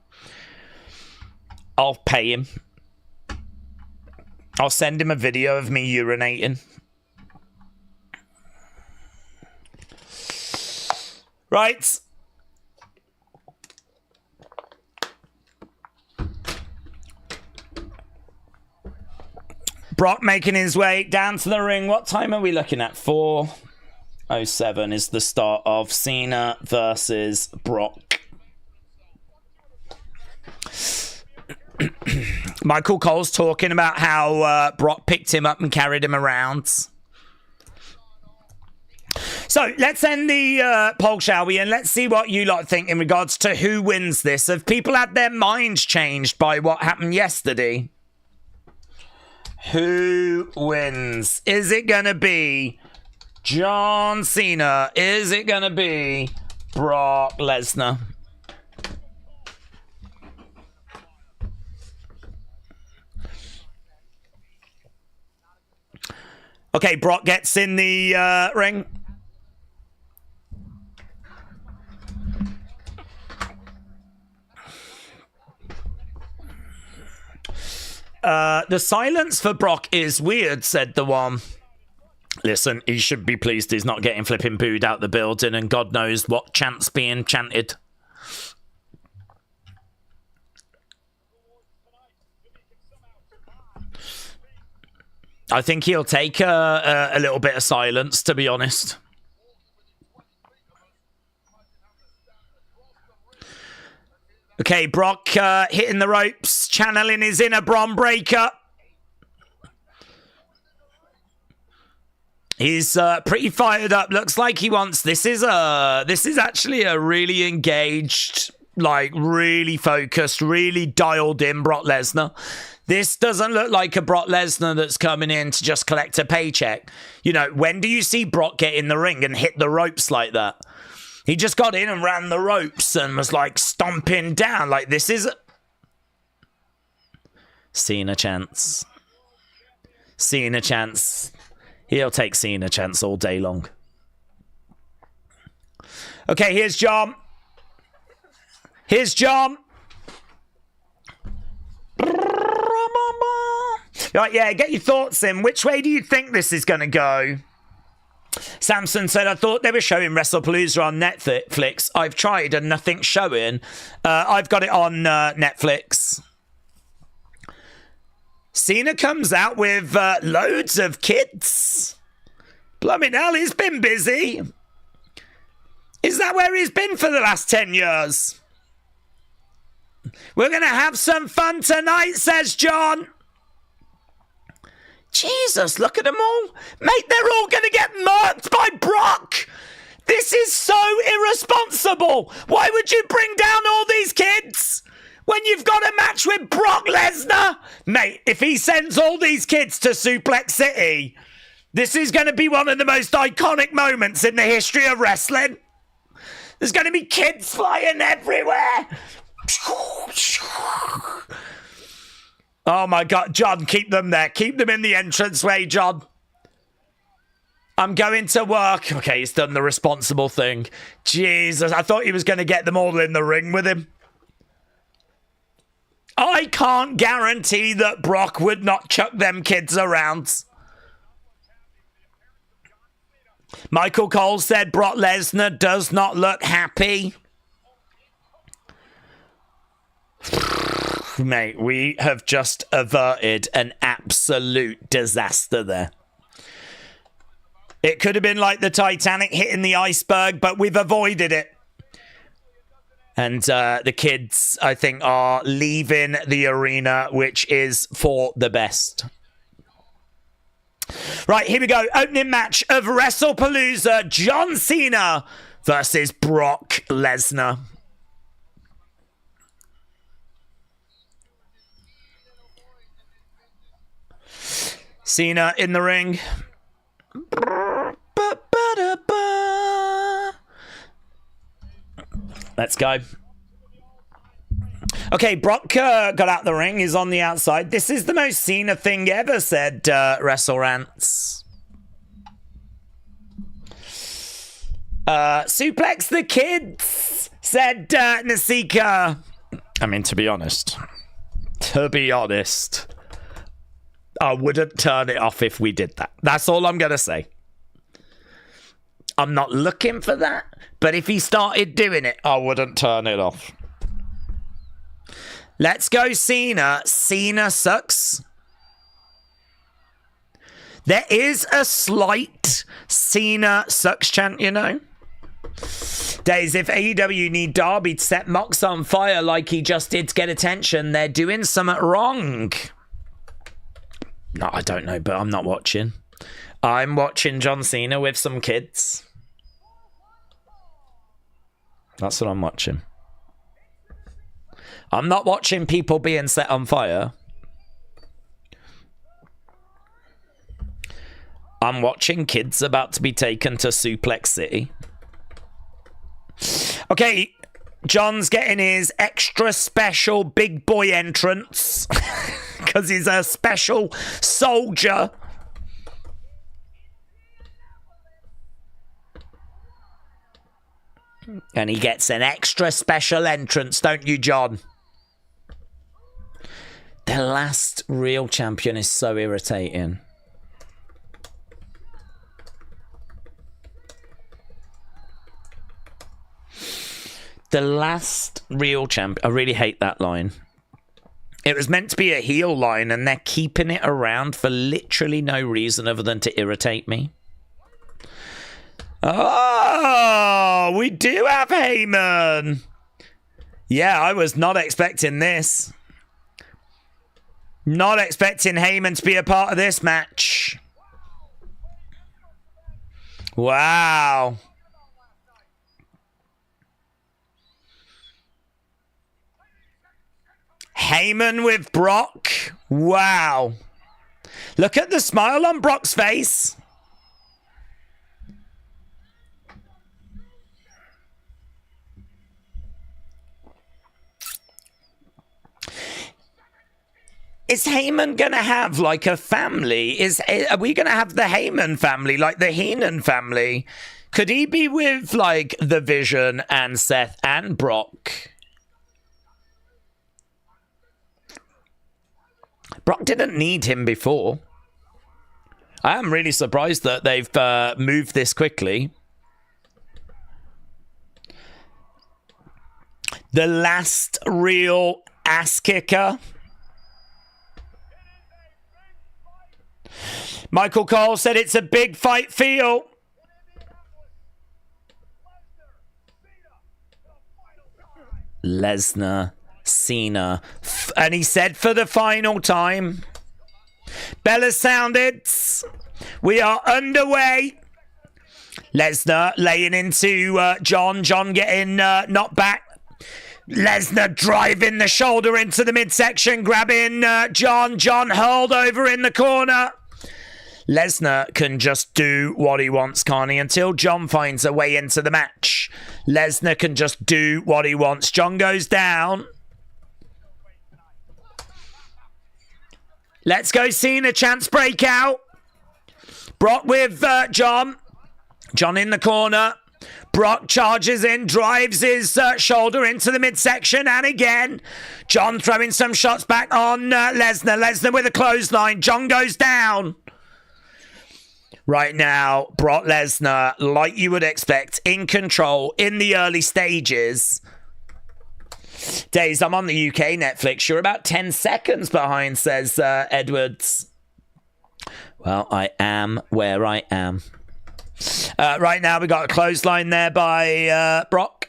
I'll pay him. I'll send him a video of me urinating. Right. Brock making his way down to the ring. What time are we looking at? 4:07 is the start of Cena versus Brock. Michael Cole's talking about how Brock picked him up and carried him around. So let's end the poll, shall we? And let's see what you lot think in regards to who wins this. Have people had their minds changed by what happened yesterday? Who wins? Is it going to be John Cena? Is it going to be Brock Lesnar? Okay, Brock gets in the ring. The silence for Brock is weird, said the one. Listen, he should be pleased he's not getting flipping booed out the building, and God knows what chants being chanted. I think he'll take a little bit of silence, to be honest. Okay, Brock hitting the ropes, channeling his inner Bron Breaker. He's pretty fired up. Looks like he wants. This is actually a really engaged, like really focused, really dialed in Brock Lesnar. This doesn't look like a Brock Lesnar that's coming in to just collect a paycheck. You know, when do you see Brock get in the ring and hit the ropes like that? He just got in and ran the ropes and was like stomping down. Like, this is Cena chance. Cena chance. He'll take Cena chance all day long. Okay, here's John. Here's John. Right, yeah, get your thoughts in. Which way do you think this is going to go? Samson said, I thought they were showing Wrestle Palooza on Netflix. I've tried and nothing's showing. I've got it on Netflix. Cena comes out with loads of kids. Blooming hell, he's been busy. Is that where he's been for the last 10 years? We're going to have some fun tonight, says John. Jesus, look at them all. Mate, they're all going to get murked by Brock. This is so irresponsible. Why would you bring down all these kids when you've got a match with Brock Lesnar? Mate, if he sends all these kids to Suplex City, this is going to be one of the most iconic moments in the history of wrestling. There's going to be kids flying everywhere. Oh my God, John, keep them there. Keep them in the entranceway, John. I'm going to work. Okay, he's done the responsible thing. Jesus, I thought he was going to get them all in the ring with him. I can't guarantee that Brock would not chuck them kids around. Michael Cole said Brock Lesnar does not look happy. Mate, we have just averted an absolute disaster there. It could have been like the Titanic hitting the iceberg, but we've avoided it. And the kids, I think, are leaving the arena, which is for the best. Right, here we go. Opening match of Wrestle Palooza. John Cena versus Brock Lesnar. Cena in the ring. Let's go. Okay, Brock got out the ring. He's on the outside. This is the most Cena thing ever, said Wrestle Rants. Suplex the kids, said Nasika. I mean, to be honest, I wouldn't turn it off if we did that. That's all I'm going to say. I'm not looking for that, but if he started doing it, I wouldn't turn it off. Let's go, Cena. Cena sucks. There is a slight Cena sucks chant, you know. Days, if AEW need Darby to set Mox on fire like he just did to get attention, they're doing something wrong. No, I don't know, but I'm not watching. I'm watching John Cena with some kids. That's what I'm watching. I'm not watching people being set on fire. I'm watching kids about to be taken to Suplex City. Okay, John's getting his extra special big boy entrance because he's a special soldier. And he gets an extra special entrance, don't you, John? The last real champion is so irritating. The last real champ. I really hate that line. It was meant to be a heel line, and they're keeping it around for literally no reason other than to irritate me. Oh, we do have Heyman. Yeah, I was not expecting this. Not expecting Heyman to be a part of this match. Wow. Heyman with Brock. Wow. Look at the smile on Brock's face. Is Heyman going to have like a family? Are we going to have the Heyman family, like the Heenan family? Could he be with like the Vision and Seth and Brock? Brock didn't need him before. I am really surprised that they've moved this quickly. The last real ass kicker. Michael Cole said it's a big fight feel. Lesnar, Cena, and he said for the final time. Bella sounded. We are underway. Lesnar laying into John. John getting knocked back. Lesnar driving the shoulder into the midsection, grabbing John. John hurled over in the corner. Lesnar can just do what he wants, can't he? Until John finds a way into the match. Lesnar can just do what he wants. John goes down. Let's go Cena, chance breakout. Brock with John. John in the corner. Brock charges in, drives his shoulder into the midsection, and again, John throwing some shots back on Lesnar. Lesnar with a clothesline. John goes down. Right now, Brock Lesnar, like you would expect, in control in the early stages. Daze, I'm on the UK Netflix. You're about 10 seconds behind, says Edwards. Well, I am where I am. Right now, we got a clothesline there by Brock.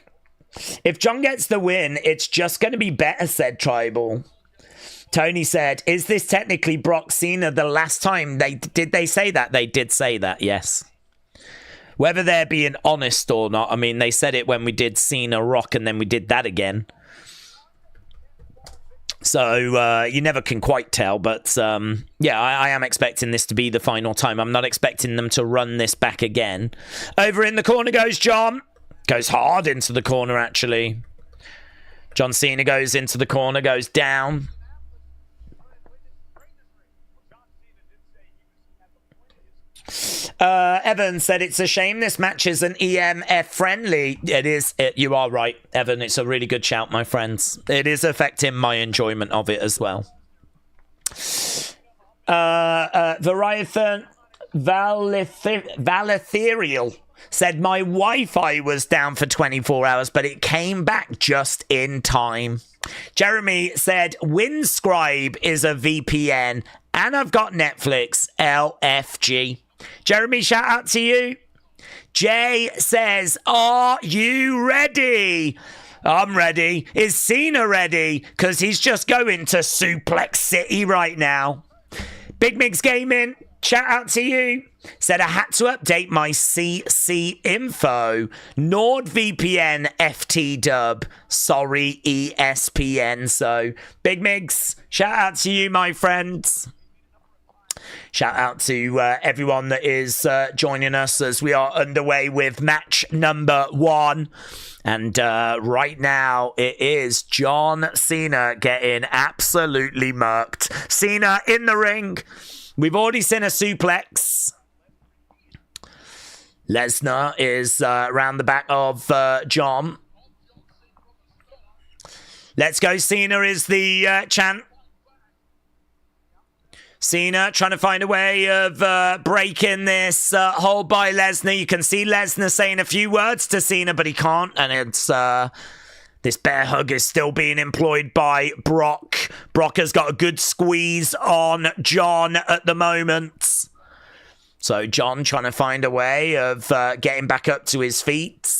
If John gets the win, it's just going to be better, said Tribal. Tony said, is this technically Brock Cena the last time? Did they say that? They did say that, yes. Whether they're being honest or not, I mean, they said it when we did Cena Rock and then we did that again. So you never can quite tell, but yeah, I am expecting this to be the final time. I'm not expecting them to run this back again. Over in the corner goes John. Goes hard into the corner, actually. John Cena goes into the corner, goes down. Evan said it's a shame this match isn't EMF friendly. It is. You are right, Evan. It's a really good shout, my friends. It is affecting my enjoyment of it as well. Variethan Valetherial said my Wi-Fi was down for 24 hours, but it came back just in time. Jeremy said Winscribe is a VPN, and I've got Netflix. LFG. Jeremy, shout out to you. Jay says, are you ready? I'm ready. Is Cena ready? Because he's just going to Suplex City right now. Big Mix Gaming, shout out to you. Said I had to update my CC info. NordVPN FT dub. Sorry, ESPN. So, Big Migs, shout out to you, my friends. Shout out to everyone that is joining us as we are underway with match number 1. And right now, it is John Cena getting absolutely murked. Cena in the ring. We've already seen a suplex. Lesnar is around the back of John. Let's go, Cena is the chant. Cena trying to find a way of breaking this hold by Lesnar. You can see Lesnar saying a few words to Cena, but he can't. And it's this bear hug is still being employed by Brock. Brock has got a good squeeze on John at the moment. So John trying to find a way of getting back up to his feet.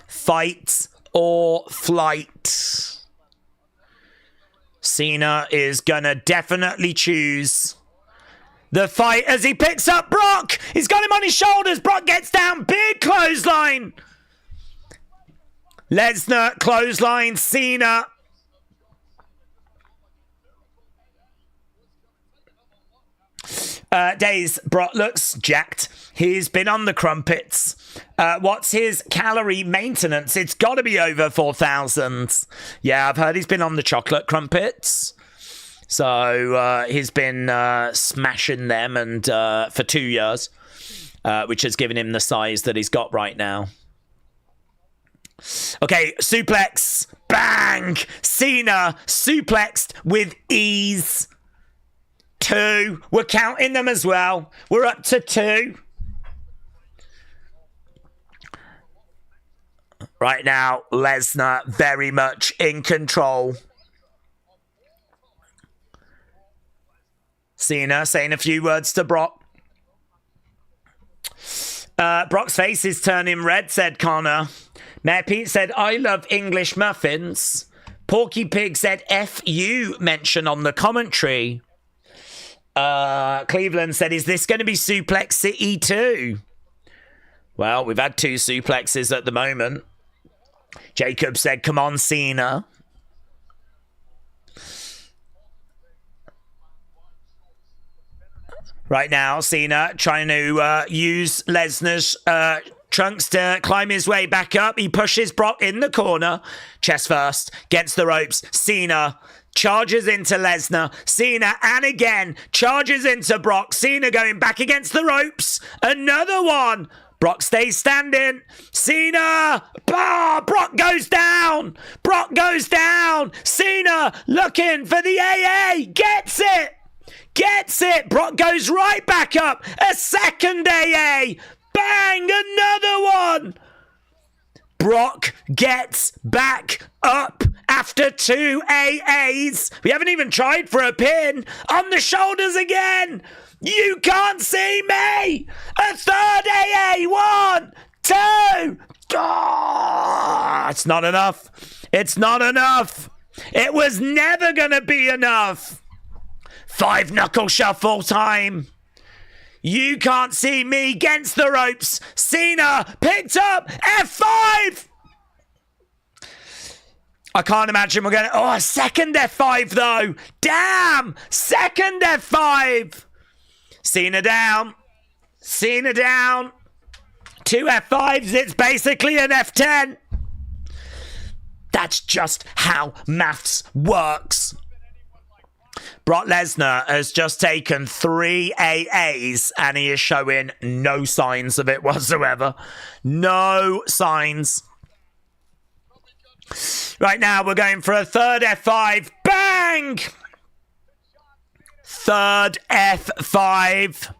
Fight or flight. Cena is gonna definitely choose the fight as he picks up Brock. He's got him on his shoulders. Brock gets down. Big clothesline. Lesnar clothesline Cena. Daze, Brock looks jacked. He's been on the crumpets. What's his calorie maintenance? It's got to be over 4,000. Yeah, I've heard he's been on the chocolate crumpets. So he's been smashing them and for 2 years, which has given him the size that he's got right now. Okay, suplex. Bang! Cena suplexed with ease. 2. We're counting them as well. We're up to 2. Right now, Lesnar very much in control. Cena saying a few words to Brock. Brock's face is turning red, said Connor. Mayor Pete said, I love English muffins. Porky Pig said, F you mention on the commentary. Cleveland said, is this going to be Suplex City too? Well, we've had 2 suplexes at the moment. Jacob said, come on, Cena. Right now, Cena trying to use Lesnar's trunks to climb his way back up. He pushes Brock in the corner. Chest first, against the ropes. Cena charges into Lesnar. Cena, and again, charges into Brock. Cena going back against the ropes. Another one. Brock stays standing. Cena. Bah! Brock goes down. Brock goes down. Cena looking for the AA. Gets it. Gets it. Brock goes right back up. A second AA. Bang. Another one. Brock gets back up after 2 AAs. We haven't even tried for a pin. On the shoulders again. You can't see me. A third AA. 1, 2. Oh, it's not enough. It's not enough. It was never going to be enough. 5 knuckle shuffle time. You can't see me against the ropes. Cena picked up F5. I can't imagine we're going to... Oh, a second F5 though. Damn. Second F5. Cena down. Cena down. 2 F5s. It's basically an F10. That's just how maths works. Brock Lesnar has just taken 3 AAs and he is showing no signs of it whatsoever. No signs. Right now we're going for a third F5. Bang! Third F5.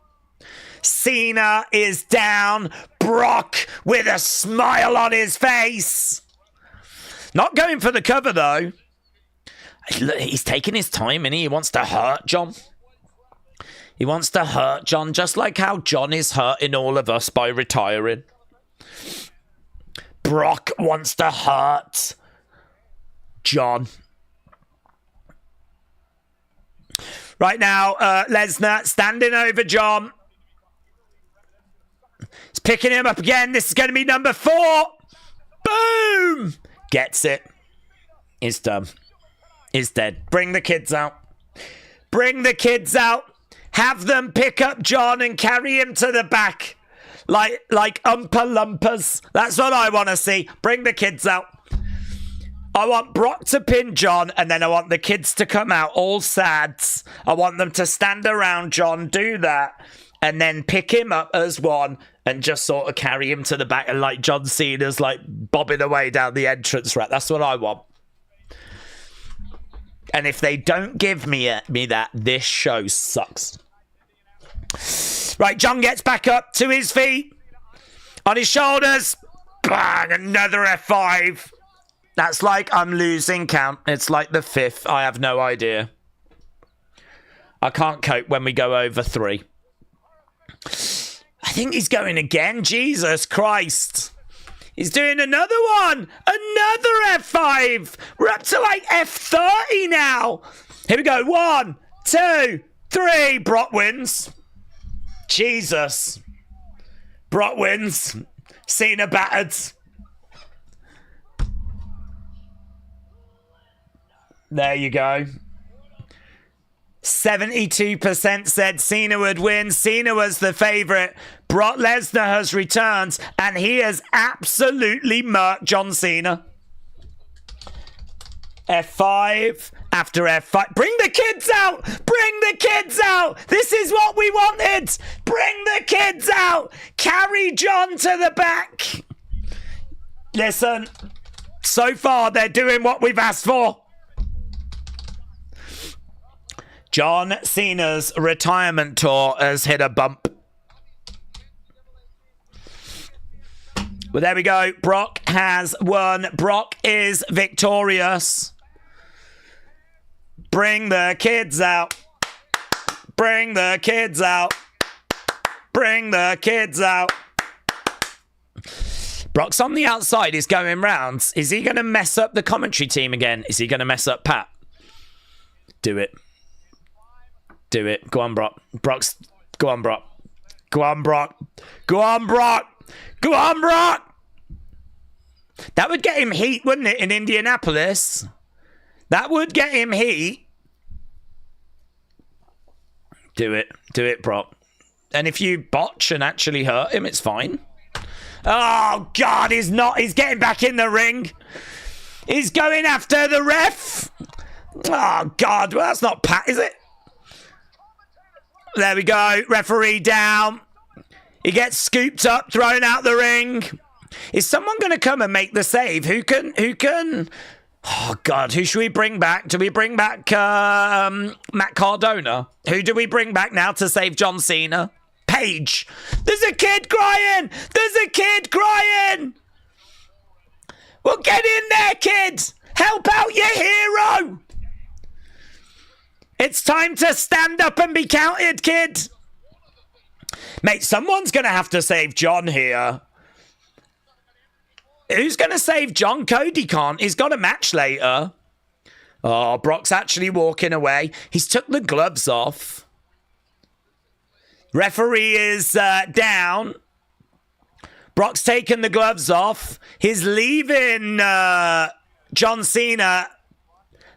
Cena is down. Brock with a smile on his face. Not going for the cover though. Look, he's taking his time, and he wants to hurt John. He wants to hurt John, just like how John is hurting all of us by retiring. Brock wants to hurt John. Right now, Lesnar standing over John. He's picking him up again. This is going to be number 4. Boom! Gets it. He's done. He's dead. Bring the kids out. Bring the kids out. Have them pick up John and carry him to the back. Like Oompa Loompas. That's what I want to see. Bring the kids out. I want Brock to pin John, and then I want the kids to come out all sad. I want them to stand around John, do that, and then pick him up as one and just sort of carry him to the back, and like John Cena's like bobbing away down the entrance ramp. That's what I want. And if they don't give me that, this show sucks. Right, John gets back up to his feet. On his shoulders. Bang, another F5. That's like I'm losing count. It's like the 5th. I have no idea. I can't cope when we go over 3. I think he's going again. Jesus Christ. He's doing another one. Another F5. We're up to like F30 now. Here we go. 1, 2, 3. Brock wins. Jesus. Brock wins. Cena battered. There you go. 72% said Cena would win. Cena was the favourite. Brock Lesnar has returned, and he has absolutely murked John Cena. F5 after F5. Bring the kids out! Bring the kids out! This is what we wanted! Bring the kids out! Carry John to the back! Listen, so far they're doing what we've asked for. John Cena's retirement tour has hit a bump. Well, there we go. Brock has won. Brock is victorious. Bring the kids out. Bring the kids out. Bring the kids out. Brock's on the outside. He's going round. Is he going to mess up the commentary team again? Is he going to mess up Pat? Do it. Do it. Go on, Brock. Go on, Brock. Go on, Brock. Go on, Brock. Go on, Brock. That would get him heat, wouldn't it, in Indianapolis? That would get him heat. Do it. Do it, Brock. And if you botch and actually hurt him, it's fine. Oh, God, he's not. He's getting back in the ring. He's going after the ref. Oh, God. Well, that's not Pat, is it? There we go. Referee down. He gets scooped up, thrown out the ring. Is someone going to come and make the save? Who can? Oh, God. Who should we bring back? Do we bring back Matt Cardona? Who do we bring back now to save John Cena? Paige. There's a kid crying. There's a kid crying. Well, get in there, kid. Help out your hero. It's time to stand up and be counted, kid. Mate, someone's going to have to save John here. Who's going to save John? Cody can't. He's got a match later. Oh, Brock's actually walking away. He's took the gloves off. Referee is down. Brock's taken the gloves off. He's leaving John Cena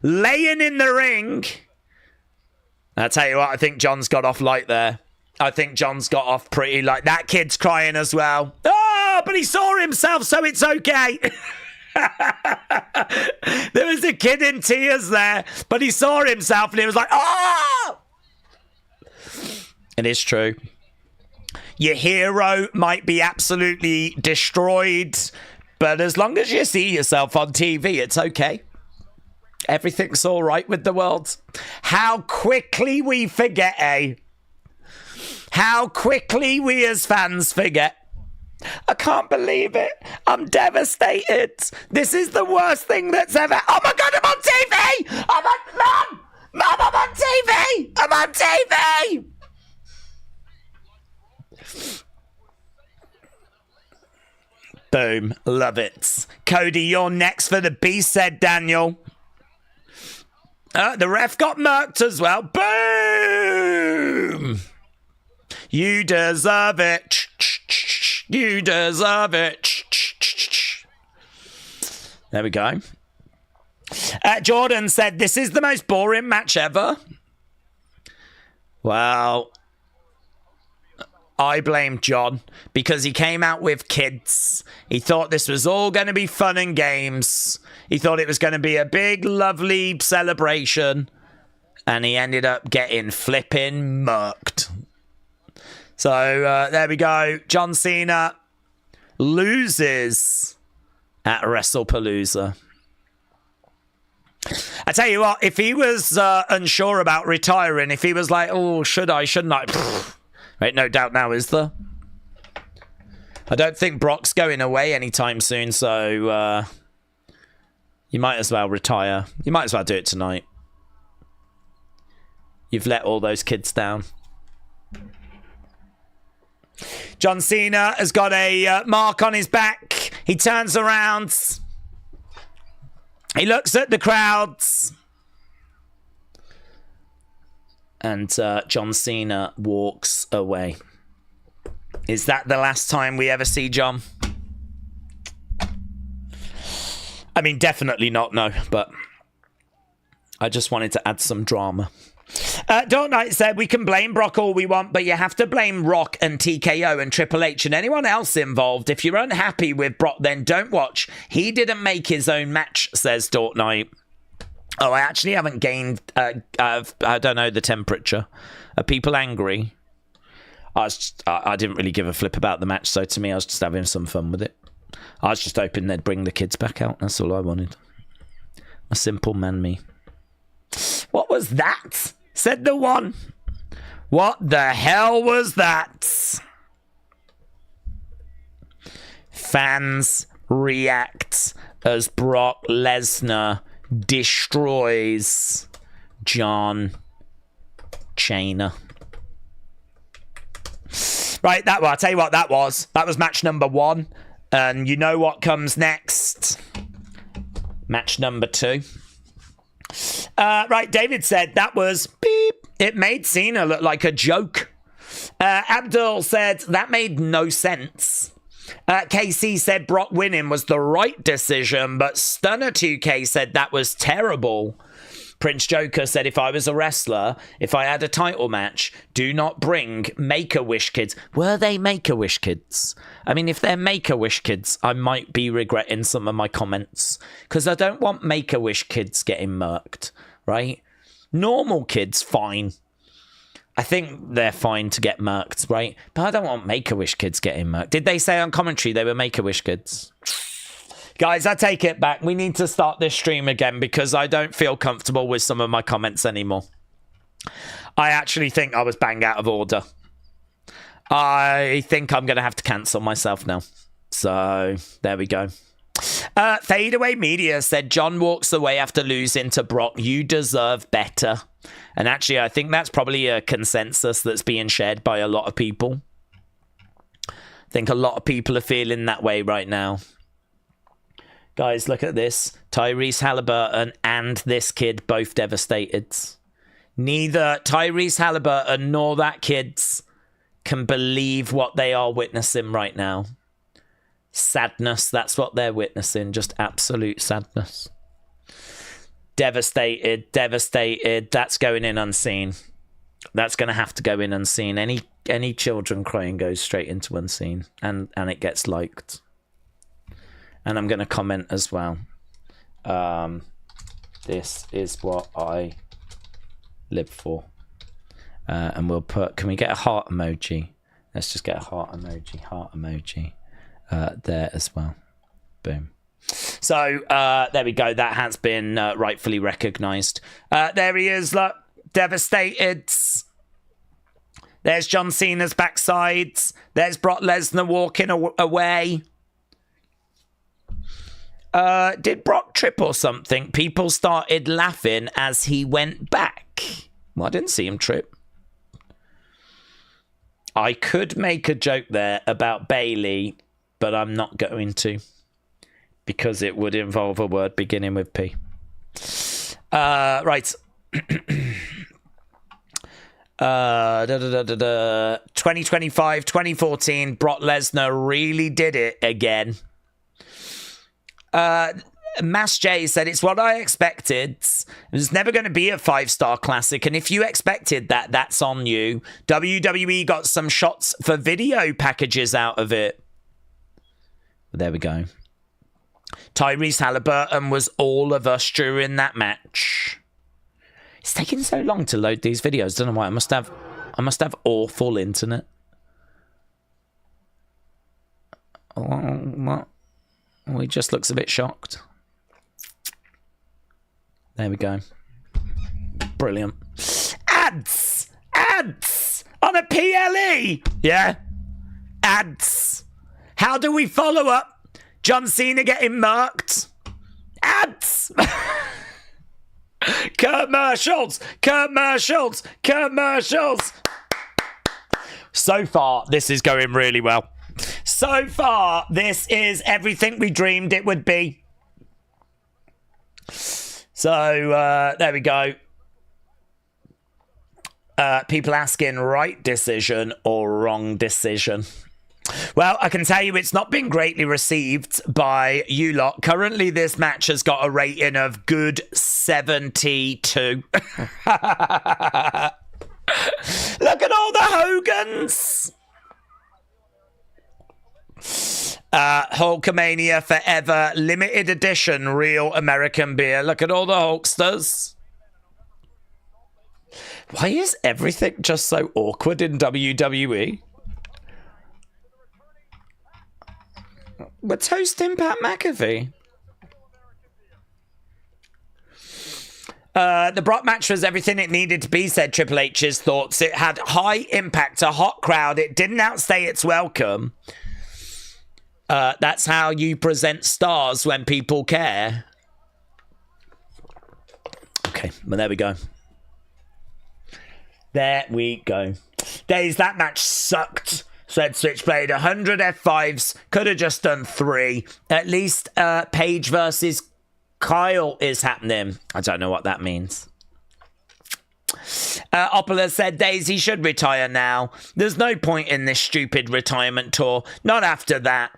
laying in the ring. I'll tell you what, I think John's got off light there. I think John's got off pretty light. That kid's crying as well. Oh, but he saw himself, so it's okay. There was a kid in tears there, but he saw himself and he was like, oh! It is true. Your hero might be absolutely destroyed, but as long as you see yourself on TV, it's okay. Everything's all right with the world. How quickly we forget, eh? How quickly we as fans forget. I can't believe it. I'm devastated. This is the worst thing that's ever... Oh my God, I'm on TV! Mom, I'm on TV! I'm on TV! Boom. Love it. Cody, you're next for the beast, said Daniel. The ref got murked as well. Boom! You deserve it. You deserve it. There we go. Jordan said, this is the most boring match ever. Well, I blame John because he came out with kids. He thought this was all going to be fun and games. He thought it was going to be a big, lovely celebration. And he ended up getting flipping murked. So there we go. John Cena loses at Wrestle Palooza. I tell you what, if he was unsure about retiring, if he was like, oh, should I, shouldn't I? Right, no doubt now, is there? I don't think Brock's going away anytime soon, so you might as well retire. You might as well do it tonight. You've let all those kids down. John Cena has got a mark on his back. He turns around. He looks at the crowds. And John Cena walks away. Is that the last time we ever see John? I mean, definitely not, no. But I just wanted to add some drama. Dark Knight said, we can blame Brock all we want, but you have to blame Rock and TKO and Triple H and anyone else involved. If you're unhappy with Brock, then don't watch. He didn't make his own match, says Dark Knight. Oh, I actually haven't gained, I don't know, the temperature. Are people angry? I didn't really give a flip about the match, so to me, I was just having some fun with it. I was just hoping they'd bring the kids back out. That's all I wanted. A simple man, me. What was that? Said the one. What the hell was that? Fans react as Brock Lesnar destroys John Cena. Right, I'll tell you what that was. That was match number 1. And you know what comes next? Match number 2. Right, David said that was beep. It made Cena look like a joke. Abdul said that made no sense. KC said Brock winning was the right decision, but Stunner 2K said that was terrible. Prince Joker said, if I was a wrestler, if I had a title match, do not bring Make-A-Wish kids. Were they Make-A-Wish kids? I mean, if they're Make-A-Wish kids, I might be regretting some of my comments. Because I don't want Make-A-Wish kids getting murked, right? Normal kids, fine. I think they're fine to get murked, right? But I don't want Make-A-Wish kids getting murked. Did they say on commentary they were Make-A-Wish kids? Guys, I take it back. We need to start this stream again because I don't feel comfortable with some of my comments anymore. I actually think I was bang out of order. I think I'm going to have to cancel myself now. So, there we go. Fadeaway Media said, John walks away after losing to Brock. You deserve better. And actually, I think that's probably a consensus that's being shared by a lot of people. I think a lot of people are feeling that way right now. Guys, look at this. Tyrese Halliburton and this kid both devastated. Neither Tyrese Halliburton nor that kid can believe what they are witnessing right now. Sadness, that's what they're witnessing. Just absolute sadness. Devastated, devastated. That's going in unseen. That's going to have to go in unseen. Any children crying goes straight into unseen. And it gets liked. And I'm going to comment as well. This is what I live for. And we'll put... Can we get a heart emoji? Let's just get a heart emoji. There as well. Boom. So, there we go. That has been rightfully recognised. There he is, look. Devastated. There's John Cena's backside. There's Brock Lesnar walking away. Did Brock trip or something? People started laughing as he went back. Well, I didn't see him trip. I could make a joke there about Bailey, but I'm not going to. Because it would involve a word beginning with P. Right. 2025, 2014, Brock Lesnar really did it again. Mass J said, it's what I expected. It was never going to be a 5-star classic, and if you expected that, that's on you. WWE got some shots for video packages out of it. There we go. Tyrese Halliburton was all of us during that match. It's taking so long to load these videos. Don't know why. I must have awful internet. What? Oh, he just looks a bit shocked. There we go. Brilliant. Ads! Ads! On a PLE! Yeah. Ads. How do we follow up John Cena getting murked? Ads! Commercials! Commercials! Commercials! So far, this is going really well. So far, this is everything we dreamed it would be. So, there we go. People asking right decision or wrong decision. Well, I can tell you it's not been greatly received by you lot. Currently, this match has got a rating of good 72. Look at all the Hogans. Hulkamania Forever limited edition real American beer. Look at all the Hulksters. Why is everything just so awkward in WWE? We're toasting Pat McAfee. The Brock match was everything it needed to be, said Triple H's thoughts. It had high impact, a hot crowd. It didn't outstay its welcome. That's how you present stars when people care. Okay, well, there we go. There we go. Daze, that match sucked, said Switchblade. 100 F5s, could have just done 3. At least Paige versus Kyle is happening. I don't know what that means. Oppola said, Daisy should retire now. There's no point in this stupid retirement tour. Not after that.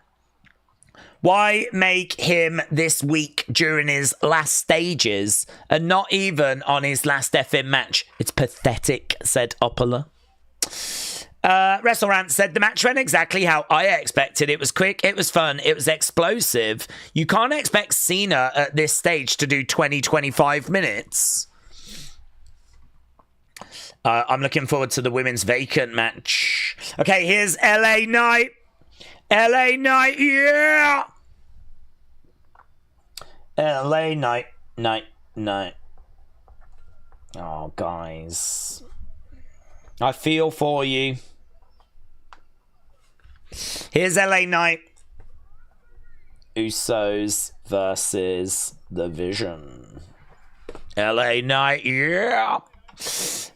Why make him this week during his last stages and not even on his last effing match? It's pathetic, said Oppola. WrestleRant said, the match went exactly how I expected. It was quick, it was fun, it was explosive. You can't expect Cena at this stage to do 20-25 minutes. I'm looking forward to the women's vacant match. Okay, here's LA Knight. LA Knight, yeah! LA Knight, Knight. Oh, guys. I feel for you. Here's LA Knight. Usos versus The Vision. LA Knight, yeah!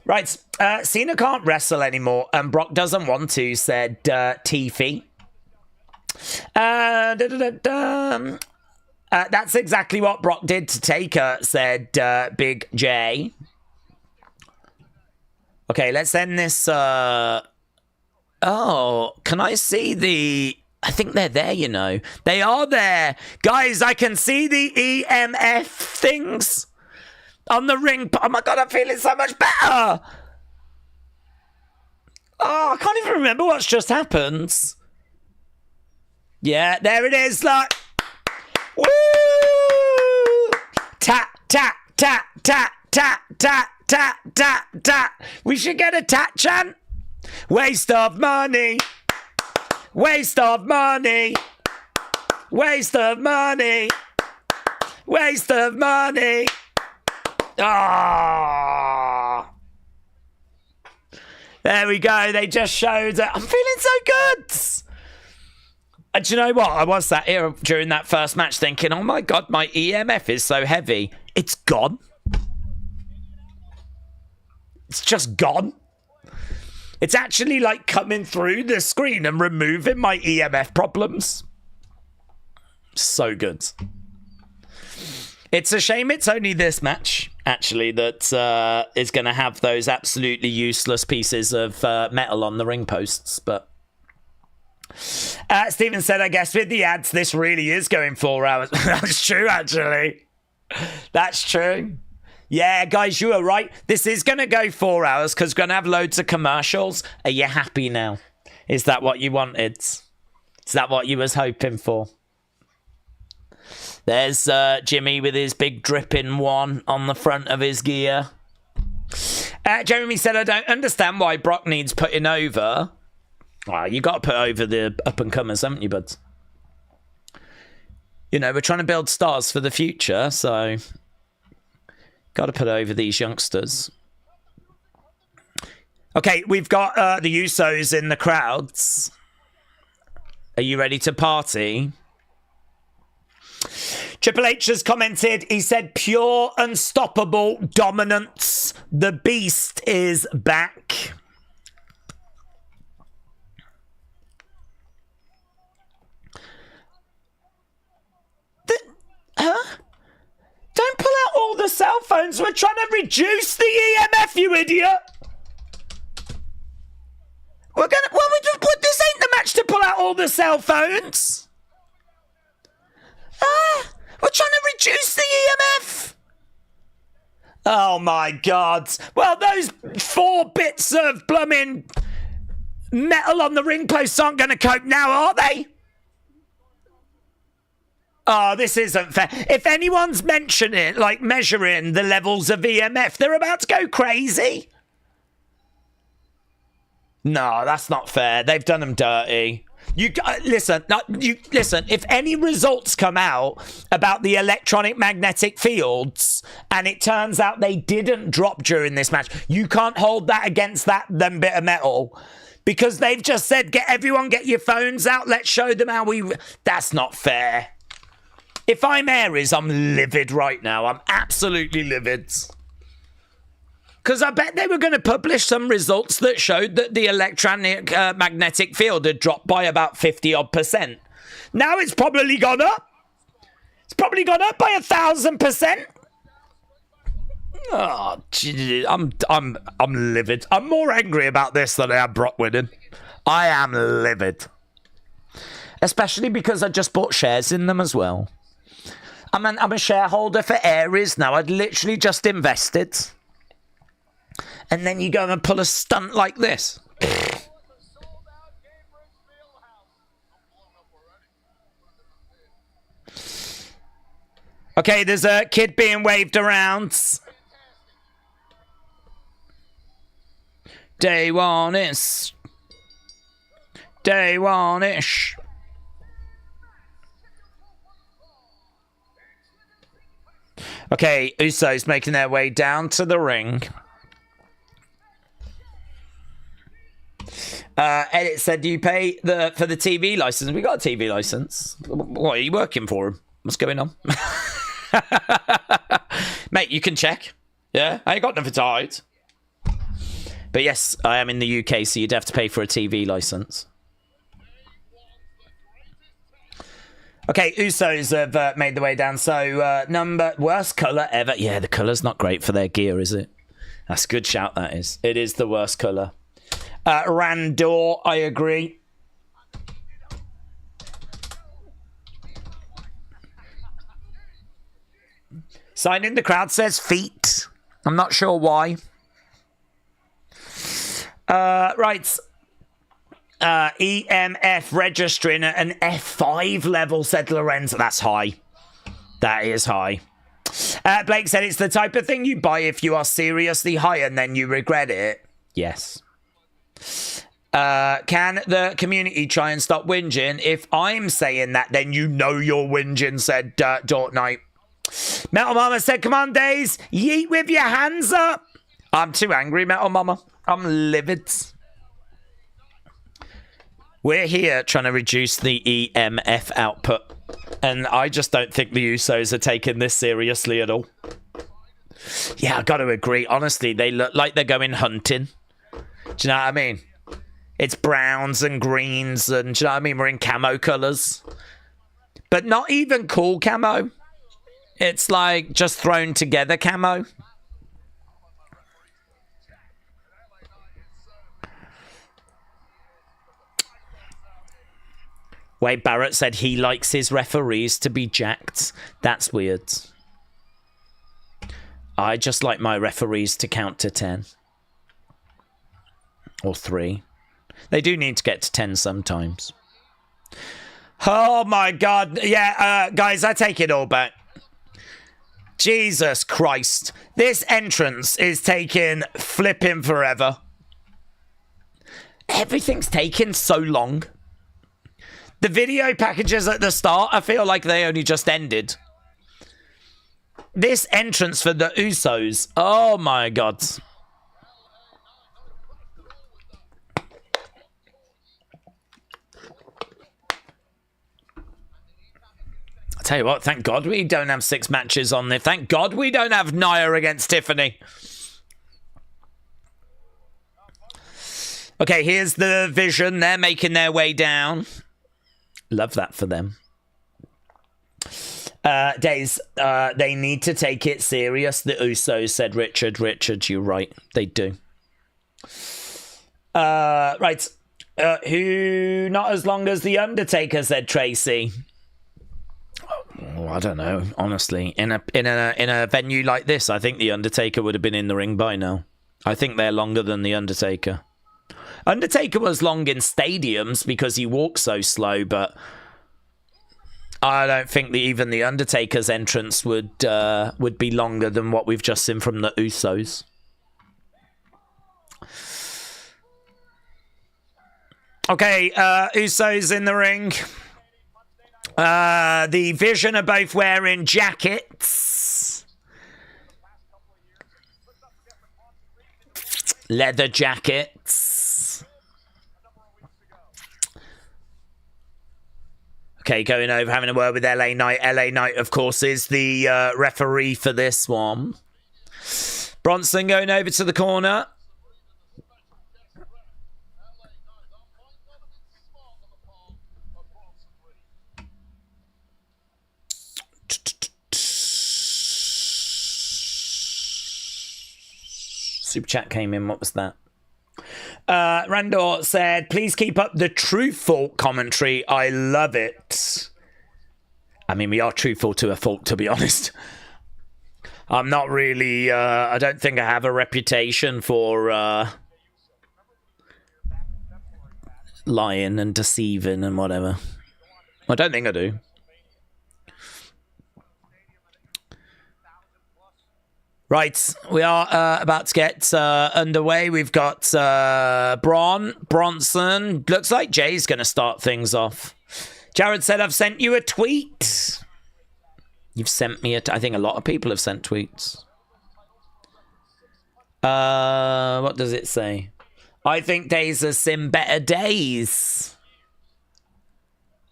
Right, Cena can't wrestle anymore, and Brock doesn't want to, said Tiffy. That's exactly what Brock did to Taker, said Big J. Okay, let's end this. Oh, can I see the... I think they're there, you know. They are there. Guys, I can see the EMF things on the ring. Oh my God, I'm feeling so much better. Oh, I can't even remember what's just happened. Yeah, there it is. Like, woo! Tat, tat, tat, tat, tat, tat, tat, tat, tat. We should get a tat chant. Waste of money. Waste of money. Waste of money. Waste of money. Ah. There we go. They just showed it. I'm feeling so good. And do you know what? I was sat here during that first match thinking, oh my God, my EMF is so heavy. It's gone. It's just gone. It's actually like coming through the screen and removing my EMF problems. So good. It's a shame it's only this match. actually, that is going to have those absolutely useless pieces of metal on the ring posts. But Stephen said, I guess with the ads, this really is going 4 hours. That's true, actually. That's true. Yeah, guys, you are right. This is going to go 4 hours because we're going to have loads of commercials. Are you happy now? Is that what you wanted? Is that what you was hoping for? There's Jimmy with his big dripping one on the front of his gear. Jeremy said, I don't understand why Brock needs putting over. Well, you got to put over the up-and-comers, haven't you, buds? You know, we're trying to build stars for the future, so got to put over these youngsters. Okay, we've got the Usos in the crowds. Are you ready to party? Triple H has commented, he said, pure, unstoppable dominance. The beast is back. Huh? Don't pull out all the cell phones. We're trying to reduce the EMF, you idiot. We're gonna. Well, this ain't the match to pull out all the cell phones. We're trying to reduce the EMF. Oh my God. Well, those 4 bits of blooming metal on the ring posts aren't going to cope now, are they? Oh, this isn't fair. If anyone's mentioning, like measuring the levels of EMF, they're about to go crazy. No, that's not fair. They've done them dirty. Listen. If any results come out about the electronic magnetic fields, and it turns out they didn't drop during this match, you can't hold that against them bit of metal, because they've just said, get your phones out. Let's show them how we. That's not fair. If I'm Aries, I'm livid right now. I'm absolutely livid. Because I bet they were going to publish some results that showed that the electronic magnetic field had dropped by about 50-odd%. Now it's probably gone up. It's probably gone up by 1,000%. Oh, gee, I'm livid. I'm more angry about this than I am Brock winning. I am livid. Especially because I just bought shares in them as well. I'm a shareholder for Aries now. I'd literally just invested. And then you go and pull a stunt like this. Okay, there's a kid being waved around. Day one-ish. Day one-ish. Okay, Usos making their way down to the ring. Edit said, do you pay for the TV license? We got a TV license. What, are you working for him? What's going on? Mate, you can check. Yeah, I ain't got nothing to hide. But yes, I am in the UK, so you'd have to pay for a TV license. Okay, Usos have made the way down. So, worst colour ever. Yeah, the colour's not great for their gear, is it? That's a good shout, that is. It is the worst colour. Randor, I agree. Sign in the crowd says feet. I'm not sure why. Right. EMF registering at an F5 level, said Lorenzo. That's high. That is high. Blake said it's the type of thing you buy if you are seriously high and then you regret it. Yes. Can the community try and stop whinging? If I'm saying that, then you know you're whinging, said Dort Knight. Metal Mama said, come on, Daze, yeet with your hands up. I'm too angry, Metal Mama. I'm livid. We're here trying to reduce the EMF output, and I just don't think the Usos are taking this seriously at all. Yeah, I got to agree. Honestly, they look like they're going hunting. Do you know what I mean? It's browns and greens, and do you know what I mean? We're in camo colours. But not even cool camo. It's like just thrown together camo. Wade Barrett said he likes his referees to be jacked. That's weird. I just like my referees to count to 10. Or 3. They do need to get to 10 sometimes. Oh my god. Yeah, guys, I take it all back. Jesus Christ. This entrance is taking flipping forever. Everything's taking so long. The video packages at the start, I feel like they only just ended. This entrance for the Usos. Oh my god. I tell you what, thank God we don't have 6 matches on there. Thank God we don't have Nia against Tiffany. Okay, here's the Vision. They're making their way down. Love that for them. Daze, they need to take it serious, the Usos, said Richard. Richard, you're right. They do. Right. Who not as long as The Undertaker, said Tracy. Oh, I don't know, honestly. In a venue like this, I think The Undertaker would have been in the ring by now. I think they're longer than The Undertaker. Undertaker was long in stadiums because he walks so slow, but I don't think that even The Undertaker's entrance would be longer than what we've just seen from the Usos. Okay, Usos in the ring. The Vision are both wearing jackets. Leather jackets. Okay, going over, having a word with LA Knight. LA Knight, of course, is the referee for this one. Bronson going over to the corner. Super chat came in. What was that? Randor said, please keep up the truthful commentary. I love it. I mean, we are truthful to a fault, to be honest. I'm not really, I don't think I have a reputation for lying and deceiving and whatever. I don't think I do. Right, we are about to get underway. We've got Bronson. Looks like Jay's going to start things off. Jared said, I've sent you a tweet. You've sent me I think a lot of people have sent tweets. What does it say? I think Days has seen better days.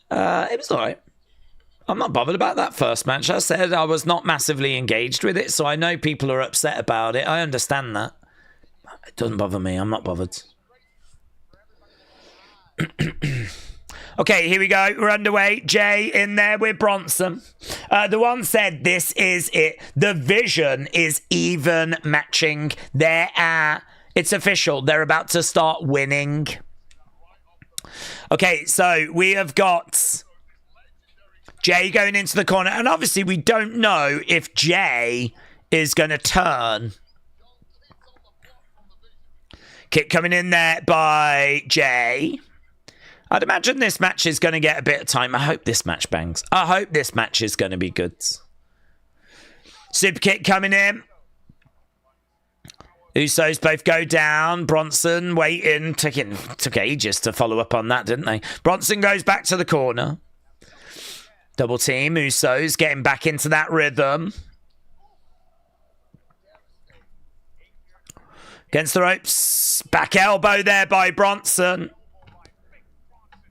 It was all right. I'm not bothered about that first match. I said I was not massively engaged with it, so I know people are upset about it. I understand that. It doesn't bother me. I'm not bothered. Okay, here we go. We're underway. Jay in there with Bronson. The one said, this is it. The Vision is even matching. It's official. They're about to start winning. Okay, so we have got Jay going into the corner, and obviously we don't know if Jay is going to turn. Kick coming in there by Jay. I'd imagine this match is going to get a bit of time. I hope this match bangs. I hope this match is going to be good. Super kick coming in. Usos both go down. Bronson waiting. Took ages to follow up on that, didn't they? Bronson goes back to the corner. Double team, Usos getting back into that rhythm. Against the ropes. Back elbow there by Bronson.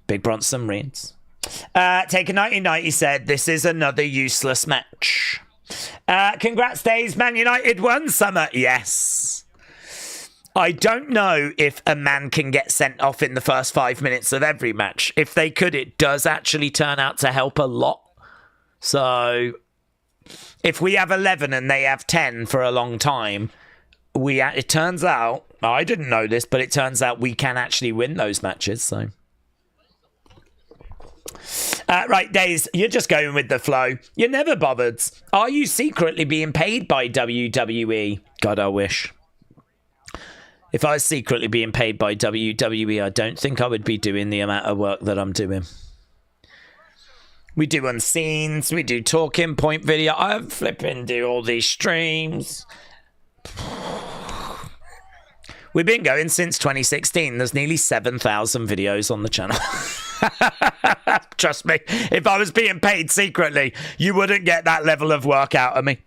Big Bronson reads. Take a 1990 said, this is another useless match. Congrats, Days. Man United won, Summer. Yes. I don't know if a man can get sent off in the first 5 minutes of every match. If they could, it does actually turn out to help a lot. So, if we have 11 and they have 10 for a long time, it turns out, I didn't know this, but it turns out we can actually win those matches. So, Right, Daze, you're just going with the flow. You're never bothered. Are you secretly being paid by WWE? God, I wish. If I was secretly being paid by WWE, I don't think I would be doing the amount of work that I'm doing. We do unscenes, we do talking point video. I flipping do all these streams. We've been going since 2016. There's nearly 7,000 videos on the channel. Trust me, if I was being paid secretly, you wouldn't get that level of work out of me.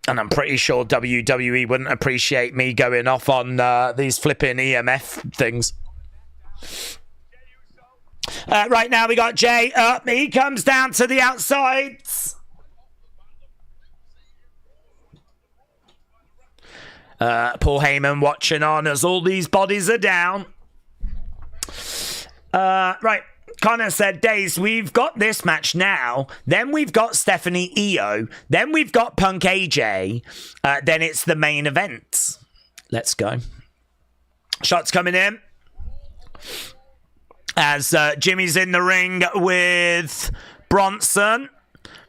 And I'm pretty sure WWE wouldn't appreciate me going off on these flipping EMF things. Right now we got Jay up. He comes down to the outsides. Paul Heyman watching on as all these bodies are down. Right. Connor said, Daze, we've got this match now. Then we've got Stephanie Io. Then we've got Punk AJ. Then it's the main event. Let's go. Shots coming in. As Jimmy's in the ring with Bronson.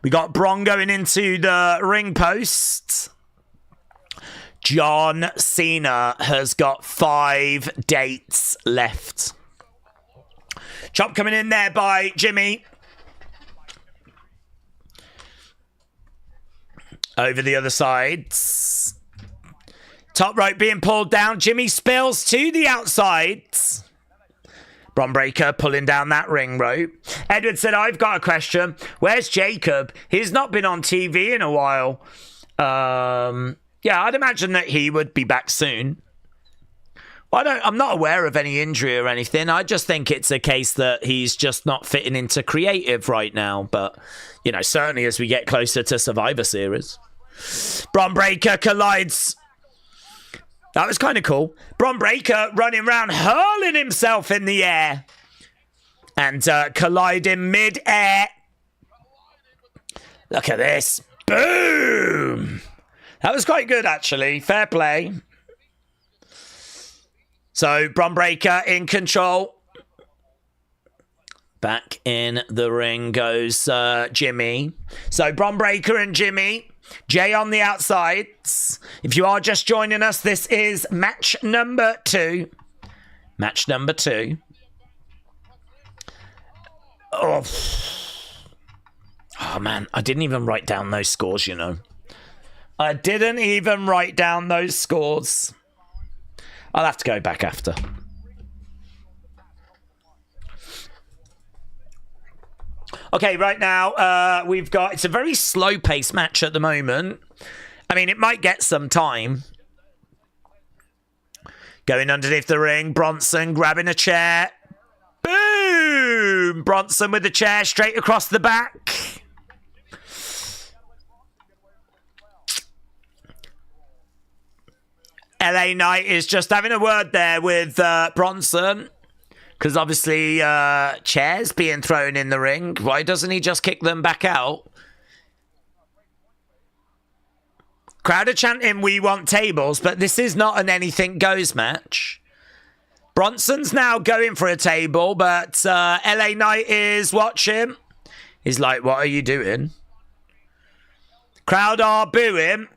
We got Bron going into the ring post. John Cena has got 5 dates left. Chop coming in there by Jimmy. Over the other side. Top rope being pulled down. Jimmy spills to the outside. Bron Breakker pulling down that ring rope. Edward said, I've got a question. Where's Jacob? He's not been on TV in a while. Yeah, I'd imagine that he would be back soon. I'm not aware of any injury or anything. I just think it's a case that he's just not fitting into creative right now. But, you know, certainly as we get closer to Survivor Series. Bron Breakker collides. That was kind of cool. Bron Breakker running around, hurling himself in the air. And colliding mid-air. Look at this. Boom! That was quite good, actually. Fair play. So, Bron Breakker in control. Back in the ring goes Jimmy. So, Bron Breakker and Jimmy. Jay on the outsides. If you are just joining us, this is match number 2. Match number 2. Oh, man. I didn't even write down those scores, you know. I didn't even write down those scores. I'll have to go back after. Okay, right now, we've got... It's a very slow-paced match at the moment. I mean, it might get some time. Going underneath the ring. Bronson grabbing a chair. Boom! Bronson with the chair straight across the back. LA Knight is just having a word there with Bronson. Because obviously, chairs being thrown in the ring. Why doesn't he just kick them back out? Crowd are chanting, we want tables, but this is not an anything goes match. Bronson's now going for a table, but LA Knight is watching. He's like, what are you doing? Crowd are booing.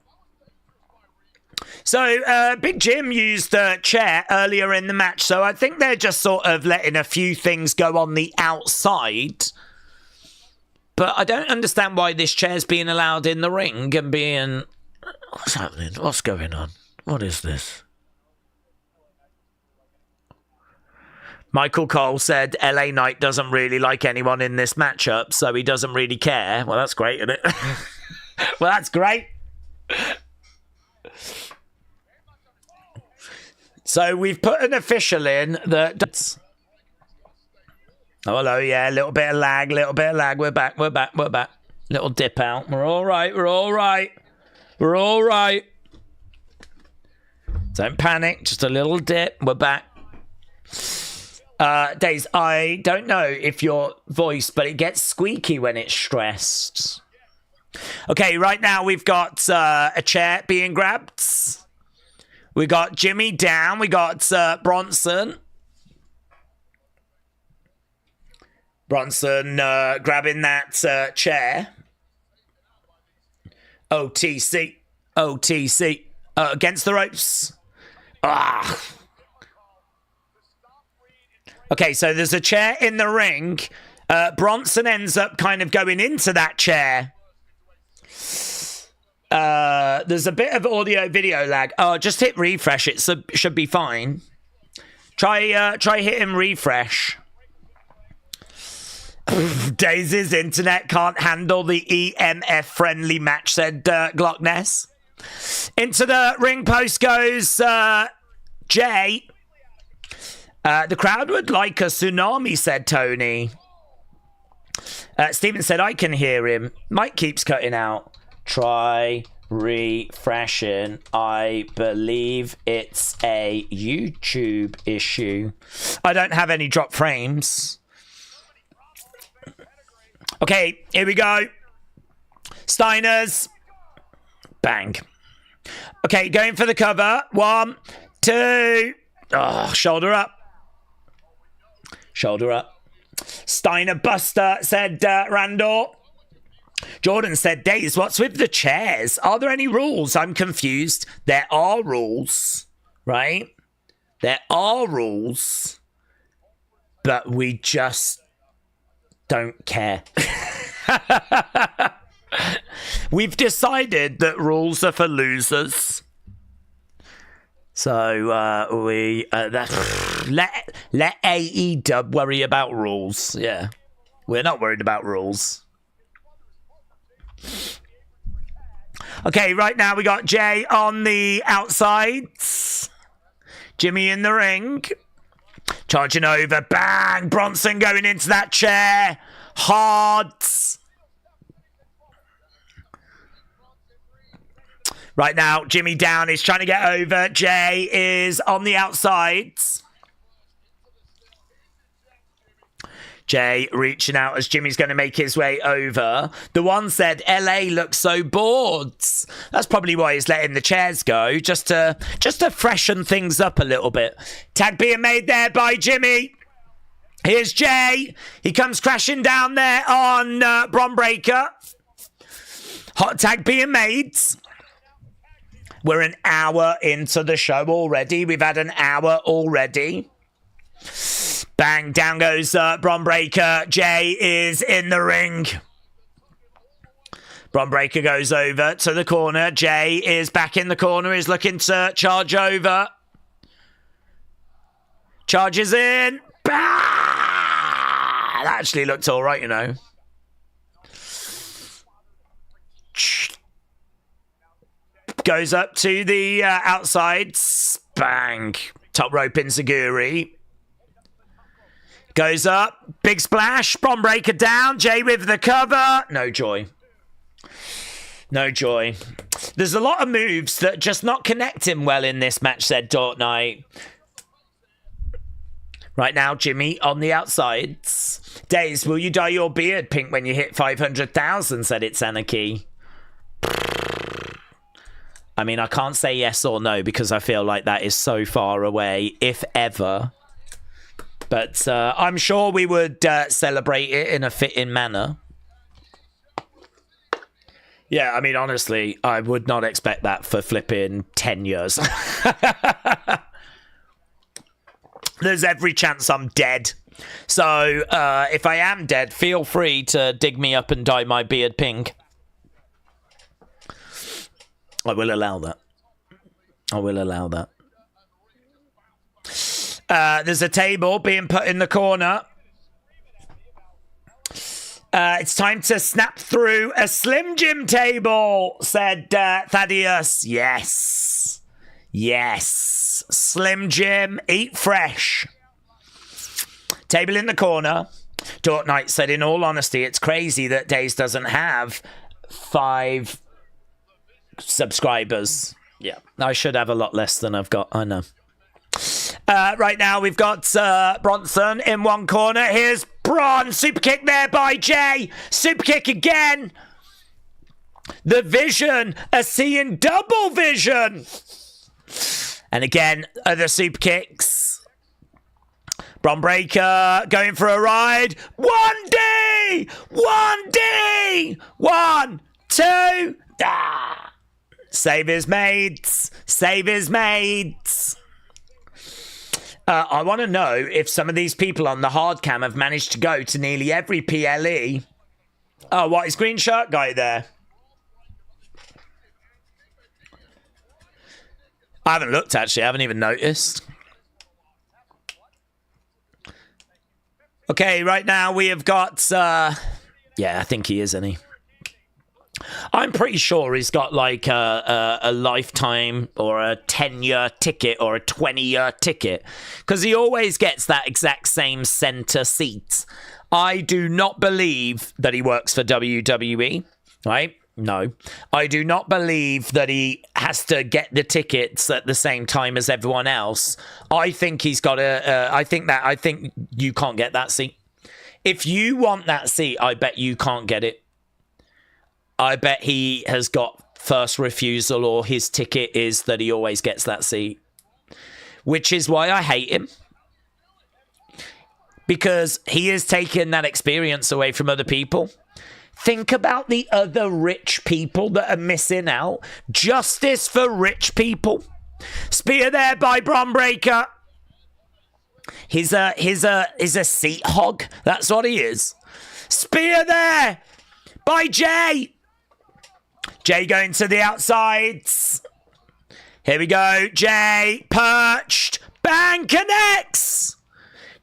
So, Big Jim used the chair earlier in the match, so I think they're just sort of letting a few things go on the outside. But I don't understand why this chair's being allowed in the ring and being... What's happening? What's going on? What is this? Michael Cole said LA Knight doesn't really like anyone in this matchup, so he doesn't really care. Well, that's great, isn't it? Well, that's great. So we've put an official in that... Oh, hello, yeah, a little bit of lag, We're back. Little dip out. We're all right. Don't panic, just a little dip. We're back. Daze, I don't know if your voice, but it gets squeaky when it's stressed. Okay, right now we've got a chair being grabbed. We got Jimmy down. We got Bronson. Bronson grabbing that chair. OTC. OTC. Against the ropes. Ah. Okay, so there's a chair in the ring. Bronson ends up kind of going into that chair. There's a bit of audio video lag. Oh, just hit refresh. It should be fine. Try hitting refresh. Daisy's internet can't handle the EMF friendly match, said Glockness. Into the ring post goes Jay. The crowd would like a tsunami, said Tony. Steven said, I can hear him. Mike keeps cutting out. Try refreshing. I believe it's a YouTube issue. I don't have any drop frames. Okay, here we go. Steiner's. Bang. Okay, going for the cover. 1, 2. Oh, shoulder up. Shoulder up. Steiner Buster, said Randall. Jordan said, Daze, what's with the chairs? Are there any rules? I'm confused. There are rules, right? There are rules, but we just don't care. We've decided that rules are for losers. So we let AEW worry about rules. Yeah, we're not worried about rules. Okay, right now we got Jay on the outsides. Jimmy in the ring. Charging over. Bang! Bronson going into that chair. Hard. Right now, Jimmy down is trying to get over. Jay is on the outsides. Jay reaching out as Jimmy's going to make his way over. The one said, LA looks so bored. That's probably why he's letting the chairs go, just to freshen things up a little bit. Tag being made there by Jimmy. Here's Jay. He comes crashing down there on Bron Breakker. Hot tag being made. We're an hour into the show already. We've had an hour already. Bang, down goes Bron Breakker. Jay is in the ring. Bron Breakker goes over to the corner. Jay is back in the corner. He's looking to charge over. Charges in. Bah! That actually looked all right, you know. Goes up to the outside. Bang. Top rope enziguri. Goes up. Big splash. Bron Breakker down. Jay with the cover. No joy. No joy. There's a lot of moves that just not connecting well in this match, said Dortnight. Right now, Jimmy on the outsides. Daze, will you dye your beard pink when you hit 500,000, said It's Anarchy. I mean, I can't say yes or no because I feel like that is so far away, if ever. But I'm sure we would celebrate it in a fitting manner. Yeah, I mean, honestly, I would not expect that for flipping 10 years. There's every chance I'm dead. So if I am dead, feel free to dig me up and dye my beard pink. I will allow that. I will allow that. There's a table being put in the corner. It's time to snap through a Slim Jim table, said Thaddeus. Yes. Yes. Slim Jim, eat fresh. Table in the corner. Dortnight said, in all honesty, it's crazy that Daze doesn't have 5 subscribers. Yeah, I should have a lot less than I've got. I know. Right now, we've got Bronson in one corner. Here's Bron. Super kick there by Jay. Super kick again. The Vision are seeing double vision. And again, other super kicks. Braun Breaker going for a ride. 1D! 1D! 1, 2. Ah! Save his mates. Save his mates. I want to know if some of these people on the hard cam have managed to go to nearly every PLE. Oh, what is green shirt guy there? I haven't looked, actually. I haven't even noticed. Okay, right now we have got... yeah, I think he is, isn't he? I'm pretty sure he's got like a lifetime or a 10-year ticket or a 20-year ticket, because he always gets that exact same center seat. I do not believe that he works for WWE, right? No. I do not believe that he has to get the tickets at the same time as everyone else. I think he's got I think you can't get that seat. If you want that seat, I bet you can't get it. I bet he has got first refusal, or his ticket is that he always gets that seat. Which is why I hate him. Because he is taking that experience away from other people. Think about the other rich people that are missing out. Justice for rich people. Spear there by Braun Breaker. He's a seat hog. That's what he is. Spear there by Jay. Jay going to the outsides. Here we go. Jay perched. Bang, connects.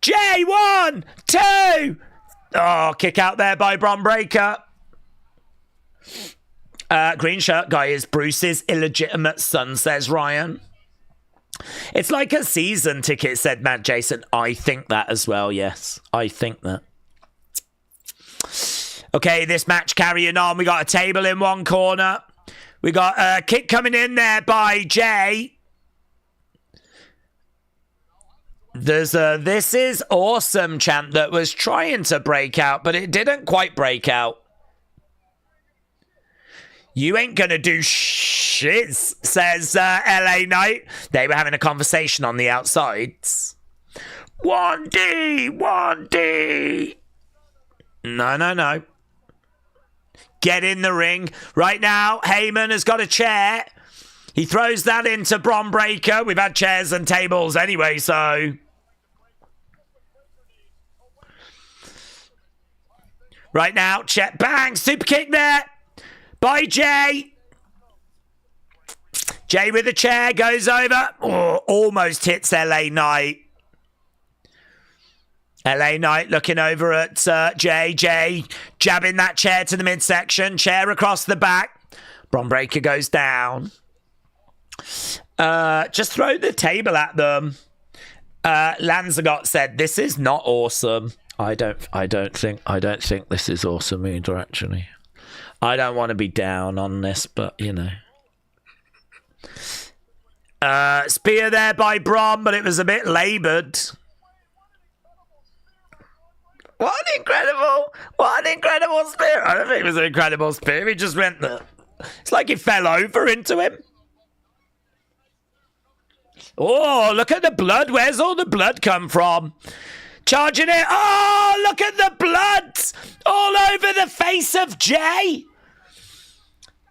Jay, 1, 2. Oh, kick out there by Braun Breaker. Green shirt guy is Bruce's illegitimate son, says Ryan. It's like a season ticket, said Matt Jason. I think that as well, yes. I think that. Okay, this match carrying on. We got a table in one corner. We got a kick coming in there by Jay. There's a "this is awesome" chant that was trying to break out, but it didn't quite break out. You ain't gonna do shiz, says LA Knight. They were having a conversation on the outsides. 1D, 1D. No. Get in the ring. Right now, Heyman has got a chair. He throws that into Braun Breaker. We've had chairs and tables anyway, so... Right now, check, bang, super kick there by Jay. Jay with the chair, goes over. Oh, almost hits LA Knight. LA Knight looking over at Jay. Jay jabbing that chair to the midsection. Chair across the back. Braun Breaker goes down. Just throw the table at them. Lanzagot said, "This is not awesome." I don't think this is awesome either, actually. I don't want to be down on this, but you know. Spear there by Braun, but it was a bit laboured. What an incredible spear. I don't think it was an incredible spear. He just went there. It's like it fell over into him. Oh, look at the blood. Where's all the blood come from? Charging it. Oh, look at the blood all over the face of Jay.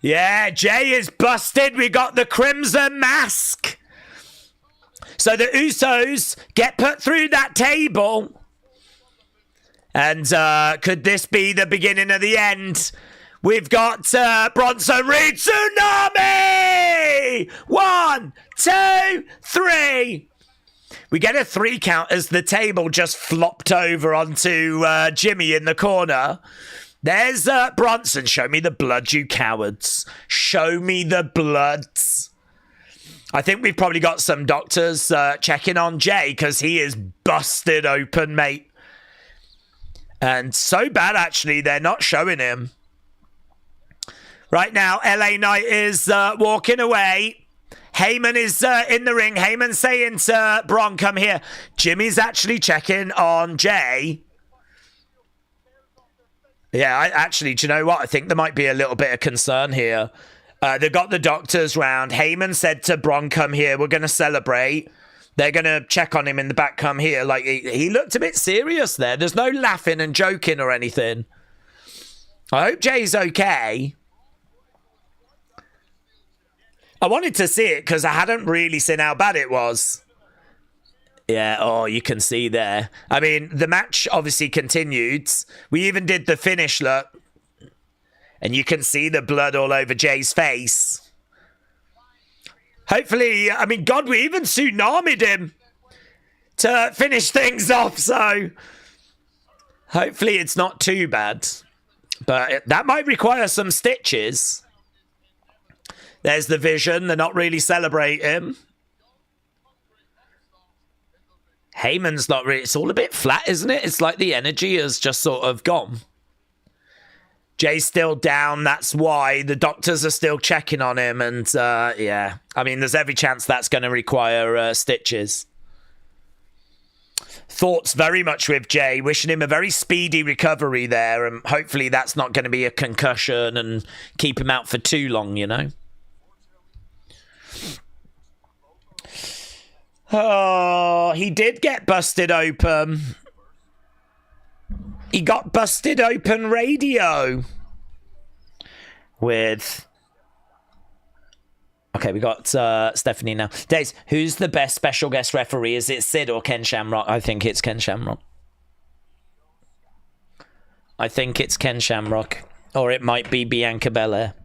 Yeah, Jay is busted. We got the Crimson Mask. So the Usos get put through that table. And could this be the beginning of the end? We've got Bronson Reed Tsunami! 1, 2, 3. We get a 3 count as the table just flopped over onto Jimmy in the corner. There's Bronson. Show me the blood, you cowards. Show me the blood. I think we've probably got some doctors checking on Jay because he is busted open, mate. And so bad, actually, they're not showing him. Right now, LA Knight is walking away. Heyman is in the ring. Heyman saying to Braun, "Come here." Jimmy's actually checking on Jay. Yeah, do you know what? I think there might be a little bit of concern here. They've got the doctors round. Heyman said to Braun, "Come here. We're going to celebrate." They're going to check on him in the back come here. Like, he looked a bit serious there. There's no laughing and joking or anything. I hope Jay's okay. I wanted to see it because I hadn't really seen how bad it was. Yeah, oh, you can see there. I mean, the match obviously continued. We even did the finish, look. And you can see the blood all over Jay's face. Hopefully, I mean, God, we even tsunami'd him to finish things off, so hopefully it's not too bad. But that might require some stitches. There's the Vision. They're not really celebrating. Heyman's not really... It's all a bit flat, isn't it? It's like the energy has just sort of gone. Jay's still down. That's why the doctors are still checking on him. And, yeah. I mean, there's every chance that's going to require stitches. Thoughts very much with Jay. Wishing him a very speedy recovery there. And hopefully that's not going to be a concussion and keep him out for too long, you know? Oh, he did get busted open. He got busted open radio with... Okay, we got Stephanie now. Daze, who's the best special guest referee? Is it Sid or Ken Shamrock? I think it's Ken Shamrock. I think it's Ken Shamrock. Or it might be Bianca Belair.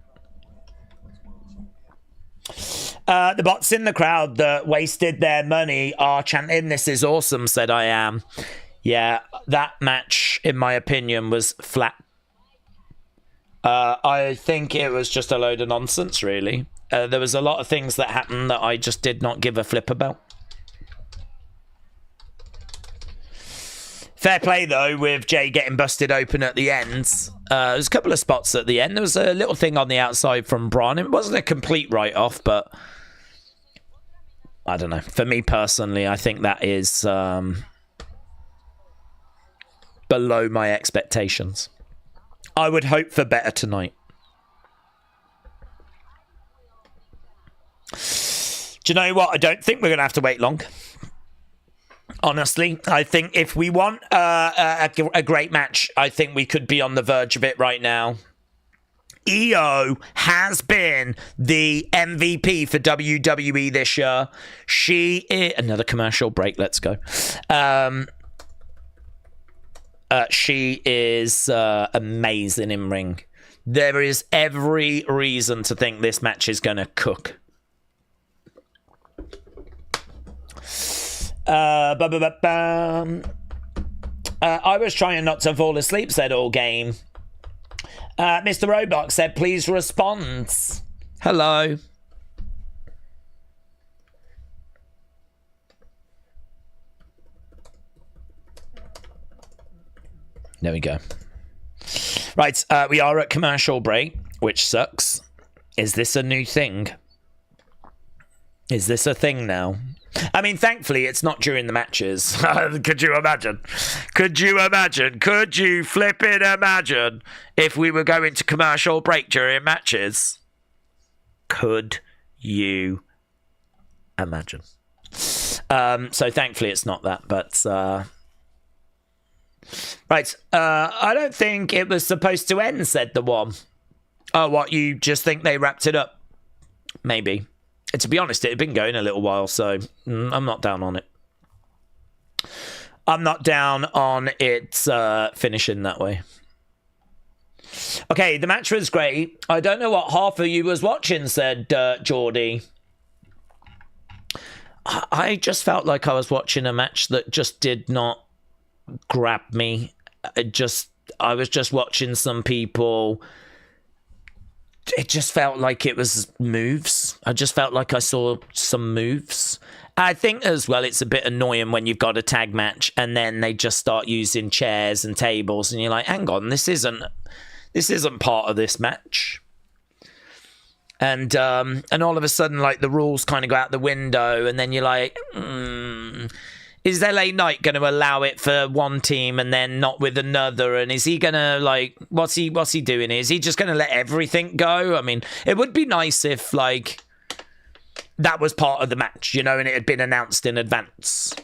The bots in the crowd that wasted their money are chanting, "This is awesome," said I am. Yeah, that match, in my opinion, was flat. I think it was just a load of nonsense, really. There was a lot of things that happened that I just did not give a flip about. Fair play, though, with Jay getting busted open at the end. There's a couple of spots at the end. There was a little thing on the outside from Braun. It wasn't a complete write-off, but... I don't know. For me personally, I think that is below my expectations. I would hope for better tonight. Do you know what? I don't think we're going to have to wait long. Honestly, I think if we want a great match, I think we could be on the verge of it right now. EO has been the MVP for WWE this year. She is... Another commercial break, let's go. She is amazing in ring. There is every reason to think this match is going to cook. I was trying not to fall asleep, said All Game. Mr. Roblox said, please respond. Hello. There we go. Right, we are at commercial break, which sucks. Is this a new thing? Is this a thing now? I mean, thankfully, it's not during the matches. Could you imagine? Could you imagine? Could you flipping imagine if we were going to commercial break during matches? Could you imagine? So thankfully, it's not that, but... Right, I don't think it was supposed to end, said the one. Oh, what, you just think they wrapped it up? Maybe. To be honest, it had been going a little while, so I'm not down on it. I'm not down on it finishing that way. Okay, the match was great. I don't know what half of you was watching, said Geordie. I just felt like I was watching a match that just did not grab me. I was just watching some people... It just felt like it was moves. I just felt like I saw some moves. I think as well it's a bit annoying when you've got a tag match and then they just start using chairs and tables and you're like, hang on, this isn't part of this match. And all of a sudden, like, the rules kind of go out the window and then you're like, is LA Knight going to allow it for one team and then not with another? And is he going to, like, what's he doing? Is he just going to let everything go? I mean, it would be nice if, like, that was part of the match, you know, and it had been announced in advance.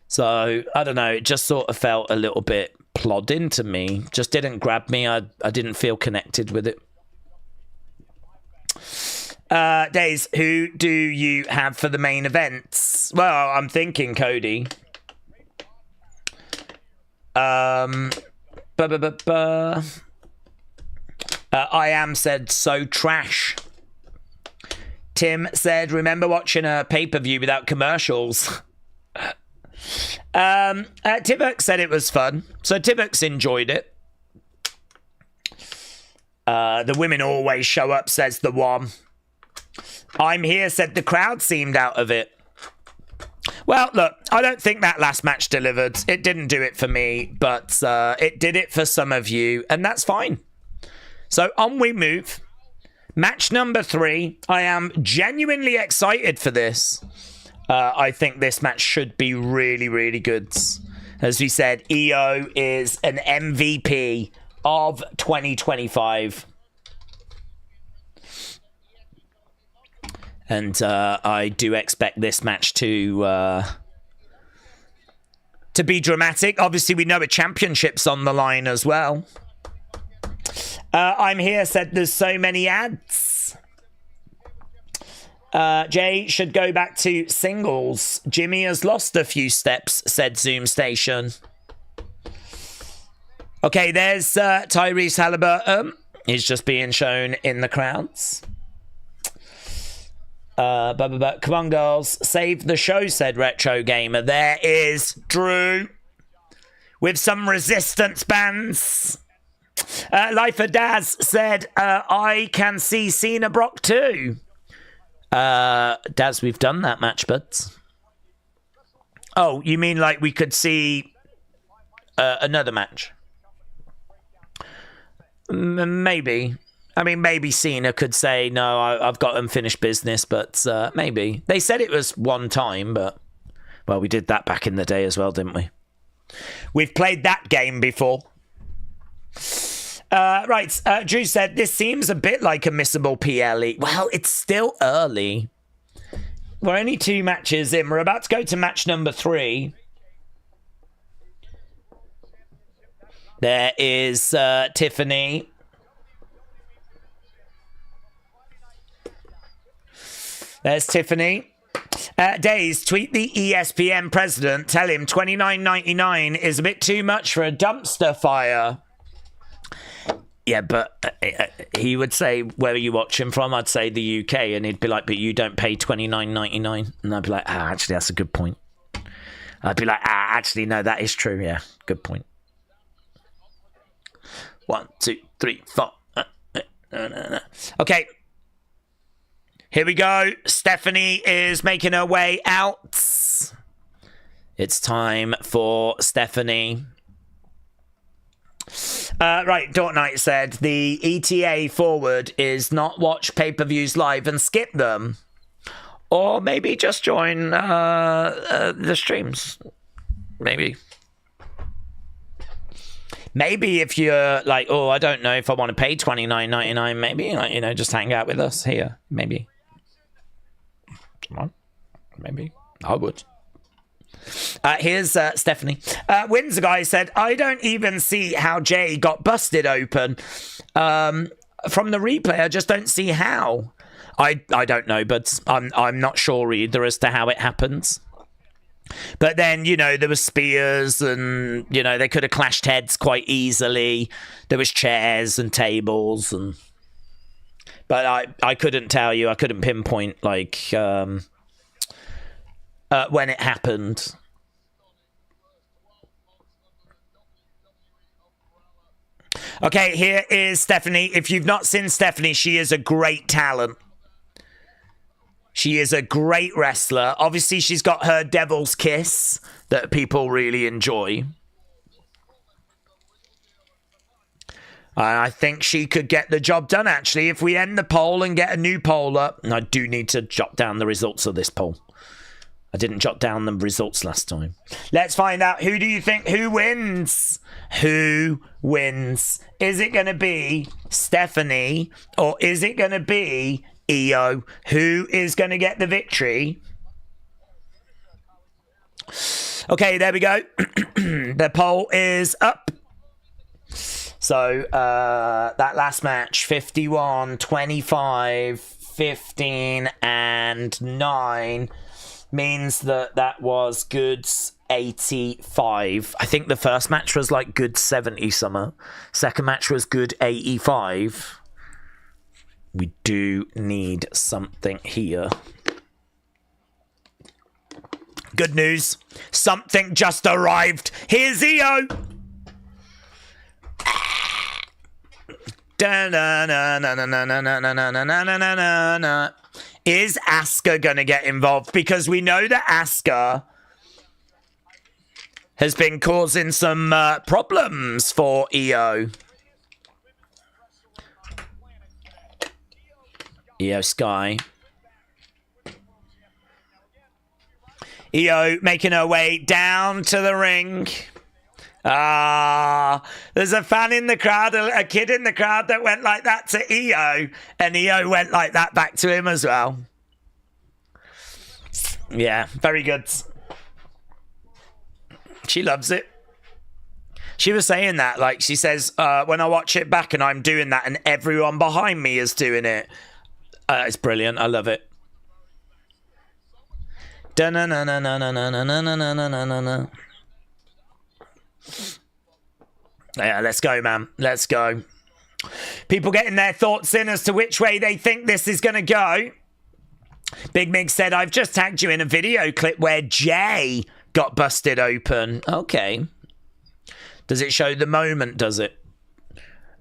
So, I don't know, it just sort of felt a little bit plodding to me. Just didn't grab me. I didn't feel connected with it. Daze, who do you have for the main events? Well, I'm thinking Cody. I am said so trash. Tim said, remember watching a pay-per-view without commercials? Tibux said it was fun. So Tibux enjoyed it. The women always show up, says the one. I'm here, said the crowd seemed out of it. Well, look, I don't think that last match delivered. It didn't do it for me, but it did it for some of you, and that's fine. So on we move. Match number 3. I am genuinely excited for this. I think this match should be really, really good. As we said, EO is an MVP of 2025. And I do expect this match to be dramatic. Obviously, we know a championship's on the line as well. I'm here said there's so many ads. Jay should go back to singles. Jimmy has lost a few steps, said Zoom Station. Okay, there's Tyrese Halliburton. He's just being shown in the crowds. Come on, girls. Save the show, said Retro Gamer. There is Drew with some resistance bands. Life of Daz said, I can see Cena Brock too. Daz, we've done that match, buds. Oh, you mean like we could see another match? Maybe. I mean, maybe Cena could say, no, I've got unfinished business, but maybe. They said it was one time, but, well, we did that back in the day as well, didn't we? We've played that game before. Right, Drew said, this seems a bit like a missable PLE. Well, it's still early. We're only 2 matches in. We're about to go to match number 3. There is Tiffany. There's Tiffany. Daze, tweet the ESPN president. Tell him $29.99 is a bit too much for a dumpster fire. Yeah, but he would say, where are you watching from? I'd say the UK, and he'd be like, but you don't pay $29.99. And I'd be like, actually, that's a good point. I'd be like, actually, no, that is true. Yeah, good point. 1, 2, 3, 4. Okay. Here we go. Stephanie is making her way out. It's time for Stephanie. Right, Dort Knight said the ETA forward is not watch pay-per-views live and skip them. Or maybe just join the streams. Maybe. Maybe if you're like, oh, I don't know if I want to pay $29.99, maybe, like, you know, just hang out with us here. Maybe. Come on. Maybe. I would. Here's Stephanie. Windsor guy said, I don't even see how Jay got busted open. From the replay, I just don't see how. I don't know, but I'm not sure either as to how it happens. But then, you know, there was spears and, you know, they could have clashed heads quite easily. There was chairs and tables. But I couldn't tell you. I couldn't pinpoint, like, when it happened. Okay, here is Stephanie. If you've not seen Stephanie, she is a great talent. She is a great wrestler. Obviously, she's got her devil's kiss that people really enjoy. I think she could get the job done, actually, if we end the poll and get a new poll up. And I do need to jot down the results of this poll. I didn't jot down the results last time. Let's find out. Who do you think? Who wins? Who wins? Is it going to be Stephanie or is it going to be Io. Who is going to get the victory? Okay, there we go. The poll is up. So that last match, 51, 25, 15, and 9, means that was goods 85. I think the first match was like good 70 something. Second match was good 85. We do need something here. Good news. Something just arrived. Here's Io. Is Asuka going to get involved? Because we know that Asuka has been causing some problems for Io. Io Sky. Io making her way down to the ring. There's a fan in the crowd, a kid in the crowd that went like that to Io, and Io went like that back to him as well. Yeah, very good. She loves it. She was saying that, like, she says, when I watch it back and I'm doing that and everyone behind me is doing it, it's brilliant. I love it. Yeah, let's go, man. Let's go. People getting their thoughts in as to which way they think this is going to go. Big Mig said, I've just tagged you in a video clip where Jay got busted open. Okay. Does it show the moment, does it?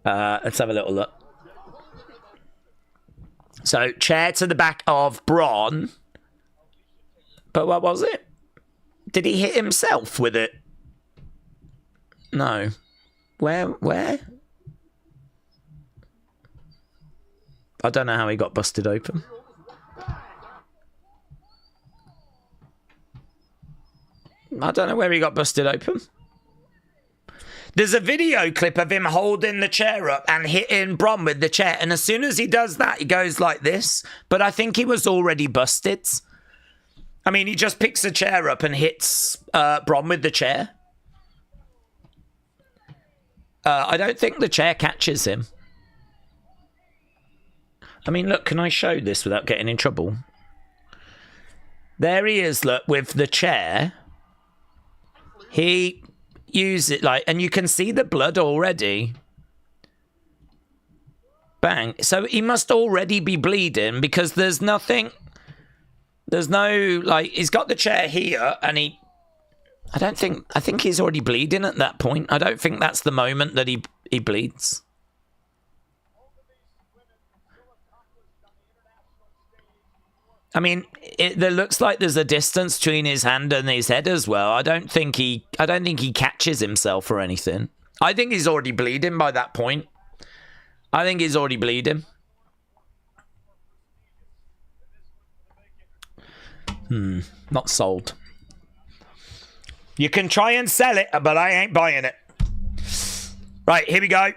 Let's have a little look. So, chair to the back of Braun. But what was it? Did he hit himself with it? No. Where? I don't know how he got busted open. I don't know where he got busted open. There's a video clip of him holding the chair up and hitting Bron with the chair. And as soon as he does that, he goes like this. But I think he was already busted. I mean, he just picks the chair up and hits Bron with the chair. I don't think the chair catches him. I mean, look, can I show this without getting in trouble? There he is, look, with the chair. He used it like, and you can see the blood already. Bang. So he must already be bleeding because there's nothing. There's no, like, he's got the chair here and I think he's already bleeding at that point. I don't think that's the moment that he bleeds. I mean, there looks like there's a distance between his hand and his head as well. I don't think he catches himself or anything. I think he's already bleeding by that point. I think he's already bleeding. Not sold. You can try and sell it, but I ain't buying it. Right, here we go.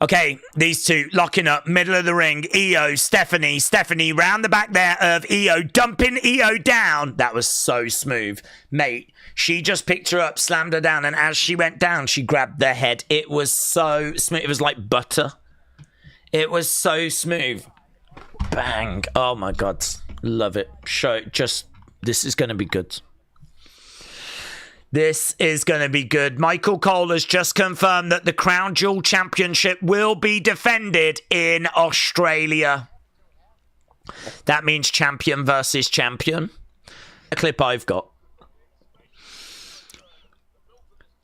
Okay, these two locking up, middle of the ring. Io, Stephanie round the back there of Io, dumping Io down. That was so smooth. Mate, she just picked her up, slammed her down, and as she went down, she grabbed their head. It was so smooth. It was like butter. It was so smooth. Bang. Oh my God. Love it. This is going to be good. This is going to be good. Michael Cole has just confirmed that the Crown Jewel Championship will be defended in Australia. That means champion versus champion. A clip I've got.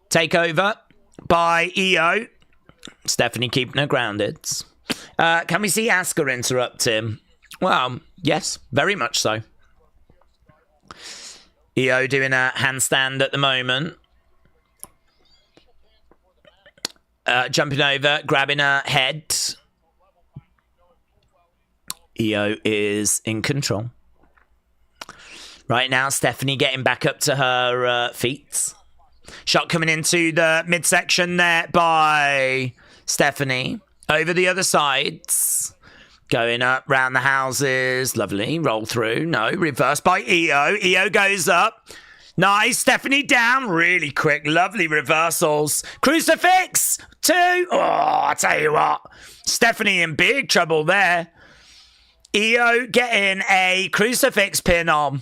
Takeover by Io. Stephanie keeping her grounded. Can we see Asuka interrupt him? Well, yes, very much so. Io doing a handstand at the moment. Jumping over, grabbing her head. Io is in control. Right now, Stephanie getting back up to her feet. Shot coming into the midsection there by Stephanie. Over the other sides. Going up round the houses. Lovely. Roll through. No. Reverse by Io. Io goes up. Nice. Stephanie down. Really quick. Lovely reversals. Crucifix. 2. Oh, I tell you what. Stephanie in big trouble there. Io getting a crucifix pin on.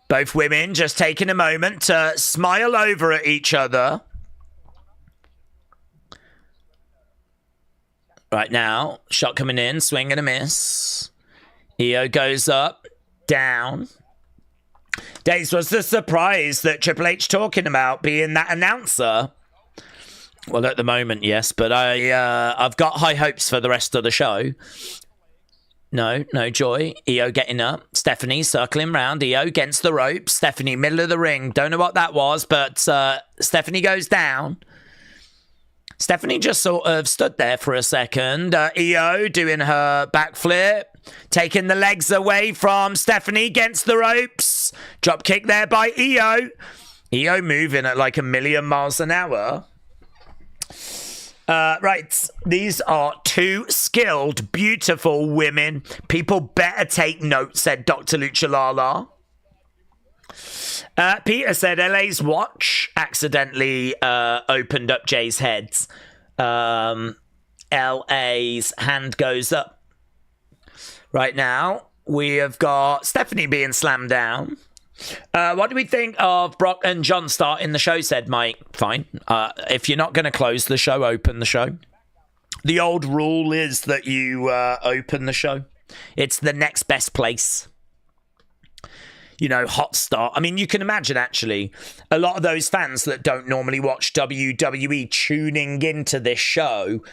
Both women just taking a moment to smile over at each other. Right now, shot coming in, swing and a miss. Io goes up, down. Daze, was the surprise that Triple H talking about being that announcer? Well, at the moment, yes, but I've got high hopes for the rest of the show. No joy. Io getting up. Stephanie circling round. Io against the ropes. Stephanie, middle of the ring. Don't know what that was, but Stephanie goes down. Stephanie just sort of stood there for a second. Io doing her backflip. Taking the legs away from Stephanie against the ropes. Drop kick there by Io. Io moving at like 1,000,000 miles an hour. Right, these are 2 skilled, beautiful women. People better take note, said Dr. Luchalala. Peter said LA's watch accidentally opened up Jay's head. LA's hand goes up. Right now, we have got Stephanie being slammed down. What do we think of Brock and John starting the show, said Mike. Fine. If you're not going to close the show, open the show. The old rule is that you open the show. It's the next best place. You know, hot start. I mean, you can imagine, actually, a lot of those fans that don't normally watch WWE tuning into this show,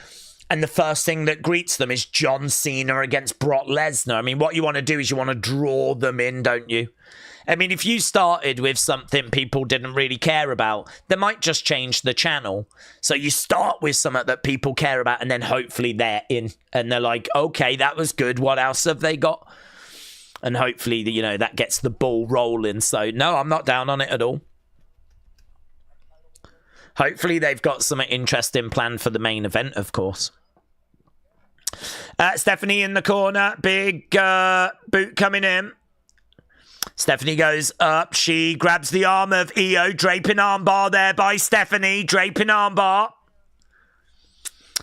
and the first thing that greets them is John Cena against Brock Lesnar. I mean, what you want to do is you want to draw them in, don't you? I mean, if you started with something people didn't really care about, they might just change the channel. So you start with something that people care about, and then hopefully they're in. And they're like, okay, that was good. What else have they got? And hopefully, you know, that gets the ball rolling. So, no, I'm not down on it at all. Hopefully they've got something interesting planned for the main event, of course. Stephanie in the corner. Big boot coming in. Stephanie goes up. She grabs the arm of Io. Draping armbar there by Stephanie. Draping armbar.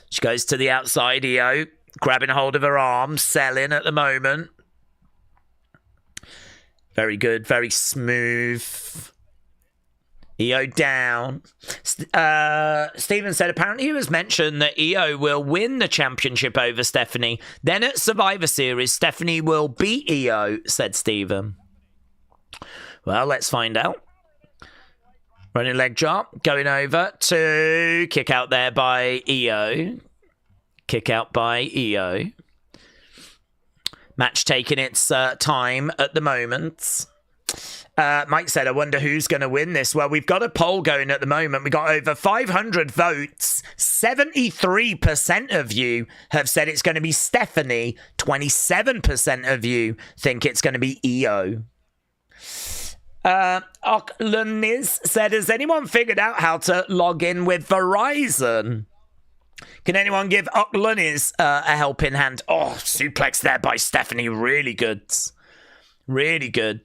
She goes to the outside. Io grabbing hold of her arm. Selling at the moment. Very good. Very smooth. Io down. Steven said apparently it was mentioned that Io will win the championship over Stephanie. Then at Survivor Series, Stephanie will beat Io, said Steven. Well, let's find out. Running leg drop. Going over to kick out there by Io. Kick out by Io. Match taking its time at the moment. Mike said, I wonder who's going to win this. Well, we've got a poll going at the moment. We got over 500 votes. 73% of you have said it's going to be Stephanie. 27% of you think it's going to be Io. Ockleniz said, has anyone figured out how to log in with Verizon? Can anyone give Ockleniz a helping hand? Oh, suplex there by Stephanie. Really good. Really good.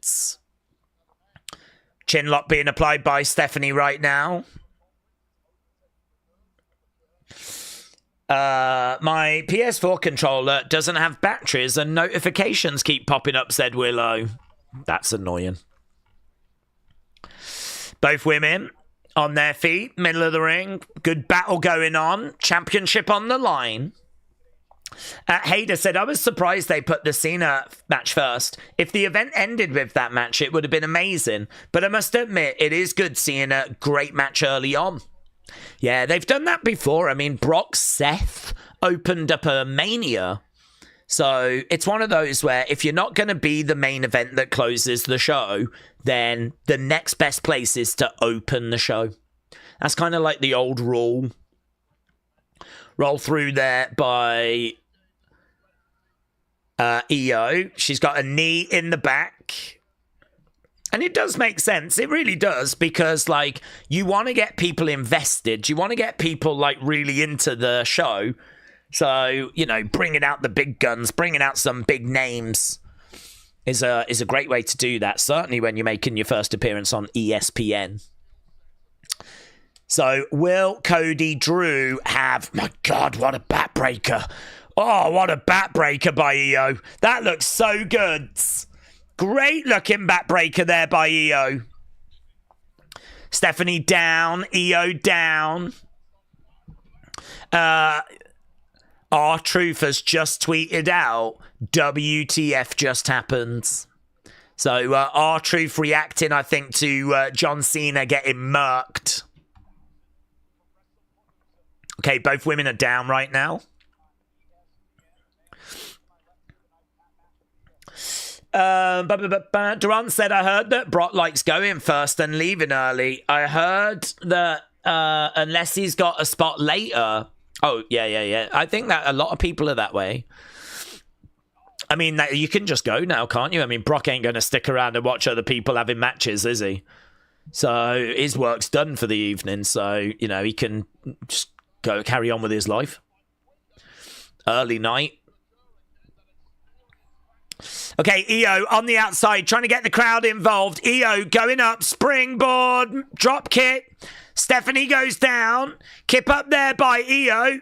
Chin lock being applied by Stephanie right now. My PS4 controller doesn't have batteries and notifications keep popping up, said Willow. That's annoying. Both women on their feet, middle of the ring. Good battle going on. Championship on the line. Hader said, I was surprised they put the Cena match first. If the event ended with that match, it would have been amazing. But I must admit, it is good seeing a great match early on. Yeah, they've done that before. I mean, Brock Seth opened up a Mania. So it's one of those where if you're not going to be the main event that closes the show, then the next best place is to open the show. That's kind of like the old rule. Roll through there by Io. She's got a knee in the back. And it does make sense. It really does, because, like, you want to get people invested. You want to get people, like, really into the show. So, you know, bringing out the big guns, bringing out some big names is a great way to do that. Certainly when you're making your first appearance on ESPN. So, will Cody Drew have... My God, what a backbreaker. Oh, what a backbreaker by EO. That looks so good. Great looking backbreaker there by EO. Stephanie down. EO down. R-Truth has just tweeted out, WTF just happened. So R-Truth reacting, I think, to John Cena getting murked. Okay, both women are down right now. Durant said, I heard that Brock likes going first and leaving early. I heard that unless he's got a spot later. Oh, yeah. I think that a lot of people are that way. I mean, you can just go now, can't you? I mean, Brock ain't going to stick around and watch other people having matches, is he? So his work's done for the evening. So, you know, he can just go carry on with his life. Early night. Okay, EO on the outside, trying to get the crowd involved. EO going up, springboard, drop kick. Stephanie goes down. Kip up there by EO.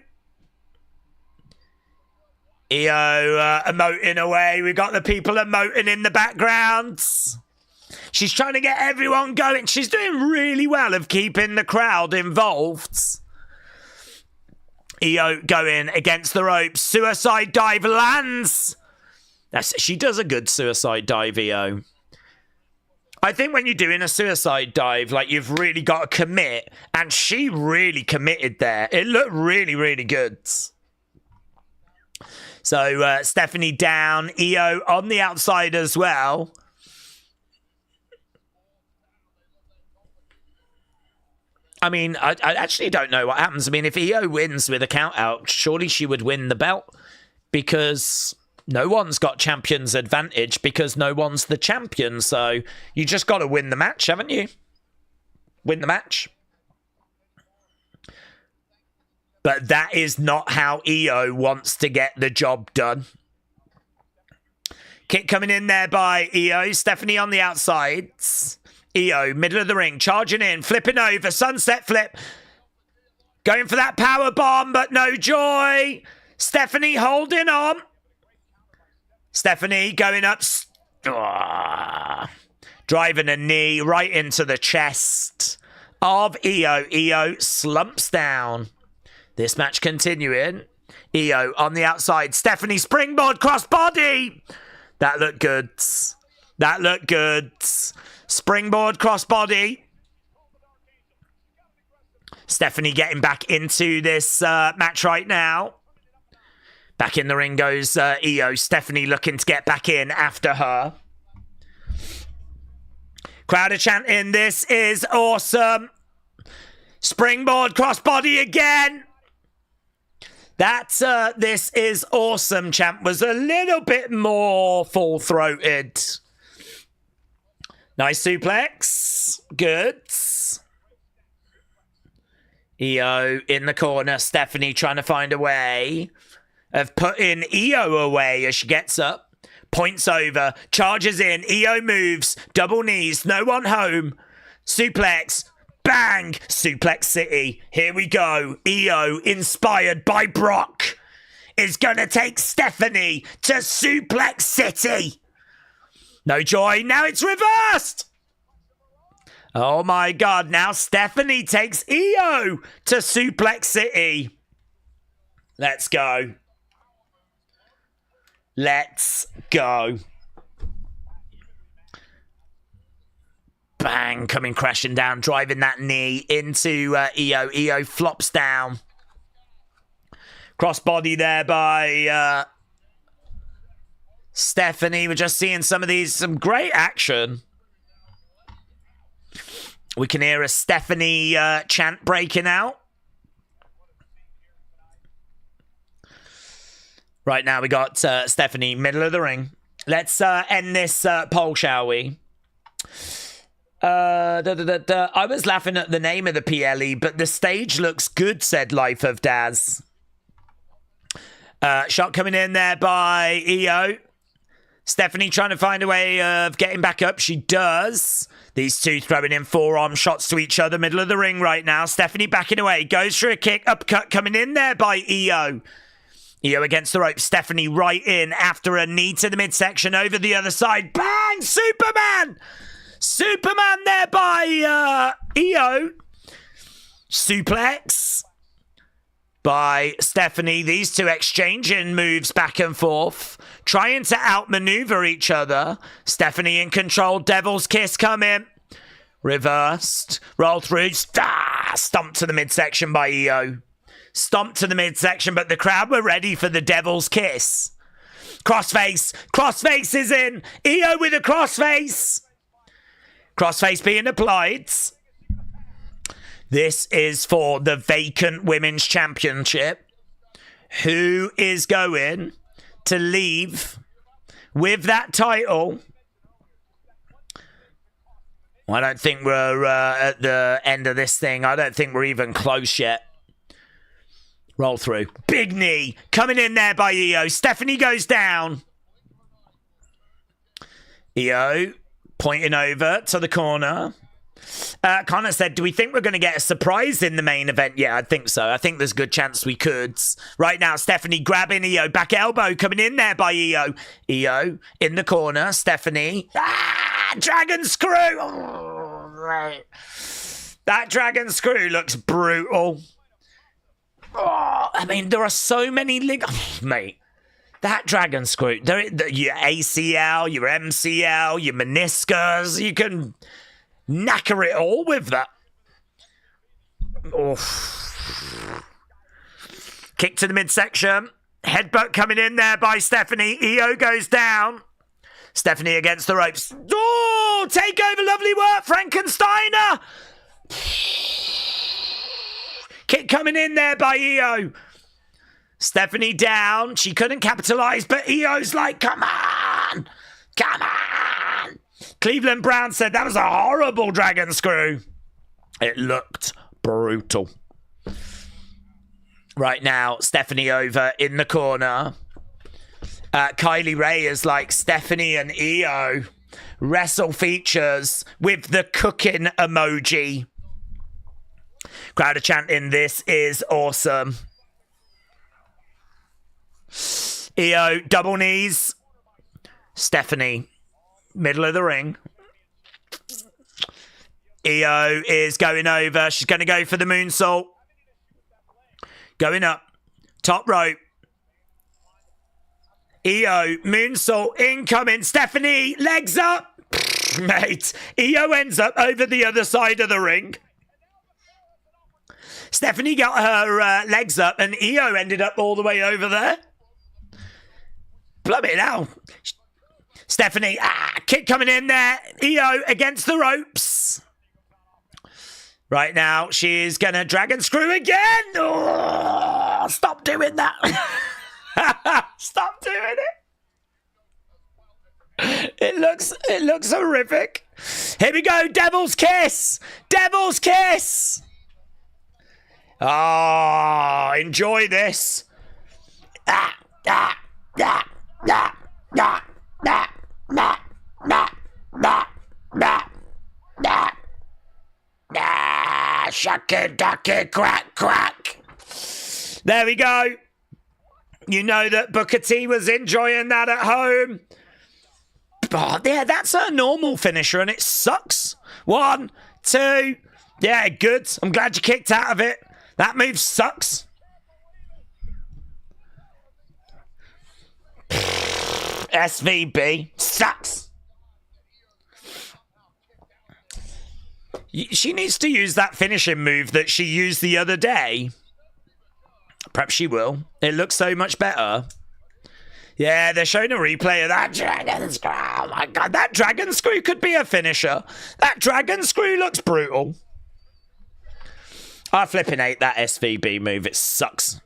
EO emoting away. We've got the people emoting in the background. She's trying to get everyone going. She's doing really well of keeping the crowd involved. EO going against the ropes. Suicide dive lands. She does a good suicide dive, EO. I think when you're doing a suicide dive, like, you've really got to commit. And she really committed there. It looked really, really good. So, Stephanie down. EO on the outside as well. I mean, I actually don't know what happens. I mean, if EO wins with a count out, surely she would win the belt. Because... no one's got champion's advantage because no one's the champion. So you just got to win the match, haven't you? Win the match. But that is not how EO wants to get the job done. Kick coming in there by EO. Stephanie on the outside. EO, middle of the ring, charging in, flipping over, sunset flip. Going for that power bomb, but no joy. Stephanie holding on. Stephanie going up, driving a knee right into the chest of EO. EO slumps down. This match continuing. EO on the outside. Stephanie springboard crossbody. That looked good. That looked good. Springboard crossbody. Stephanie getting back into this match right now. Back in the ring goes EO. Stephanie looking to get back in after her. Crowd are chanting, this is awesome. Springboard crossbody again. That this is awesome chant was a little bit more full-throated. Nice suplex. Good. EO in the corner. Stephanie trying to find a way of putting EO away as she gets up. Points over. Charges in. EO moves. Double knees. No one home. Suplex. Bang. Suplex City. Here we go. EO, inspired by Brock, is going to take Stephanie to Suplex City. No joy. Now it's reversed. Oh my God. Now Stephanie takes EO to Suplex City. Let's go. Let's go. Bang, coming crashing down, driving that knee into EO. EO flops down. Crossbody there by Stephanie. We're just seeing some great action. We can hear a Stephanie chant breaking out. Right now we got Stephanie, middle of the ring. Let's end this poll, shall we? I was laughing at the name of the PLE, but the stage looks good, said Life of Daz. Shot coming in there by EO. Stephanie trying to find a way of getting back up. She does. These two throwing in forearm shots to each other. Middle of the ring right now. Stephanie backing away. Goes for a kick. Upcut coming in there by EO. EO against the rope. Stephanie right in after a knee to the midsection. Over the other side. Bang! Superman! Superman there by EO. Suplex by Stephanie. These two exchanging moves back and forth, trying to outmaneuver each other. Stephanie in control. Devil's Kiss coming. Reversed. Roll through. Stomped to the midsection by EO. Stomped to the midsection, but the crowd were ready for the Devil's Kiss. Crossface. Crossface is in. EO with a crossface. Crossface being applied. This is for the vacant Women's Championship. Who is going to leave with that title? I don't think we're at the end of this thing. I don't think we're even close yet. Roll through. Big knee coming in there by EO. Stephanie goes down. EO pointing over to the corner. Connor said, do we think we're going to get a surprise in the main event? Yeah, I think so. I think there's a good chance we could. Right now, Stephanie grabbing EO. Back elbow coming in there by EO. EO in the corner. Stephanie. Dragon screw. Oh, right. That dragon screw looks brutal. Oh, I mean, there are so many... mate. That dragon screw, your ACL, your MCL, your meniscus, you can knacker it all with that. Oh. Kick to the midsection. Headbutt coming in there by Stephanie. EO goes down. Stephanie against the ropes. Oh, take over, lovely work, Frankensteiner. Kick coming in there by EO. Stephanie down. She couldn't capitalize, but EO's like, come on. Come on. Cleveland Brown said that was a horrible dragon screw. It looked brutal. Right now, Stephanie over in the corner. Kylie Ray is like, Stephanie and EO wrestle features with the cooking emoji. Crowd are chanting, this is awesome. EO, double knees. Stephanie, middle of the ring. EO is going over. She's going to go for the moonsault. Going up. Top rope. EO, moonsault incoming. Stephanie, legs up. Mate, EO ends up over the other side of the ring. Stephanie got her legs up and EO ended up all the way over there. Bloody hell. Stephanie, kick coming in there. EO against the ropes. Right now, she's going to dragon screw again. Oh, stop doing that. Stop doing it. It looks horrific. Here we go. Devil's Kiss. Devil's Kiss. Oh, enjoy this. Shucky ducky quack quack. There we go. You know that Booker T was enjoying that at home. Oh, yeah, that's a normal finisher and it sucks. 1, 2. Yeah, good. I'm glad you kicked out of it. That move sucks. SVB sucks. She needs to use that finishing move that she used the other day. Perhaps she will. It looks so much better. Yeah, they're showing a replay of that dragon screw. Oh my god, that dragon screw could be a finisher. That dragon screw looks brutal. I flipping hate that SVB move. It sucks.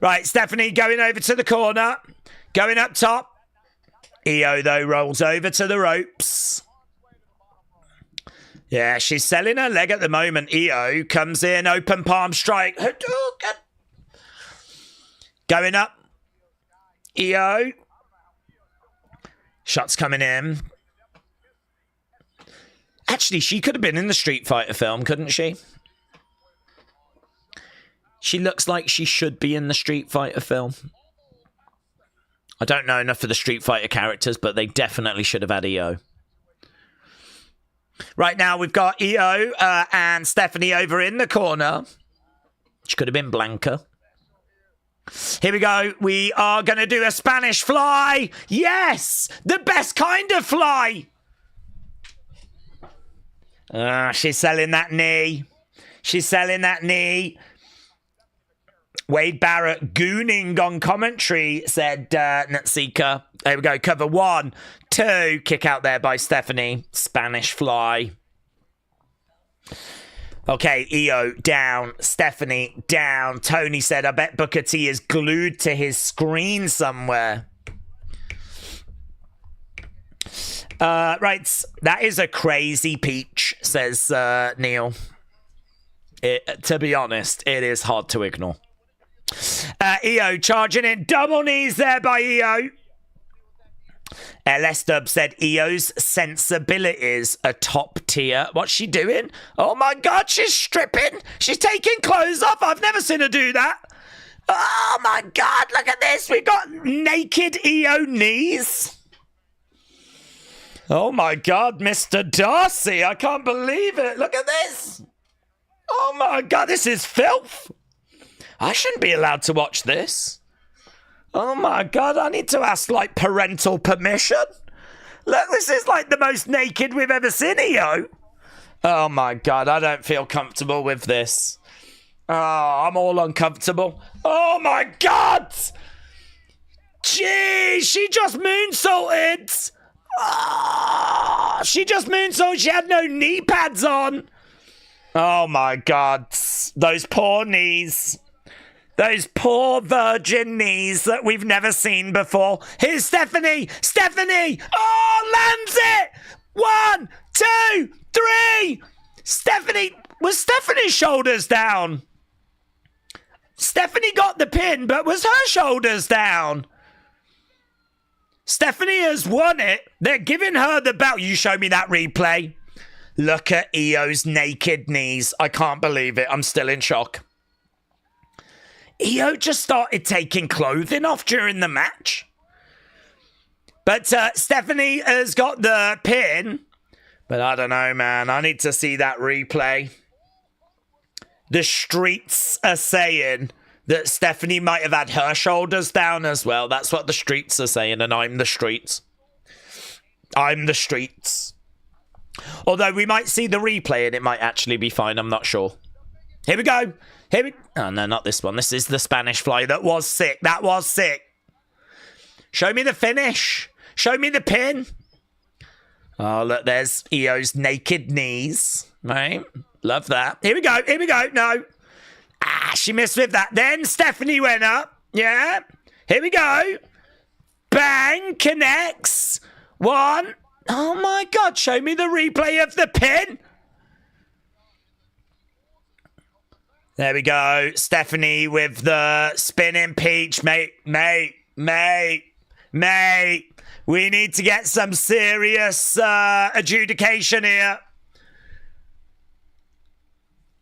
Right, Stephanie going over to the corner. Going up top. Io, though, rolls over to the ropes. Yeah, she's selling her leg at the moment. Io comes in, open palm strike. Going up. Io. Shots coming in. Actually, she could have been in the Street Fighter film, couldn't she? She looks like she should be in the Street Fighter film. I don't know enough of the Street Fighter characters, but they definitely should have had Io. Right now, we've got Io and Stephanie over in the corner. She could have been Blanca. Here we go. We are going to do a Spanish fly. Yes! The best kind of fly. She's selling that knee. She's selling that knee. Wade Barrett gooning on commentary, said Natsika. There we go. Cover 1, 2. Kick out there by Stephanie. Spanish fly. Okay, Io down. Stephanie down. Tony said, I bet Booker T is glued to his screen somewhere. Right. That is a crazy peach, says Neil. To be honest, it is hard to ignore. Io charging in. Double knees there by Io. LS Dub said Io's sensibilities are top tier. What's she doing? Oh my God, she's stripping. She's taking clothes off. I've never seen her do that. Oh my God, look at this. We've got naked Io knees. Oh my God, Mr. Darcy. I can't believe it. Look at this. Oh my God, this is filth. I shouldn't be allowed to watch this. Oh my God, I need to ask, like, parental permission. Look, this is like the most naked we've ever seen, Io. Oh my God, I don't feel comfortable with this. Oh, I'm all uncomfortable. Oh my God! Gee, she just moonsaulted. Oh, she just moonsaulted. She had no knee pads on. Oh my God, those poor knees. Those poor virgin knees that we've never seen before. Here's Stephanie. Stephanie. Oh, lands it. 1, 2, 3. Stephanie. Was Stephanie's shoulders down? Stephanie got the pin, but was her shoulders down? Stephanie has won it. They're giving her the belt. You show me that replay. Look at Io's naked knees. I can't believe it. I'm still in shock. Io just started taking clothing off during the match. But Stephanie has got the pin. But I don't know, man. I need to see that replay. The streets are saying that Stephanie might have had her shoulders down as well. That's what the streets are saying, and I'm the streets. I'm the streets. Although we might see the replay and it might actually be fine. I'm not sure. Here we go. Oh, no, not this one. This is the Spanish fly. That was sick. That was sick. Show me the finish. Show me the pin. Oh, look, there's Io's naked knees. Right? Love that. Here we go. Here we go. No. She missed with that. Then Stephanie went up. Yeah. Here we go. Bang. Connects. 1. Oh, my God. Show me the replay of the pin. There we go. Stephanie with the spinning peach. Mate. We need to get some serious adjudication here.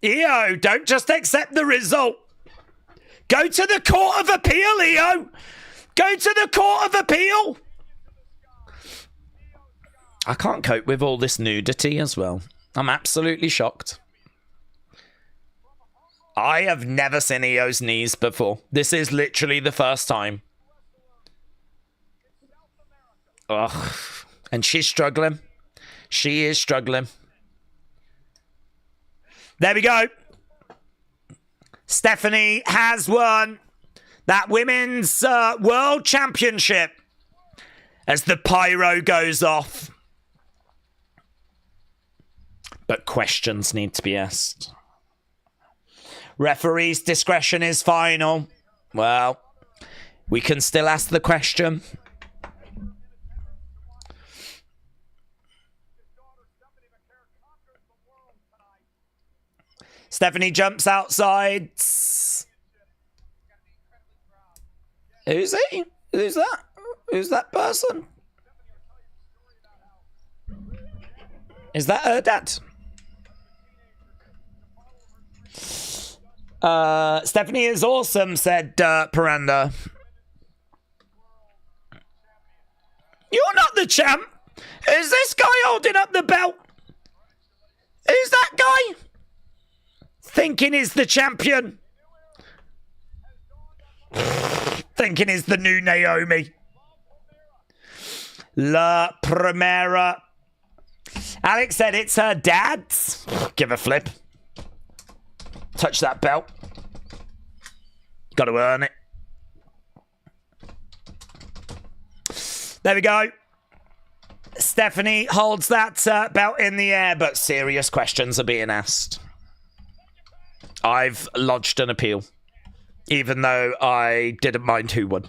Io, don't just accept the result. Go to the Court of Appeal, Io. Go to the Court of Appeal. I can't cope with all this nudity as well. I'm absolutely shocked. I have never seen Io's knees before. This is literally the first time. Ugh. And she's struggling. She is struggling. There we go. Stephanie has won that Women's World Championship as the pyro goes off. But questions need to be asked. Referee's discretion is final. Well, we can still ask the question. Stephanie jumps outside. Who's he? Who's that? Who's that person? Is that her dad? Stephanie is awesome, said Piranda. You're not the champ. Is this guy holding up the belt? Who's that guy? Thinking he's the champion. Thinking he's the new Naomi. La Primera. Alex said it's her dad's. Give a flip. Touch that belt. Got to earn it. There we go. Stephanie holds that belt in the air, but serious questions are being asked. I've lodged an appeal, even though I didn't mind who won.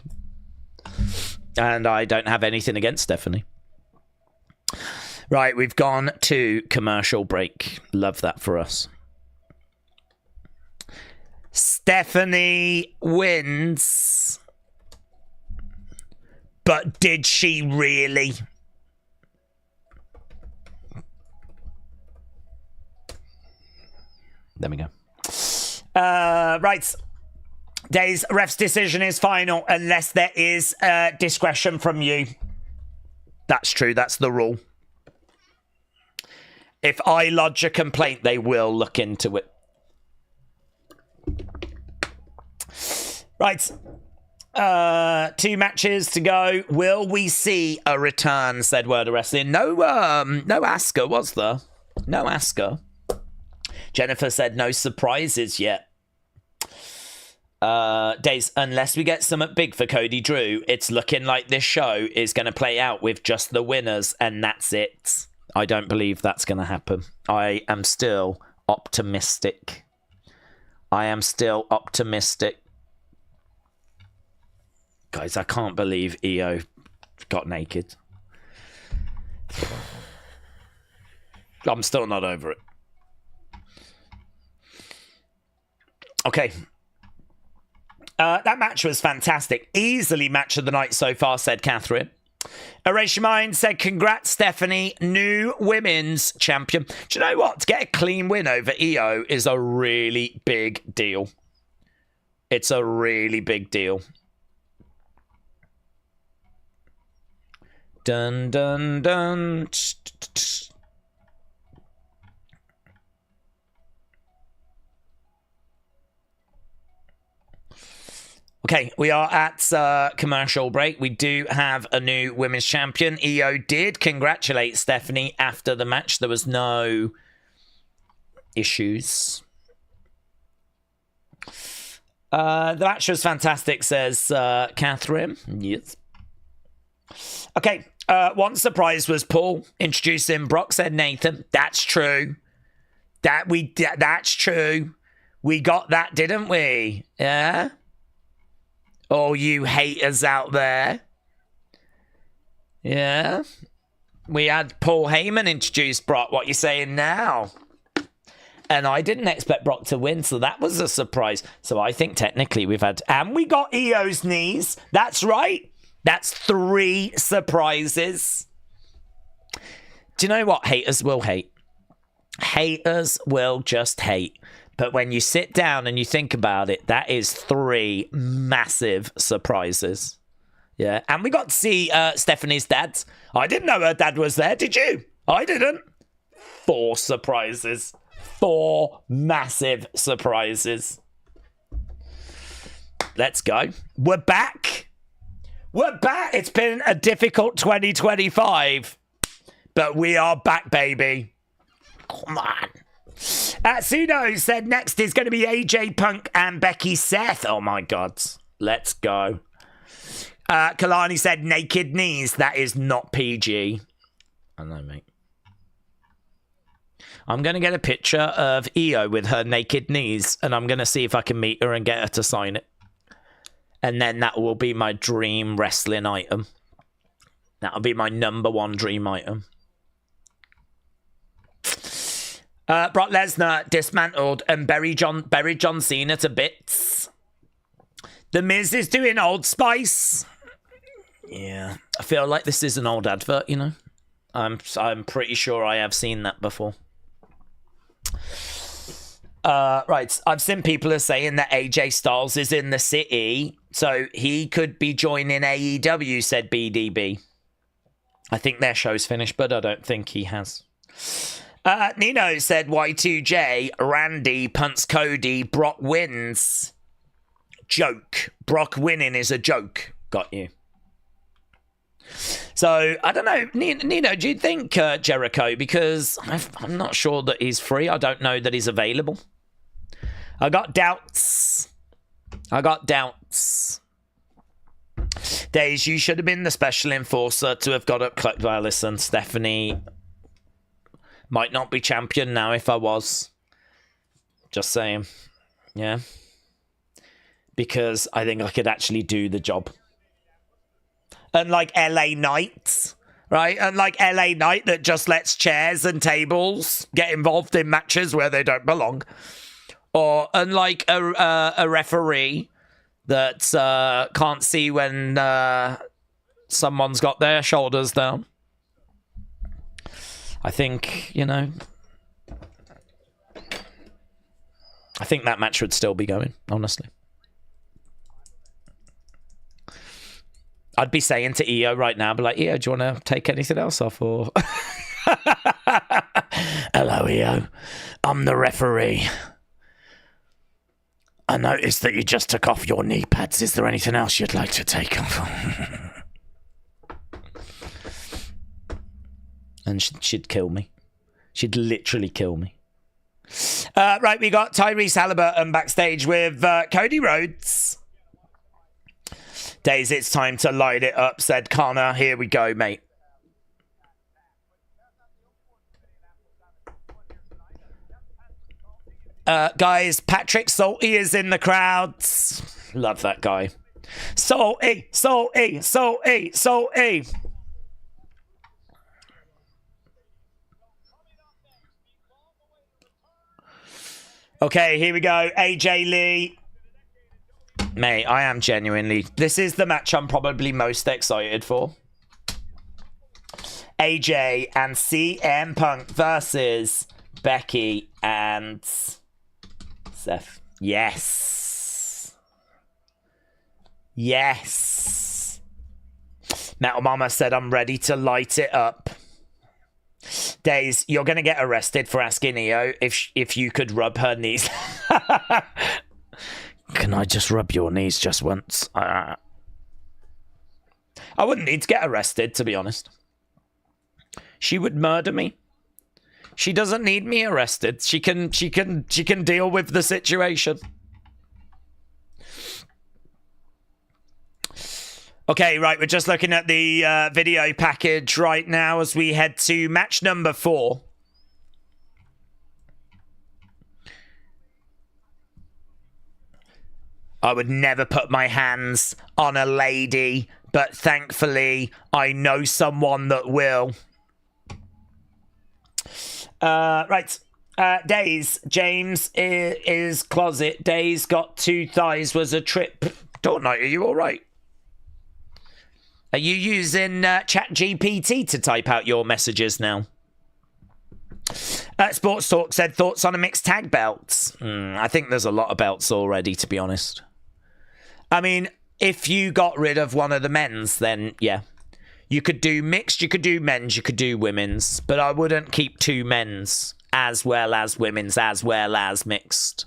And I don't have anything against Stephanie. Right, we've gone to commercial break. Love that for us. Stephanie wins. But did she really? There we go. Right. Daze, ref's decision is final unless there is discretion from you. That's true. That's the rule. If I lodge a complaint, they will look into it. Right. 2 matches to go. Will we see a return, said Word of Wrestling. No Asuka, was there? No Asuka. Jennifer said no surprises yet. Days, unless we get something big for Cody Drew, it's looking like this show is going to play out with just the winners, and that's it. I don't believe that's going to happen. I am still optimistic. Guys, I can't believe EO got naked. I'm still not over it. Okay. That match was fantastic. Easily match of the night so far, said Catherine. Erase Your Mind said, congrats, Stephanie, new women's champion. Do you know what? To get a clean win over EO is a really big deal. It's a really big deal. Dun, dun, dun. Okay, we are at commercial break. We do have a new women's champion. EO did congratulate Stephanie after the match. There was no issues. The match was fantastic, says Catherine. Yes. Okay, one surprise was Paul introducing Brock, said Nathan. That's true. That's true. We got that, didn't we? Yeah? Oh, you haters out there. Yeah. We had Paul Heyman introduce Brock. What you saying now? And I didn't expect Brock to win, so that was a surprise. So I think technically we've had... And we got EO's knees. That's right. That's 3 surprises. Do you know what? Haters will hate. Haters will just hate. But when you sit down and you think about it, that is 3 massive surprises. Yeah. And we got to see Stephanie's dad. I didn't know her dad was there. Did you? I didn't. 4 surprises. 4 massive surprises. Let's go. We're back. We're back. It's been a difficult 2025. But we are back, baby. Come on. Suno said next is going to be AJ Punk and Becky Seth. Oh my God. Let's go. Kalani said naked knees. That is not PG. I know, mate. I'm going to get a picture of EO with her naked knees and I'm going to see if I can meet her and get her to sign it. And then that will be my dream wrestling item. That'll be my #1 dream item. Brock Lesnar dismantled and buried John Cena to bits. The Miz is doing Old Spice. Yeah, I feel like this is an old advert, you know. I'm pretty sure I have seen that before. Right, I've seen people are saying that AJ Styles is in the city, so he could be joining AEW, said BDB. I think their show's finished, but I don't think he has. Nino said Y2J, Randy punts Cody, Brock wins. Joke. Brock winning is a joke. Got you. So, I don't know. Nino, do you think Jericho, because I'm not sure that he's free. I don't know that he's available. I got doubts. Daze, you should have been the special enforcer to have got up close. Well, listen, Stephanie might not be champion now if I was. Just saying. Yeah. Because I think I could actually do the job. Unlike LA Knight, right? Unlike LA Knight that just lets chairs and tables get involved in matches where they don't belong. Or unlike a referee that can't see when someone's got their shoulders down. I think, you know, I think that match would still be going, honestly. I'd be saying to EO right now, be like, EO, do you want to take anything else off? Or hello, EO. I'm the referee. I noticed that you just took off your knee pads. Is there anything else you'd like to take off? And she'd kill me. She'd literally kill me. Right, we got Tyrese Halliburton backstage with Cody Rhodes. Daze, it's time to light it up, said Connor. Here we go, mate. Guys, Patrick Salty is in the crowds. Love that guy. Salty. Okay, here we go. AJ Lee. Mate, I am genuinely... This is the match I'm probably most excited for. AJ and CM Punk versus Becky and Seth. Yes. Yes. Metal Mama said I'm ready to light it up. Daze, you're going to get arrested for asking EO if you could rub her knees. Can I just rub your knees just once? I wouldn't need to get arrested, to be honest. She would murder me. She doesn't need me arrested. She can deal with the situation. Okay, right, we're just looking at the video package right now as we head to match number 4. I would never put my hands on a lady, but thankfully I know someone that will. Right. Daze. James is closet. Daze got 2 thighs was a trip. Fortnite, are you all right? Are you using ChatGPT to type out your messages now? Sports Talk said thoughts on a mixed tag belts. I think there's a lot of belts already, to be honest. I mean, if you got rid of one of the men's, then yeah. You could do mixed, you could do men's, you could do women's. But I wouldn't keep 2 men's as well as women's as well as mixed.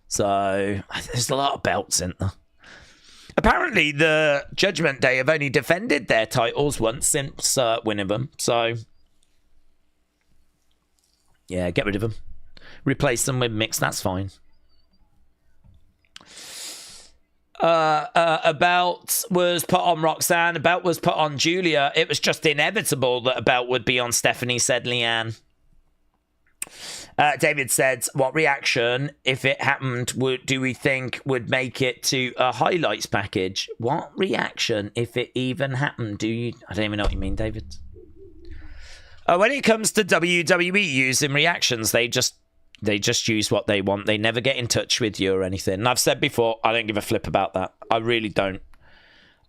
So, there's a lot of belts in there. Apparently, the Judgment Day have only defended their titles once since winning them. So, yeah, get rid of them. Replace them with mixed, that's fine. A belt was put on Roxanne. A belt was put on Julia. It was just inevitable that a belt would be on Stephanie, said Leanne. David said, what reaction, if it happened, do we think would make it to a highlights package? What reaction, if it even happened? I don't even know what you mean, David. When it comes to WWE using reactions, they just use what they want. They never get in touch with you or anything. And I've said before, I don't give a flip about that. I really don't.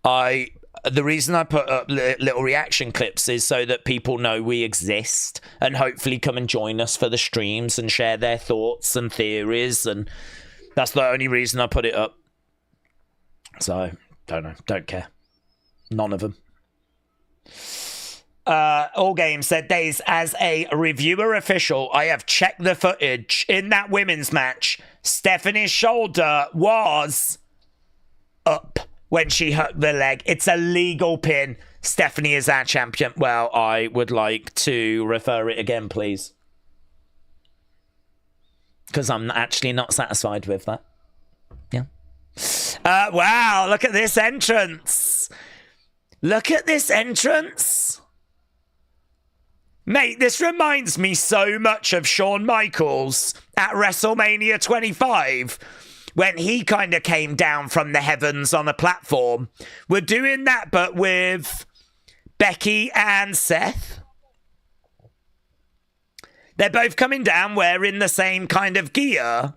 The reason I put up little reaction clips is so that people know we exist and hopefully come and join us for the streams and share their thoughts and theories. And that's the only reason I put it up. So, don't know. Don't care. None of them. All Game said, Daze, as a reviewer official, I have checked the footage. In that women's match, Stephanie's shoulder was up when she hooked the leg. It's a legal pin. Stephanie is our champion. Well, I would like to refer it again, please. Because I'm actually not satisfied with that. Yeah. Wow, look at this entrance. Look at this entrance. Mate, this reminds me so much of Shawn Michaels at WrestleMania 25 when he kind of came down from the heavens on a platform. We're doing that, but with Becky and Seth. They're both coming down wearing the same kind of gear.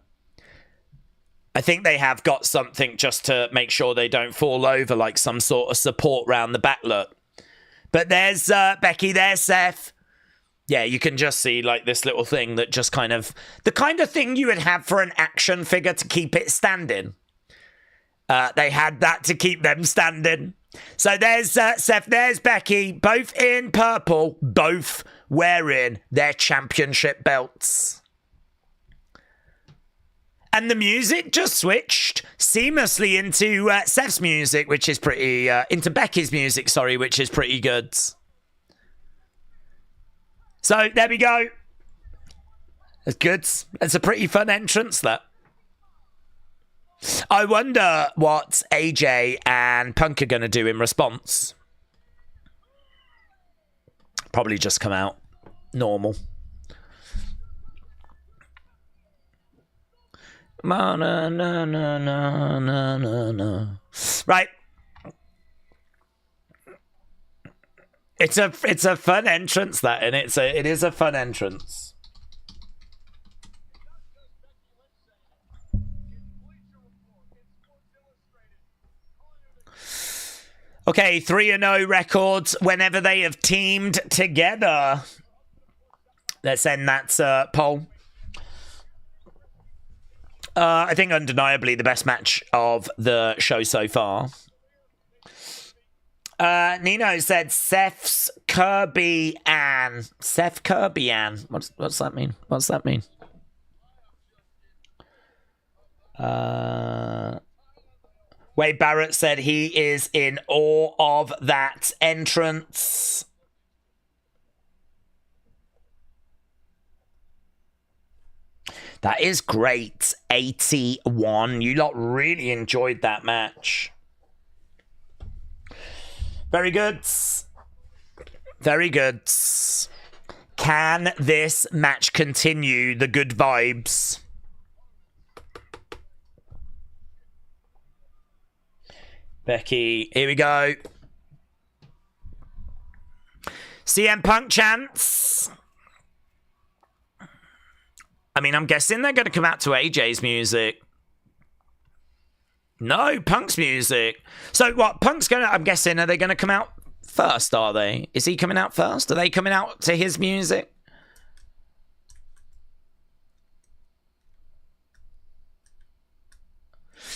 I think they have got something just to make sure they don't fall over, like some sort of support round the back look. But there's Becky, there's Seth. Yeah, you can just see like this little thing that just kind of... the kind of thing you would have for an action figure to keep it standing. They had that to keep them standing. So there's Seth, there's Becky, both in purple, both wearing their championship belts. And the music just switched seamlessly into Seth's music, which is pretty... into Becky's music, sorry, which is pretty good. So, there we go. It's good. It's a pretty fun entrance, that. I wonder what AJ and Punk are going to do in response. Probably just come out normal. No, no, no, no, no, no, no. Right. It's a fun entrance, that, and it is a fun entrance. Okay, 3-0 records whenever they have teamed together. Let's end that poll. I think undeniably the best match of the show so far. Nino said Seth's Kirby Ann. Seth Kirby Ann. What's that mean? What's that mean? Wade Barrett said he is in awe of that entrance. That is great. 81. You lot really enjoyed that match. Very good. Very good. Can this match continue the good vibes? Becky, here we go. CM Punk chants. I mean, I'm guessing they're going to come out to AJ's music. No, Punk's music. So what, Punk's going to... I'm guessing, are they going to come out first, are they? Is he coming out first? Are they coming out to his music?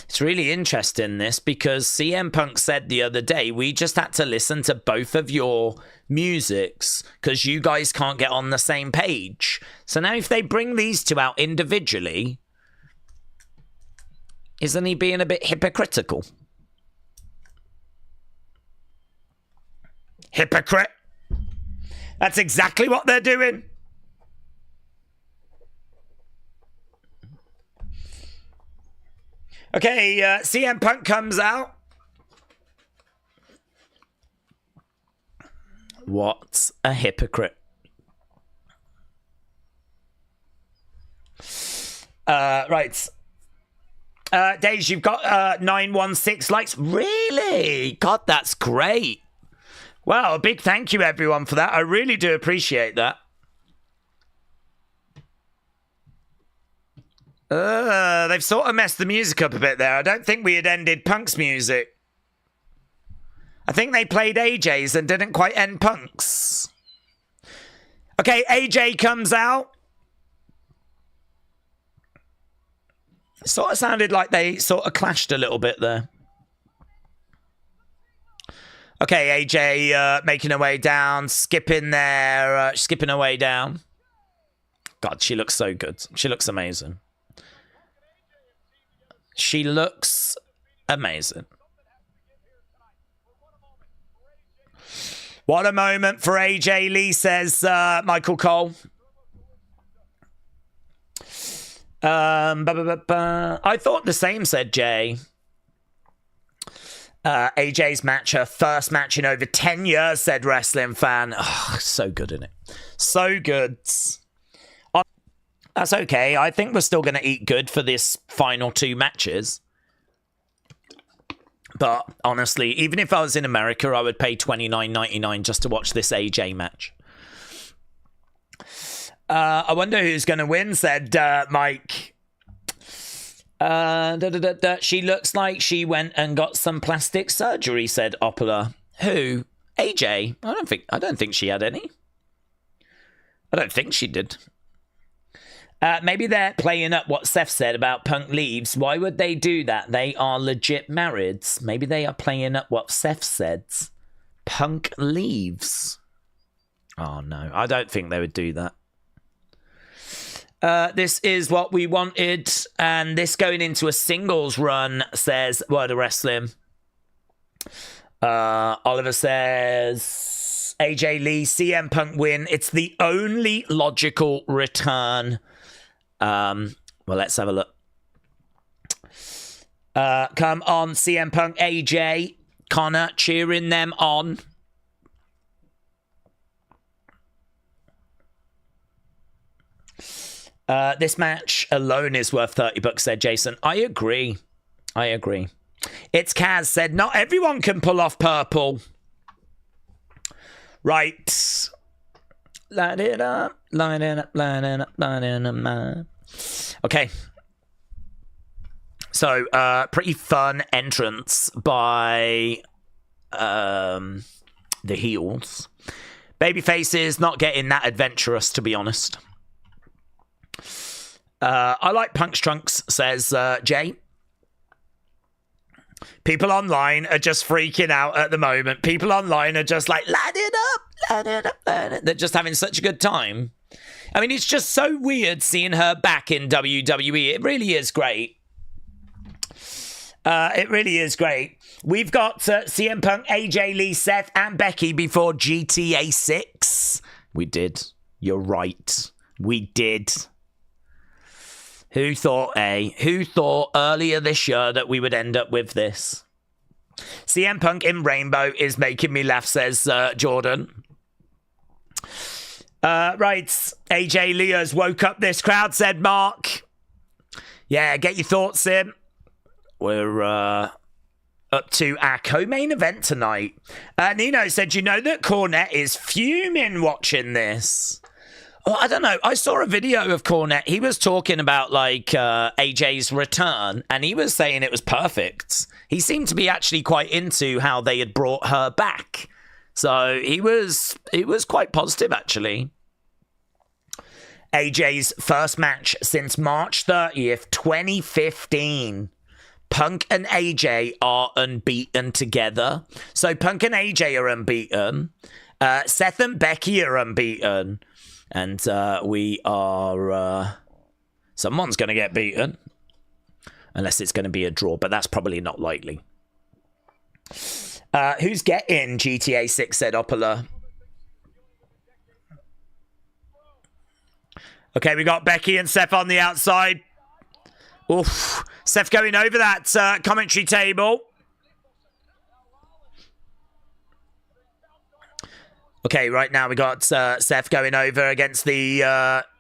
It's really interesting, this, because CM Punk said the other day, we just had to listen to both of your musics because you guys can't get on the same page. So now if they bring these two out individually... isn't he being a bit hypocritical? Hypocrite. That's exactly what they're doing. Okay, CM Punk comes out. What a hypocrite. Right. Daze, you've got 916 likes. Really? God, that's great. Wow, a big thank you, everyone, for that. I really do appreciate that. They've sort of messed the music up a bit there. I don't think we had ended Punk's music. I think they played AJ's and didn't quite end Punk's. Okay, AJ comes out. It sort of sounded like they sort of clashed a little bit there. Okay, AJ making her way down, skipping there, skipping her way down. God, she looks so good. She looks amazing. She looks amazing. What a moment for AJ Lee, says Michael Cole. I thought the same, said Jay. AJ's match, her first match in over 10 years, said Wrestling Fan. Oh, so good, isn't it? So good. That's okay. I think we're still going to eat good for this final 2 matches. But honestly, even if I was in America, I would pay $29.99 just to watch this AJ match. I wonder who's going to win, said Mike. She looks like she went and got some plastic surgery, said Opala. Who? AJ? I don't think she had any. I don't think she did. Maybe they're playing up what Seth said about Punk leaves. Why would they do that? They are legit married. Maybe they are playing up what Seth said. Punk leaves. Oh, no. I don't think they would do that. This is what we wanted. And this going into a singles run, says Word of Wrestling. Oliver says AJ Lee, CM Punk win. It's the only logical return. Well, let's have a look. Come on, CM Punk, AJ, Connor, cheering them on. This match alone is worth $30, said Jason. I agree. It's Kaz said, not everyone can pull off purple. Right. Light it up, light it up, light it up, light it up. Okay. So, pretty fun entrance by the heels. Babyfaces not getting that adventurous, to be honest. I like Punk's trunks, says Jay. People online are just freaking out at the moment. People online are just like, light it up, light it up, light it up. They're just having such a good time. I mean, it's just so weird seeing her back in WWE. It really is great. It really is great. We've got CM Punk, AJ Lee, Seth, and Becky before GTA 6. We did. You're right. We did. Who thought, Who thought earlier this year that we would end up with this? CM Punk in Rainbow is making me laugh, says Jordan. Right, AJ Lee has woke up this crowd, said Mark. Yeah, get your thoughts in. We're up to our co-main event tonight. Nino said, you know that Cornette is fuming watching this. Well, I don't know. I saw a video of Cornette. He was talking about like AJ's return, and he was saying it was perfect. He seemed to be actually quite into how they had brought her back. So he was quite positive, actually. AJ's first match since March 30th, 2015. Punk and AJ are unbeaten together. So Punk and AJ are unbeaten. Seth and Becky are unbeaten. And we are... someone's going to get beaten. Unless it's going to be a draw, but that's probably not likely. Who's getting GTA 6, said Opala. Okay, we got Becky and Seth on the outside. Oof. Seth going over that commentary table. Okay, right now we got Seth going over against the...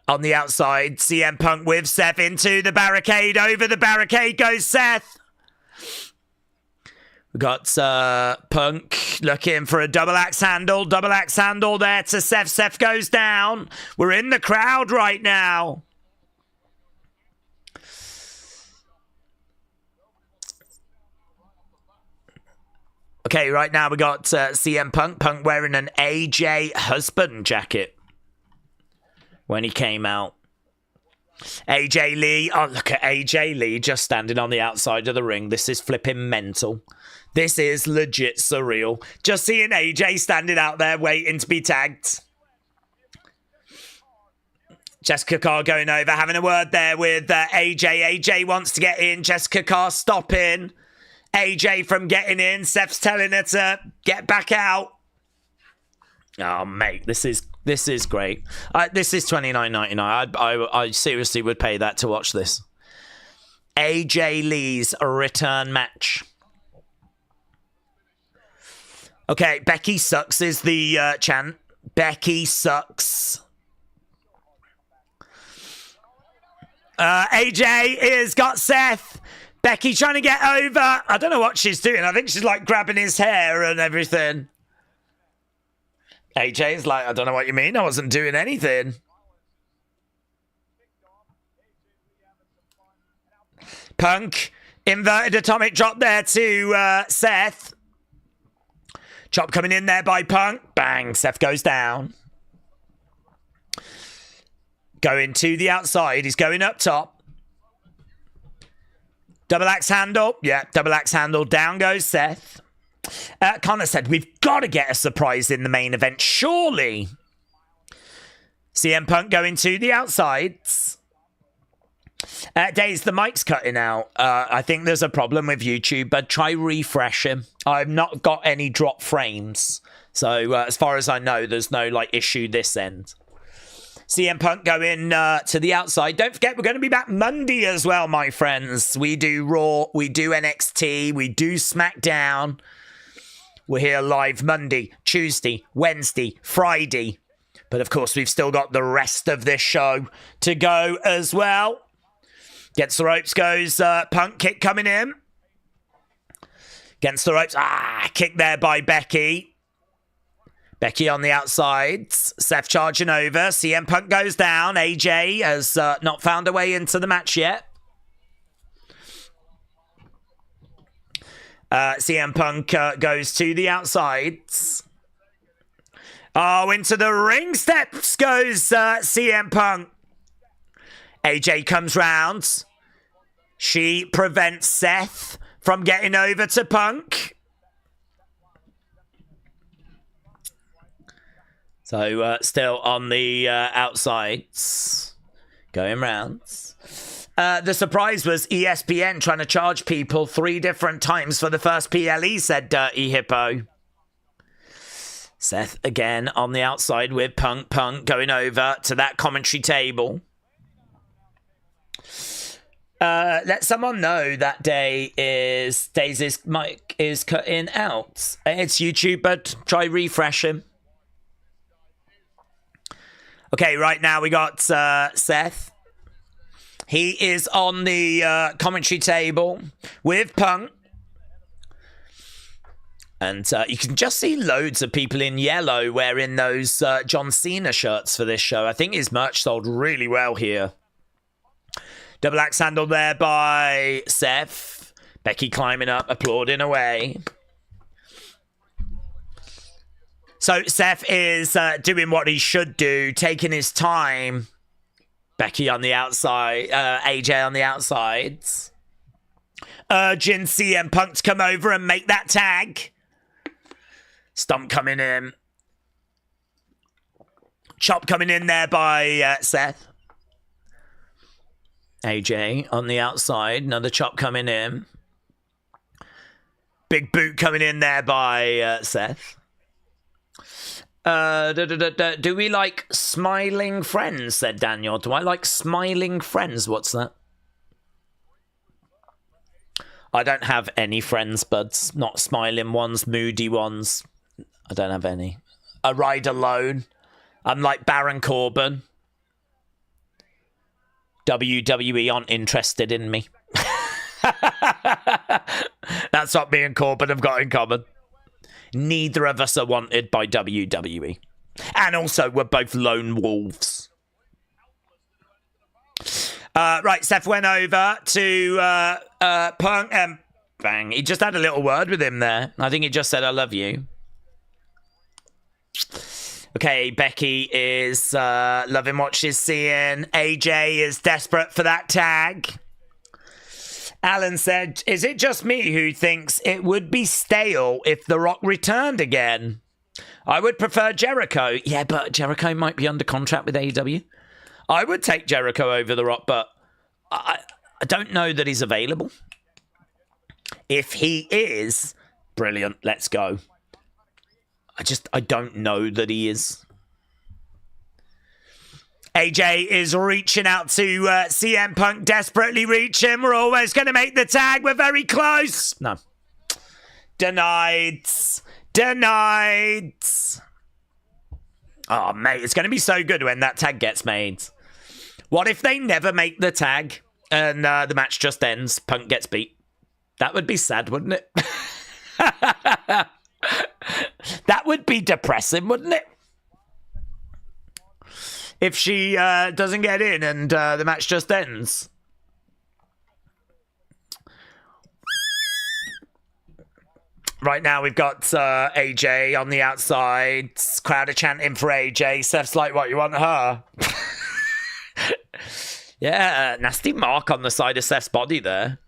on the outside. CM Punk with Seth into the barricade. Over the barricade goes Seth. We got Punk looking for a double axe handle. Double axe handle there to Seth. Seth goes down. We're in the crowd right now. Okay, right now we got CM Punk. Punk wearing an AJ husband jacket when he came out. AJ Lee. Oh, look at AJ Lee just standing on the outside of the ring. This is flipping mental. This is legit surreal. Just seeing AJ standing out there waiting to be tagged. Jessica Carr going over, having a word there with AJ. AJ wants to get in. Jessica Carr stopping AJ from getting in. Seth's telling her to get back out. Oh, mate, this is great. This is $29.99. I seriously would pay that to watch this. AJ Lee's return match. Okay, Becky sucks is the chant. Becky sucks. AJ is got Seth. Becky trying to get over. I don't know what she's doing. I think she's like grabbing his hair and everything. AJ's like, I don't know what you mean. I wasn't doing anything. Punk. Inverted atomic drop there to Seth. Chop coming in there by Punk. Bang. Seth goes down. Going to the outside. He's going up top. Double axe handle. Yeah, double axe handle. Down goes Seth. Connor said, we've got to get a surprise in the main event, surely. CM Punk going to the outsides. Daze, the mic's cutting out. I think there's a problem with YouTube, but try refreshing. I've not got any drop frames. So as far as I know, there's no like issue this end. CM Punk going to the outside. Don't forget, we're going to be back Monday as well, my friends. We do Raw, we do NXT, we do Smackdown. We're here live Monday, Tuesday, Wednesday, Friday. But of course, we've still got the rest of this show to go as well. Against the ropes goes Punk, kick coming in. Against the ropes. Kick there by Becky. Becky on the outsides. Seth charging over. CM Punk goes down. AJ has not found a way into the match yet. CM Punk goes to the outsides. Oh, into the ring steps goes CM Punk. AJ comes round. She prevents Seth from getting over to Punk. So still on the outsides. Going rounds. The surprise was ESPN trying to charge people 3 different times for the first PLE, said Dirty Hippo. Seth again on the outside with Punk. Punk going over to that commentary table. Let someone know that Daze's mic is cutting out. It's YouTube, but try refreshing. Okay, right now we got Seth. He is on the commentary table with Punk. And you can just see loads of people in yellow wearing those John Cena shirts for this show. I think his merch sold really well here. Double axe handle there by Seth. Becky climbing up, applauding away. So Seth is doing what he should do, taking his time. Becky on the outside, AJ on the outsides. Urging CM Punk to come over and make that tag. Stomp coming in. Chop coming in there by Seth. AJ on the outside, another chop coming in. Big boot coming in there by Seth. Do we like smiling friends, said Daniel. Do I like smiling friends? What's that? I don't have any friends, buds. Not smiling ones, moody ones. I don't have any. I ride alone. I'm like Baron Corbin. WWE aren't interested in me. That's That's what me and Corbin have got in common. Neither of us are wanted by WWE. And also, we're both lone wolves. Right, Seth went over to Punk and bang. He just had a little word with him there. I think he just said, I love you. Okay, Becky is loving what she's seeing. AJ is desperate for that tag. Alan said, is it just me who thinks it would be stale if The Rock returned again? I would prefer Jericho. Yeah, but Jericho might be under contract with AEW. I would take Jericho over The Rock, but I don't know that he's available. If he is, brilliant, let's go. I don't know that he is. AJ is reaching out to CM Punk, desperately reaching. We're almost going to make the tag. We're very close. No. Denied. Denied. Oh, mate, it's going to be so good when that tag gets made. What if they never make the tag and the match just ends? Punk gets beat. That would be sad, wouldn't it? That would be depressing, wouldn't it? If she doesn't get in and the match just ends. Right now we've got AJ on the outside. Crowd are chanting for AJ. Seth's like, what, you want her? Yeah, nasty mark on the side of Seth's body there.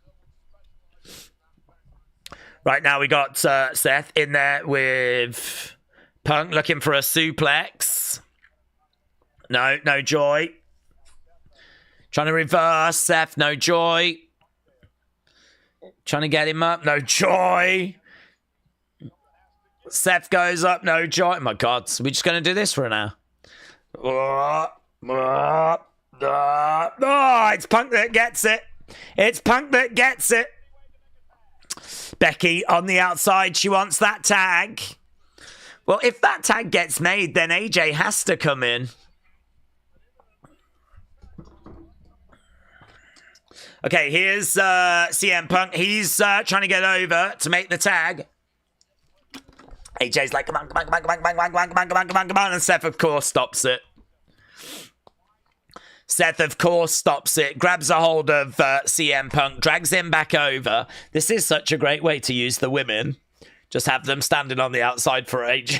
Right now we got Seth in there with Punk looking for a suplex. No joy. Trying to reverse Seth, no joy. Trying to get him up, no joy. Seth goes up, no joy. Oh my God, so we're just going to do this for an hour. Oh, it's Punk that gets it. It's Punk that gets it. Becky on the outside, she wants that tag. Well, if that tag gets made, then AJ has to come in. Okay, here's CM Punk. He's trying to get over to make the tag. AJ's like, come on, and Seth, of course, stops it. Seth, of course, stops it, grabs a hold of CM Punk, drags him back over. This is such a great way to use the women. Just have them standing on the outside for AJ.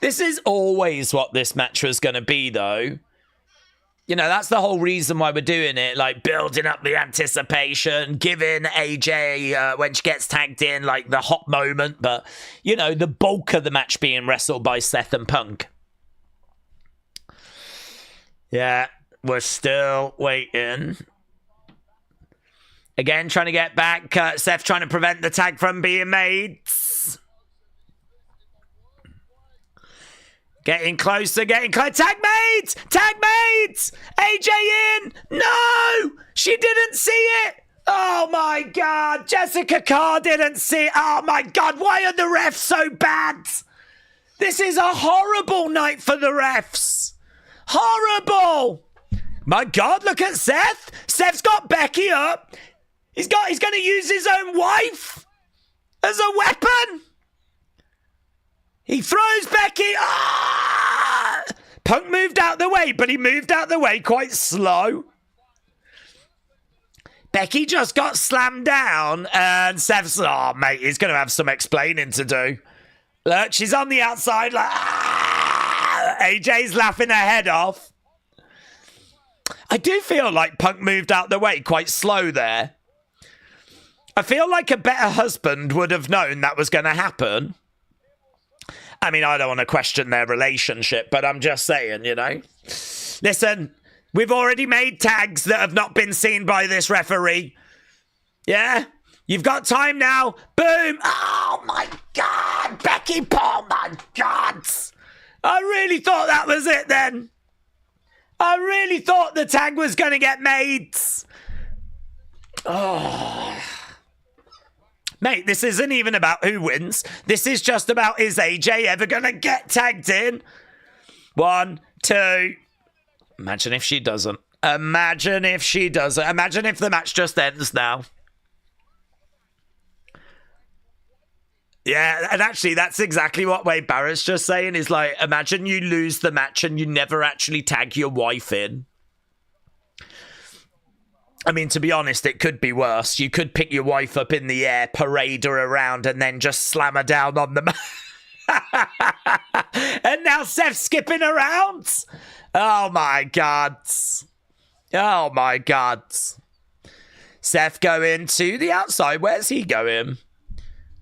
This is always what this match was going to be, though. You know, that's the whole reason why we're doing it, like building up the anticipation, giving AJ, when she gets tagged in, like the hot moment, but, you know, the bulk of the match being wrestled by Seth and Punk. Yeah, we're still waiting. Again, trying to get back. Seth trying to prevent the tag from being made. Getting closer, getting close. Tag made! Tag made! AJ in! No! She didn't see it! Oh my God! Jessica Carr didn't see it! Oh my God! Why are the refs so bad? This is a horrible night for the refs! Horrible! My God, look at Seth! Seth's got Becky up! He's going to use his own wife as a weapon! He throws Becky. Ah! Punk moved out the way, but he moved out the way quite slow. Becky just got slammed down, and Seth's, oh, mate, he's going to have some explaining to do. Look, she's on the outside, like, ah! AJ's laughing her head off. I do feel like Punk moved out the way quite slow there. I feel like a better husband would have known that was going to happen. I mean, I don't want to question their relationship, but I'm just saying, you know. Listen, we've already made tags that have not been seen by this referee. Yeah? You've got time now. Boom. Oh, my God. Becky Paul, my God. I really thought that was it then. I really thought the tag was going to get made. Oh. Mate, this isn't even about who wins. This is just about, is AJ ever going to get tagged in? 1, 2. Imagine if she doesn't. Imagine if she doesn't. Imagine if the match just ends now. Yeah, and actually, that's exactly what Wade Barrett's just saying. Is like, imagine you lose the match and you never actually tag your wife in. I mean, to be honest, it could be worse. You could pick your wife up in the air, parade her around, and then just slam her down on the mat. And now Seth's skipping around. Oh, my God. Oh, my God. Seth going to the outside. Where's he going?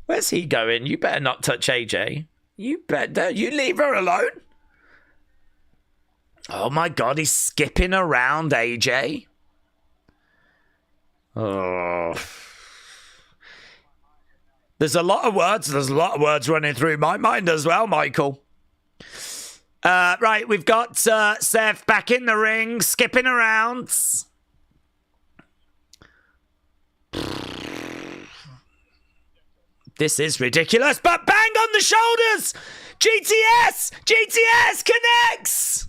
Where's he going? You better not touch AJ. You better. You leave her alone. Oh, my God. He's skipping around AJ. Oh. There's a lot of words. There's a lot of words running through my mind as well, Michael. Right, we've got Seth back in the ring, skipping around. This is ridiculous, but bang on the shoulders! GTS! GTS connects!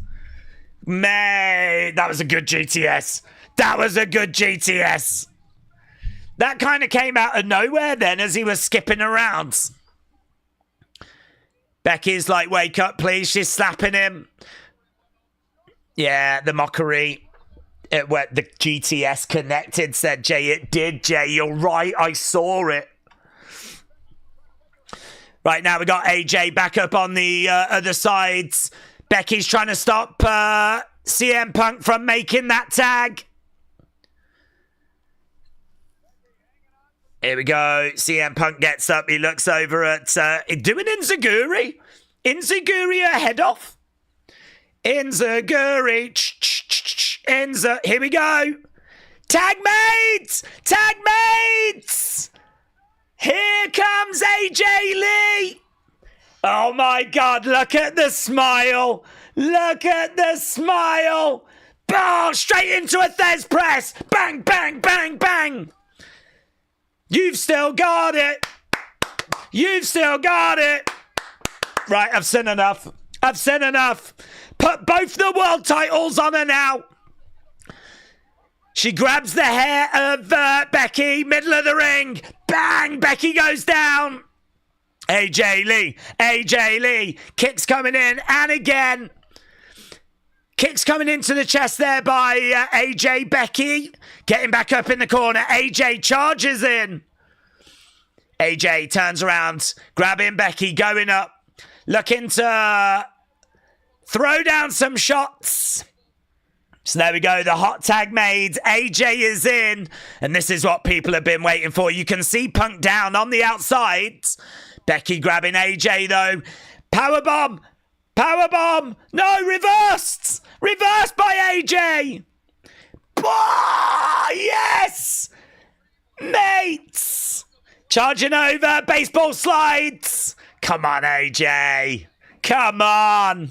Mate, that was a good GTS. That was a good GTS. That kind of came out of nowhere then as he was skipping around. Becky's like, wake up, please. She's slapping him. Yeah, the mockery. It went, the GTS connected, said Jay. It did, Jay. You're right. I saw it. Right, now we got AJ back up on the other side. Becky's trying to stop CM Punk from making that tag. Here we go. CM Punk gets up. He looks over at... doing Inzaguri. Inzaguri ahead off. Inzaguri. Here we go. Tag mates. Tag mates. Here comes AJ Lee. Oh, my God. Look at the smile. Look at the smile. Oh, straight into a Thez press. Bang, bang, bang, bang. You've still got it. You've still got it. Right, I've said enough. I've said enough. Put both the world titles on her now. She grabs the hair of Becky, middle of the ring. Bang, Becky goes down. AJ Lee, AJ Lee. Kicks coming in, and again. Kicks coming into the chest there by AJ. Becky getting back up in the corner. AJ charges in. AJ turns around, grabbing Becky, going up, looking to throw down some shots. So there we go, the hot tag made. AJ is in, and this is what people have been waiting for. You can see Punk down on the outside. Becky grabbing AJ though. Powerbomb! Powerbomb! No, reversed! Reversed by AJ! Oh, yes! Mates! Charging over, baseball slides! Come on, AJ! Come on!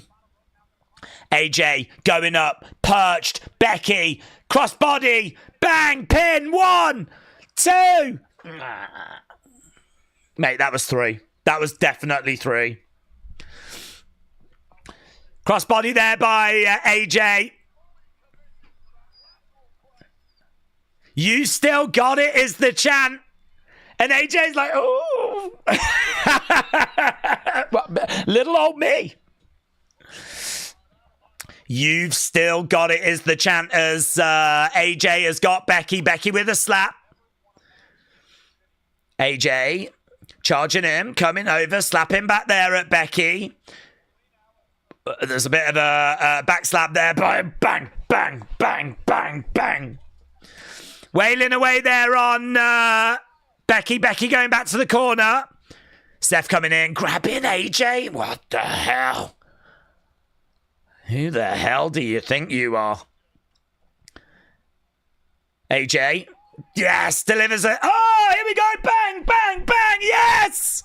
AJ going up, perched, Becky, crossbody, bang, pin, 1, 2. Mate, that was 3. That was definitely 3. Crossbody there by AJ. You still got it is the chant. And AJ's like, oh. Little old me. You've still got it is the chant as AJ has got Becky. Becky with a slap. AJ charging him, coming over, slapping back there at Becky. There's a bit of a back slap there, but bang, bang, bang, bang, bang. Wailing away there on Becky. Becky going back to the corner. Seth coming in, grabbing AJ. What the hell? Who the hell do you think you are? AJ. Yes, delivers it. Oh, here we go. Bang, bang, bang. Yes.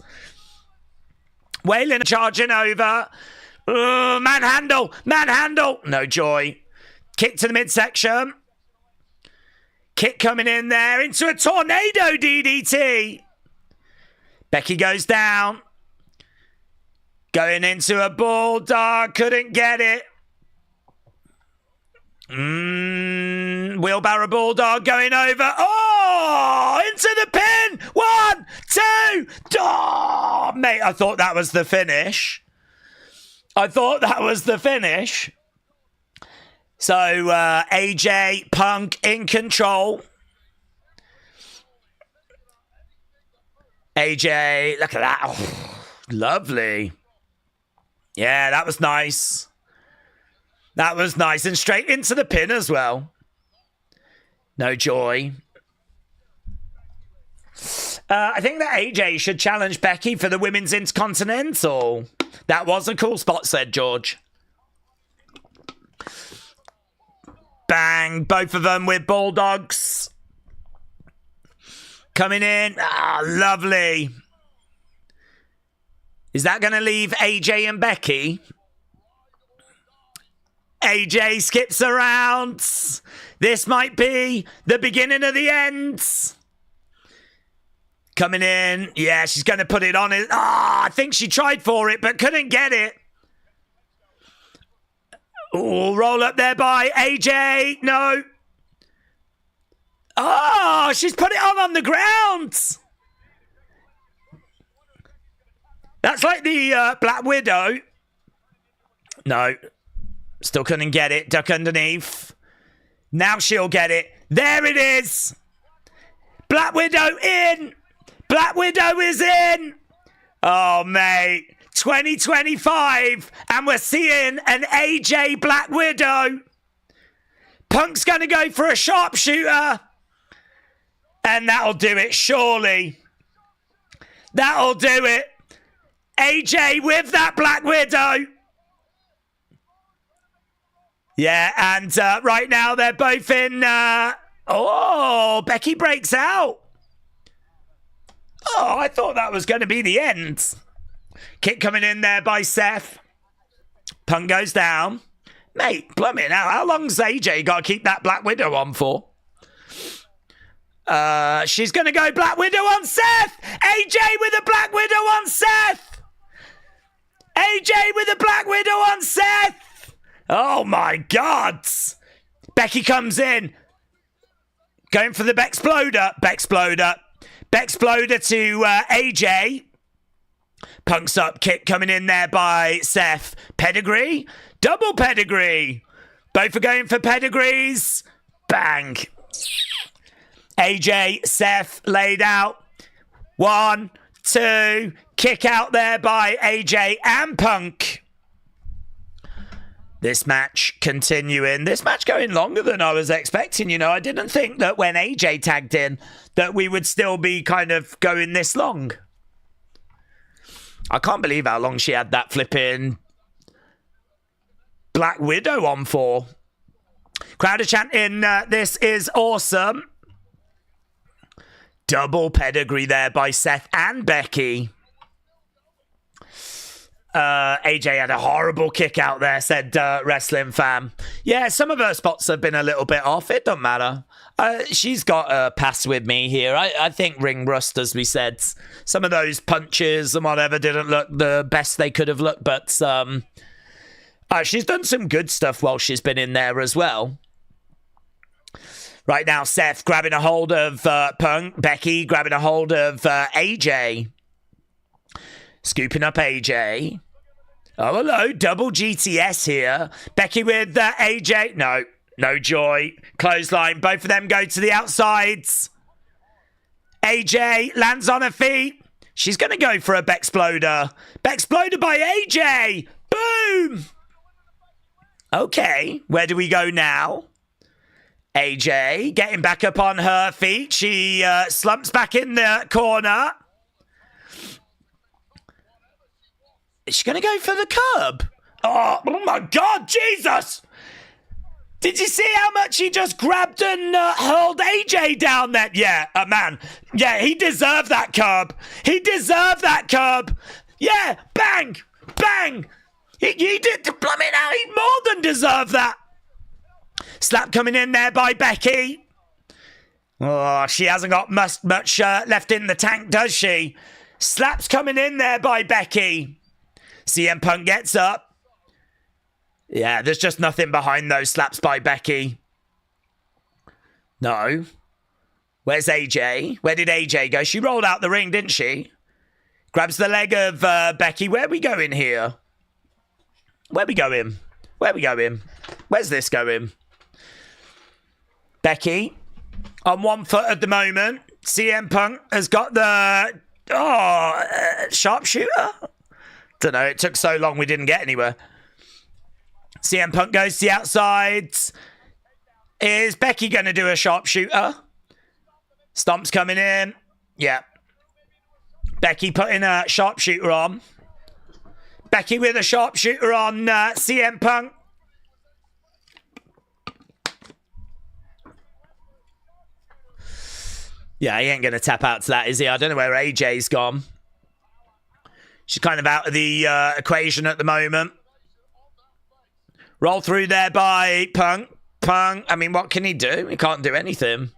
Wailing charging over. Manhandle. Manhandle. No joy. Kick to the midsection. Kick coming in there into a tornado DDT. Becky goes down. Going into a bulldog. Couldn't get it. And wheelbarrow bulldog going over. Oh, into the pin. 1, 2. Oh, mate, I thought that was the finish. So, AJ, Punk in control. AJ, look at that. Oh, lovely. Yeah, that was nice. And straight into the pin as well. No joy. I think that AJ should challenge Becky for the Women's Intercontinental. That was a cool spot, said George. Bang, both of them with bulldogs. Coming in. Ah, lovely. Is that going to leave AJ and Becky? AJ skips around. This might be the beginning of the end. Coming in. Yeah, she's going to put it on it. Ah, I think she tried for it, but couldn't get it. Oh, roll up there by AJ. No. Oh, she's put it on the ground. That's like the Black Widow. No. Still couldn't get it. Duck underneath. Now she'll get it. There it is. Black Widow in. Black Widow is in. Oh, mate. 2025. And we're seeing an AJ Black Widow. Punk's going to go for a sharpshooter. And that'll do it, surely. That'll do it. AJ with that Black Widow. Yeah, and right now they're both in... oh, Becky breaks out. Oh, I thought that was going to be the end. Kick coming in there by Seth. Punk goes down. Mate, plumbing out. How long's AJ got to keep that Black Widow on for? She's going to go Black Widow on Seth. AJ with a Black Widow on Seth. AJ with a Black Widow on Seth. Oh, my God. Becky comes in. Going for the Bexploder. Bexploder to AJ. Punk's up. Kick coming in there by Seth. Pedigree. Double pedigree. Both are going for pedigrees. Bang. AJ, Seth laid out. 1, 2. Kick out there by AJ and Punk. This match continuing. This match going longer than I was expecting. You know, I didn't think that when AJ tagged in that we would still be kind of going this long. I can't believe how long she had that flipping Black Widow on for. Crowd are chanting, this is awesome. Double pedigree there by Seth and Becky. AJ had a horrible kick out there, said Wrestling Fam. Yeah, some of her spots have been a little bit off. It don't matter. She's got a pass with me here. I think ring rust, as we said. Some of those punches and whatever didn't look the best they could have looked, but she's done some good stuff while she's been in there as well. Right now, Seth grabbing a hold of Punk. Becky grabbing a hold of AJ. Scooping up AJ. Oh, hello. Double GTS here. Becky with AJ. No joy. Clothesline. Both of them go to the outsides. AJ lands on her feet. She's going to go for a Bexploder. Bexploder by AJ. Boom. Okay. Where do we go now? AJ getting back up on her feet. She slumps back in the corner. Is she going to go for the curb? Oh my God, Jesus! Did you see how much he just grabbed and hurled AJ down there? Yeah, man. Yeah, he deserved that curb. He deserved that curb. Yeah, bang, bang. He did, plumbing out. He more than deserved that. Slap coming in there by Becky. Oh, she hasn't got much left in the tank, does she? Slaps coming in there by Becky. CM Punk gets up. Yeah, there's just nothing behind those slaps by Becky. No. Where's AJ? Where did AJ go? She rolled out the ring, didn't she? Grabs the leg of Becky. Where are we going here? Where are we going? Where are we going? Where's this going? Becky on 1 foot at the moment. CM Punk has got the sharpshooter. Don't know. It took so long we didn't get anywhere. CM Punk goes to the outside. Is Becky going to do a sharpshooter? Stomp's coming in. Yeah. Becky putting a sharpshooter on. Becky with a sharpshooter on CM Punk. Yeah, he ain't going to tap out to that, is he? I don't know where AJ's gone. She's kind of out of the equation at the moment. Roll through there by Punk. Punk, I mean, what can he do? He can't do anything.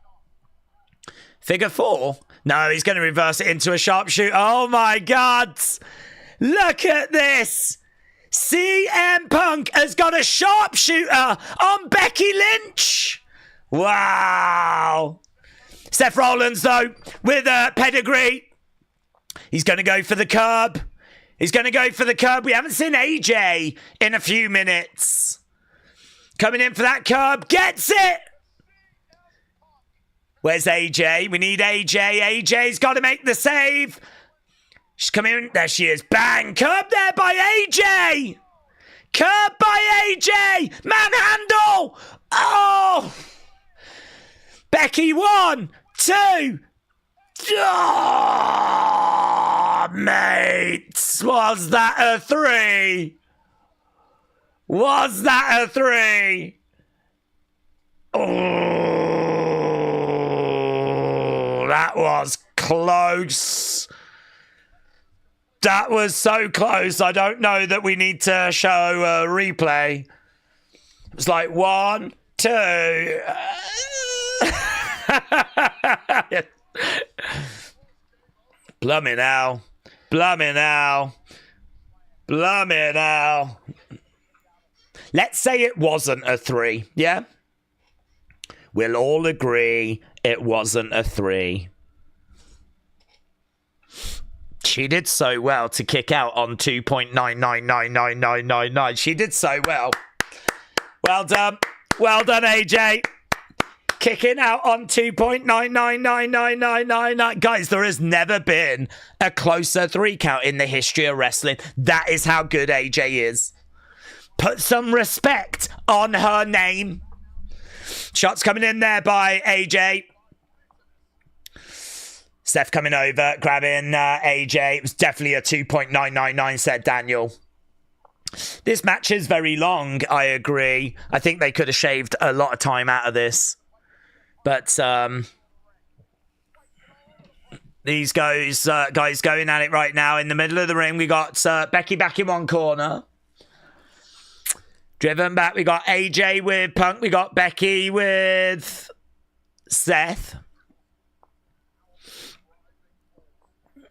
Figure 4. No, he's going to reverse it into a sharpshooter. Oh, my God. Look at this. CM Punk has got a sharpshooter on Becky Lynch. Wow. Seth Rollins, though, with a pedigree. He's going to go for the curb. He's going to go for the curb. We haven't seen AJ in a few minutes. Coming in for that curb. Gets it. Where's AJ? We need AJ. AJ's got to make the save. She's coming in. There she is. Bang. Curb there by AJ. Curb by AJ. Manhandle. Oh. Becky 1, 2. Oh, mate. Was that a 3? Was that a 3? Oh, that was close. That was so close. I don't know that we need to show a replay. It was like 1, 2. Blimey now. Blimey now. Blimey now. Let's say it wasn't a 3, yeah? We'll all agree it wasn't a 3. She did so well to kick out on 2.9999999. She did so well. Well done. Well done, AJ. Kicking out on 2.9999999. Guys, there has never been a closer 3 count in the history of wrestling. That is how good AJ is. Put some respect on her name. Shots coming in there by AJ. Seth coming over, grabbing AJ. It was definitely a 2.999, said Daniel. This match is very long, I agree. I think they could have shaved a lot of time out of this. But these guys going at it right now in the middle of the ring. We got Becky back in one corner. Driven back. We got AJ with Punk. We got Becky with Seth.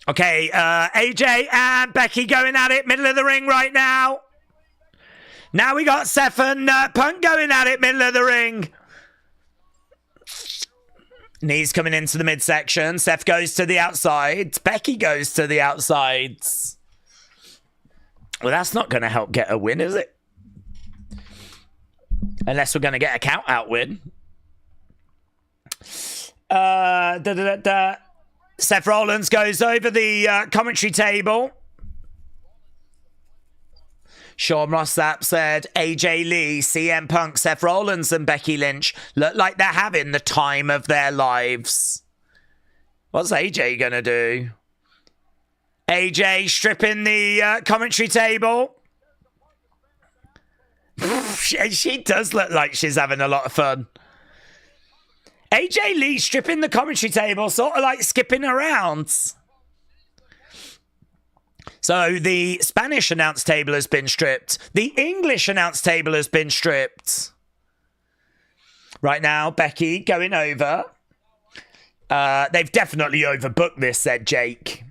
Okay, AJ and Becky going at it. Middle of the ring right now. Now we got Seth and Punk going at it. Middle of the ring. Knees coming into the midsection. Seth goes to the outside. Becky goes to the outside. Well, that's not going to help get a win, is it? Unless we're going to get a count-out win. Seth Rollins goes over the commentary table. Sean Rossap said, AJ Lee, CM Punk, Seth Rollins and Becky Lynch look like they're having the time of their lives. What's AJ going to do? AJ stripping the commentary table. She does look like she's having a lot of fun. AJ Lee stripping the commentary table, sort of like skipping around. So the Spanish announce table has been stripped. The English announce table has been stripped. Right now, Becky going over. They've definitely overbooked this, said Jake.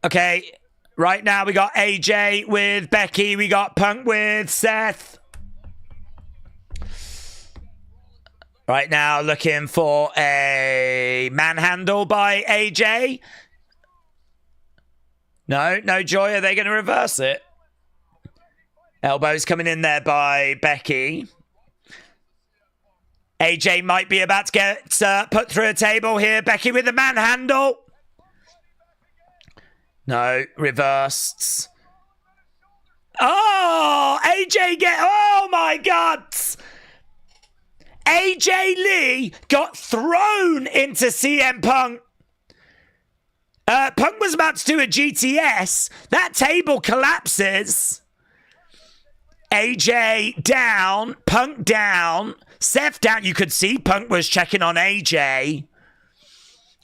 Okay, right now we got AJ with Becky. We got Punk with Seth. Right now, looking for a manhandle by AJ. No, Joy. Are they going to reverse it? Elbows coming in there by Becky. AJ might be about to get put through a table here. Becky with the manhandle. No, reversed. Oh, oh my God. AJ Lee got thrown into CM Punk. Punk was about to do a GTS. That table collapses. AJ down. Punk down. Seth down. You could see Punk was checking on AJ.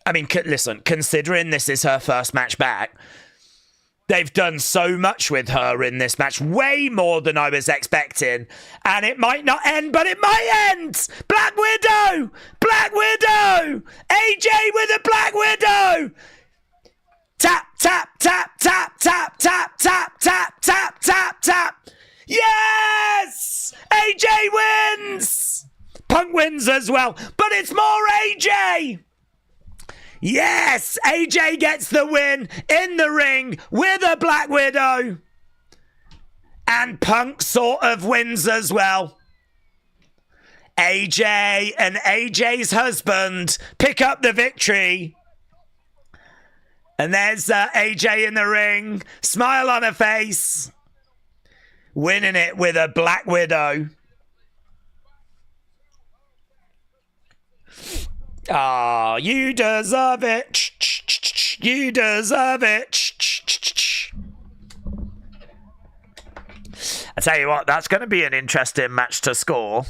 I mean, listen, considering this is her first match back, they've done so much with her in this match. Way more than I was expecting. And it might not end, but it might end. Black Widow. Black Widow. AJ with a Black Widow. Tap, tap, tap, tap, tap, tap, tap, tap, tap, tap, tap. Yes! AJ wins! Punk wins as well, but it's more AJ! Yes! AJ gets the win in the ring with a Black Widow. And Punk sort of wins as well. AJ and AJ's husband pick up the victory. And there's AJ in the ring, smile on her face, winning it with a Black Widow. Ah, you deserve it. You deserve it. I tell you what, that's going to be an interesting match to score.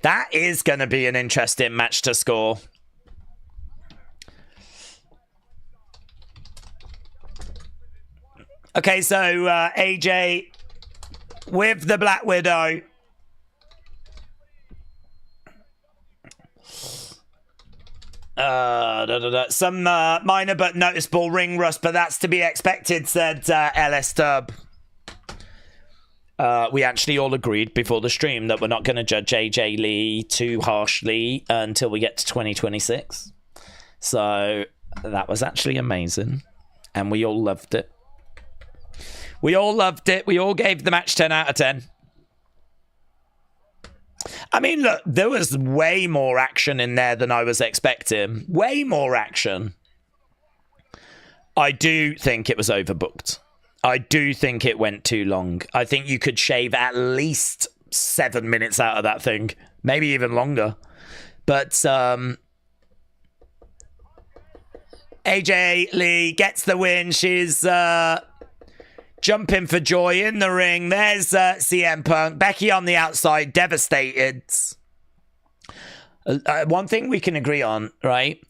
That is going to be an interesting match to score. Okay, so AJ with the Black Widow. Some minor but noticeable ring rust, but that's to be expected, said LS Dub. We actually all agreed before the stream that we're not going to judge AJ Lee too harshly until we get to 2026. So that was actually amazing. And we all loved it. We all loved it. We all gave the match 10 out of 10. I mean, look, there was way more action in there than I was expecting. Way more action. I do think it was overbooked. I do think it went too long. I think you could shave at least 7 minutes out of that thing. Maybe even longer. But AJ Lee gets the win. She's jumping for joy in the ring. There's CM Punk. Becky on the outside, devastated. One thing we can agree on, right?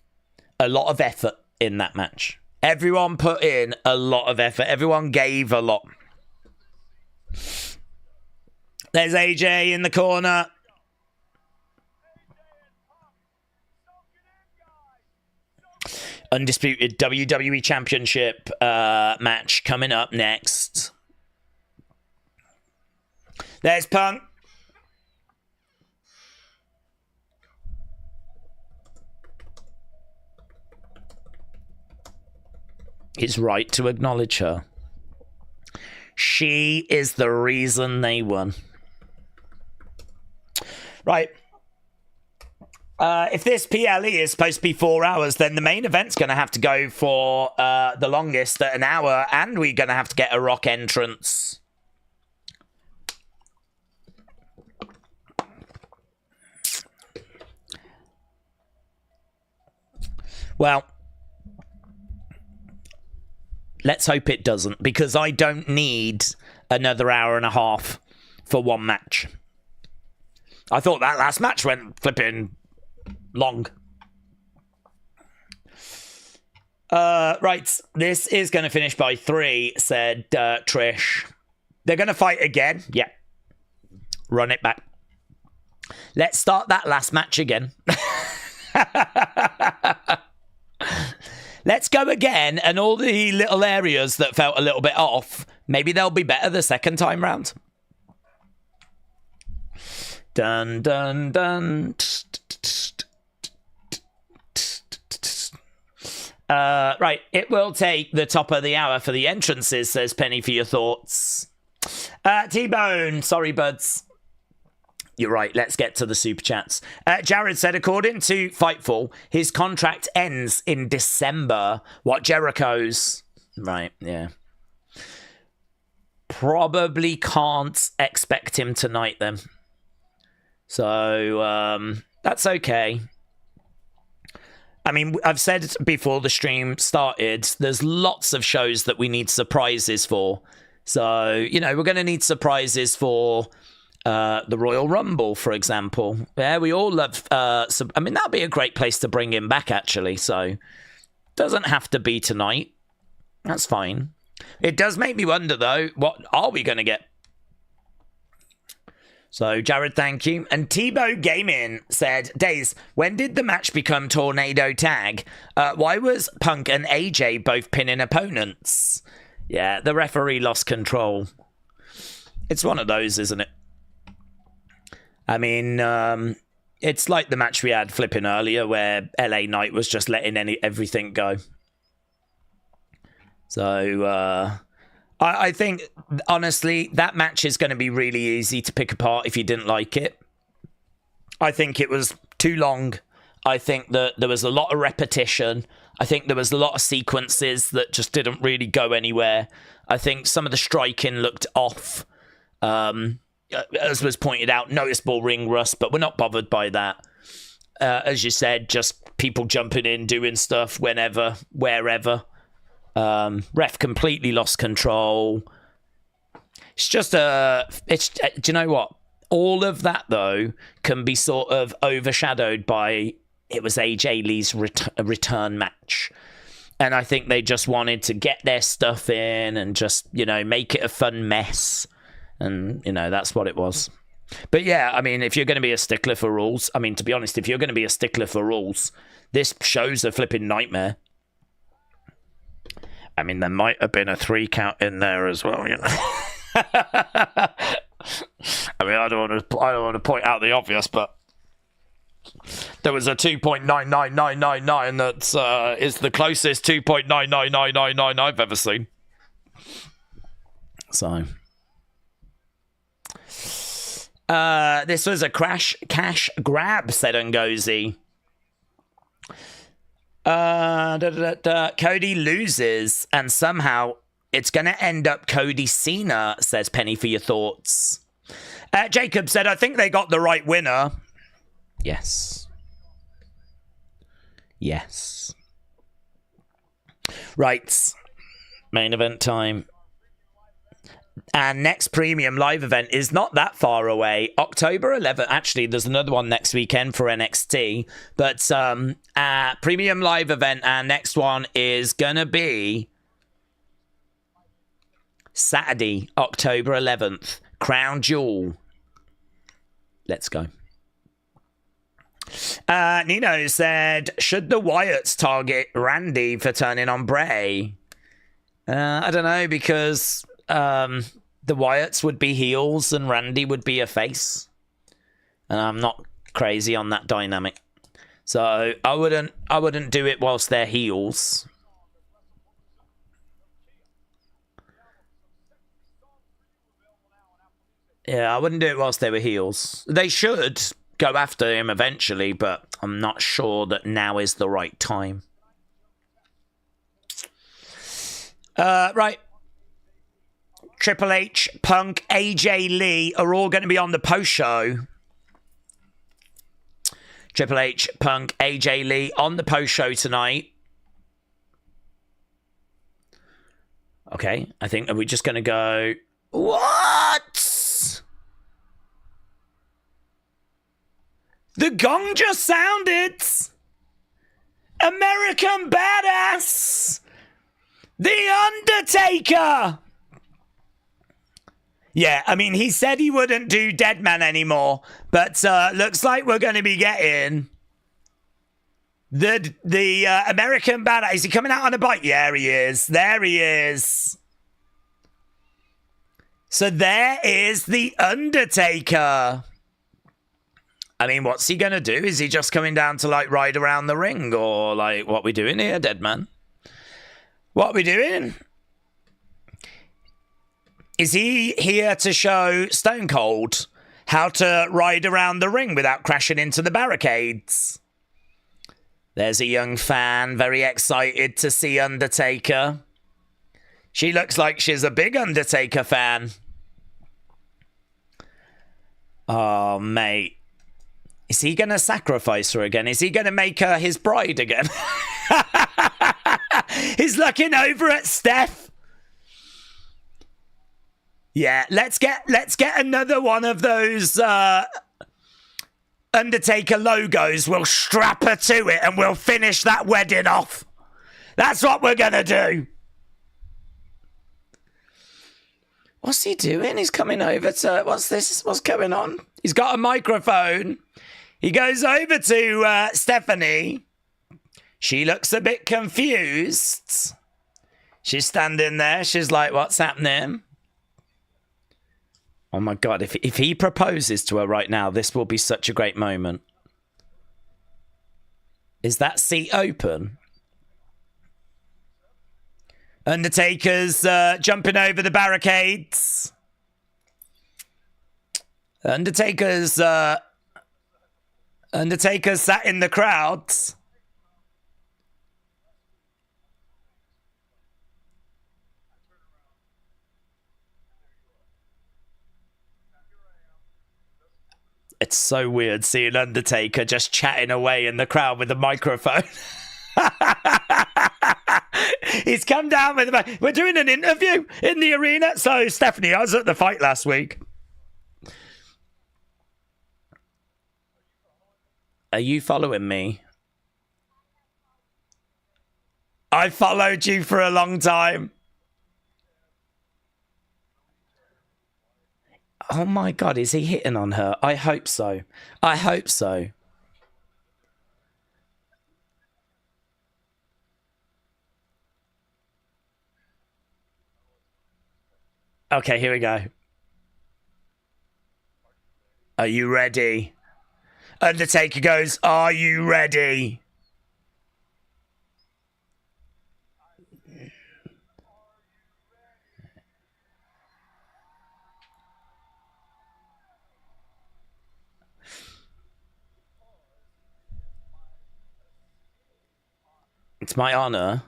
A lot of effort in that match. Everyone put in a lot of effort. Everyone gave a lot. There's AJ in the corner. Undisputed WWE Championship match coming up next. There's Punk. It's right to acknowledge her. She is the reason they won. Right. If this PLE is supposed to be 4 hours, then the main event's going to have to go for the longest at an hour, and we're going to have to get a Rock entrance. Well, let's hope it doesn't, because I don't need another hour and a half for one match. I thought that last match went flipping long. Right, this is going to finish by 3, said Trish. They're going to fight again. Yeah. Run it back. Let's start that last match again. Let's go again, and all the little areas that felt a little bit off, maybe they'll be better the second time round. Dun, dun, dun. Right, it will take the top of the hour for the entrances, says Penny, for your thoughts. T-Bone, sorry, buds. You're right, let's get to the super chats. Jared said, according to Fightful, his contract ends in December. What, Jericho's? Right, yeah. Probably can't expect him tonight, then. So, that's okay. I mean, I've said before the stream started, there's lots of shows that we need surprises for. So, you know, we're going to need surprises for the Royal Rumble, for example. Yeah, we all love... I mean, that'd be a great place to bring him back, actually. So, doesn't have to be tonight. That's fine. It does make me wonder, though, what are we going to get? So, Jared, thank you. And Tebow Gaming said, Daze, when did the match become Tornado Tag? Why was Punk and AJ both pinning opponents? Yeah, the referee lost control. It's one of those, isn't it? I mean, it's like the match we had flipping earlier where LA Knight was just letting everything go. So, I think, honestly, that match is going to be really easy to pick apart if you didn't like it. I think it was too long. I think that there was a lot of repetition. I think there was a lot of sequences that just didn't really go anywhere. I think some of the striking looked off. As was pointed out, noticeable ring rust, but we're not bothered by that. As you said, just people jumping in, doing stuff whenever, wherever. Ref completely lost control. It's just do you know what? All of that, though, can be sort of overshadowed by it was AJ Lee's return match. And I think they just wanted to get their stuff in and just, you know, make it a fun mess. And, you know, that's what it was. But yeah, I mean, if you're going to be a stickler for rules, I mean, to be honest, if you're going to be a stickler for rules, this show's a flipping nightmare. I mean, there might have been a 3 count in there as well, you know. I mean, I don't want to point out the obvious, but there was a 2.99999 that is the closest 2.99999 I've ever seen. So, this was a cash grab, said Ngozi. Cody loses, and somehow it's going to end up Cody Cena, says Penny, for your thoughts. Jacob said, I think they got the right winner. Yes. Yes. Right. Main event time. And next premium live event is not that far away. October 11th. Actually, there's another one next weekend for NXT. But premium live event, and next one is going to be Saturday, October 11th. Crown Jewel. Let's go. Nino said, should the Wyatts target Randy for turning on Bray? I don't know, because... the Wyatts would be heels and Randy would be a face, and I'm not crazy on that dynamic, so I wouldn't do it whilst they're heels. Yeah, I wouldn't do it whilst they were heels. They should go after him eventually, but I'm not sure that now is the right time. Right. Triple H, Punk, AJ Lee are all going to be on the post show. Triple H, Punk, AJ Lee on the post show tonight. Okay, I think, are we just going to go, what? The gong just sounded. American Badass. The Undertaker. Yeah, I mean, he said he wouldn't do Deadman anymore, but looks like we're going to be getting the American Badass. Is he coming out on a bike? Yeah, he is. There he is. So there is the Undertaker. I mean, what's he going to do? Is he just coming down to, like, ride around the ring? Or, like, what we doing here, dead man? What we doing? Is he here to show Stone Cold how to ride around the ring without crashing into the barricades? There's a young fan, very excited to see Undertaker. She looks like she's a big Undertaker fan. Oh, mate. Is he going to sacrifice her again? Is he going to make her his bride again? He's looking over at Steph. Yeah, let's get another one of those Undertaker logos. We'll strap her to it and we'll finish that wedding off. That's what we're going to do. What's he doing? He's coming over to... What's this? What's going on? He's got a microphone. He goes over to Stephanie. She looks a bit confused. She's standing there. She's like, what's happening? Oh my God, if he proposes to her right now, this will be such a great moment. Is that seat open? Undertaker's jumping over the barricades. Undertaker's sat in the crowds. It's so weird seeing Undertaker just chatting away in the crowd with a microphone. He's come down with the... We're doing an interview in the arena. So, Stephanie, I was at the fight last week. Are you following me? I followed you for a long time. Oh my God, is he hitting on her? I hope so. I hope so. Okay, here we go. Are you ready? Undertaker goes, are you ready? It's my honor.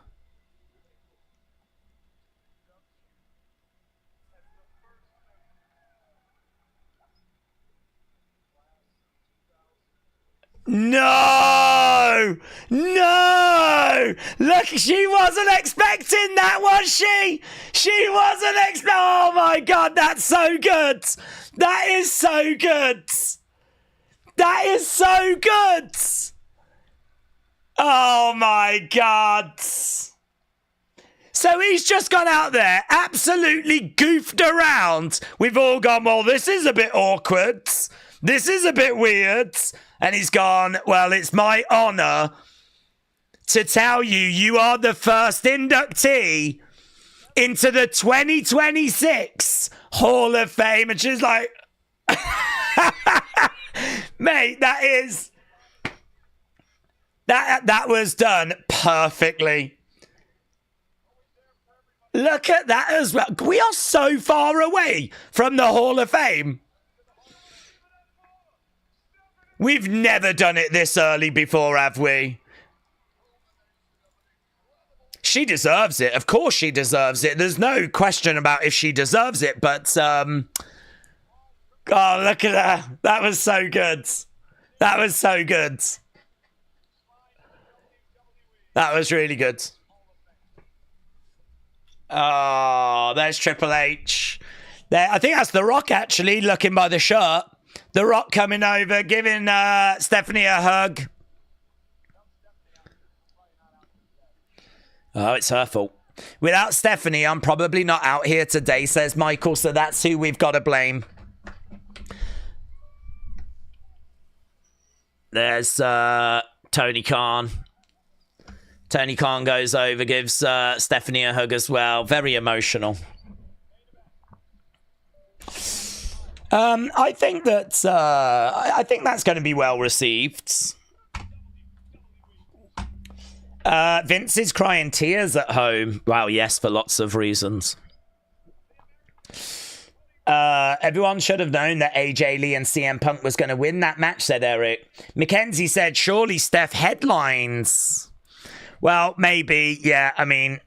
No! No! Look, she wasn't expecting that, was she? She wasn't oh my God, that's so good! That is so good! That is so good! Oh my God! So he's just gone out there, absolutely goofed around. We've all gone, well, this is a bit awkward. This is a bit weird. And he's gone, well, it's my honor to tell you, you are the first inductee into the 2026 Hall of Fame. And she's like, mate, that is... That was done perfectly. Look at that as well. We are so far away from the Hall of Fame. We've never done it this early before, have we? She deserves it. Of course she deserves it. There's no question about if she deserves it, but oh, look at her. That was so good. That was so good. That was really good. Oh, there's Triple H. There, I think that's The Rock, actually, looking by the shirt. The Rock coming over, giving Stephanie a hug. Oh, it's her fault. Without Stephanie, I'm probably not out here today, says Michael, so that's who we've got to blame. There's Tony Khan. Tony Khan goes over, gives Stephanie a hug as well. Very emotional. I think that's going to be well received. Vince is crying tears at home. Wow, yes, for lots of reasons. Everyone should have known that AJ Lee and CM Punk was going to win that match, said Eric. Mackenzie said, surely Steph headlines. Well, maybe, yeah. I mean,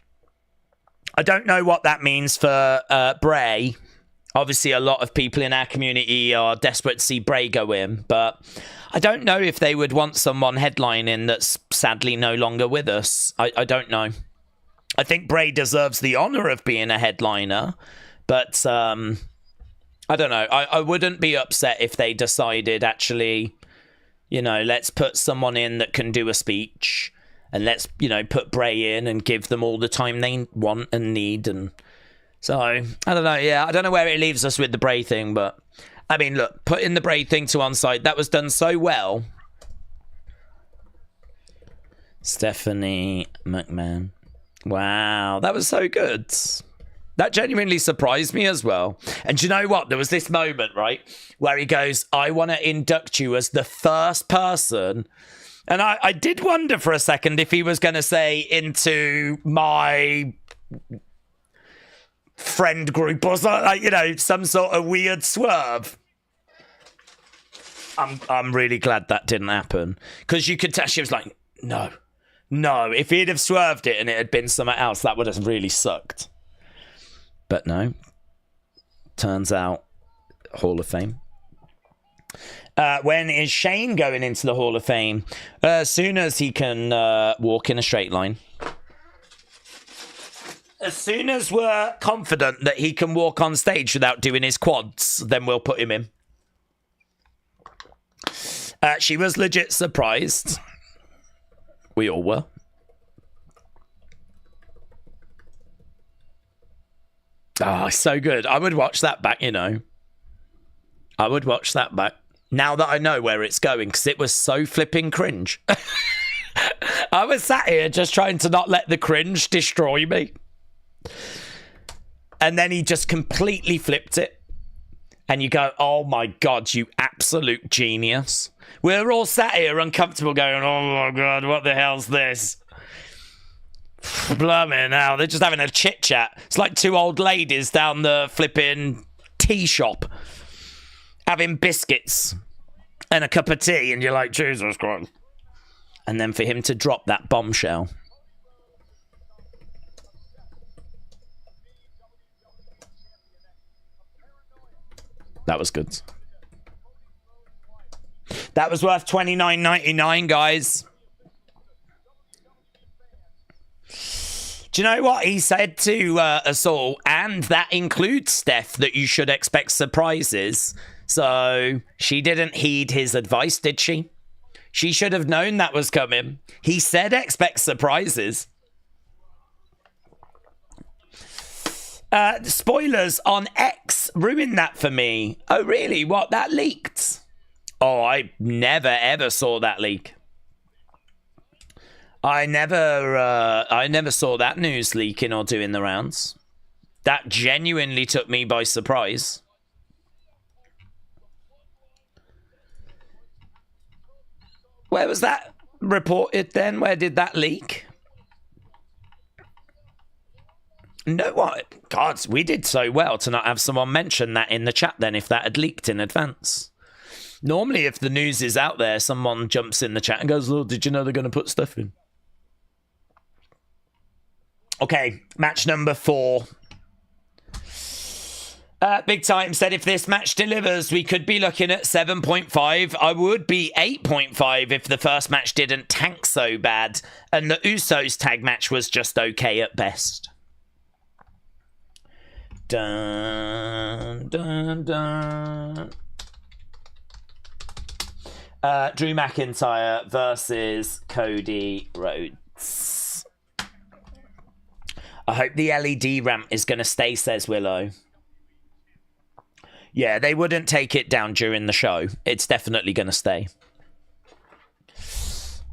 I don't know what that means for Bray. Obviously, a lot of people in our community are desperate to see Bray go in, but I don't know if they would want someone headlining that's sadly no longer with us. I don't know. I think Bray deserves the honor of being a headliner, but I don't know. I wouldn't be upset if they decided, actually, you know, let's put someone in that can do a speech, and let's, you know, put Bray in and give them all the time they want and need. And so, I don't know. Yeah, I don't know where it leaves us with the Bray thing, but I mean, look, putting the Bray thing to one side, that was done so well. Stephanie McMahon. Wow, that was so good. That genuinely surprised me as well. And do you know what? There was this moment, right, where he goes, I want to induct you as the first person. And I did wonder for a second if he was going to say into my friend group or something, like, you know, some sort of weird swerve. I'm really glad that didn't happen, because you could tell she was like, no. If he'd have swerved it and it had been something else, that would have really sucked. But no. Turns out, Hall of Fame. When is Shane going into the Hall of Fame? As soon as he can walk in a straight line. As soon as we're confident that he can walk on stage without doing his quads, then we'll put him in. She was legit surprised. We all were. Oh, so good. I would watch that back, you know. I would watch that back. Now that I know where it's going, because it was so flipping cringe. I was sat here just trying to not let the cringe destroy me. And then he just completely flipped it. And you go, oh my God, you absolute genius. We're all sat here uncomfortable going, oh my God, what the hell's this? Blimey now, they're just having a chit chat. It's like two old ladies down the flipping tea shop having biscuits and a cup of tea, and you're like, Jesus Christ. And then for him to drop that bombshell. That was good. That was worth $29.99, guys. Do you know what he said to us all? And that includes Steph, that you should expect surprises. So she didn't heed his advice, did she? She should have known that was coming. He said expect surprises. Spoilers on X ruined that for me. Oh, really? What? That leaked? Oh, I never, ever saw that leak. I never saw that news leaking or doing the rounds. That genuinely took me by surprise. Where was that reported then? Where did that leak? No, what? God, we did so well to not have someone mention that in the chat then if that had leaked in advance. Normally, if the news is out there, someone jumps in the chat and goes, oh, did you know they're going to put stuff in? Okay, match number 4. Big Time said if this match delivers, we could be looking at 7.5. I would be 8.5 if the first match didn't tank so bad and the Usos tag match was just okay at best. Dun, dun, dun. Drew McIntyre versus Cody Rhodes. I hope the LED ramp is going to stay, says Willow. Yeah, they wouldn't take it down during the show. It's definitely going to stay.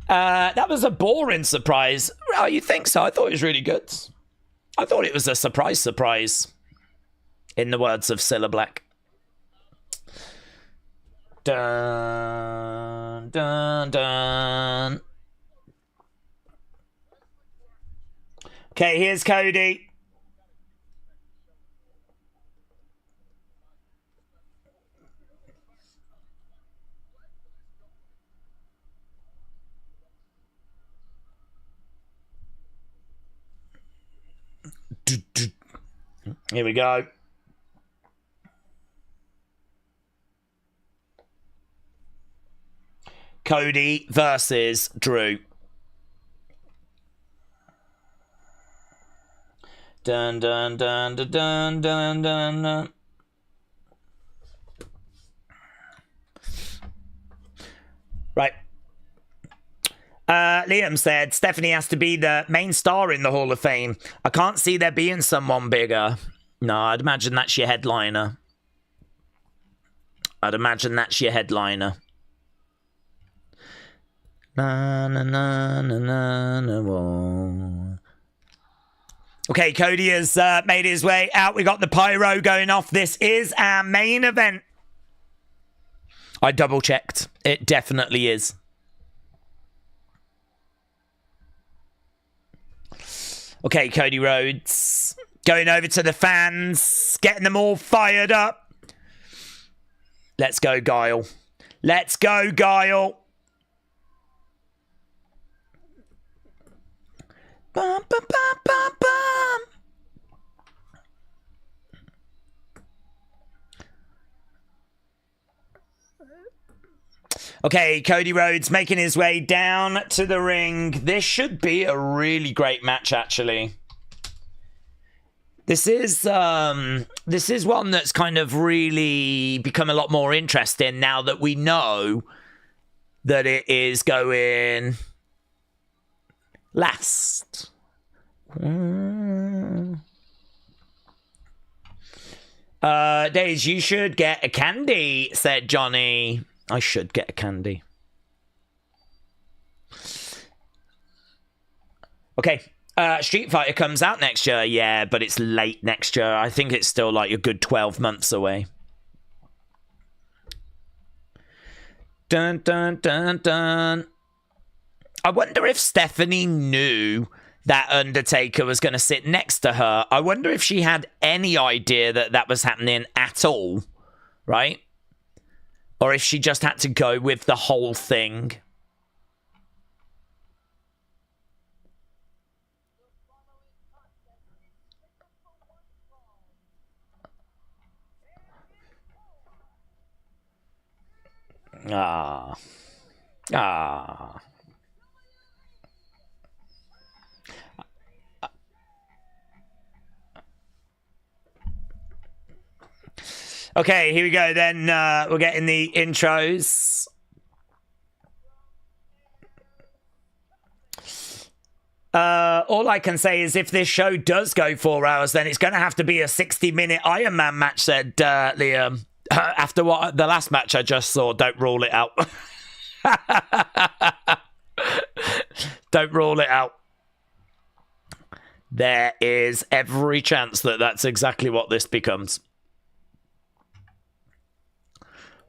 That was a boring surprise. Oh, you think so? I thought it was really good. I thought it was a surprise. In the words of Cilla Black. Dun, dun, dun. Okay, here's Cody. Here we go. Cody versus Drew. Dun dun dun dun dun dun dun dun. Right. Liam said Stephanie has to be the main star in the Hall of Fame. I can't see there being someone bigger. No, I'd imagine that's your headliner. Na, na, na, na, na, na, whoa. Okay, Cody has made his way out. We got the pyro going off. This is our main event. I double checked. It definitely is. Okay, Cody Rhodes going over to the fans, getting them all fired up. Let's go, Guile. Let's go, Guile. Bum, bum, bum, bum, bum. Okay, Cody Rhodes making his way down to the ring. This should be a really great match, actually. This is one that's kind of really become a lot more interesting now that we know that it is going last. Daze, you should get a candy, said Johnny. I should get a candy. Okay. Street Fighter comes out next year. Yeah, but it's late next year. I think it's still like a good 12 months away. Dun, dun, dun, dun. I wonder if Stephanie knew that Undertaker was going to sit next to her. I wonder if she had any idea that that was happening at all, right? Or if she just had to go with the whole thing. Ah. Okay, here we go then. We're getting the intros. All I can say is if this show does go 4 hours, then it's going to have to be a 60-minute Iron Man match, said Liam. After what the last match I just saw, don't rule it out. Don't rule it out. There is every chance that that's exactly what this becomes.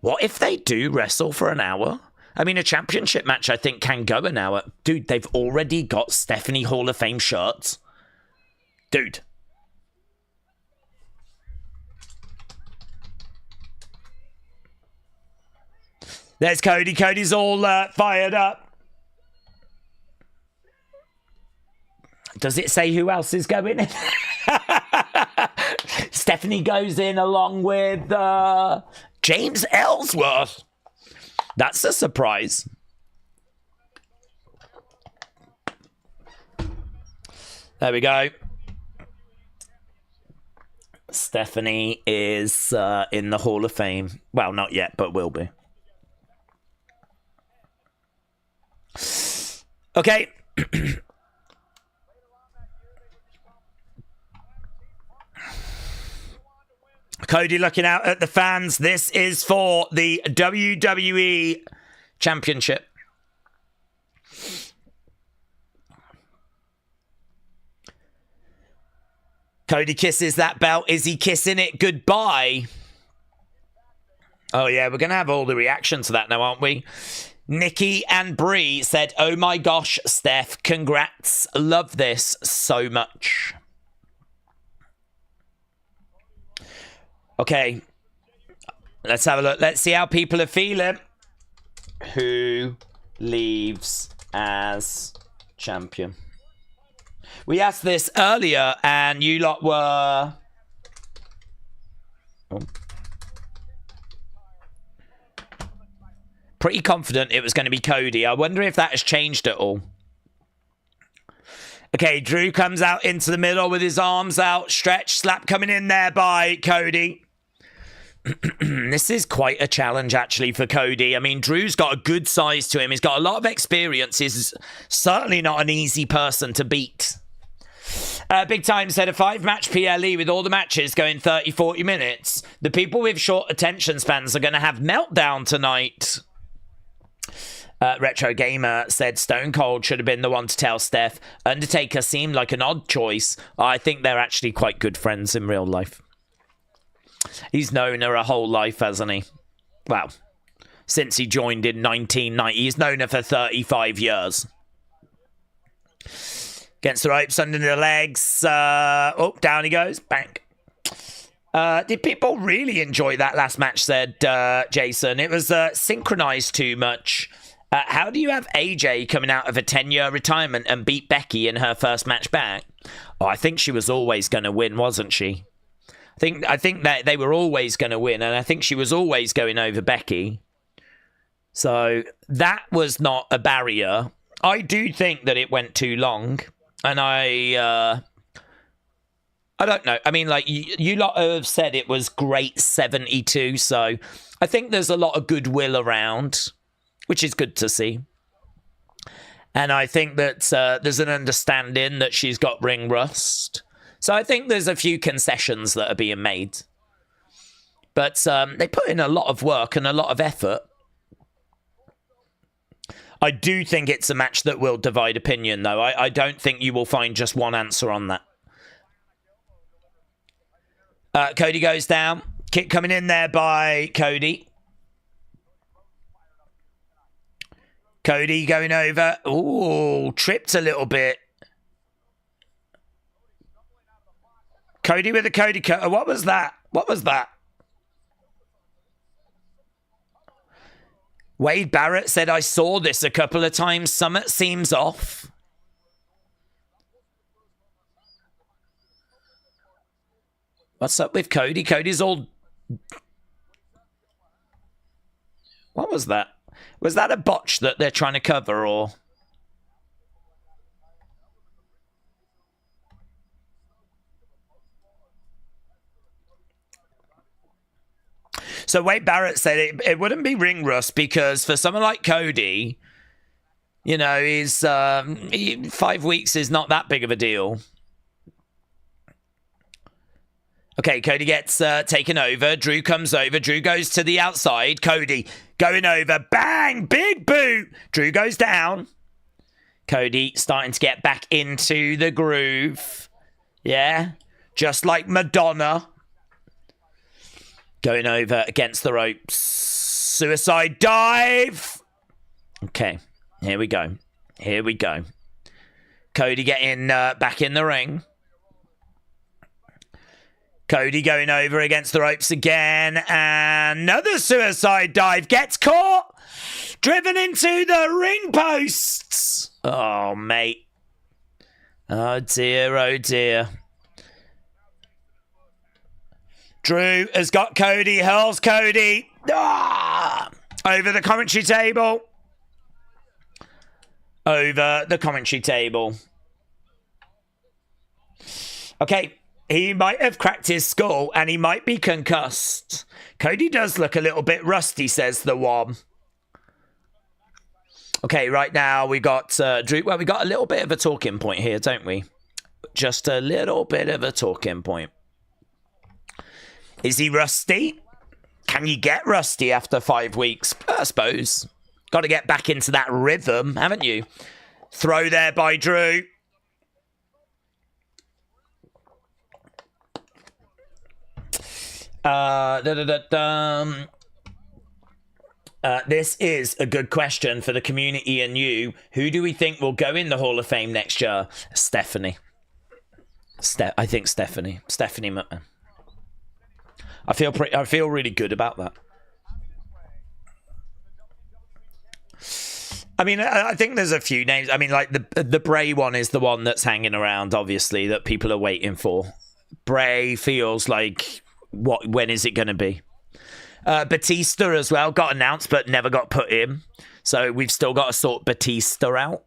What if they do wrestle for an hour? I mean, a championship match, I think, can go an hour. Dude, they've already got Stephanie Hall of Fame shirts. Dude. There's Cody. Cody's all fired up. Does it say who else is going in? Stephanie goes in along with James Ellsworth. That's a surprise. There we go. Stephanie is in the Hall of Fame. Well, not yet, but will be. Okay. Cody looking out at the fans. This is for the WWE Championship. Cody kisses that belt. Is he kissing it goodbye? Oh, yeah, we're going to have all the reaction to that now, aren't we? Nikki and Bree said, oh my gosh, Steph, congrats. Love this so much. Okay, let's have a look. Let's see how people are feeling. Who leaves as champion? We asked this earlier, and you lot were... pretty confident it was going to be Cody. I wonder if that has changed at all. Okay, Drew comes out into the middle with his arms out, stretch, slap coming in there by Cody. This is quite a challenge, actually, for Cody. I mean, Drew's got a good size to him. He's got a lot of experience. He's certainly not an easy person to beat. Big Time said a 5-match PLE with all the matches going 30-40 minutes. The people with short attention spans are going to have meltdown tonight. Retro Gamer said Stone Cold should have been the one to tell Steph. Undertaker seemed like an odd choice. I think they're actually quite good friends in real life. He's known her a whole life, hasn't he? Well, since he joined in 1990. He's known her for 35 years. Against the ropes, under the legs. Oh, down he goes. Bang. Did people really enjoy that last match, said Jason? It was synchronized too much. How do you have AJ coming out of a 10-year retirement and beat Becky in her first match back? Oh, I think she was always going to win, wasn't she? I think that they were always going to win, and I think she was always going over Becky. So that was not a barrier. I do think that it went too long, and I don't know. I mean, like, you lot have said it was great 72, so I think there's a lot of goodwill around, which is good to see. And I think that there's an understanding that she's got ring rust. So I think there's a few concessions that are being made. But they put in a lot of work and a lot of effort. I do think it's a match that will divide opinion, though. I don't think you will find just one answer on that. Cody goes down. Kick coming in there by Cody. Cody going over. Ooh, tripped a little bit. Cody with a Cody cutter. What was that? What was that? Wade Barrett said, I saw this a couple of times. Summit seems off. What's up with Cody? Cody's all... What was that? Was that a botch that they're trying to cover, or... So Wade Barrett said it wouldn't be ring rust because for someone like Cody, you know, 5 weeks is not that big of a deal. Okay, Cody gets taken over. Drew comes over. Drew goes to the outside. Cody going over. Bang! Big boot! Drew goes down. Cody starting to get back into the groove. Yeah? Just like Madonna. Going over against the ropes. Suicide dive! Okay, here we go. Here we go. Cody getting back in the ring. Cody going over against the ropes again. And another suicide dive. Gets caught. Driven into the ring posts. Oh, mate. Oh, dear. Oh, dear. Drew has got Cody. Hurls Cody. Ah! Over the commentary table. Over the commentary table. Okay. He might have cracked his skull and he might be concussed. Cody does look a little bit rusty, says the Wob. Okay, right now we got Drew. Well, we got a little bit of a talking point here, don't we? Just a little bit of a talking point. Is he rusty? Can you get rusty after 5 weeks? I suppose. Got to get back into that rhythm, haven't you? Throw there by Drew. This is a good question for the community and you. Who do we think will go in the Hall of Fame next year? Stephanie. I think Stephanie. Stephanie McMahon. I feel really good about that. I mean, I think there's a few names. I mean, like the Bray one is the one that's hanging around, obviously, that people are waiting for. Bray feels like, when is it going to be? Batista as well got announced but never got put in. So we've still got to sort Batista out.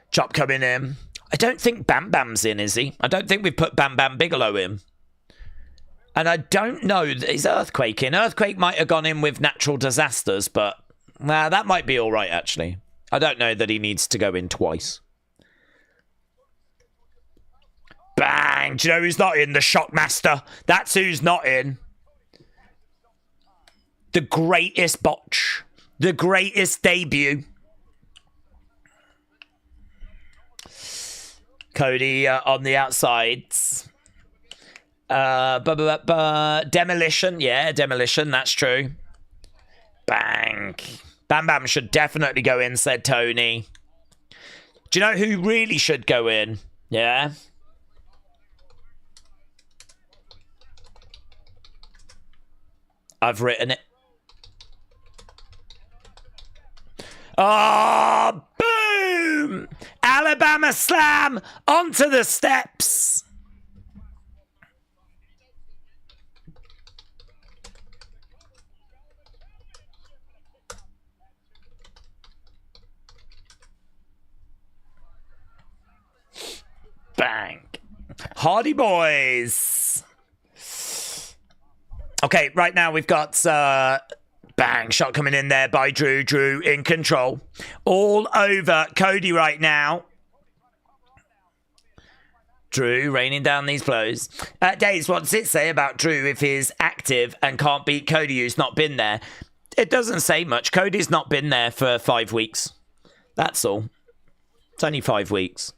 Chop coming in. I don't think Bam Bam's in, is he? I don't think we've put Bam Bam Bigelow in. And I don't know, is Earthquake in? Earthquake might have gone in with natural disasters, but that might be all right, actually. I don't know that he needs to go in twice. Bang! Do you know who's not in? The Shockmaster. That's who's not in. The greatest botch. The greatest debut. Cody on the outsides. Demolition. Yeah, Demolition. That's true. Bang. Bam Bam should definitely go in, said Tony. Do you know who really should go in? Yeah. I've written it. Oh, boom! Alabama Slam onto the steps. Bang. Hardy Boys. Okay, right now we've got bang, shot coming in there by Drew. Drew in control. All over Cody right now. Drew raining down these blows. Daze, what's it say about Drew if he's active and can't beat Cody who's not been there? It doesn't say much. Cody's not been there for 5 weeks. That's all. It's only 5 weeks.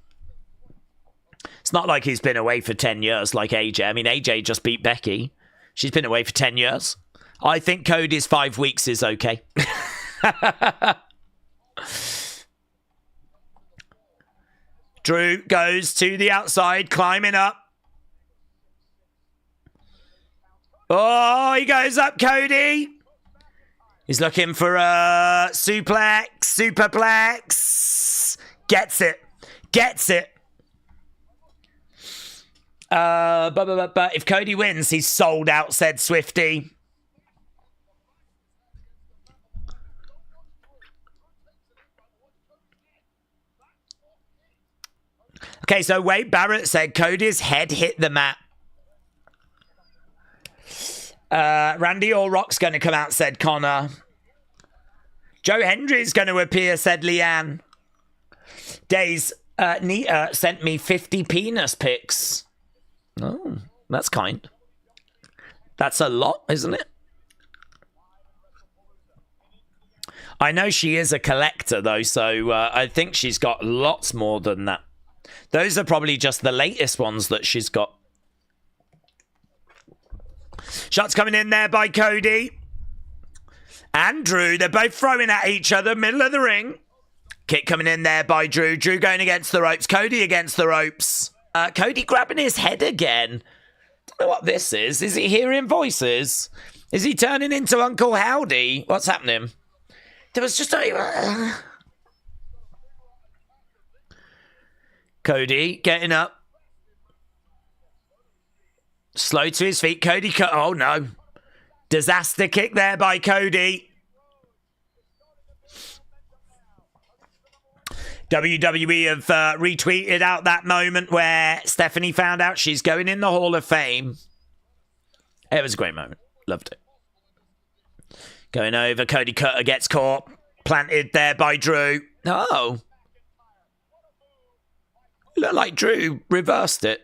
It's not like he's been away for 10 years like AJ. I mean, AJ just beat Becky. She's been away for 10 years. I think Cody's 5 weeks is okay. Drew goes to the outside, climbing up. Oh, he goes up, Cody. He's looking for a suplex, superplex. Gets it. Gets it. But if Cody wins, he's sold out, said Swifty. Okay, so Wade Barrett said Cody's head hit the mat. Randy Orrock's going to come out, said Connor. Joe Hendry's going to appear, said Leanne. Daze, Nita sent me 50 penis pics. Oh, that's kind. That's a lot, isn't it? I know she is a collector, though, so I think she's got lots more than that. Those are probably just the latest ones that she's got. Shots coming in there by Cody. And Drew, they're both throwing at each other, middle of the ring. Kick coming in there by Drew. Drew going against the ropes. Cody against the ropes. Cody grabbing his head again. Don't know what this is. Is he hearing voices? Is he turning into Uncle Howdy? What's happening? There was just a... Cody getting up. Slow to his feet. Cody cut. Oh, no. Disaster kick there by Cody. WWE have retweeted out that moment where Stephanie found out she's going in the Hall of Fame. It was a great moment. Loved it. Going over. Cody Cutter gets caught. Planted there by Drew. Oh. Looked like Drew reversed it.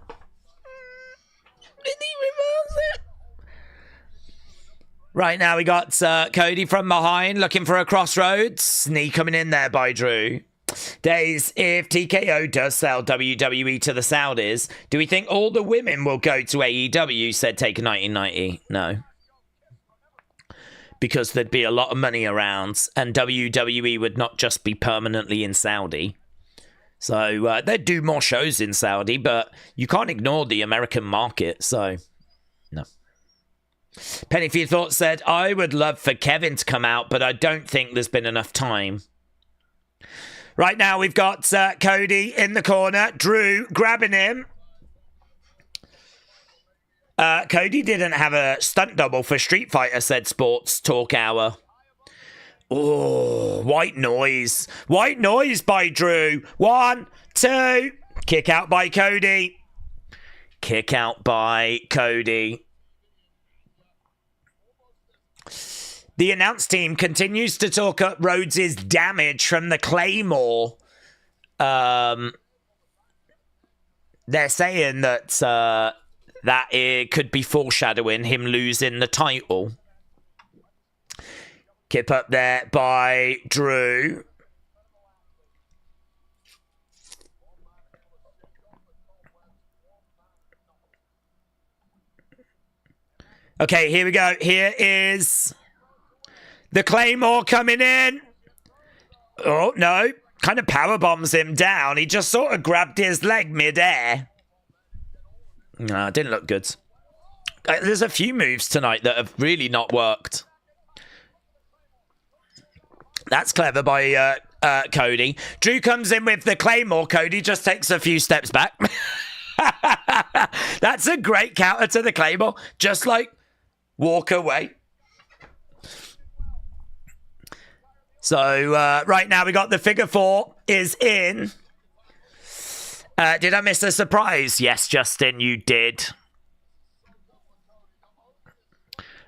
Did he reverse it? Right now we got Cody from behind looking for a crossroads. Knee coming in there by Drew. Daze, if TKO does sell WWE to the Saudis, do we think all the women will go to AEW, said Taker 1990? No. Because there'd be a lot of money around, and WWE would not just be permanently in Saudi. So they'd do more shows in Saudi, but you can't ignore the American market, so no. Penny for Your Thoughts said, I would love for Kevin to come out, but I don't think there's been enough time. Right now we've got Cody in the corner, Drew grabbing him. Cody didn't have a stunt double for Street Fighter, said Sports Talk Hour. Oh, white noise. White noise by Drew. 1, 2. Kick out by Cody. Kick out by Cody. The announce team continues to talk up Rhodes' damage from the Claymore. They're saying that that it could be foreshadowing him losing the title. Kip up there by Drew. Okay, here we go. Here is the Claymore coming in. Oh, no. Kind of power bombs him down. He just sort of grabbed his leg mid-air. No, didn't look good. There's a few moves tonight that have really not worked. That's clever by Cody. Drew comes in with the Claymore. Cody just takes a few steps back. That's a great counter to the Claymore. Just like walk away. So right now we got the figure 4 is in. Did I miss a surprise? Yes, Justin, you did.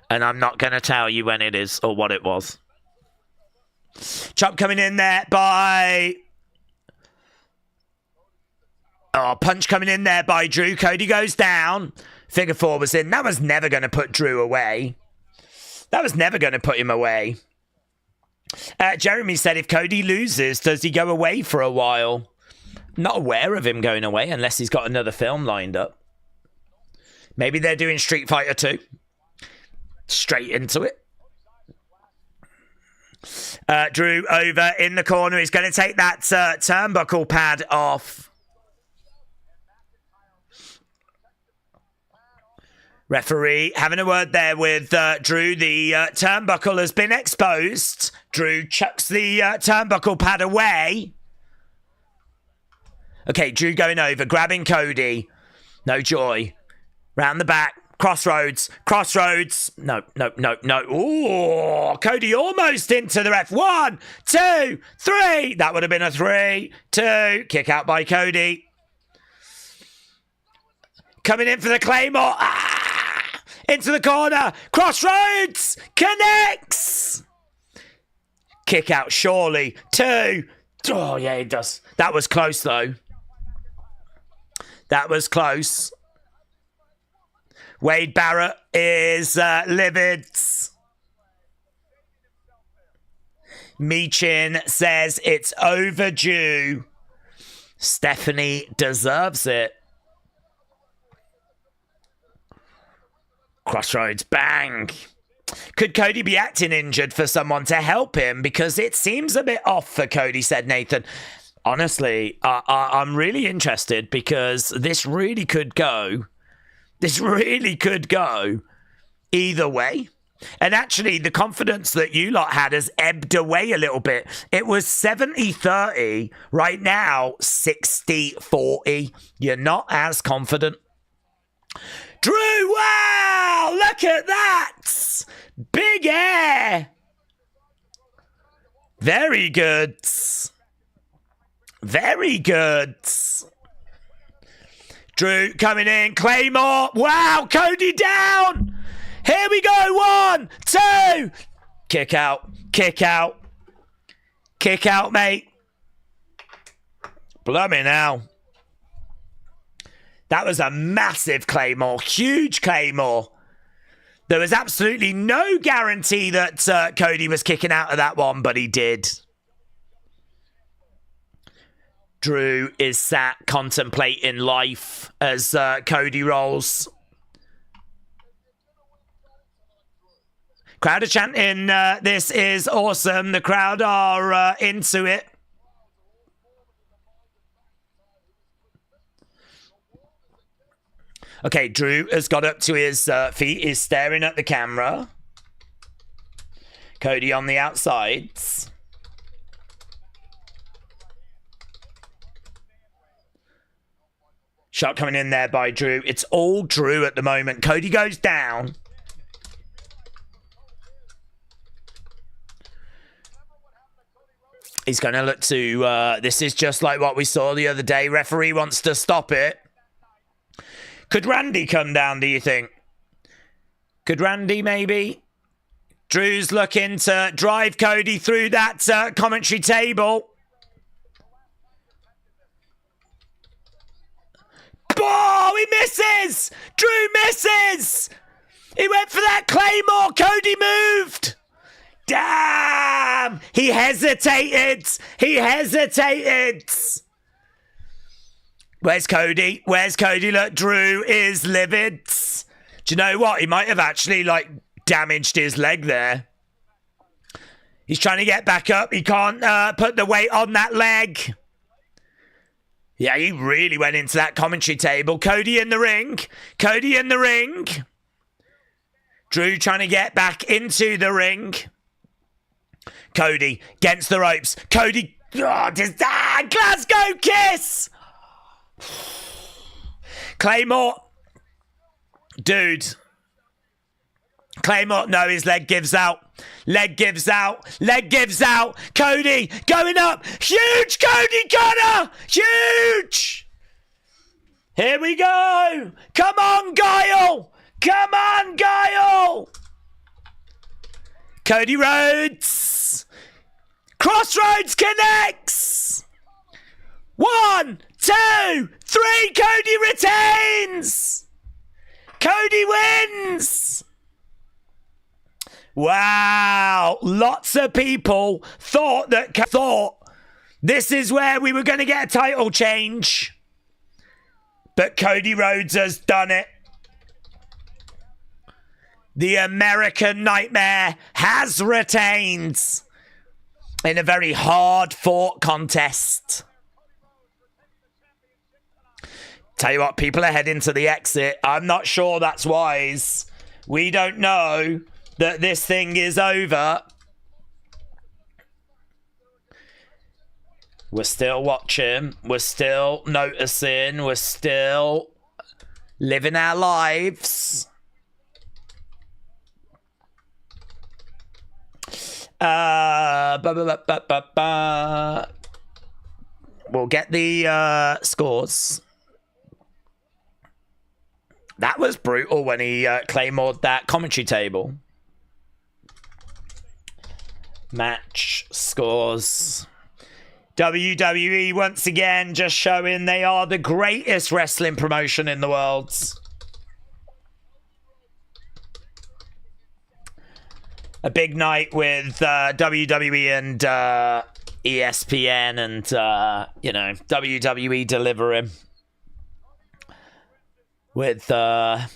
And I'm not going to tell you when it is or what it was. Chop coming in there by... Oh, punch coming in there by Drew. Cody goes down. Figure 4 was in. That was never going to put Drew away. That was never going to put him away. Jeremy said if Cody loses, does he go away for a while? Not aware of him going away unless he's got another film lined up. Maybe they're doing Street Fighter 2. Straight into it. Drew over in the corner. He's going to take that turnbuckle pad off. Referee having a word there with Drew. The turnbuckle has been exposed. Drew chucks the turnbuckle pad away. Okay, Drew going over, grabbing Cody. No joy. Round the back. Crossroads. Crossroads. No. Ooh, Cody almost into the ref. 1, 2, 3. That would have been a 3, 2. Kick out by Cody. Coming in for the Claymore. Into the corner. Crossroads. Connects. Kick out surely. 2. Oh, yeah, it does. That was close, though. That was close. Wade Barrett is livid. Meechin says it's overdue. Stephanie deserves it. Crossroads, bang. Could Cody be acting injured for someone to help him? Because it seems a bit off for Cody, said Nathan. Honestly, I'm really interested because this really could go. This really could go either way. And actually, the confidence that you lot had has ebbed away a little bit. It was 70-30. Right now, 60-40. You're not as confident. Drew, wow! Look at that! Big air! Very good. Very good. Drew coming in. Claymore. Wow, Cody down! Here we go. 1, 2. Kick out. Kick out. Kick out, mate. Blimey now. That was a massive Claymore. Huge Claymore. There was absolutely no guarantee that Cody was kicking out of that one, but he did. Drew is sat contemplating life as Cody rolls. Crowd are chanting, this is awesome. The crowd are into it. Okay, Drew has got up to his feet, is staring at the camera. Cody on the outsides. Shot coming in there by Drew. It's all Drew at the moment. Cody goes down. He's going to look to... this is just like what we saw the other day. Referee wants to stop it. Could Randy come down, do you think? Could Randy maybe? Drew's looking to drive Cody through that commentary table. Oh, he misses! Drew misses! He went for that Claymore. Cody moved. Damn! He hesitated. He hesitated. Where's Cody? Where's Cody? Look, Drew is livid. Do you know what? He might have actually, like, damaged his leg there. He's trying to get back up. He can't put the weight on that leg. Yeah, he really went into that commentary table. Cody in the ring. Cody in the ring. Drew trying to get back into the ring. Cody against the ropes. Cody. Oh, Glasgow kiss. Claymore. Dude. Claymore. No, his leg gives out. Leg gives out. Leg gives out. Cody going up. Huge Cody Cutter. Huge. Here we go. Come on, Guile. Come on, Guile. Cody Rhodes. Crossroads connects. 1, 2, 3. Cody retains. Cody wins. Wow. Lots of people thought this is where we were going to get a title change. But Cody Rhodes has done it. The American Nightmare has retained in a very hard-fought contest. Tell you what, people are heading to the exit. I'm not sure that's wise. We don't know that this thing is over. We're still watching. We're still noticing. We're still living our lives. We'll get the scores. That was brutal when he claymored that commentary table. Match scores. WWE once again just showing they are the greatest wrestling promotion in the world. A big night with WWE and ESPN and, you know, WWE delivering. With, here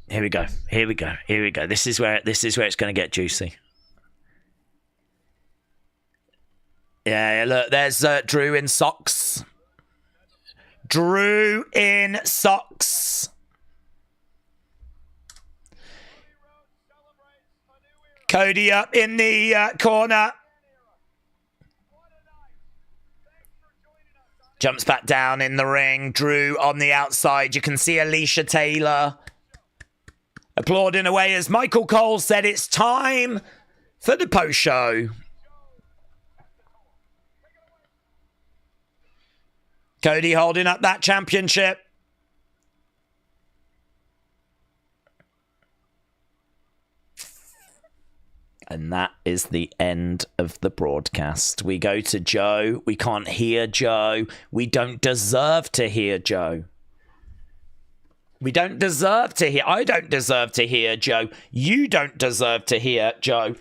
we go. Here we go. Here we go. This is where it's going to get juicy. Yeah, look, there's Drew in socks. Drew in socks. Cody up in the corner. Jumps back down in the ring. Drew on the outside. You can see Alicia Taylor applauding away as Michael Cole said it's time for the post-show. Cody holding up that championship. And that is the end of the broadcast. We go to Joe. We can't hear Joe. We don't deserve to hear Joe. We don't deserve to hear. I don't deserve to hear Joe. You don't deserve to hear Joe.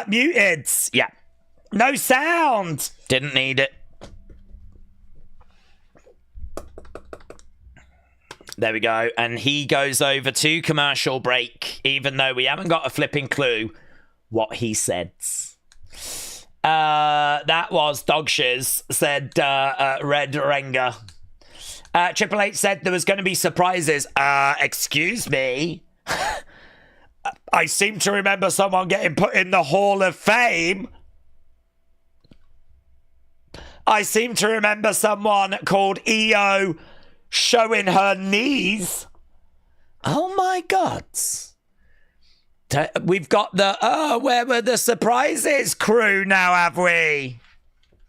Muted. Yeah. No sound. Didn't need it. There we go. And he goes over to commercial break, even though we haven't got a flipping clue what he said. That was Dog Shiz, said Red Renger. Triple H said there was going to be surprises. Excuse me? I seem to remember someone getting put in the Hall of Fame. I seem to remember someone called EO showing her knees. Oh my God. We've got the, where were the surprises crew now, have we?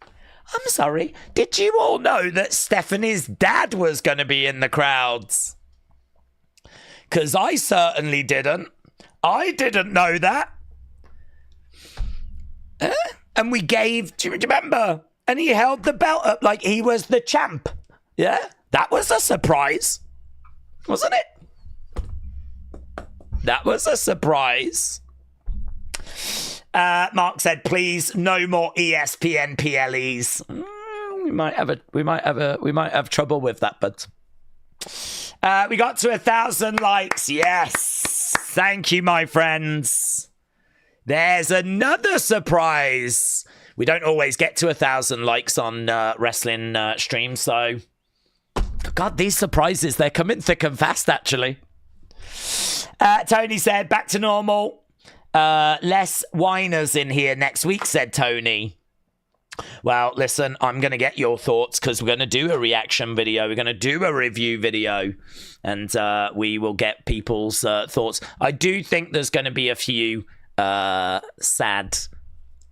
I'm sorry, did you all know that Stephanie's dad was going to be in the crowds? Because I certainly didn't. I didn't know that. And we gave, do you remember? And he held the belt up like he was the champ. Yeah, that was a surprise, wasn't it? That was a surprise. Mark said, "Please, no more ESPN PLEs." We might have trouble with that, but we got to 1,000 likes. Yes, thank you, my friends. There's another surprise. We don't always get to 1,000 likes on wrestling streams, so God, these surprises, they're coming thick and fast, actually. Tony said, back to normal. Less whiners in here next week, said Tony. Well, listen, I'm going to get your thoughts because we're going to do a reaction video. We're going to do a review video and we will get people's thoughts. I do think there's going to be a few sad,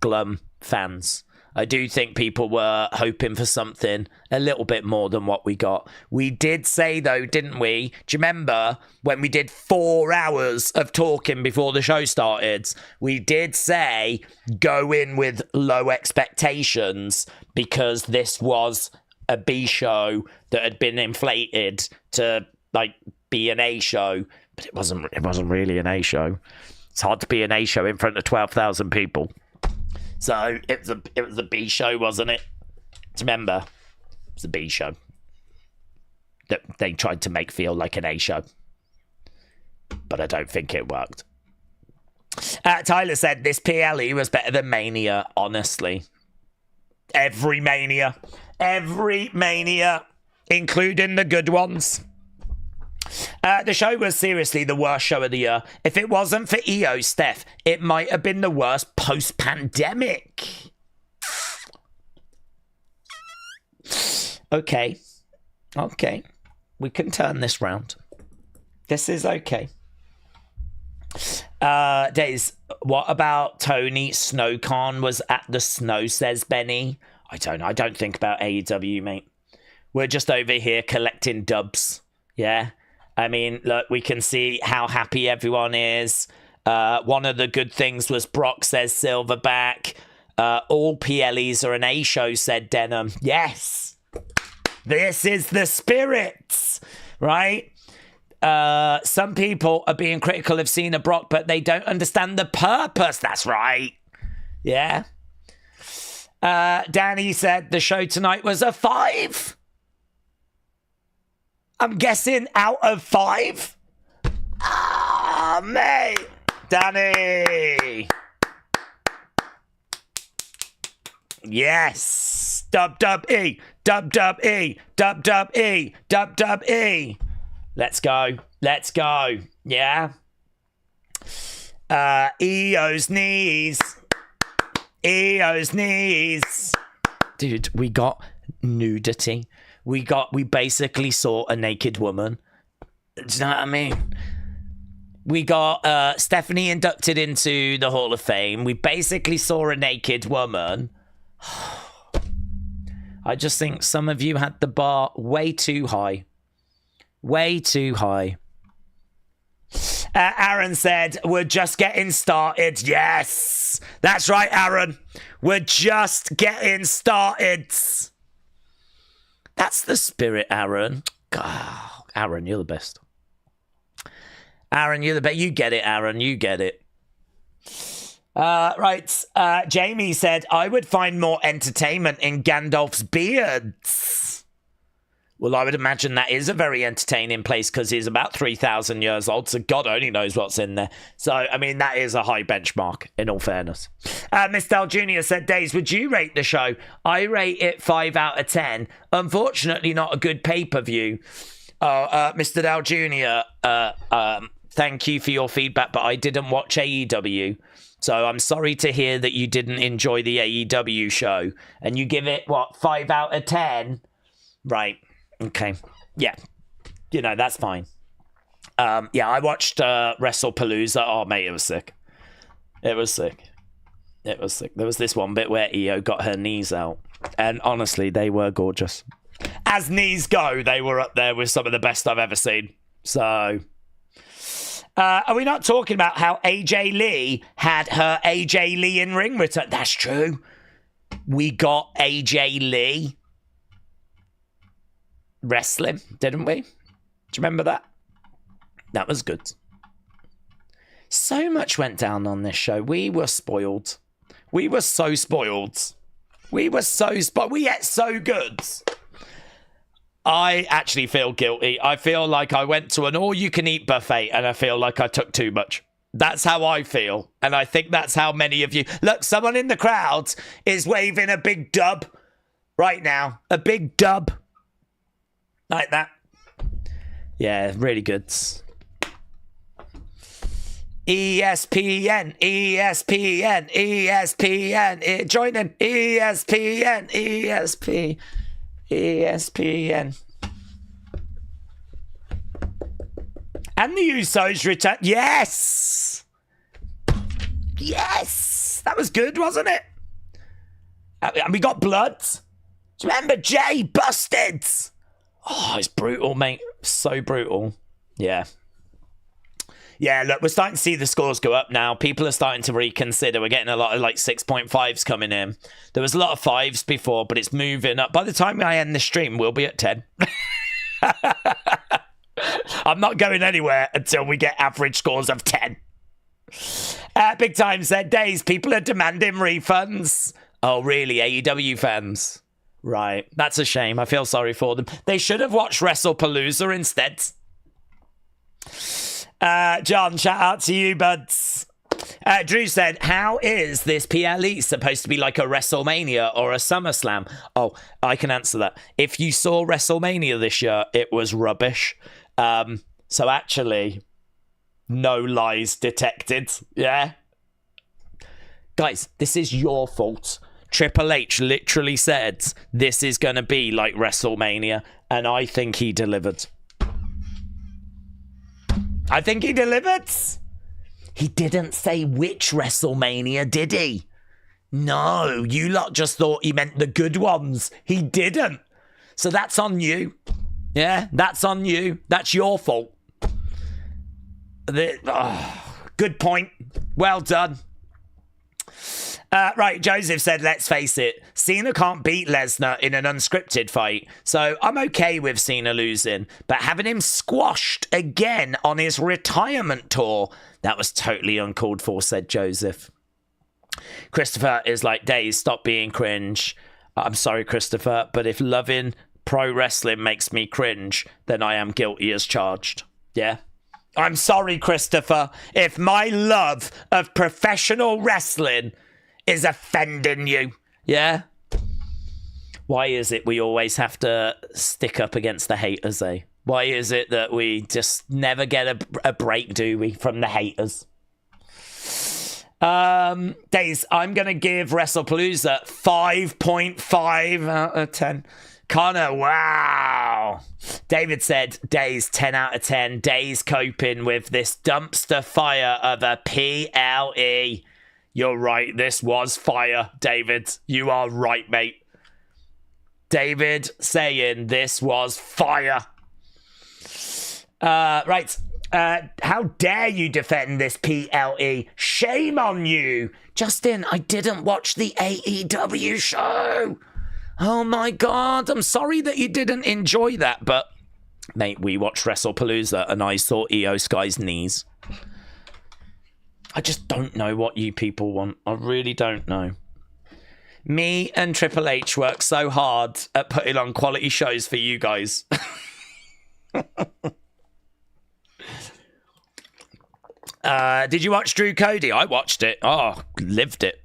glum fans. I do think people were hoping for something a little bit more than what we got. We did say, though, didn't we? Do you remember when we did 4 hours of talking before the show started? We did say go in with low expectations because this was a B show that had been inflated to like be an A show, but it wasn't really an A show. It's hard to be an A show in front of 12,000 people. So it was a B show, wasn't it? Remember, it was a B show that they tried to make feel like an A show, but I don't think it worked. Tyler said this PLE was better than Mania. Honestly, every Mania, including the good ones. The show was seriously the worst show of the year. If it wasn't for EO Steph, it might have been the worst post-pandemic. Okay. We can turn this round. This is okay. Daze, what about Tony Snowcon was at the snow, says Benny. I don't think about AEW, mate. We're just over here collecting dubs. Yeah. I mean, look, we can see how happy everyone is. One of the good things was Brock, says Silverback. All PLEs are an A show, said Denham. Yes. This is the spirit, right? Some people are being critical of Cena Brock, but they don't understand the purpose. That's right. Yeah. Danny said the show tonight was a 5. I'm guessing out of 5. Ah, mate. Danny. Yes. Dub-dub-E. Dub-dub-E. Dub-dub-E. Dub-dub-E. Let's go. Yeah. EO's knees. Dude, we got nudity. We basically saw a naked woman. Do you know what I mean? We got Stephanie inducted into the Hall of Fame. We basically saw a naked woman. I just think some of you had the bar way too high. Way too high. Aaron said, we're just getting started. Yes, that's right, Aaron. We're just getting started. That's the spirit, Aaron. God, Aaron, you're the best. Aaron, you're the best. You get it, Aaron. You get it. Right. Jamie said, I would find more entertainment in Gandalf's beards. Well, I would imagine that is a very entertaining place because he's about 3,000 years old, so God only knows what's in there. So, I mean, that is a high benchmark, in all fairness. Miss Dell Jr. said, Daze, would you rate the show? I rate it 5 out of 10. Unfortunately, not a good pay-per-view. Mr. Dell Jr., thank you for your feedback, but I didn't watch AEW. So I'm sorry to hear that you didn't enjoy the AEW show. And you give it, 5 out of 10? Right. Okay. Yeah. You know, that's fine. Yeah, I watched Wrestle Palooza. Oh, mate, it was sick. It was sick. It was sick. There was this one bit where Io got her knees out. And honestly, they were gorgeous. As knees go, they were up there with some of the best I've ever seen. So, are we not talking about how AJ Lee had her AJ Lee in ring return? That's true. We got AJ Lee wrestling, didn't we? Do you remember that? That was good. So much went down on this show. We were spoiled. We were so spoiled. We were so spoiled. We ate so good. I actually feel guilty. I feel like I went to an all-you-can-eat buffet and I feel like I took too much. That's how I feel. And I think that's how many of you... Look, someone in the crowd is waving a big dub right now. A big dub. Like that. Yeah, really good. ESPN, ESPN, ESPN. Join in. ESPN, ESPN. And the Usos return. Yes! Yes! That was good, wasn't it? And we got blood. Do you remember Jay busted? Oh, it's brutal, mate. So brutal. Yeah. Yeah, look, we're starting to see the scores go up now. People are starting to reconsider. We're getting a lot of, 6.5s coming in. There was a lot of 5s before, but it's moving up. By the time I end the stream, we'll be at 10. I'm not going anywhere until we get average scores of 10. Big Time said, Daze, people are demanding refunds. Oh, really? AEW fans? Right. That's a shame. I feel sorry for them. They should have watched Wrestle Palooza instead. John, shout out to you, buds. Drew said, how is this PLE supposed to be like a WrestleMania or a SummerSlam? Oh, I can answer that. If you saw WrestleMania this year, it was rubbish. So actually, no lies detected. Yeah? Guys, this is your fault. Triple H literally said, this is going to be like WrestleMania, and I think he delivered. I think he delivered. He didn't say which WrestleMania, did he? No, you lot just thought he meant the good ones. He didn't. So that's on you. Yeah, that's on you. That's your fault. Good point. Well done. Right, Joseph said, let's face it, Cena can't beat Lesnar in an unscripted fight, so I'm okay with Cena losing, but having him squashed again on his retirement tour, that was totally uncalled for, said Joseph. Christopher is like, Daze, stop being cringe. I'm sorry, Christopher, but if loving pro wrestling makes me cringe, then I am guilty as charged. Yeah? I'm sorry, Christopher, if my love of professional wrestling is offending you. Yeah? Why is it we always have to stick up against the haters, eh? Why is it that we just never get a break, do we, from the haters? Daze, I'm going to give WrestlePalooza 5.5 out of 10. Connor, wow. David said, Daze, 10 out of 10. Daze coping with this dumpster fire of a PLE. You're right, this was fire, David. You are right, mate. David saying this was fire. Right. How dare you defend this PLE? Shame on you. Justin, I didn't watch the AEW show. Oh my God, I'm sorry that you didn't enjoy that, but mate, we watched WrestlePalooza and I saw Io Sky's knees. I just don't know what you people want. I really don't know. Me and Triple H work so hard at putting on quality shows for you guys. Did you watch Drew Cody? I watched it. Oh, lived it.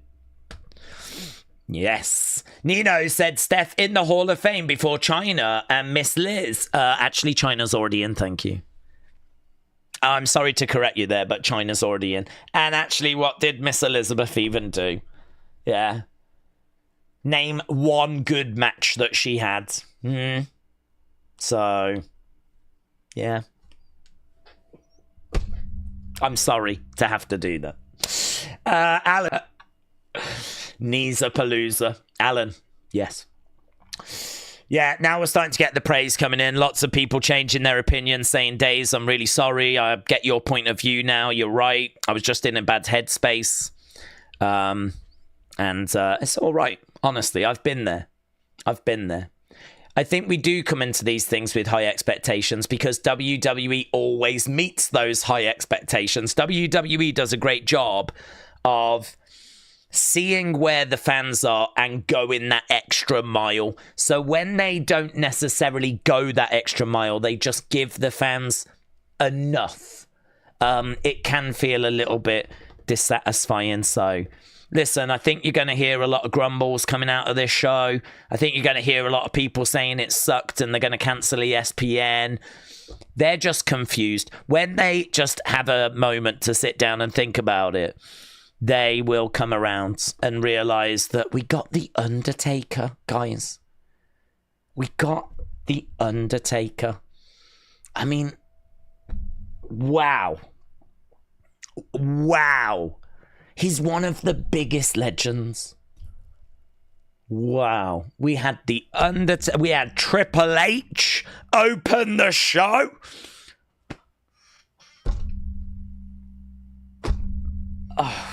Yes. Nino said Steph in the Hall of Fame before Chyna and Miss Liz. Actually, Chyna's already in, thank you. I'm sorry to correct you there, but Chyna's already in. And actually, what did Miss Elizabeth even do? Yeah. Name one good match that she had. So, yeah. I'm sorry to have to do that. Alan. Nisa Palooza. Alan. Yes. Yeah, now we're starting to get the praise coming in. Lots of people changing their opinions, saying, Daze, I'm really sorry. I get your point of view now. You're right. I was just in a bad headspace. And it's all right. Honestly, I've been there. I think we do come into these things with high expectations because WWE always meets those high expectations. WWE does a great job of seeing where the fans are and going that extra mile. So when they don't necessarily go that extra mile, they just give the fans enough. It can feel a little bit dissatisfying. So listen, I think you're going to hear a lot of grumbles coming out of this show. I think you're going to hear a lot of people saying it sucked and they're going to cancel ESPN. They're just confused. When they just have a moment to sit down and think about it, they will come around and realize that we got The Undertaker, guys. We got The Undertaker. I mean, wow. Wow. He's one of the biggest legends. Wow. We had The Undertaker. We had Triple H open the show. Oh.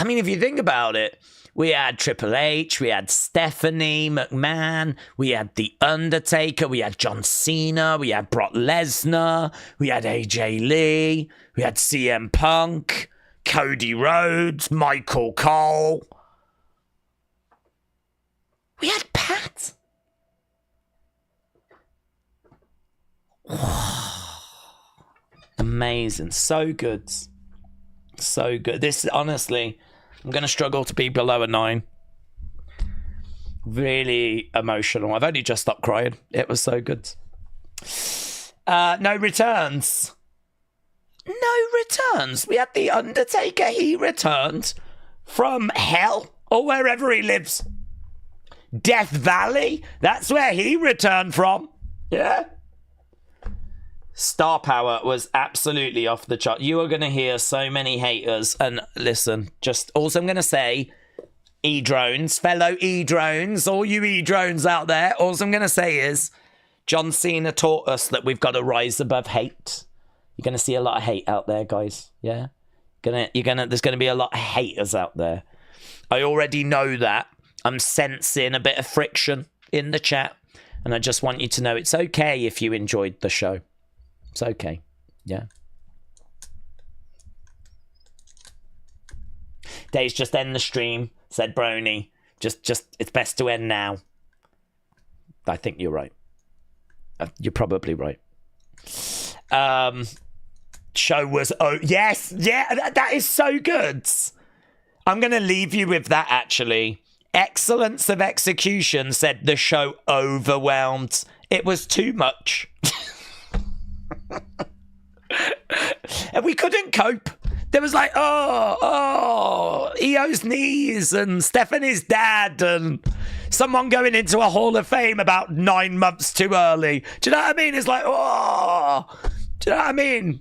I mean, if you think about it, we had Triple H, we had Stephanie McMahon, we had The Undertaker, we had John Cena, we had Brock Lesnar, we had AJ Lee, we had CM Punk, Cody Rhodes, Michael Cole. We had Pat. Amazing. So good. So good. This, honestly, I'm going to struggle to be below a 9. Really emotional. I've only just stopped crying. It was so good. No returns. No returns. We had The Undertaker. He returned from hell or wherever he lives. Death Valley. That's where he returned from. Yeah. Star power was absolutely off the chart. You are going to hear so many haters. And listen, just also I'm going to say, E-drones, fellow E-drones, all you E-drones out there, all I'm going to say is John Cena taught us that we've got to rise above hate. You're going to see a lot of hate out there, guys. Yeah? There's going to be a lot of haters out there. I already know that. I'm sensing a bit of friction in the chat. And I just want you to know it's okay if you enjoyed the show. It's okay. Yeah. Days, just end the stream, said Brony. Just, it's best to end now. I think you're right. You're probably right. Show was... Oh, yes. Yeah, that is so good. I'm going to leave you with that, actually. Excellence of execution said the show overwhelmed. It was too much. And we couldn't cope. There was like, Io's knees and Stephanie's dad and someone going into a Hall of Fame about 9 months too early. Do you know what I mean? It's like, do you know what I mean?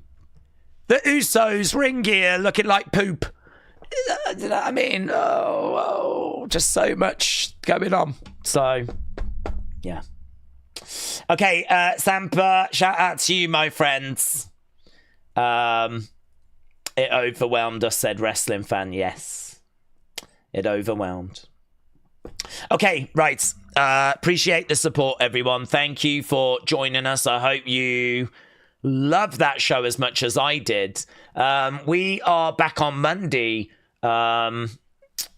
The Usos ring gear looking like poop. Do you know what I mean? Just so much going on. So, yeah. Okay, Sampa, shout out to you, my friends. It overwhelmed us, said Wrestling Fan. Yes, it overwhelmed. Okay, right. Appreciate the support, everyone. Thank you for joining us. I hope you Love that show as much as I did. We are back on Monday.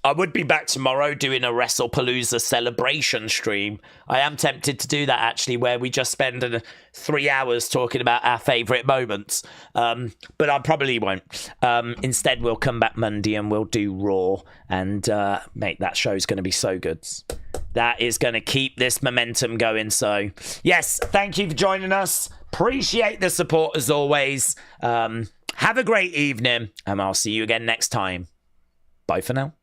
I would be back tomorrow doing a Wrestle Palooza celebration stream. I am tempted to do that, actually, where we just spend 3 hours talking about our favourite moments. But I probably won't. Instead, we'll come back Monday and we'll do Raw. And, mate, that show's going to be so good. That is going to keep this momentum going. So, yes, thank you for joining us. Appreciate the support as always. Have a great evening, and I'll see you again next time. Bye for now.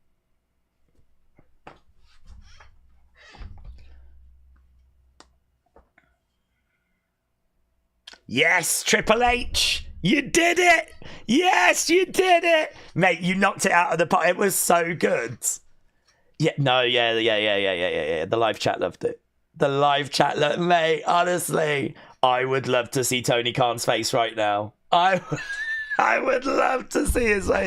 Yes, Triple H, you did it. Yes, you did it. Mate, you knocked it out of the park. It was so good. Yeah, no, yeah. The live chat loved it. The live chat, mate, honestly, I would love to see Tony Khan's face right now. I would love to see his face.